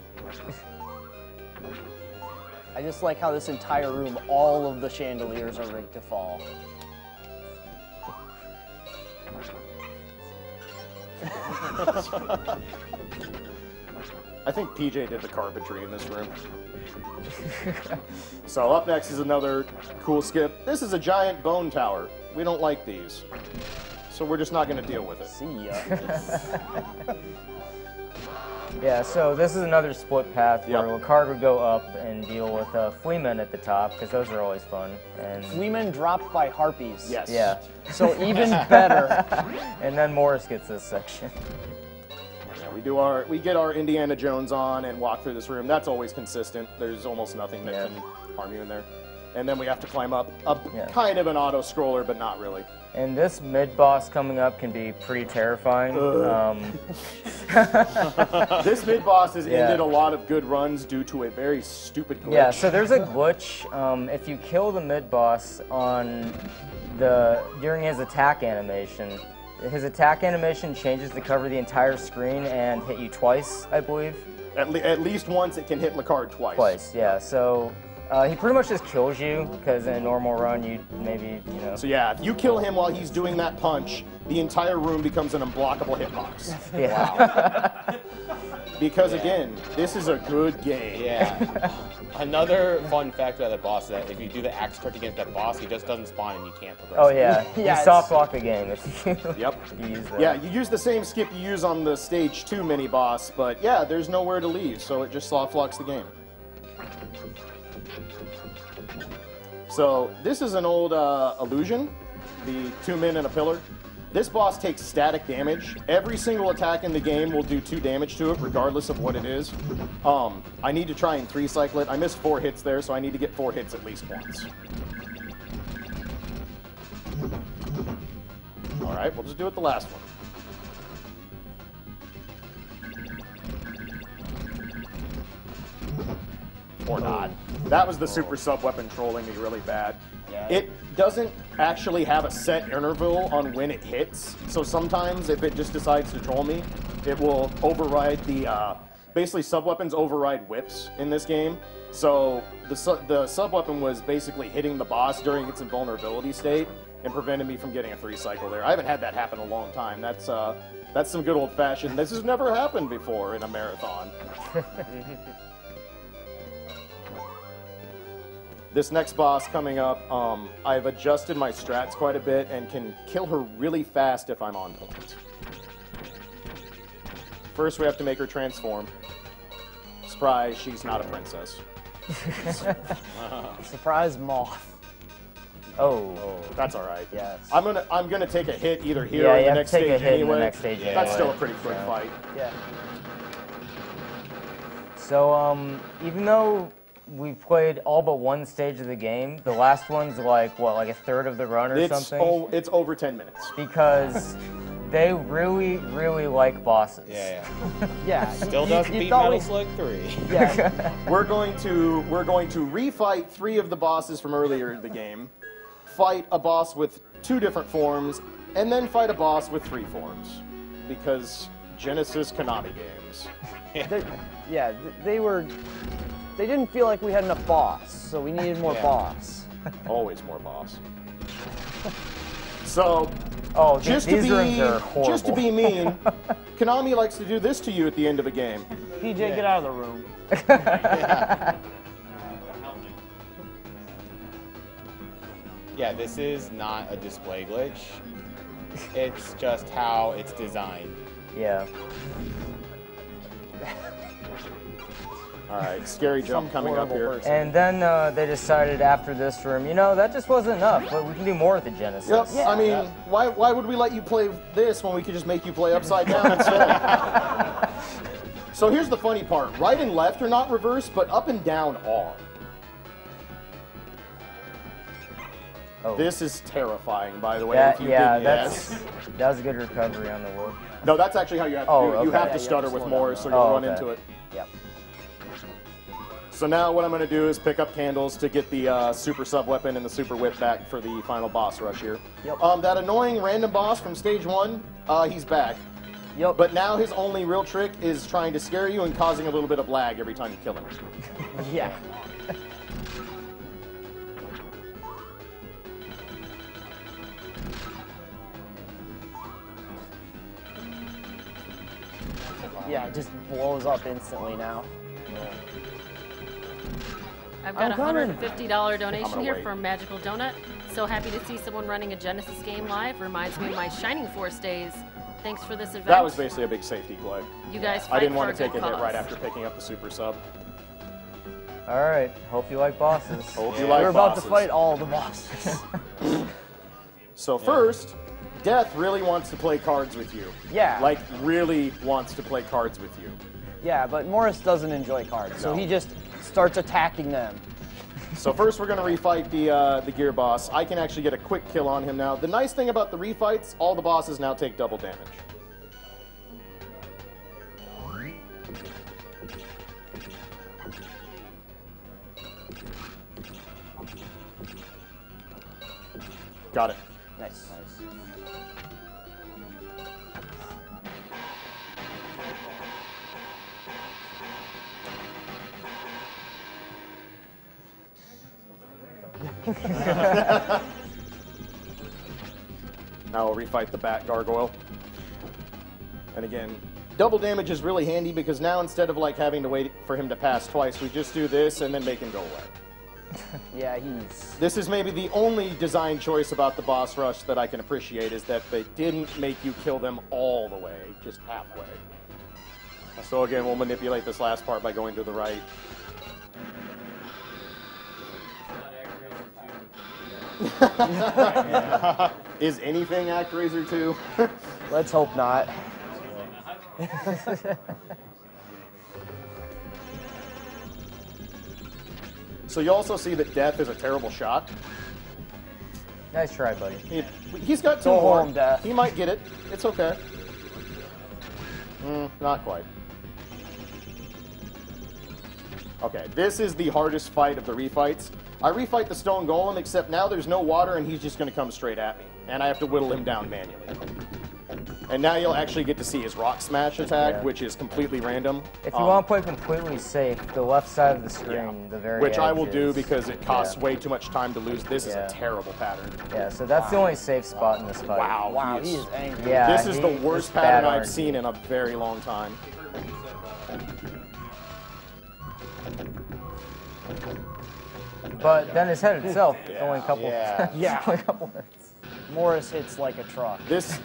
I just like how this entire room, all of the chandeliers are rigged to fall. I think PJ did the carpentry in this room. So up next is another cool skip. This is a giant bone tower. We don't like these. So we're just not going to deal with it. See ya. Yeah, so this is another split path where Locard would go up and deal with Fleamen at the top, because those are always fun. And Fleamen dropped by harpies. Yes. Yeah. So even better. And then Morris gets this section. Yeah, we get our Indiana Jones on and walk through this room. That's always consistent. There's almost nothing that can harm you in there. And then we have to climb up kind of an auto scroller, but not really. And this mid-boss coming up can be pretty terrifying. This mid-boss has ended a lot of good runs due to a very stupid glitch. Yeah, so there's a glitch. If you kill the mid-boss during his attack animation changes to cover the entire screen and hit you twice, I believe. At least once it can hit Locard twice. Twice, yeah. So he pretty much just kills you, because in a normal run, you'd maybe, So yeah, if you kill him while he's doing that punch, the entire room becomes an unblockable hitbox. Yeah. Wow. Because again, this is a good game. Yeah. Another fun fact about the boss is that if you do the axe touch against that boss, he just doesn't spawn and you can't progress. Oh yeah, you soft lock the game if you, you use that. Yeah, you use the same skip you use on the stage 2 mini boss, but yeah, there's nowhere to leave, so it just soft locks the game. So this is an old illusion, the 2 men and a pillar. This boss takes static damage. Every single attack in the game will do 2 damage to it, regardless of what it is. I need to try and 3-cycle it. I missed 4 hits there, so I need to get 4 hits at least once. All right, we'll just do it the last one. Or not. That was the super sub weapon trolling me really bad. Yeah. It doesn't actually have a set interval on when it hits, so sometimes if it just decides to troll me, it will override the, basically sub-weapons override whips in this game. So the sub-weapon was basically hitting the boss during its invulnerability state and prevented me from getting a 3-cycle there. I haven't had that happen in a long time. That's some good old-fashioned, this has never happened before in a marathon. This next boss coming up, I've adjusted my strats quite a bit and can kill her really fast if I'm on point. First, we have to make her transform. Surprise, she's not a princess. Surprise moth. Oh, that's all right. Yes. I'm gonna take a hit either here or the next stage anyway. That's still a pretty quick fight. Yeah. So even though we've played all but one stage of the game, the last one's like, what, like a third of the run or something? Oh, it's over 10 minutes. Because they really, really like bosses. Yeah. Yeah. Still doesn't beat Metal Slug 3. Yeah. We're going to refight 3 of the bosses from earlier in the game, fight a boss with 2 different forms, and then fight a boss with 3 forms. Because Genesis Konami games. They didn't feel like we had enough boss, so we needed more boss. Always more boss. So, just to be mean, Konami likes to do this to you at the end of a game. PJ, get out of the room. Yeah, this is not a display glitch. It's just how it's designed. Yeah. All right, scary jump coming up here. And then they decided after this room, you know, that just wasn't enough, but we can do more with the Genesis. Yep. I mean, why would we let you play this when we could just make you play upside down instead? So here's the funny part. Right and left are not reversed, but up and down are. Oh. This is terrifying, by the way. That, if you yeah, didn't that was a good recovery on the whoop. No, that's actually how you have to do it. You have to Yeah, stutter you have with to more, slow so down. you'll run into it. Yep. So now what I'm going to do is pick up candles to get the super sub weapon and the super whip back for the final boss rush here. Yep. That annoying random boss from stage 1, he's back. Yep. But now his only real trick is trying to scare you and causing a little bit of lag every time you kill him. Yeah. Yeah, it just blows up instantly now. I've got a I'm coming. $150 donation gonna here wait. from Magical Donut. So happy to see someone running a Genesis game live. Reminds me of my Shining Force days. Thanks for this event. That was basically a big safety play. You guys I fight didn't for want a to take good a hit cause. right after picking up the super sub. All right. Hope you like bosses. Hope you like We're about bosses. to fight all the bosses. So first, Death really wants to play cards with you. Yeah. Like, really wants to play cards with you. Yeah, but Morris doesn't enjoy cards, so No. he just starts attacking them. So first we're going to refight the gear boss. I can actually get a quick kill on him now. The nice thing about the refights, all the bosses now take double damage. Got it. Nice. Now we'll refight the Bat Gargoyle. And again, double damage is really handy because now instead of like having to wait for him to pass twice, we just do this and then make him go away. Yeah, he's... This is maybe the only design choice about the boss rush that I can appreciate is that they didn't make you kill them all the way, just halfway. So again, we'll manipulate this last part by going to the right. Is anything ActRaiser 2? Let's hope not. So you also see that Death is a terrible shot. Nice try, buddy. He's got two Go more. home, Death. He might get it. It's okay. Not quite. Okay, this is the hardest fight of the refights. I refight the Stone Golem, except now there's no water and he's just going to come straight at me. And I have to whittle him down manually. And now you'll actually get to see his Rock Smash attack, which is completely random. If you want to play completely safe, the left side of the screen, the very Which I edge will do is- because it costs yeah. way too much time to lose. This is Yeah. a terrible pattern. Yeah, so that's the only safe spot in this fight. Wow, he is angry. Yeah, this is the worst it's bad pattern I've RNG. seen in a very long time. But then his head itself, only a couple. Yeah. only a couple hits. Morris hits like a truck. This,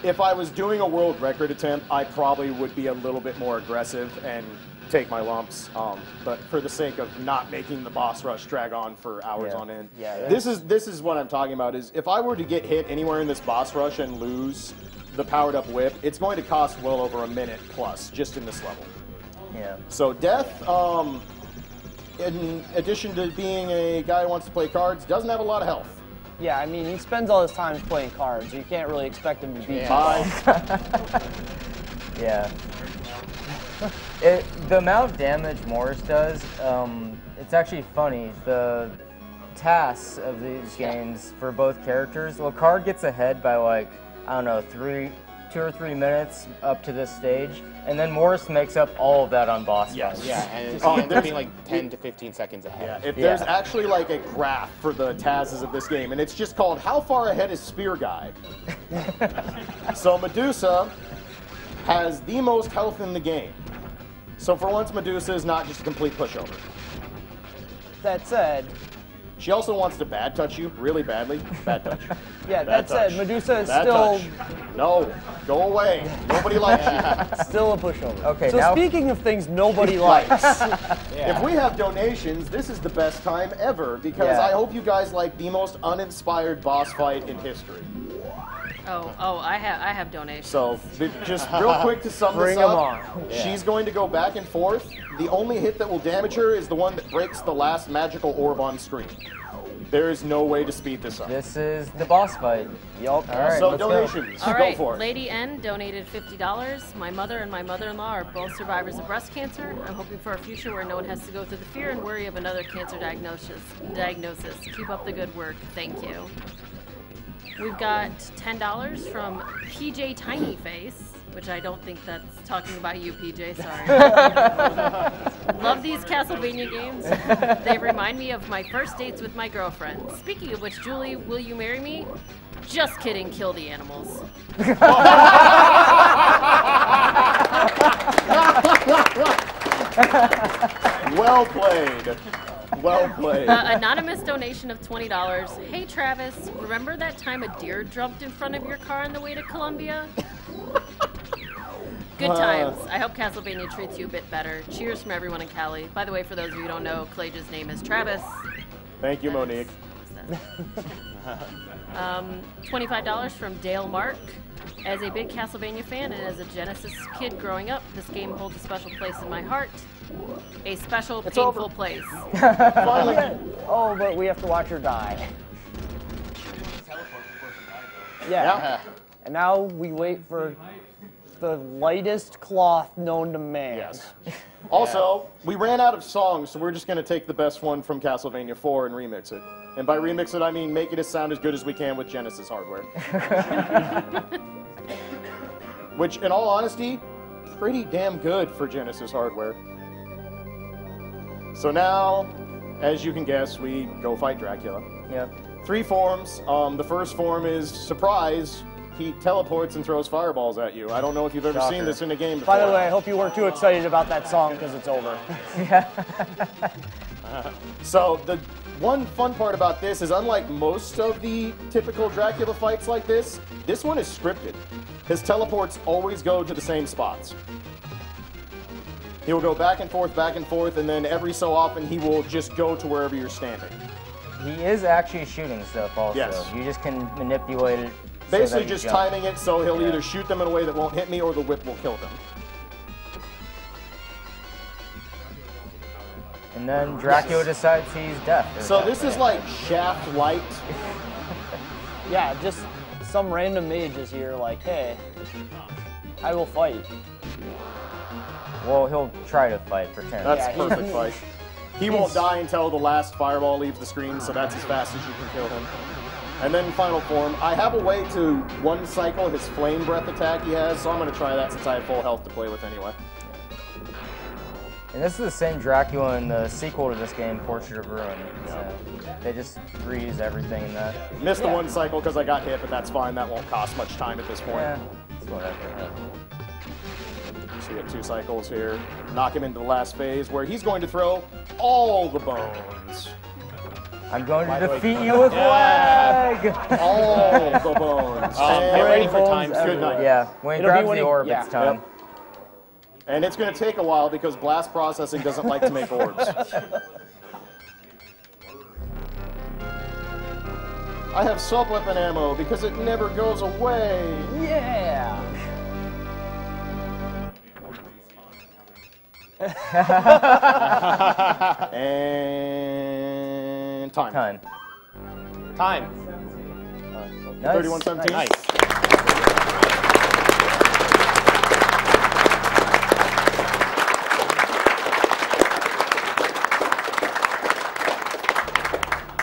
if I was doing a world record attempt, I probably would be a little bit more aggressive and take my lumps. But for the sake of not making the boss rush drag on for hours on end, this is what I'm talking about. Is if I were to get hit anywhere in this boss rush and lose the powered up whip, it's going to cost well over a minute plus just in this level. Yeah. So Death, in addition to being a guy who wants to play cards, doesn't have a lot of health. Yeah, I mean, he spends all his time playing cards. You can't really expect him to beat you. Yeah. The amount of damage Morris does, it's actually funny. The tasks of these games for both characters, well, Card gets ahead by like, I don't know, 2 or 3 minutes up to this stage, and then Morris makes up all of that on boss fights. Yeah, and it ends up being like 10 to 15 seconds ahead. If there's actually like a graph for the TASs of this game, and it's just called How Far Ahead is Spear Guy? So Medusa has the most health in the game. So for once, Medusa is not just a complete pushover. That said, She also wants to bad touch you really badly. Bad touch. Yeah, Bad that said, touch. Medusa is Bad still... touch. No, go away. Nobody likes you. Still a pushover. Okay, so now- speaking of things nobody likes. If we have donations, this is the best time ever because Yeah. I hope you guys like the most uninspired boss fight in history. Oh, I have donations. So, just real quick to sum Bring this 'em up, on. she's going to go back and forth. The only hit that will damage her is the one that breaks the last magical orb on screen. There is no way to speed this up. This is the boss fight. Yup. All right, So let's donations, All go right, for it. Lady N donated $50. My mother and my mother-in-law are both survivors of breast cancer. I'm hoping for a future where no one has to go through the fear and worry of another cancer diagnosis. Keep up the good work. Thank you. We've got $10 from PJ Tinyface, which I don't think that's talking about you, PJ. Sorry. Love these Castlevania games. They remind me of my first dates with my girlfriend. Speaking of which, Julie, will you marry me? Just kidding. Kill the animals. Well played. Well played. Anonymous donation of $20. Hey Travis, remember that time a deer jumped in front of your car on the way to Columbia? Good times. I hope Castlevania treats you a bit better. Cheers from everyone in Cali. By the way, for those of you who don't know, Clage's name is Travis. Thank you, Monique. $25 from Dale Mark. As a big Castlevania fan and as a Genesis kid growing up, this game holds a special place in my heart. A special, painful place. Oh, but we have to watch her die. Yeah. And now we wait for the lightest cloth known to man. Yes. Also, we ran out of songs, so we're just going to take the best one from Castlevania 4 and remix it. And by remix it, I mean make it sound as good as we can with Genesis hardware. Which, in all honesty, pretty damn good for Genesis hardware. So now, as you can guess, we go fight Dracula. Yep. 3 forms. The first form is surprise. He teleports and throws fireballs at you. I don't know if you've ever seen this in a game before. By the way, I hope you weren't too excited about that song because it's over. So the one fun part about this is unlike most of the typical Dracula fights like this one is scripted. His teleports always go to the same spots. He will go back and forth, and then every so often he will just go to wherever you're standing. He is actually shooting stuff also. Yes. You just can manipulate it. Basically just timing it so he'll either shoot them in a way that won't hit me or the whip will kill them. And then Dracula decides he's deaf. So this is like Shaft Light. Yeah, just some random mage is here like, hey, I will fight. Well, he'll try to fight, pretend. That's a perfect fight. He won't die until the last fireball leaves the screen, so that's as fast as you can kill him. And then final form, I have a way to one cycle his flame breath attack he has, so I'm going to try that since I have full health to play with anyway. And this is the same Dracula in the sequel to this game, Portrait of Ruin. So they just reuse everything in that. Missed the one cycle because I got hit, but that's fine. That won't cost much time at this point. Yeah, it's whatever. So we get 2 cycles here. Knock him into the last phase where he's going to throw all the bones. I'm going to defeat you with lag! All the bones. Get ready for time. Good night. Yeah, when he grabs the orb, it's time. Yep. And it's going to take a while because blast processing doesn't like to make orbs. I have sub-weapon ammo because it never goes away. Yeah! And time. Time. 31-17. Nice.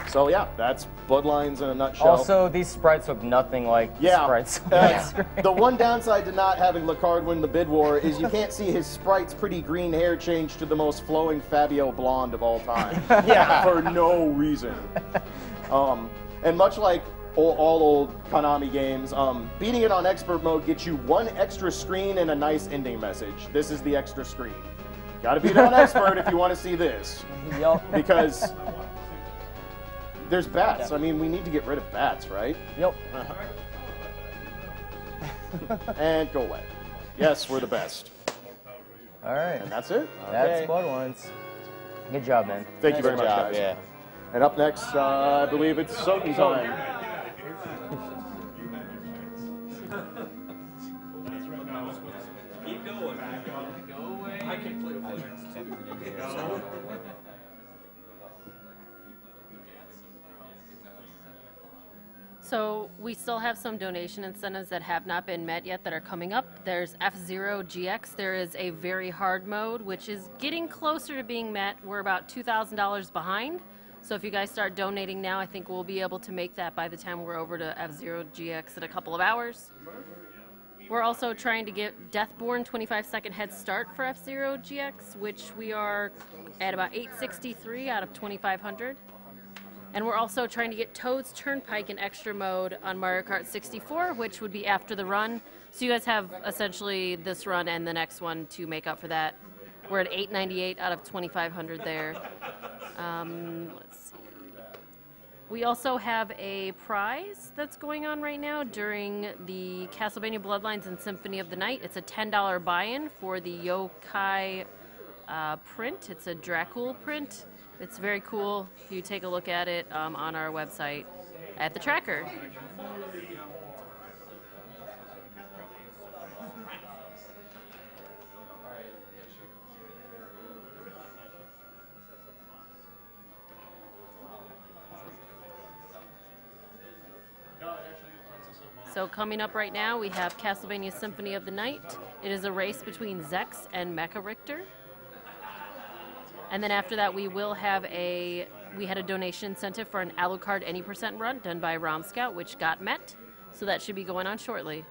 So yeah, that's Bloodlines in a nutshell. Also, these sprites look nothing like sprites. The one downside to not having Lacard win the bid war is you can't see his sprite's pretty green hair change to the most flowing Fabio blonde of all time. For no reason. And much like all old Konami games, beating it on expert mode gets you 1 extra screen and a nice ending message. This is the extra screen. Gotta beat it on expert if you want to see this. Yep. Because There's bats. I mean, we need to get rid of bats, right? Yep. And go away. Yes, we're the best. All right. And that's it. That's Bloodlines. Good job, man. Thank you very much, job, guys. yeah. And up next, I believe it's Soten time. Keep going. Go away. I can play with too. So we still have some donation incentives that have not been met yet that are coming up. There's F-Zero GX. There is a very hard mode, which is getting closer to being met. We're about $2,000 behind. So if you guys start donating now, I think we'll be able to make that by the time we're over to F-Zero GX in a couple of hours. We're also trying to get Deathborn 25-second head start for F-Zero GX, which we are at about 863 out of 2,500. And we're also trying to get Toad's Turnpike in extra mode on Mario Kart 64, which would be after the run. So you guys have essentially this run and the next one to make up for that. We're at 898 out of 2,500 there. Let's see. We also have a prize that's going on right now during the Castlevania Bloodlines and Symphony of the Night. It's a $10 buy-in for the Yokai print. It's a Dracul print. It's very cool if you take a look at it on our website at the tracker. So coming up right now, we have Castlevania Symphony of the Night. It is a race between Zex and Mecha Richter. And then after that, we had a donation incentive for an Alucard Any % run done by Rom Scout, which got met. So that should be going on shortly.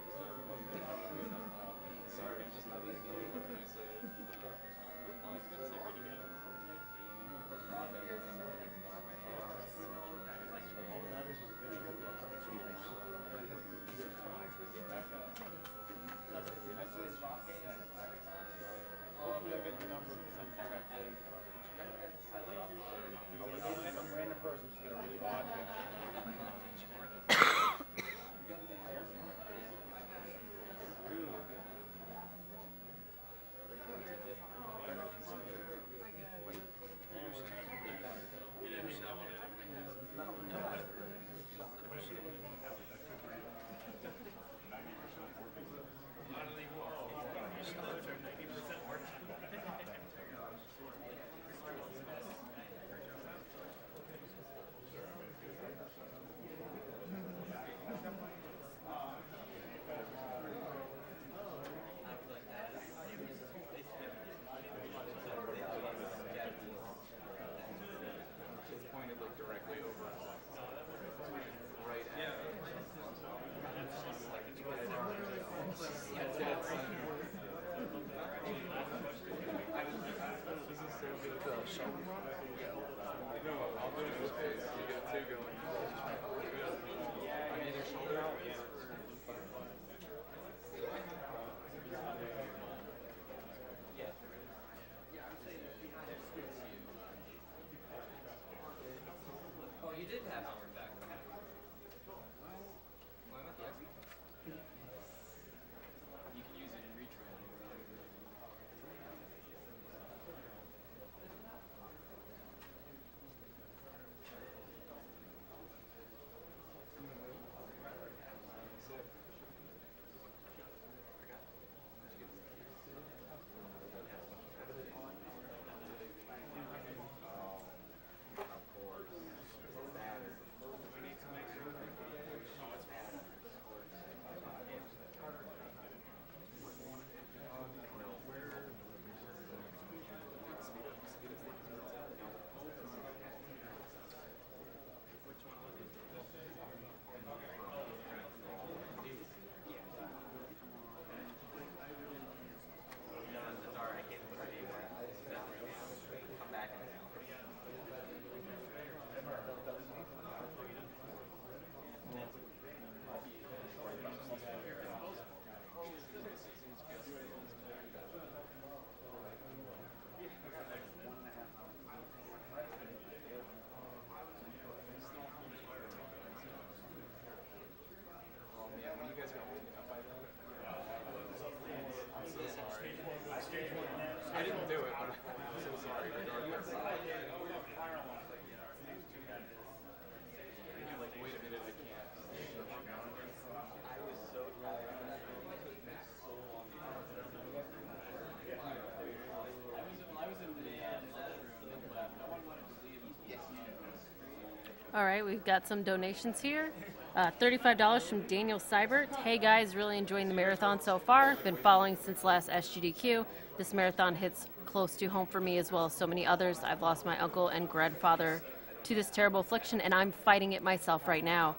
All right, we've got some donations here. $35 from Daniel Seibert. Hey guys, really enjoying the marathon so far. Been following since last SGDQ. This marathon hits close to home for me as well as so many others. I've lost my uncle and grandfather to this terrible affliction, and I'm fighting it myself right now.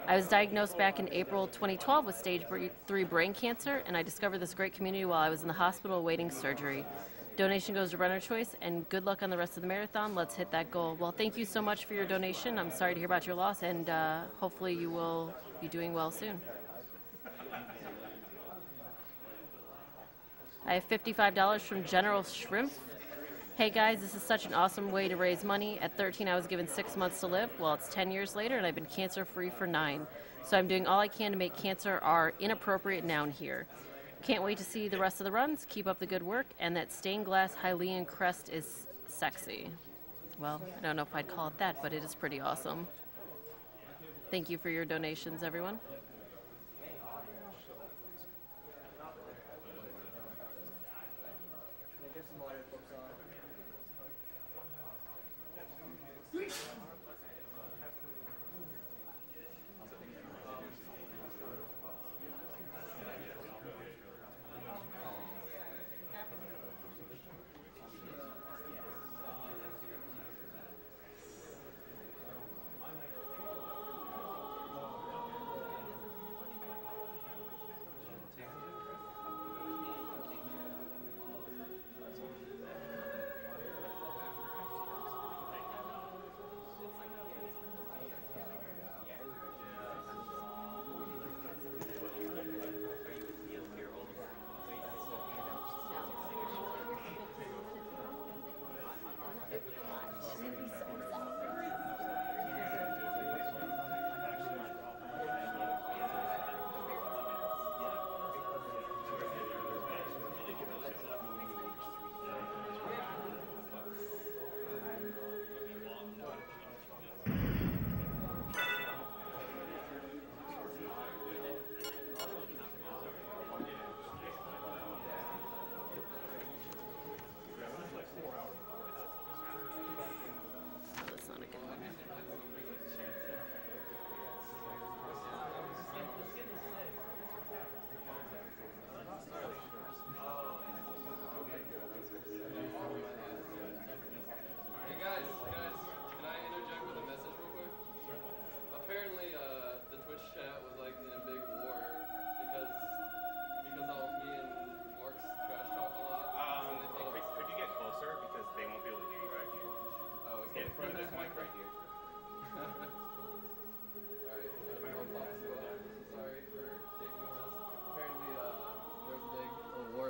I was diagnosed back in April 2012 with stage 3 brain cancer, and I discovered this great community while I was in the hospital awaiting surgery. Donation goes to Runner Choice, and good luck on the rest of the marathon. Let's hit that goal. Well, thank you so much for your donation. I'm sorry to hear about your loss, and hopefully you will be doing well soon. I have $55 from General Shrimp. Hey guys, this is such an awesome way to raise money. At 13, I was given 6 months to live. Well, it's 10 years later, and I've been cancer-free for 9. So I'm doing all I can to make cancer our inappropriate noun here. Can't wait to see the rest of the runs. Keep up the good work. And that stained glass Hylian crest is sexy. Well, I don't know if I'd call it that, but it is pretty awesome. Thank you for your donations, everyone.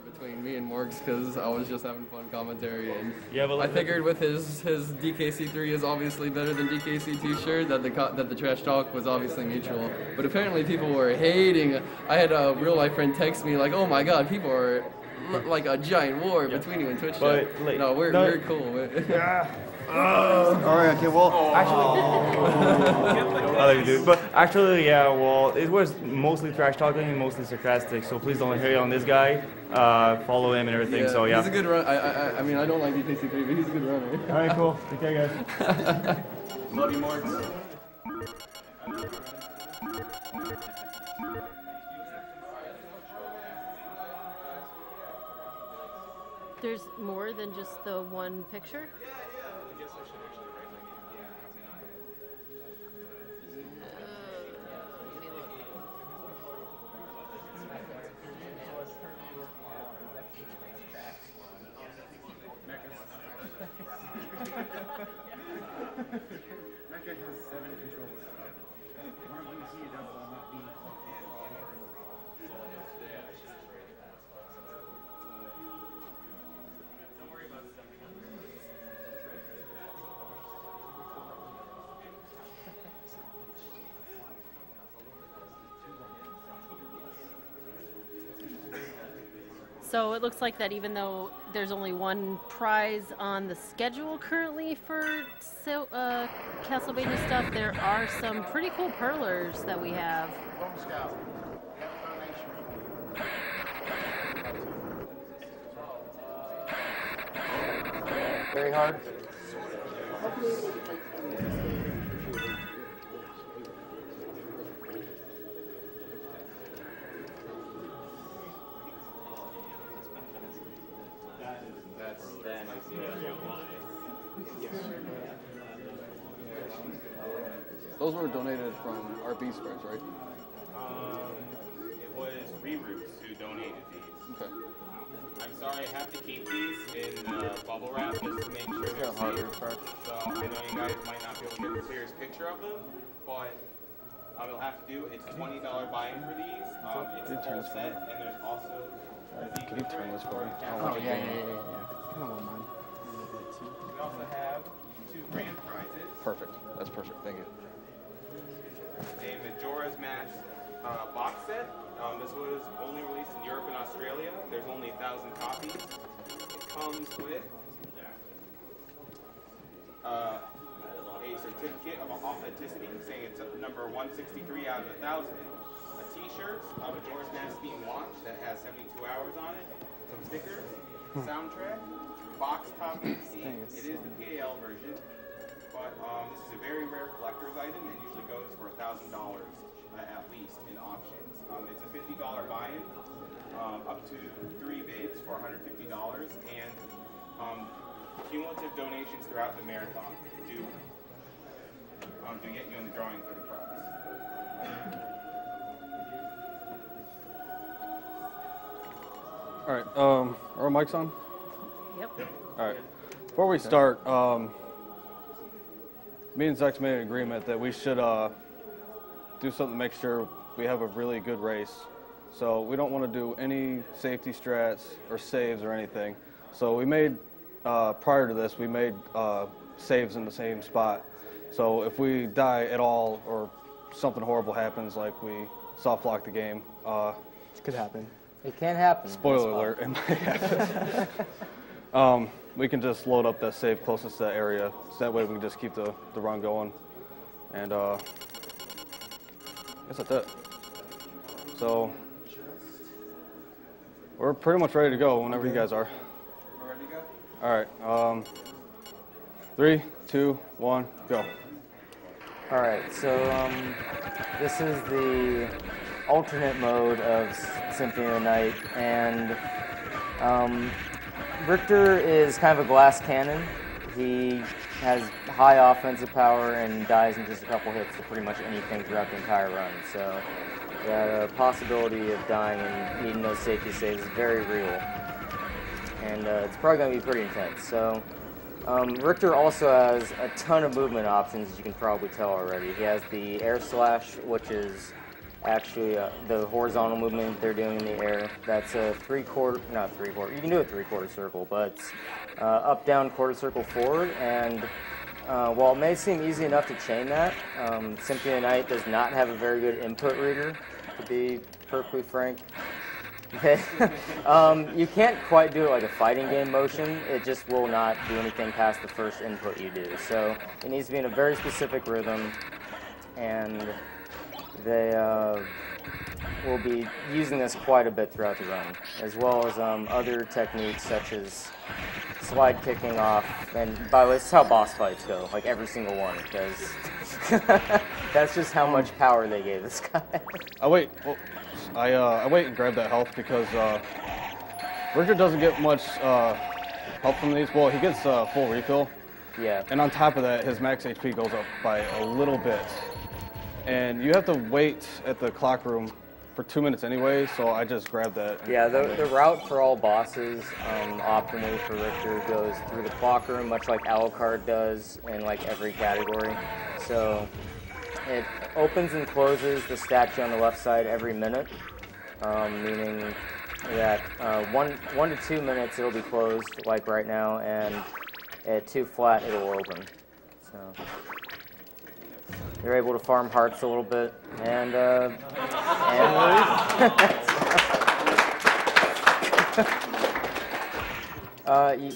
Between me and Morgs because I was just having fun commentary, and yeah, but I figured with his DKC3 is obviously better than DKC2 shirt that the trash talk was obviously mutual. But apparently people were hating. I had a real life friend text me like, "Oh my God, people are like a giant war between you and Twitch." But, like, no, we're cool. All right. Okay. Well, actually, I like you, dude. But actually, yeah. Well, it was mostly trash talking and mostly sarcastic. So please don't hate on this guy. Follow him and everything. Yeah, So yeah. He's a good run. I mean, I don't like DKC3, but he's a good runner. All right. Cool. Take care, guys. Love you, Morgs. There's more than just the one picture? Mecca has 7 controllers. One of them is heated up while not being plugged in. Don't worry about stuff. So it looks like that even though there's only one prize on the schedule currently for Castlevania stuff, there are some pretty cool perlers that we have. Very hard. Those were donated from RB spreads, right? It was Reroutes who donated these. Okay. I'm sorry, I have to keep these in bubble wrap just to make sure they're safe. So I know you guys might not be able to get the clearest picture of them, but you'll have to do it's $20 buy-in for these. It's a full set, and there's also. Can you turn this for me? Oh, yeah. I don't mind. We also have 2 grand prizes. Perfect. That's perfect. Thank you. A Majora's Mask box set. This was only released in Europe and Australia. There's only 1,000 copies. It comes with a certificate of authenticity saying it's number 163 out of 1,000. A T-shirt, a Majora's Mask themed watch that has 72 hours on it. Some stickers, soundtrack, box copy of the game. It is the PAL version, but this is a very rare collector's item and usually goes for $1,000 at least in auctions. It's a $50 buy-in, up to 3 bids for $150, and cumulative donations throughout the marathon do get you in the drawing for the prize. All right. Are our mics on? Yep. All right. Before we start, me and Zex made an agreement that we should do something to make sure we have a really good race. So we don't want to do any safety strats or saves or anything. So we made, prior to this, we made saves in the same spot. So if we die at all or something horrible happens, like we soft lock the game, it could happen. It can happen. Spoiler alert, it might happen. We can just load up that save closest to that area, so that way we can just keep the run going. And I guess that's it. So we're pretty much ready to go whenever you guys are. We're ready to go? All right. 3, 2, 1, go. All right, so this is the alternate mode of Symphony of the Night, and Richter is kind of a glass cannon. He has high offensive power and dies in just a couple hits to pretty much anything throughout the entire run. So the possibility of dying and needing those safety saves is very real, and it's probably going to be pretty intense. So Richter also has a ton of movement options, as you can probably tell already. He has the air slash, which is actually the horizontal movement they're doing in the air. That's a not three-quarter, you can do a three-quarter circle, but up, down, quarter circle, forward. And while it may seem easy enough to chain that, Symphony of the Night does not have a very good input reader, to be perfectly frank. You can't quite do it like a fighting game motion. It just will not do anything past the first input you do. So it needs to be in a very specific rhythm, and they will be using this quite a bit throughout the run, as well as other techniques such as slide kicking off. And by the way, this is how boss fights go, like every single one, because that's just how much power they gave this guy. I wait and grab that health because Richter doesn't get much help from these. Well, he gets full refill. Yeah. And on top of that, his max HP goes up by a little bit. And you have to wait at the clock room for 2 minutes anyway, so I just grabbed that. Yeah, the route for all bosses, optimally for Richter, goes through the clock room, much like Alucard does in like every category. So it opens and closes the statue on the left side every minute, meaning that 1 to 2 minutes it'll be closed, like right now, and at 2 flat it'll open. So you're able to farm hearts a little bit, and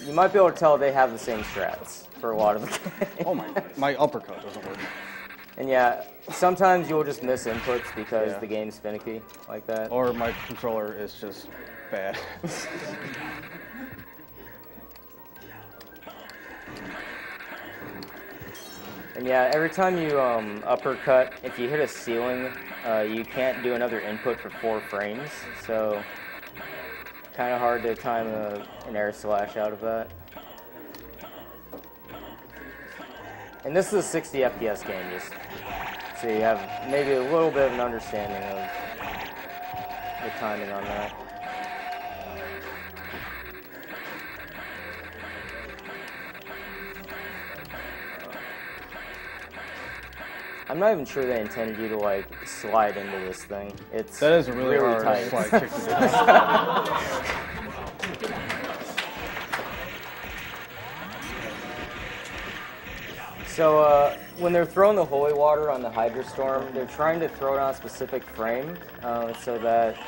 you might be able to tell they have the same strats for a lot of the game. Oh my uppercut doesn't work. And yeah, sometimes you'll just miss inputs because the game's finicky like that. Or my controller is just bad. And yeah, every time you uppercut, if you hit a ceiling, you can't do another input for 4 frames. So kind of hard to time an air slash out of that. And this is a 60 FPS game, just so you have maybe a little bit of an understanding of the timing on that. I'm not even sure they intended you to like slide into this thing. That is a really hard tight. slide kick to do. So when they're throwing the holy water on the Hydra Storm, they're trying to throw it on a specific frame so that,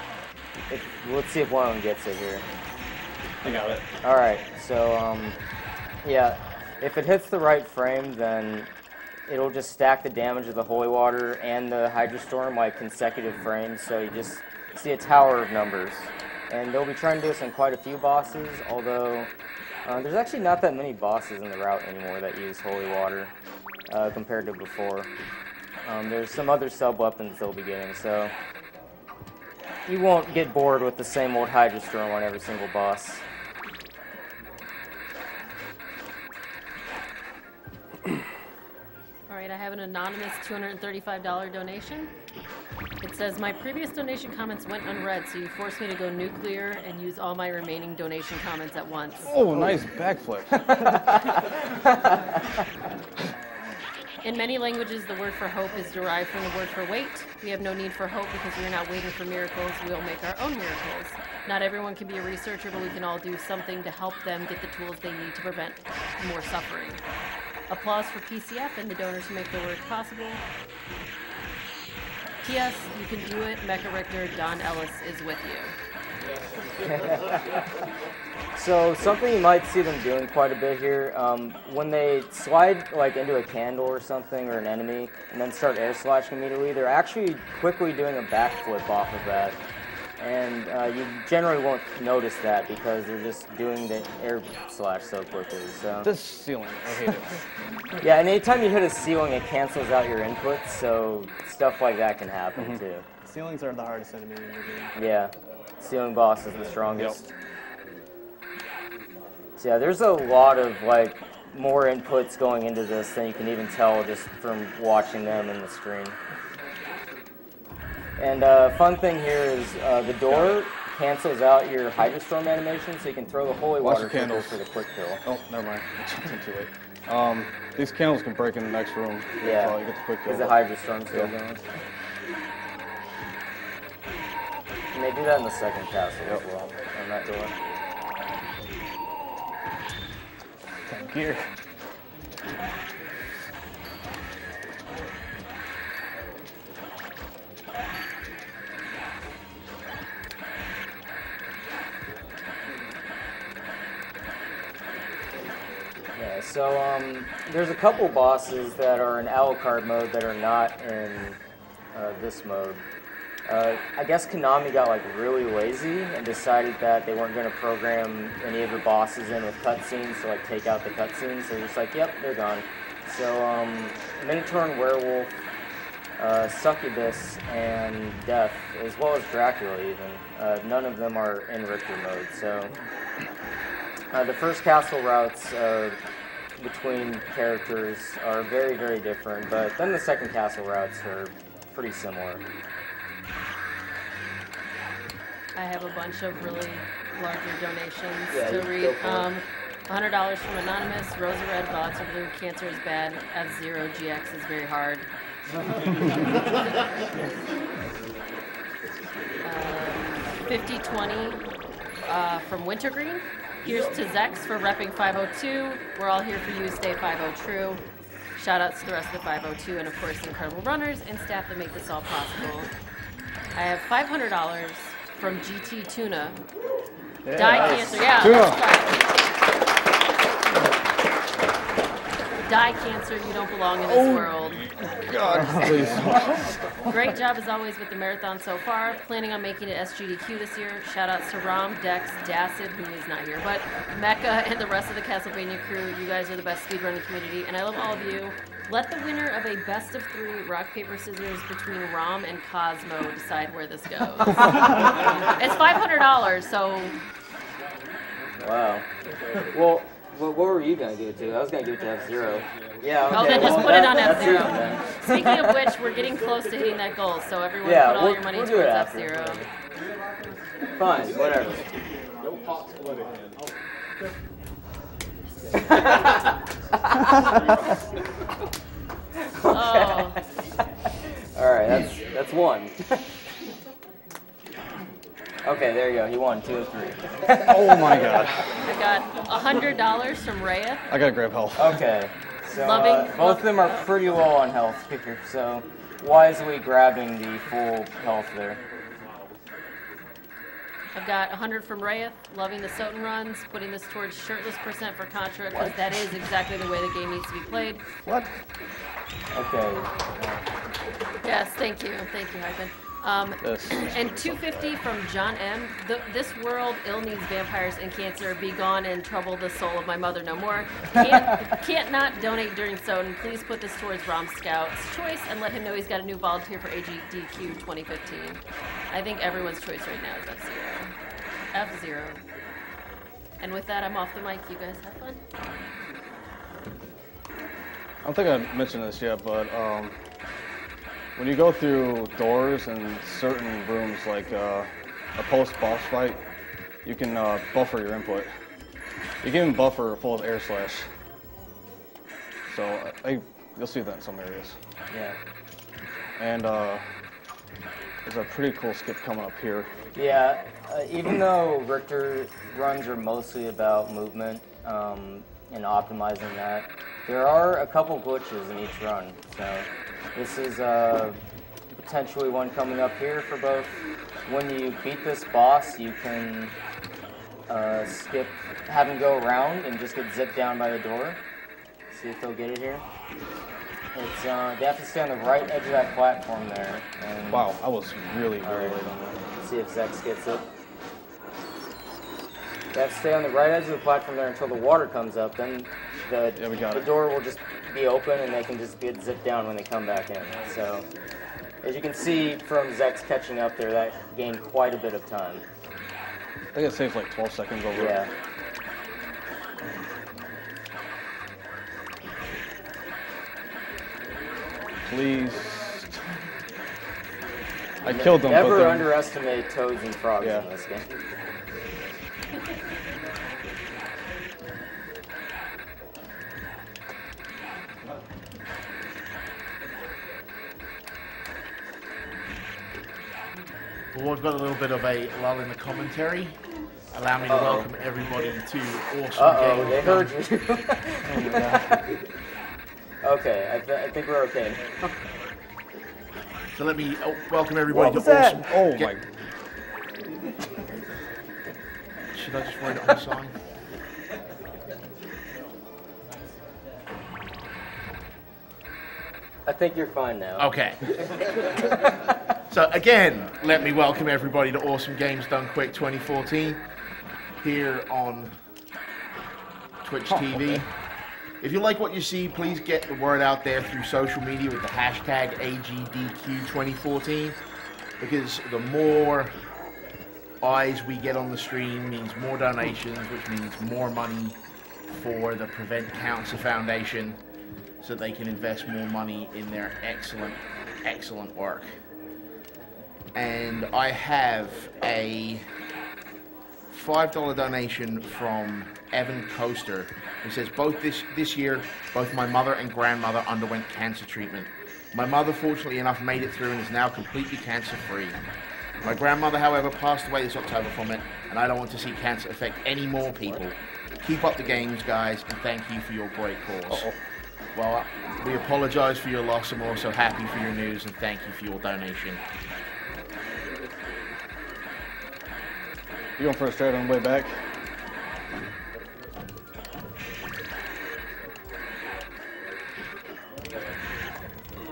let's see if one of them gets it here. I got it. All right, so yeah, if it hits the right frame, then it'll just stack the damage of the holy water and the Hydra Storm like consecutive frames, so you just see a tower of numbers. And they'll be trying to do this on quite a few bosses, although there's actually not that many bosses in the route anymore that use holy water compared to before. There's some other sub-weapons they'll be getting, so you won't get bored with the same old Hydra Storm on every single boss. All right, I have an anonymous $235 donation. It says, my previous donation comments went unread, so you forced me to go nuclear and use all my remaining donation comments at once. Oh, nice backflip. In many languages, the word for hope is derived from the word for wait. We have no need for hope because we are not waiting for miracles. We will make our own miracles. Not everyone can be a researcher, but we can all do something to help them get the tools they need to prevent more suffering. Applause for PCF and the donors who make the work possible. P.S. You can do it. Mecha Richter, Don Ellis is with you. So something you might see them doing quite a bit here, when they slide like into a candle or something or an enemy and then start air slashing immediately, they're actually quickly doing a backflip off of that. And you generally won't notice that because they're just doing the air slash so quickly. So this ceiling, I hate it. Yeah, and anytime you hit a ceiling, it cancels out your inputs, so stuff like that can happen too. Ceilings are the hardest enemy in the game. Yeah, ceiling boss is the strongest. So yeah, there's a lot of like more inputs going into this than you can even tell just from watching them in the screen. And fun thing here is the door cancels out your Hydra Storm animation, so you can throw the holy water candles for the quick kill. Oh, never mind. I jumped into it. These candles can break in the next room. Yeah, you get the quick kill. because the Hydra Storm's still going. And they do that in the second castle as well, on that door. Thank you. Yeah, so there's a couple bosses that are in Alucard mode that are not in this mode. I guess Konami got like really lazy and decided that they weren't going to program any of the bosses in with cutscenes to like take out the cutscenes. So they're just like, yep, they're gone. So Minotaur and Werewolf, Succubus, and Death, as well as Dracula even, none of them are in Richter mode. So the first castle routes between characters are very, very different, but then the second castle routes are pretty similar. I have a bunch of really larger donations Yeah, to you read. go for it. $100 from Anonymous, Rosa Red, Bots are blue, Cancer is bad, F0, GX is very hard. 5020 from Wintergreen. Here's to Zex for repping 502. We're all here for you. Stay 50 true. Shout outs to the rest of the 502 and of course the incredible runners and staff that make this all possible. I have $500 from GT Tuna. Yeah, Die nice. Cancer. Yeah. Tuna. Die Cancer, you don't belong in this world. God, please. Great job as always with the marathon so far. Planning on making it SGDQ this year. Shout outs to Rom, Dex, Dacid, who is not here, but Mecha and the rest of the Castlevania crew. You guys are the best speedrunning community, and I love all of you. Let the winner of a best of 3 rock, paper, scissors between Rom and Cosmo decide where this goes. It's $500, so. Wow. Well, what were you going to give it to? I was going to give it to F0. Yeah, okay. Oh, then just well, put it on that's F-Zero. it then. Speaking of which, we're getting close to hitting that goal, so everyone Yeah, put all we'll- your money we'll do towards it after. F-Zero. Fine, whatever. No pot splitting. Oh. All right, that's one. Okay, there you go. He won 2 of 3. Oh my god. I got $100 from Rhea. I gotta grab health. Okay, so Loving- both of them are pretty low on health here, so wisely grabbing the full health there. I've got 100 from Rhea, loving the Soten runs, putting this towards shirtless percent for Contra, because that is exactly the way the game needs to be played. What? Okay. Yes, thank you, Hypen. And 250 from John M. This world ill needs vampires and cancer. Be gone and trouble the soul of my mother no more. Can't not donate during Soden. Please put this towards Rom Scout's choice and let him know he's got a new volunteer for AGDQ 2015. I think everyone's choice right now is F-Zero. F-Zero. And with that, I'm off the mic. You guys have fun. I don't think I mentioned this yet, but when you go through doors in certain rooms, like a post-boss fight, you can buffer your input. You can even buffer full of air slash. So you'll see that in some areas. Yeah. And there's a pretty cool skip coming up here. Yeah, even though Richter runs are mostly about movement and optimizing that, there are a couple glitches in each run. So this is potentially one coming up here for both. When you beat this boss, you can skip, have him go around and just get zipped down by the door. See if they'll get it here. It's they have to stay on the right edge of that platform there. And Wow, I was really late on that. let's see if Zex gets it. They have to stay on the right edge of the platform there until the water comes up. Then the door will just be open and they can just get zipped down when they come back in. So as you can see from Zex catching up there, that gained quite a bit of time. I think it saves like 12 seconds over. Yeah. Please. I killed them. Never but then, underestimate toads and frogs in this game. Well, we've got a little bit of a lull in the commentary. Allow me to welcome everybody to Awesome Games. They heard you. Oh my God. Okay, I think we're okay. So let me welcome everybody What was to that? Awesome. Oh my. Should I just write it on the sign? I think you're fine now. Okay. So again, let me welcome everybody to Awesome Games Done Quick 2014 here on Twitch TV. Okay. If you like what you see, please get the word out there through social media with the hashtag AGDQ2014, because the more eyes we get on the stream means more donations, which means more money for the Prevent Cancer Foundation, so they can invest more money in their excellent, excellent work. And I have a $5 donation from Evan Coaster, who says, this year, both my mother and grandmother underwent cancer treatment. My mother, fortunately enough, made it through and is now completely cancer-free. My grandmother, however, passed away this October from it, and I don't want to see cancer affect any more people. Keep up the games, guys, and thank you for your great cause. Well, we apologize for your loss, and we're also happy for your news, and thank you for your donation. You going for a straight on the way back?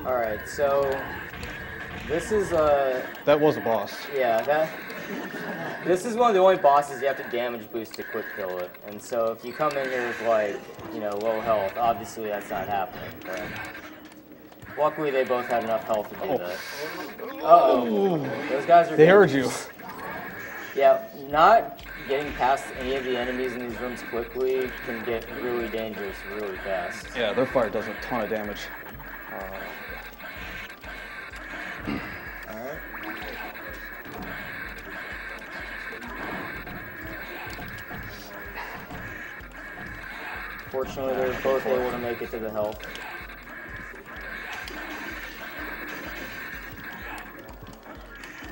All right, so this is That was a boss. yeah, this is one of the only bosses you have to damage boost to quick kill it. And so if you come in here with like, low health, obviously that's not happening. But luckily they both had enough health to do that. Uh-oh. Those guys are They heard dangerous. Yeah, not getting past any of the enemies in these rooms quickly can get really dangerous really fast. Yeah, their fire does a ton of damage. Alright. Fortunately, they're both able to make it to the health.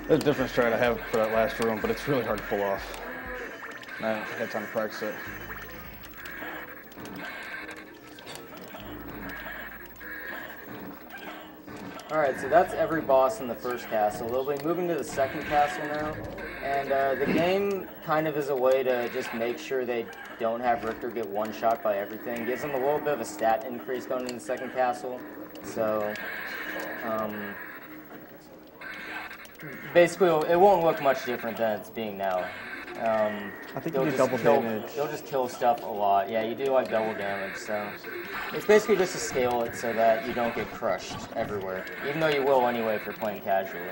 There's a different strat I have for that last room, but it's really hard to pull off. I haven't had time to practice it. Alright, so that's every boss in the first castle. They'll be moving to the second castle now, and the game kind of is a way to just make sure they don't have Richter get one-shot by everything. Gives them a little bit of a stat increase going into the second castle, so basically it won't look much different than it's being now. I think you do double damage. You'll just kill stuff a lot. Yeah, you do like double damage, so it's basically just to scale it so that you don't get crushed everywhere, even though you will anyway if you're playing casually.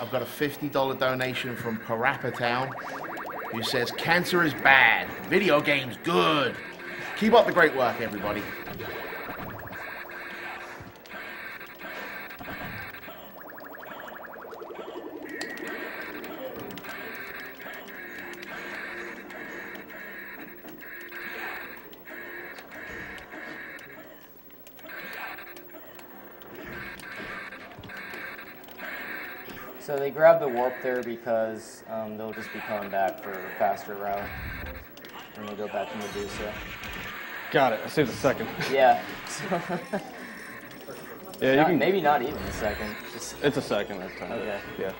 I've got a $50 donation from Parappa Town, who says, "Cancer is bad, video games good. Keep up the great work, everybody." So they grab the warp there because they'll just be coming back for a faster route when they go back to Medusa. Got it. I saved a second. Yeah. Yeah, maybe not even a second. Just it's a second this time. Okay. Yeah.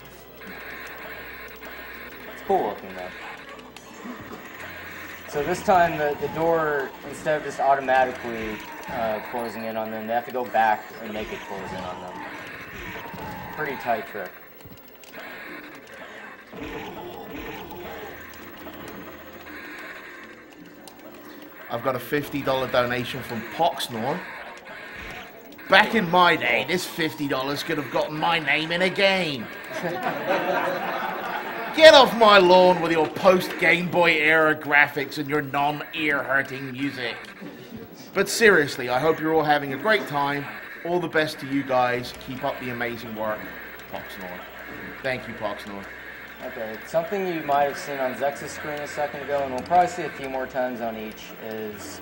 It's cool looking though. So this time the door, instead of just automatically closing in on them, they have to go back and make it close in on them. Pretty tight trick. I've got a $50 donation from Poxnor. Back in my day, this $50 could have gotten my name in a game. Get off my lawn with your post-Game Boy era graphics and your non-ear-hurting music. But seriously, I hope you're all having a great time. All the best to you guys. Keep up the amazing work, Poxnor. Thank you, Poxnor. Okay, something you might have seen on Zex's screen a second ago, and we'll probably see a few more times on each, is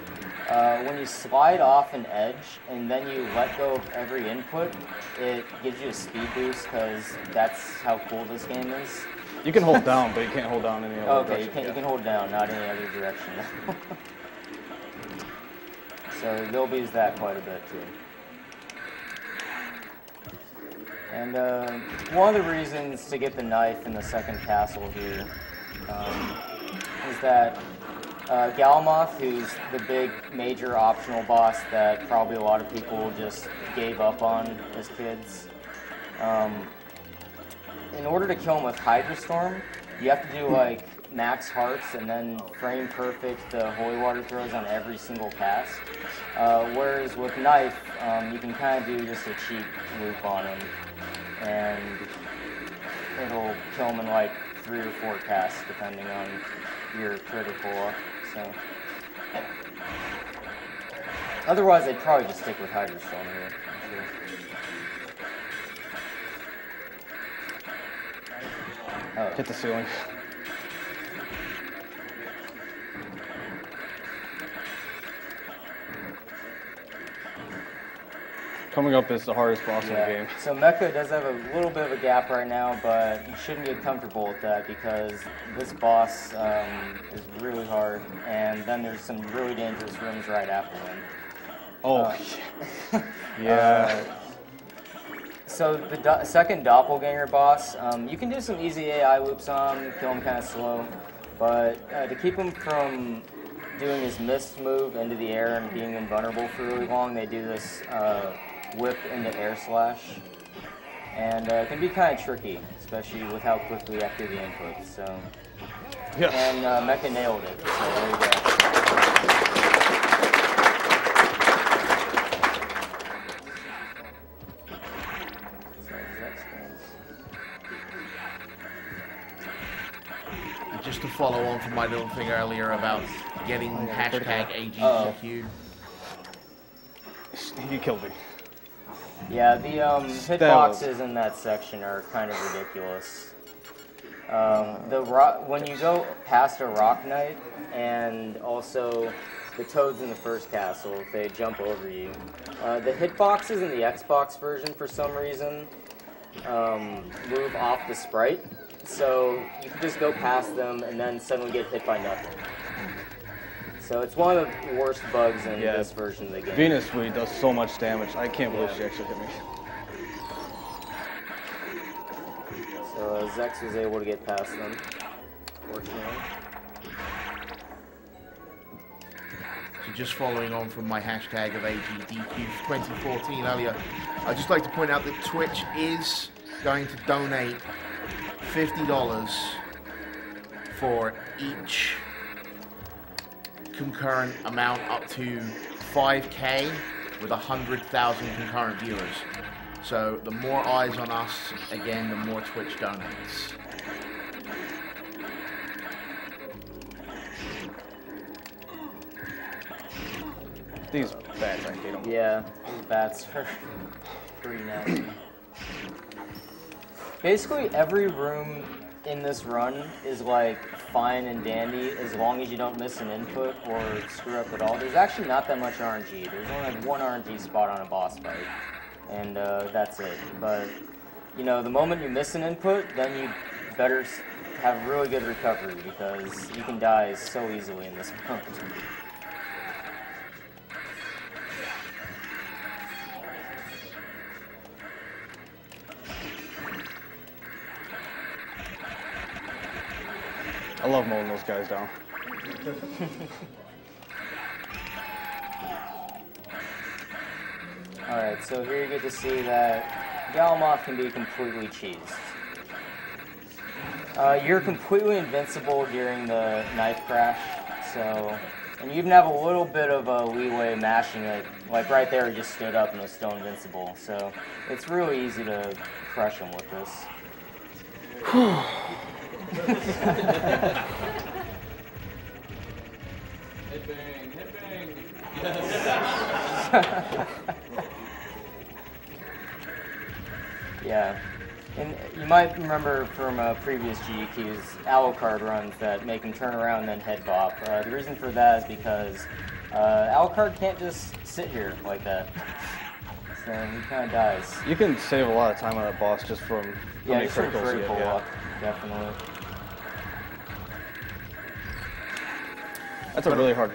when you slide off an edge and then you let go of every input, it gives you a speed boost because that's how cool this game is. You can hold down, but you can't hold down any other direction. You can hold down, not any other direction. So they'll use that quite a bit too. And one of the reasons to get the knife in the second castle here is that Galmoth, who's the big major optional boss that probably a lot of people just gave up on as kids, in order to kill him with Hydra Storm, you have to do like max hearts and then frame perfect the holy water throws on every single cast. Whereas with knife, you can kind of do just a cheap loop on him, and it'll kill him in like 3 or 4 casts depending on your critical luck. So otherwise, I'd probably just stick with Hydra Storm here. Oh. Hit the ceiling. Coming up is the hardest boss in the game. So Mecha does have a little bit of a gap right now, but you shouldn't get comfortable with that because this boss is really hard, and then there's some really dangerous rooms right after him. Oh, yeah. So the second doppelganger boss, you can do some easy AI loops on him, kill him kind of slow, but to keep him from doing his mist move into the air and being invulnerable for really long, they do this whip into air slash, and it can be kind of tricky, especially with how quickly you have to do the input. So, yeah. And Mecha nailed it. So there you go. just to follow on from my little thing earlier about getting hashtag AGDQ. He killed me. Yeah, the hitboxes in that section are kind of ridiculous. When you go past a Rock Knight and also the toads in the first castle, if they jump over you, the hitboxes in the Xbox version for some reason move off the sprite, so you can just go past them and then suddenly get hit by nothing. So it's one of the worst bugs in this version of the game. Venus Sweet does so much damage. I can't believe she actually hit me. So Zex was able to get past them, fortunately. So just following on from my hashtag of AGDQ 2014 earlier, I'd just like to point out that Twitch is going to donate $50 for each concurrent amount up to 5K with 100,000 concurrent viewers. So the more eyes on us, again, the more Twitch donates. These bats, I hate them. Yeah, these bats are pretty nasty. Basically, every room in this run is like fine and dandy as long as you don't miss an input or screw up at all. There's actually not that much RNG. There's only like one RNG spot on a boss fight, and that's it. But you know, the moment you miss an input, then you better have really good recovery because you can die so easily in this mode. I love mowing those guys down. Alright, so here you get to see that Galamoth can be completely cheesed. You're completely invincible during the knife crash, so, and you even have a little bit of a leeway mashing it. Like right there, he just stood up and was still invincible, so it's really easy to crush him with this. Headbang, headbang. Yeah, and you might remember from previous GDQs, Alucard runs that make him turn around and then head bop. The reason for that is because Alucard can't just sit here like that. So he kind of dies. You can save a lot of time on that boss just from how many just from criticals you critical get. luck, definitely. That's a really hard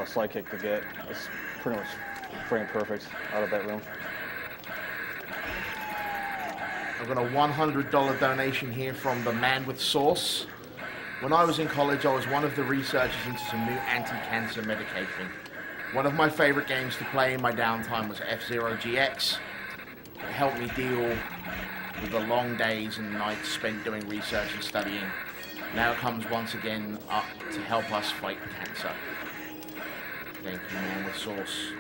slide kick to get. It's pretty much frame perfect out of that room. I've got a $100 donation here from the man with sauce. When I was in college, I was one of the researchers into some new anti-cancer medication. One of my favorite games to play in my downtime was F-Zero GX. It helped me deal with the long days and nights spent doing research and studying. Now it comes once again up to help us fight cancer. Thank you, man with sauce.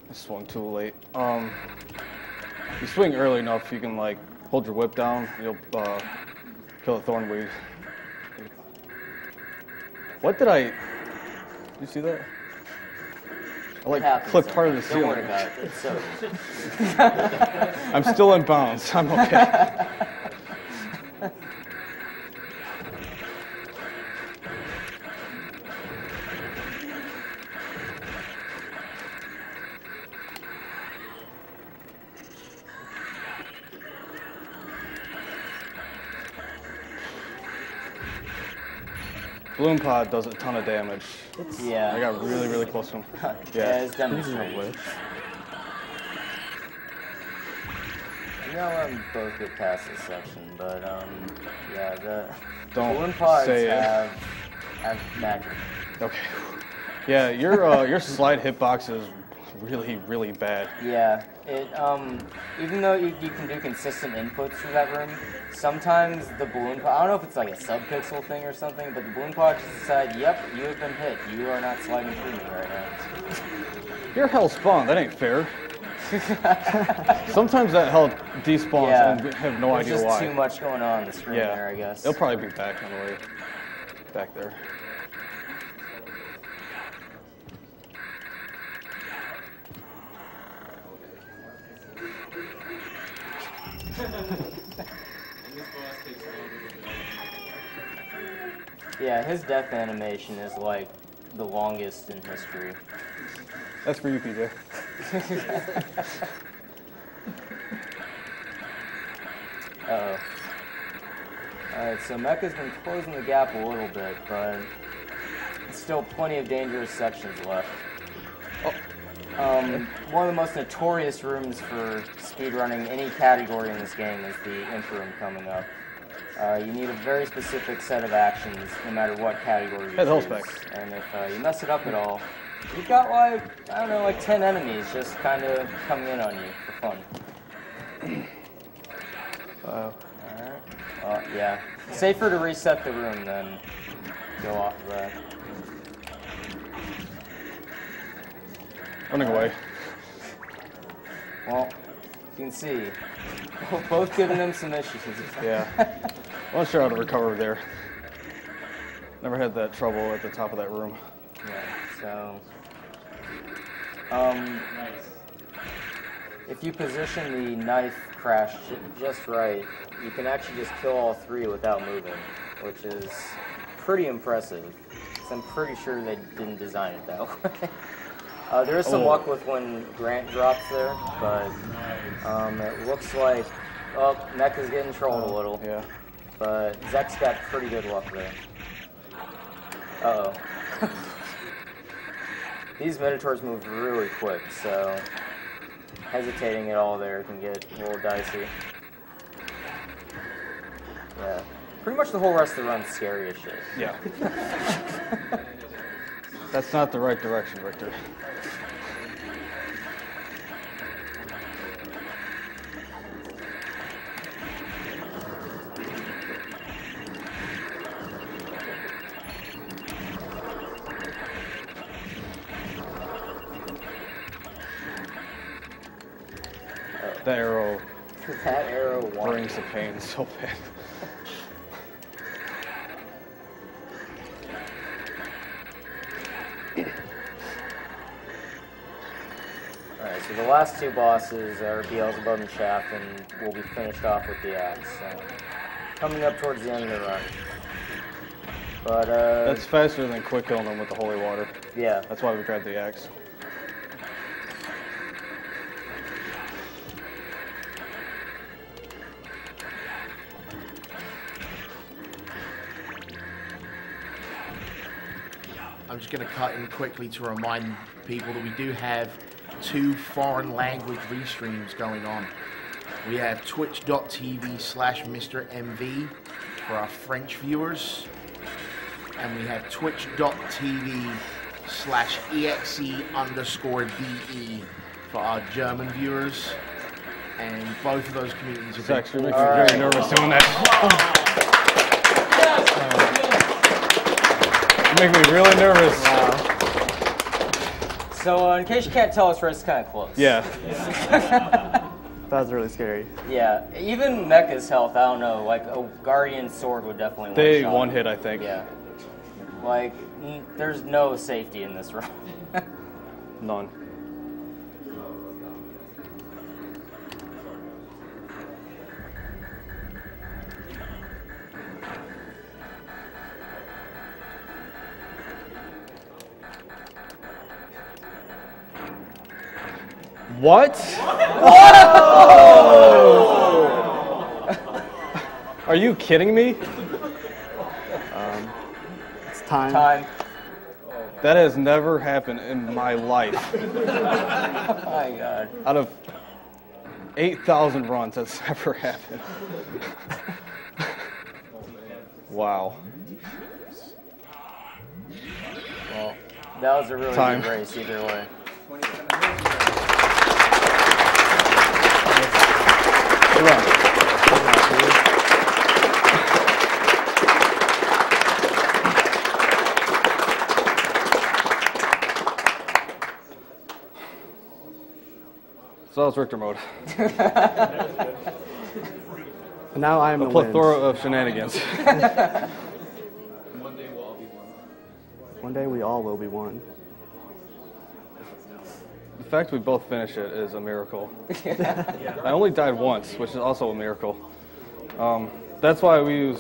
I swung too late. You swing early enough, you can like hold your whip down. You'll kill a thornweed. What did I? You see that? I like clipped part of the ceiling. Don't worry about it. It's so. I'm still in bounds. I'm okay. Bloom Pod does a ton of damage. Yeah. I got really, really close to him. Yeah, it's demonstrated. You know, let them both get past this section, but yeah, the balloon pods have magic. Okay. Yeah, your slide hitbox is really, really bad. Yeah, it even though you can do consistent inputs through that room, sometimes the balloon pod, I don't know if it's like a sub-pixel thing or something, but the balloon pod just decide, yep, you have been hit. You are not sliding through me right now. Your hell spawned. That ain't fair. Sometimes that hell despawns and we have no idea just why. too much going on the screen there, I guess. They'll probably be back on the way back there. Yeah, his death animation is like the longest in history. That's for you, PJ. Uh-oh. Alright, so Mecha's been closing the gap a little bit, but still plenty of dangerous sections left. One of the most notorious rooms for speedrunning any category in this game is the Imp Room coming up. You need a very specific set of actions no matter what category you choose. And if you mess it up at all, you've got like, I don't know, like 10 enemies just kind of coming in on you for fun. Wow. Alright. Yeah. Safer to reset the room than go off of that. Running away. Well, you can see, both giving them some issues. Yeah. I'm not sure how to recover there. Never had that trouble at the top of that room. Yeah, so, if you position the knife crash just right, you can actually just kill all three without moving, which is pretty impressive. 'Cause I'm pretty sure they didn't design it that way. There is some luck with when Grant drops there, but it looks like, Mecha's getting trolled a little. Yeah. But Zek's got pretty good luck there. Uh-oh. These Minotaurs move really quick, so hesitating at all there can get a little dicey. Yeah. Pretty much the whole rest of the run's scary as shit. Yeah. That's not the right direction, Victor. That arrow. That arrow brings the pain so bad. Alright, so the last two bosses are Beelzebub and Shaft, and we'll be finished off with the axe. So, coming up towards the end of the run. But, That's faster than quick killing them with the holy water. Yeah. That's why we grabbed the axe. I'm just going to cut in quickly to remind people that we do have 2 foreign language restreams going on. We have twitch.tv/MrMV for our French viewers, and we have twitch.tv/exe_DE for our German viewers, and both of those communities have Zach, you're making me very nervous doing that. You make me really nervous. Wow. So, in case you can't tell, this race is kind of close. Yeah. That was really scary. Yeah, even Mecha's health, I don't know, like a Guardian sword would definitely They one-shot one him. hit, I think. Yeah. Like, there's no safety in this run. None. What? Are you kidding me? It's time. Time. That has never happened in my life. Oh my god. Out of 8,000 runs, that's never happened. Wow. Well, that was a really Time. good race either way. Good run. was Richter mode. And now I am a the plethora wind. of shenanigans. One day we all will be one. The fact we both finish it is a miracle. I only died once, which is also a miracle. That's why we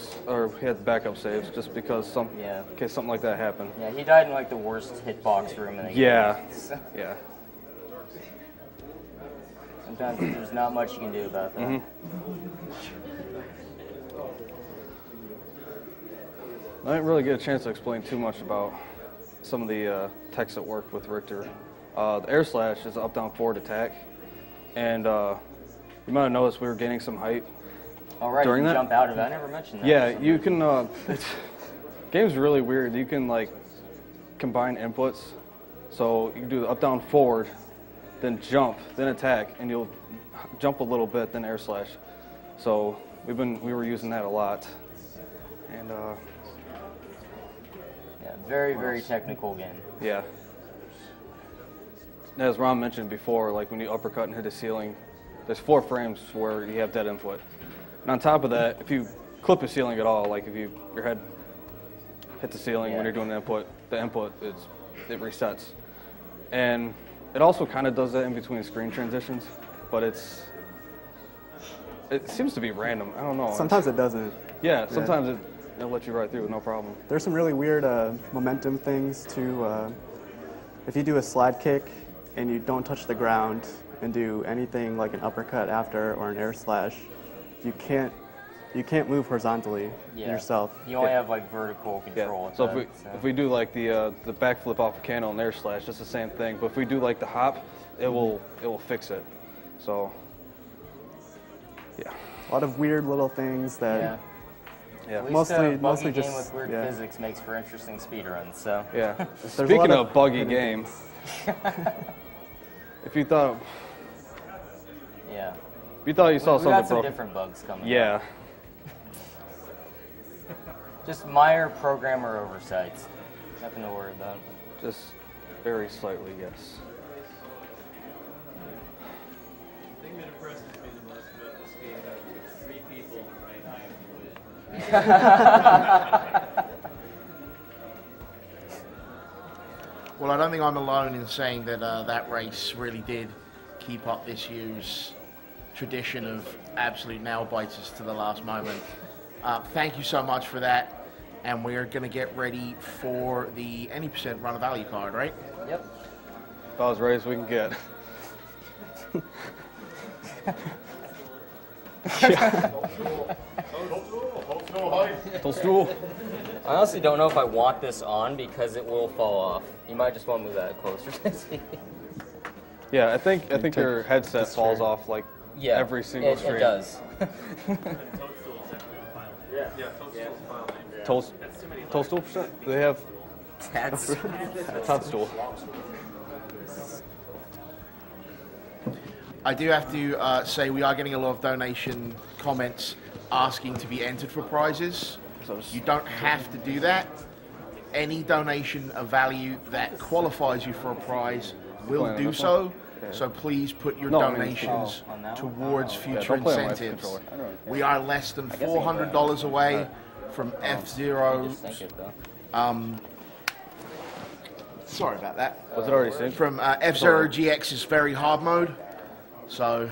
had backup saves, just because in case something like that happened. Yeah, he died in like the worst hitbox room in the game. Yeah, yeah. Sometimes there's not much you can do about that. Mm-hmm. I didn't really get a chance to explain too much about some of the techs that work with Richter. The air slash is an up, down, forward attack, and you might have noticed we were gaining some height. All right, during you that. jump out of it. I never mentioned that. Yeah, you can. Game's really weird. You can like combine inputs, so you can do the up, down, forward, then jump, then attack, and you'll jump a little bit, then air slash. So we were using that a lot, and yeah, very technical game. yeah. As Ron mentioned before, like when you uppercut and hit the ceiling, there's 4 frames where you have dead input. And on top of that, if you clip a ceiling at all, like if your head hit the ceiling when you're doing the input it resets. And it also kind of does that in between screen transitions, but it seems to be random. I don't know. Sometimes it doesn't. Yeah, sometimes it'll let you ride through with no problem. There's some really weird momentum things too. If you do a slide kick and you don't touch the ground and do anything like an uppercut after or an air slash, you can't move horizontally yourself. You only have like vertical control. So if we do like the backflip off a candle and air slash, it's the same thing. But if we do like the hop, it will fix it. So yeah, a lot of weird little things that. Yeah. At least mostly a buggy game just with weird physics makes for interesting speedruns. So yeah. Speaking of buggy game, if you thought you saw something got some broken. different bugs coming. Yeah. Just minor programmer oversights. Nothing to worry about. Just very slightly, yes. The thing that impresses me the most about this game is 3 people right I am the win. Well, I don't think I'm alone in saying that that race really did keep up this year's tradition of absolute nail biters to the last moment. Thank you so much for that, and we're going to get ready for the any % run of value card, right? Yep. About as ready as we can get. I honestly don't know if I want this on because it will fall off. You might just want to move that closer to the TV. Yeah, I think your headset falls off like every single stream. It does. Toadstool percent? They have Toadstool. I do have to say we are getting a lot of donation comments asking to be entered for prizes. You don't have to do that. Any donation of value that qualifies you for a prize will do so. So please put your donations towards future incentives. We are less than $400 away from F-Zero. Sorry about that. Was it already synced? From F-Zero GX's very hard mode. So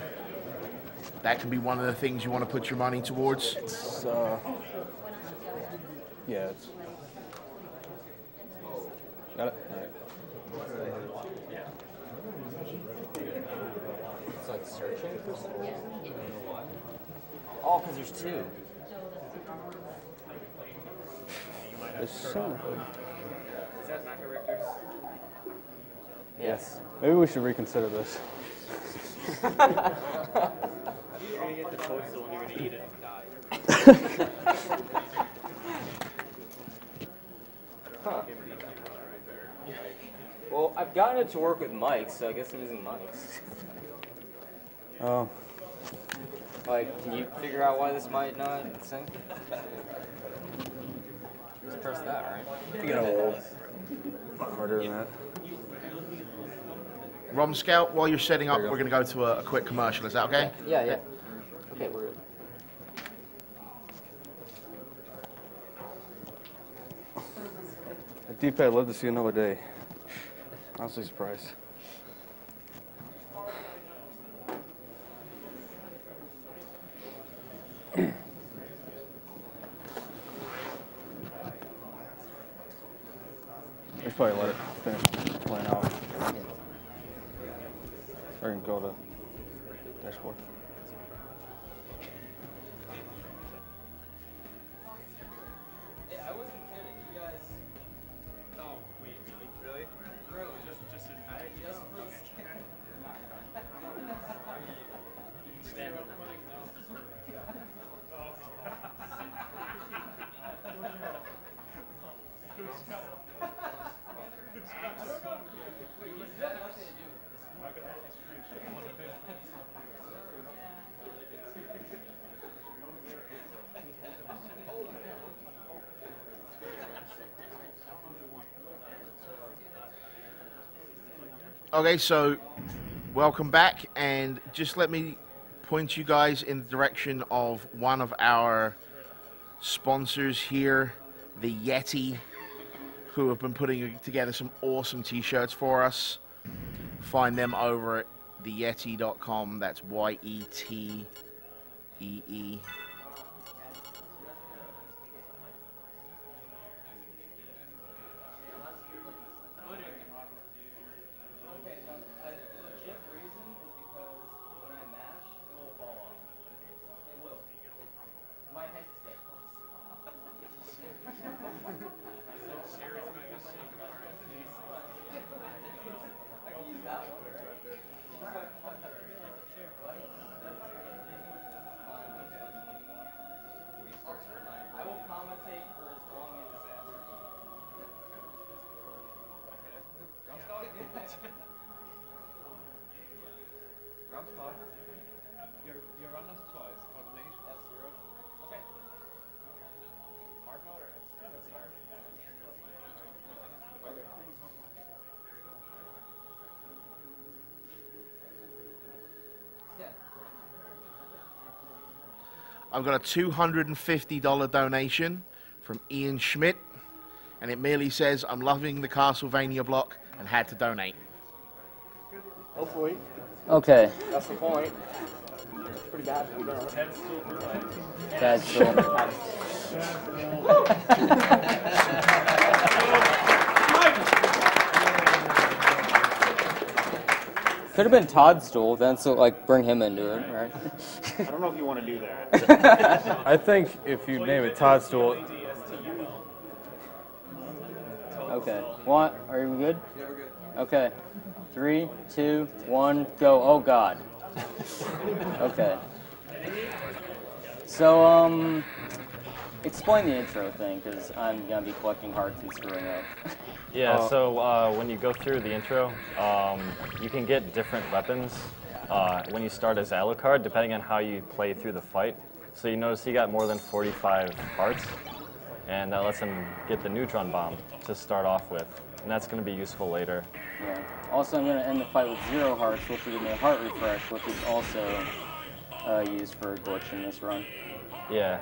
that can be one of the things you want to put your money towards. It's, yeah, it's... Got it? All right. It's like searching for something? Oh, because there's 2. It's so... Is that Macro Richter's? Yes. Maybe we should reconsider this. You're gonna get the toadstool and you're gonna eat it and die. Huh. Well, I've gotten it to work with mics, so I guess I'm using mics. Oh. Like, can you figure out why this might not sync? Just press that, right? You gotta hold harder than that. Rom Scout, while you're setting up, we're going to go to a quick commercial. Is that okay? Yeah, yeah. Okay, we're good. Deep, I'd love to see another day. Honestly surprised. We should probably let it finish playing out. Or you can go to dashboard. I wasn't kidding. You guys. Oh, wait, really? Really? Just for the scan. You can stand up. Okay, so welcome back, and just let me point you guys in the direction of one of our sponsors here, the Yeti, who have been putting together some awesome t-shirts for us. Find them over at theyeti.com. That's YETEE. Your runner's choice. Coordination. F0. Okay. Hard mode or start? I've got a $250 donation from Ian Schmidt, and it merely says, "I'm loving the Castlevania block and had to donate." Hopefully. Okay. That's the point. It's pretty bad if we don't. Bad still. Could have been Toadstool, then so like bring him into it, right? I don't know if you want to do that. I think if you name it Toadstool. Okay. What? Are we good? Yeah, we're good. Okay. 3, 2, 1, go. Oh God. Okay. So explain the intro thing, because I'm gonna be collecting hearts and screwing up. Yeah, so when you go through the intro, you can get different weapons when you start as Alucard, depending on how you play through the fight. So you notice he got more than 45 hearts, and that lets him get the neutron bomb to start off with, and that's going to be useful later. Yeah. Also, I'm going to end the fight with 0 hearts, which will give me a heart refresh, which is also used for a glitch in this run. Yeah.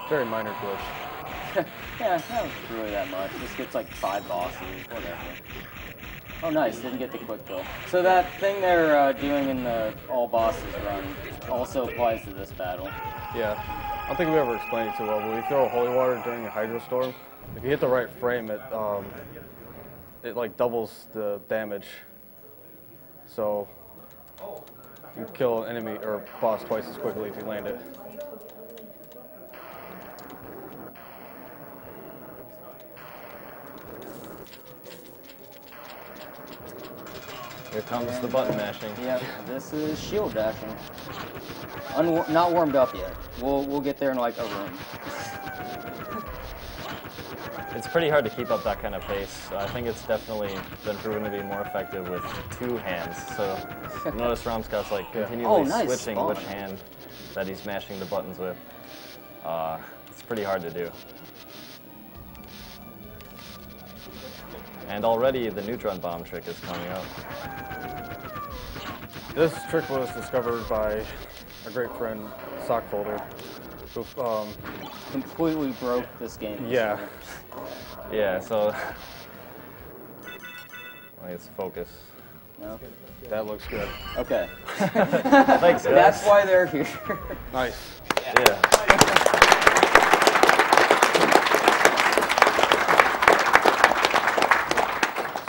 Very minor glitch. Yeah, not really that much. Just gets like 5 bosses, whatever. Oh, nice. Didn't get the quick kill. So that thing they're doing in the all bosses run also applies to this battle. Yeah. I don't think we ever explained it too well, but we throw holy water during a hydro storm. If you hit the right frame, it like doubles the damage. So you kill an enemy or boss twice as quickly if you land it. Here comes the button mashing. Yep, this is shield dashing. Not warmed up yet. We'll get there in like a room. It's pretty hard to keep up that kind of pace. I think it's definitely been proven to be more effective with 2 hands. So notice Romscott's like continually switching which hand that he's mashing the buttons with. It's pretty hard to do. And already the neutron bomb trick is coming up. This trick was discovered by a great friend, Sockfolder, who completely broke this game. Yeah. Yeah, so let's focus. No? That looks good. Okay. Thanks, guys. That's why they're here. Nice. Yeah.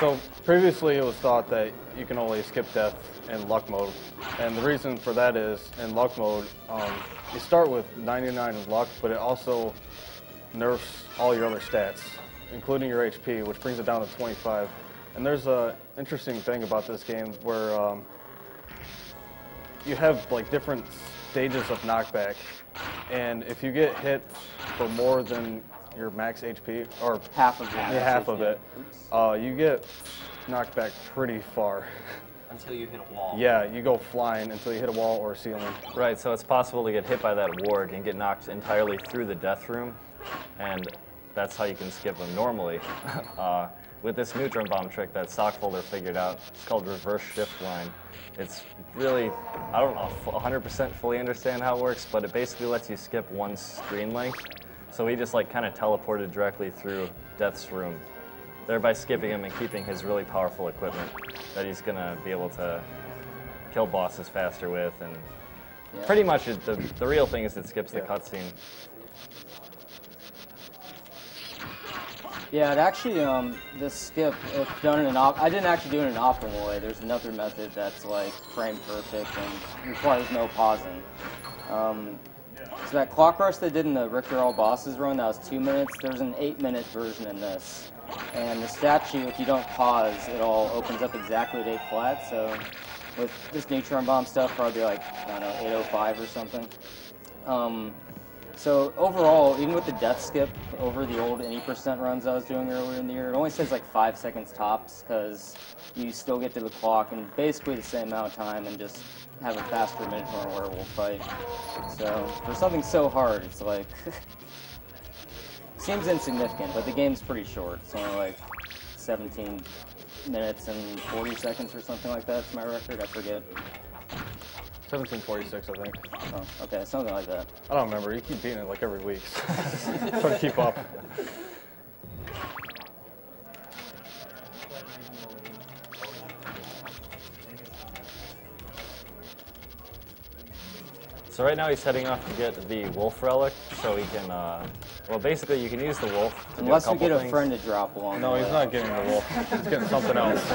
So previously it was thought that you can only skip death in luck mode. And the reason for that is in luck mode, you start with 99 in luck, but it also nerfs all your other stats, including your HP, which brings it down to 25. And there's a interesting thing about this game where you have like different stages of knockback, and if you get hit for more than your max HP, or half of it, half of it, you get knocked back pretty far. Until you hit a wall. Yeah, you go flying until you hit a wall or a ceiling. Right, so it's possible to get hit by that warg and get knocked entirely through the death room, and that's how you can skip them normally. With this neutron bomb trick that Sockfolder figured out, it's called reverse shift line. It's really, I don't know 100% fully understand how it works, but it basically lets you skip one screen length. So he just like kind of teleported directly through Death's room, thereby skipping him and keeping his really powerful equipment that he's gonna be able to kill bosses faster with, and pretty much the real thing is it skips the cutscene. Yeah, it actually, this skip, if done in an I didn't actually do it in an optimal way. There's another method that's like frame perfect and requires no pausing. So that clock rush they did in the Richter All Bosses run, that was 2 minutes. There's an 8-minute version in this. And the statue, if you don't pause, it all opens up exactly at 8 flat. So with this neutron bomb stuff, probably like, I don't know, 8:05 or something. So overall, even with the death skip over the old any % runs I was doing earlier in the year, it only says like 5 seconds tops, because you still get to the clock in basically the same amount of time and just have a faster Minotaur werewolf fight. So for something so hard, it's like seems insignificant, but the game's pretty short. It's only like 17 minutes and 40 seconds or something like that. It's my record. I forget. 1746, I think. Oh, okay, something like that. I don't remember. You keep beating it like every week. Try to keep up. So right now he's heading off to get the wolf relic, so he can, well basically you can use the wolf to Unless do a you couple get a things. friend to drop along. No, he's not getting the wolf. He's getting something else.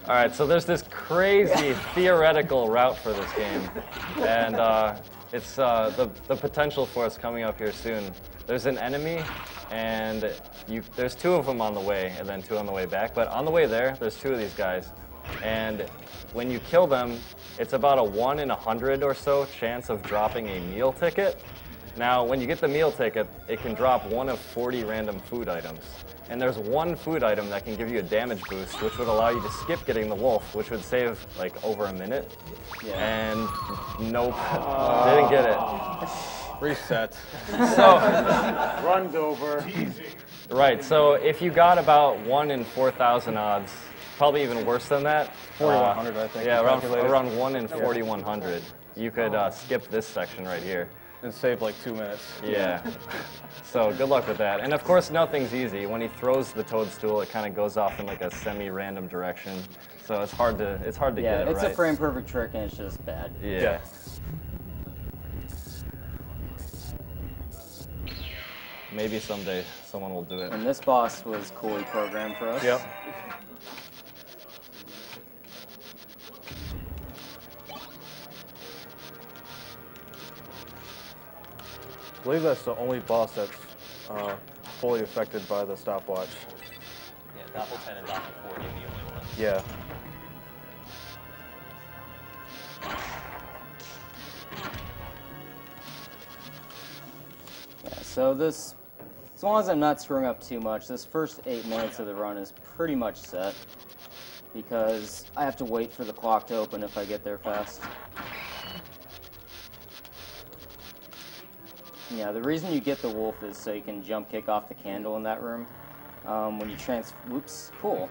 Alright, so there's this crazy theoretical route for this game, and it's the potential for us coming up here soon. There's an enemy, and there's 2 of them on the way, and then 2 on the way back, but on the way there's 2 of these guys, and when you kill them, it's about a 1 in 100 or so chance of dropping a meal ticket. Now, when you get the meal ticket, it can drop 1 of 40 random food items. And there's 1 food item that can give you a damage boost, which would allow you to skip getting the wolf, which would save like over a minute. Yeah. And nope, didn't get it. Reset. So, Runs over. right, so if you got about 1 in 4,000 odds, probably even worse than that. 4,100, I think. Yeah, around 1 in 4,100. You could skip this section right here. And save like 2 minutes. Yeah. So good luck with that. And of course, nothing's easy. When he throws the toadstool, it kind of goes off in like a semi-random direction. So it's hard to get it right. Yeah, it's a frame perfect trick and it's just bad. Yeah. Maybe someday someone will do it. And this boss was coolly programmed for us. Yep. I believe that's the only boss that's fully affected by the stopwatch. Yeah, Doppel 10 and Doppel 40 are the only ones. Yeah. Yeah, so this, as long as I'm not screwing up too much, this first 8 minutes of the run is pretty much set, because I have to wait for the clock to open if I get there fast. Yeah, the reason you get the wolf is so you can jump kick off the candle in that room. When you whoops, cool.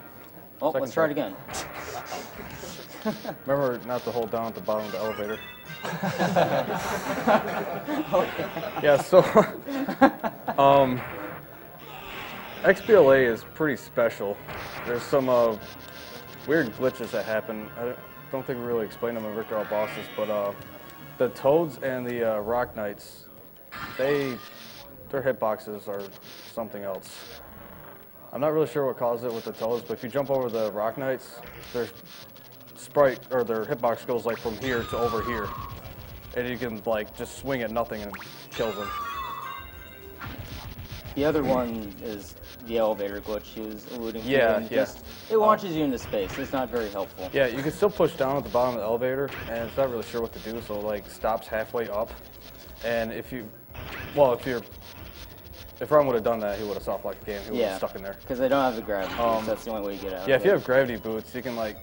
Oh, Second let's try it try. again. Remember not to hold down at the bottom of the elevator. Yeah, so XBLA is pretty special. There's some weird glitches that happen. I don't think we really explained them in Victor All Bosses, but the Toads and the Rock Knights, their hitboxes are something else. I'm not really sure what caused it with the Toads, but if you jump over the Rock Knights, their hitbox goes like from here to over here, and you can like just swing at nothing and it kills them. The other one is the elevator glitch he was alluding to. Yeah, and yeah. It launches you into space. It's not very helpful. Yeah, you can still push down at the bottom of the elevator, and it's not really sure what to do, so it like stops halfway up. And if Ron would have done that, he would have soft locked the game. He would have stuck in there. Because they don't have the gravity boots. That's the only way you get out. Yeah, if you have gravity boots, you can like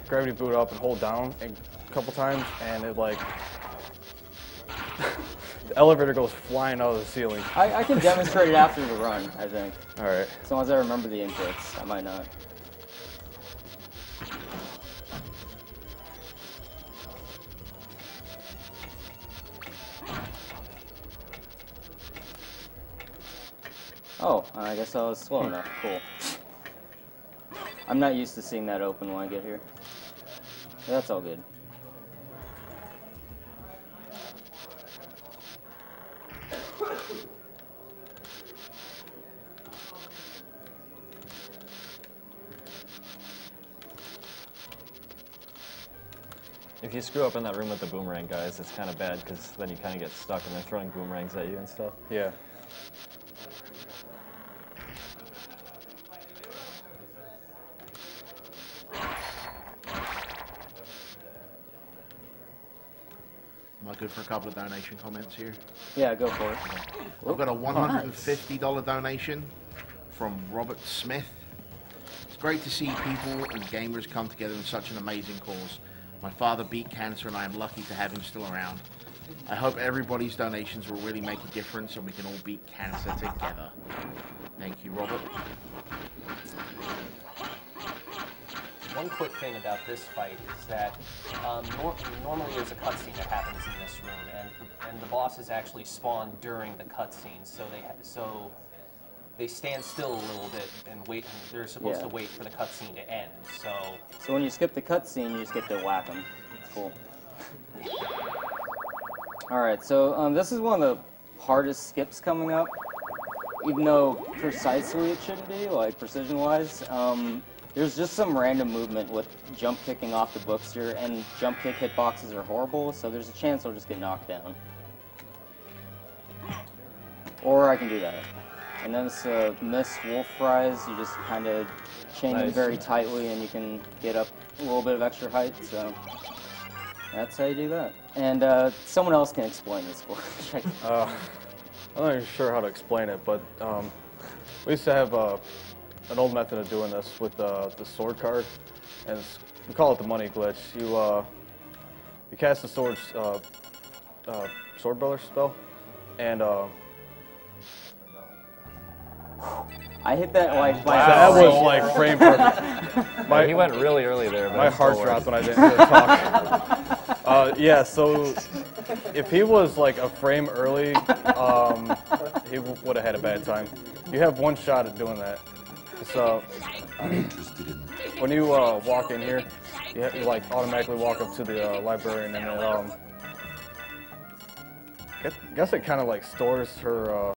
gravity boot up and hold down a couple times, and it like the elevator goes flying out of the ceiling. I can demonstrate it after the run, I think. All right. As long as I remember the inputs, I might not. Oh, I guess I was slow enough. Cool. I'm not used to seeing that open when I get here. That's all good. If you screw up in that room with the boomerang guys, it's kind of bad because then you kind of get stuck and they're throwing boomerangs at you and stuff. Yeah. Am I good for a couple of donation comments here? Yeah, go for it. I've got a $150 donation from Robert Smith. It's great to see people and gamers come together in such an amazing cause. My father beat cancer and I am lucky to have him still around. I hope everybody's donations will really make a difference and we can all beat cancer together. Thank you, Robert. One quick thing about this fight is that normally there's a cutscene that happens in this room, and the bosses actually spawn during the cutscene, so they stand still a little bit and wait. And they're supposed to wait for the cutscene to end. So when you skip the cutscene, you just get to whack them. It's cool. All right, so this is one of the hardest skips coming up, even though precisely it shouldn't be, like precision-wise. There's just some random movement with jump kicking off the books here, and jump kick hitboxes are horrible, so there's a chance I'll just get knocked down. Or I can do that. And then this missed wolf fries, you just kind of chain them very tightly and you can get up a little bit of extra height, so that's how you do that. And someone else can explain this glitch. I'm not even sure how to explain it, but we used to have an old method of doing this with the sword card, and we call it the money glitch. You cast the sword brother spell, and I hit that like by that was like frame perfect. He went really early there. But my heart dropped when I didn't hear talk. Yeah, so if he was like a frame early, he would have had a bad time. You have one shot at doing that. So when you walk in here, you like automatically walk up to the librarian, and then I guess it kind of like stores her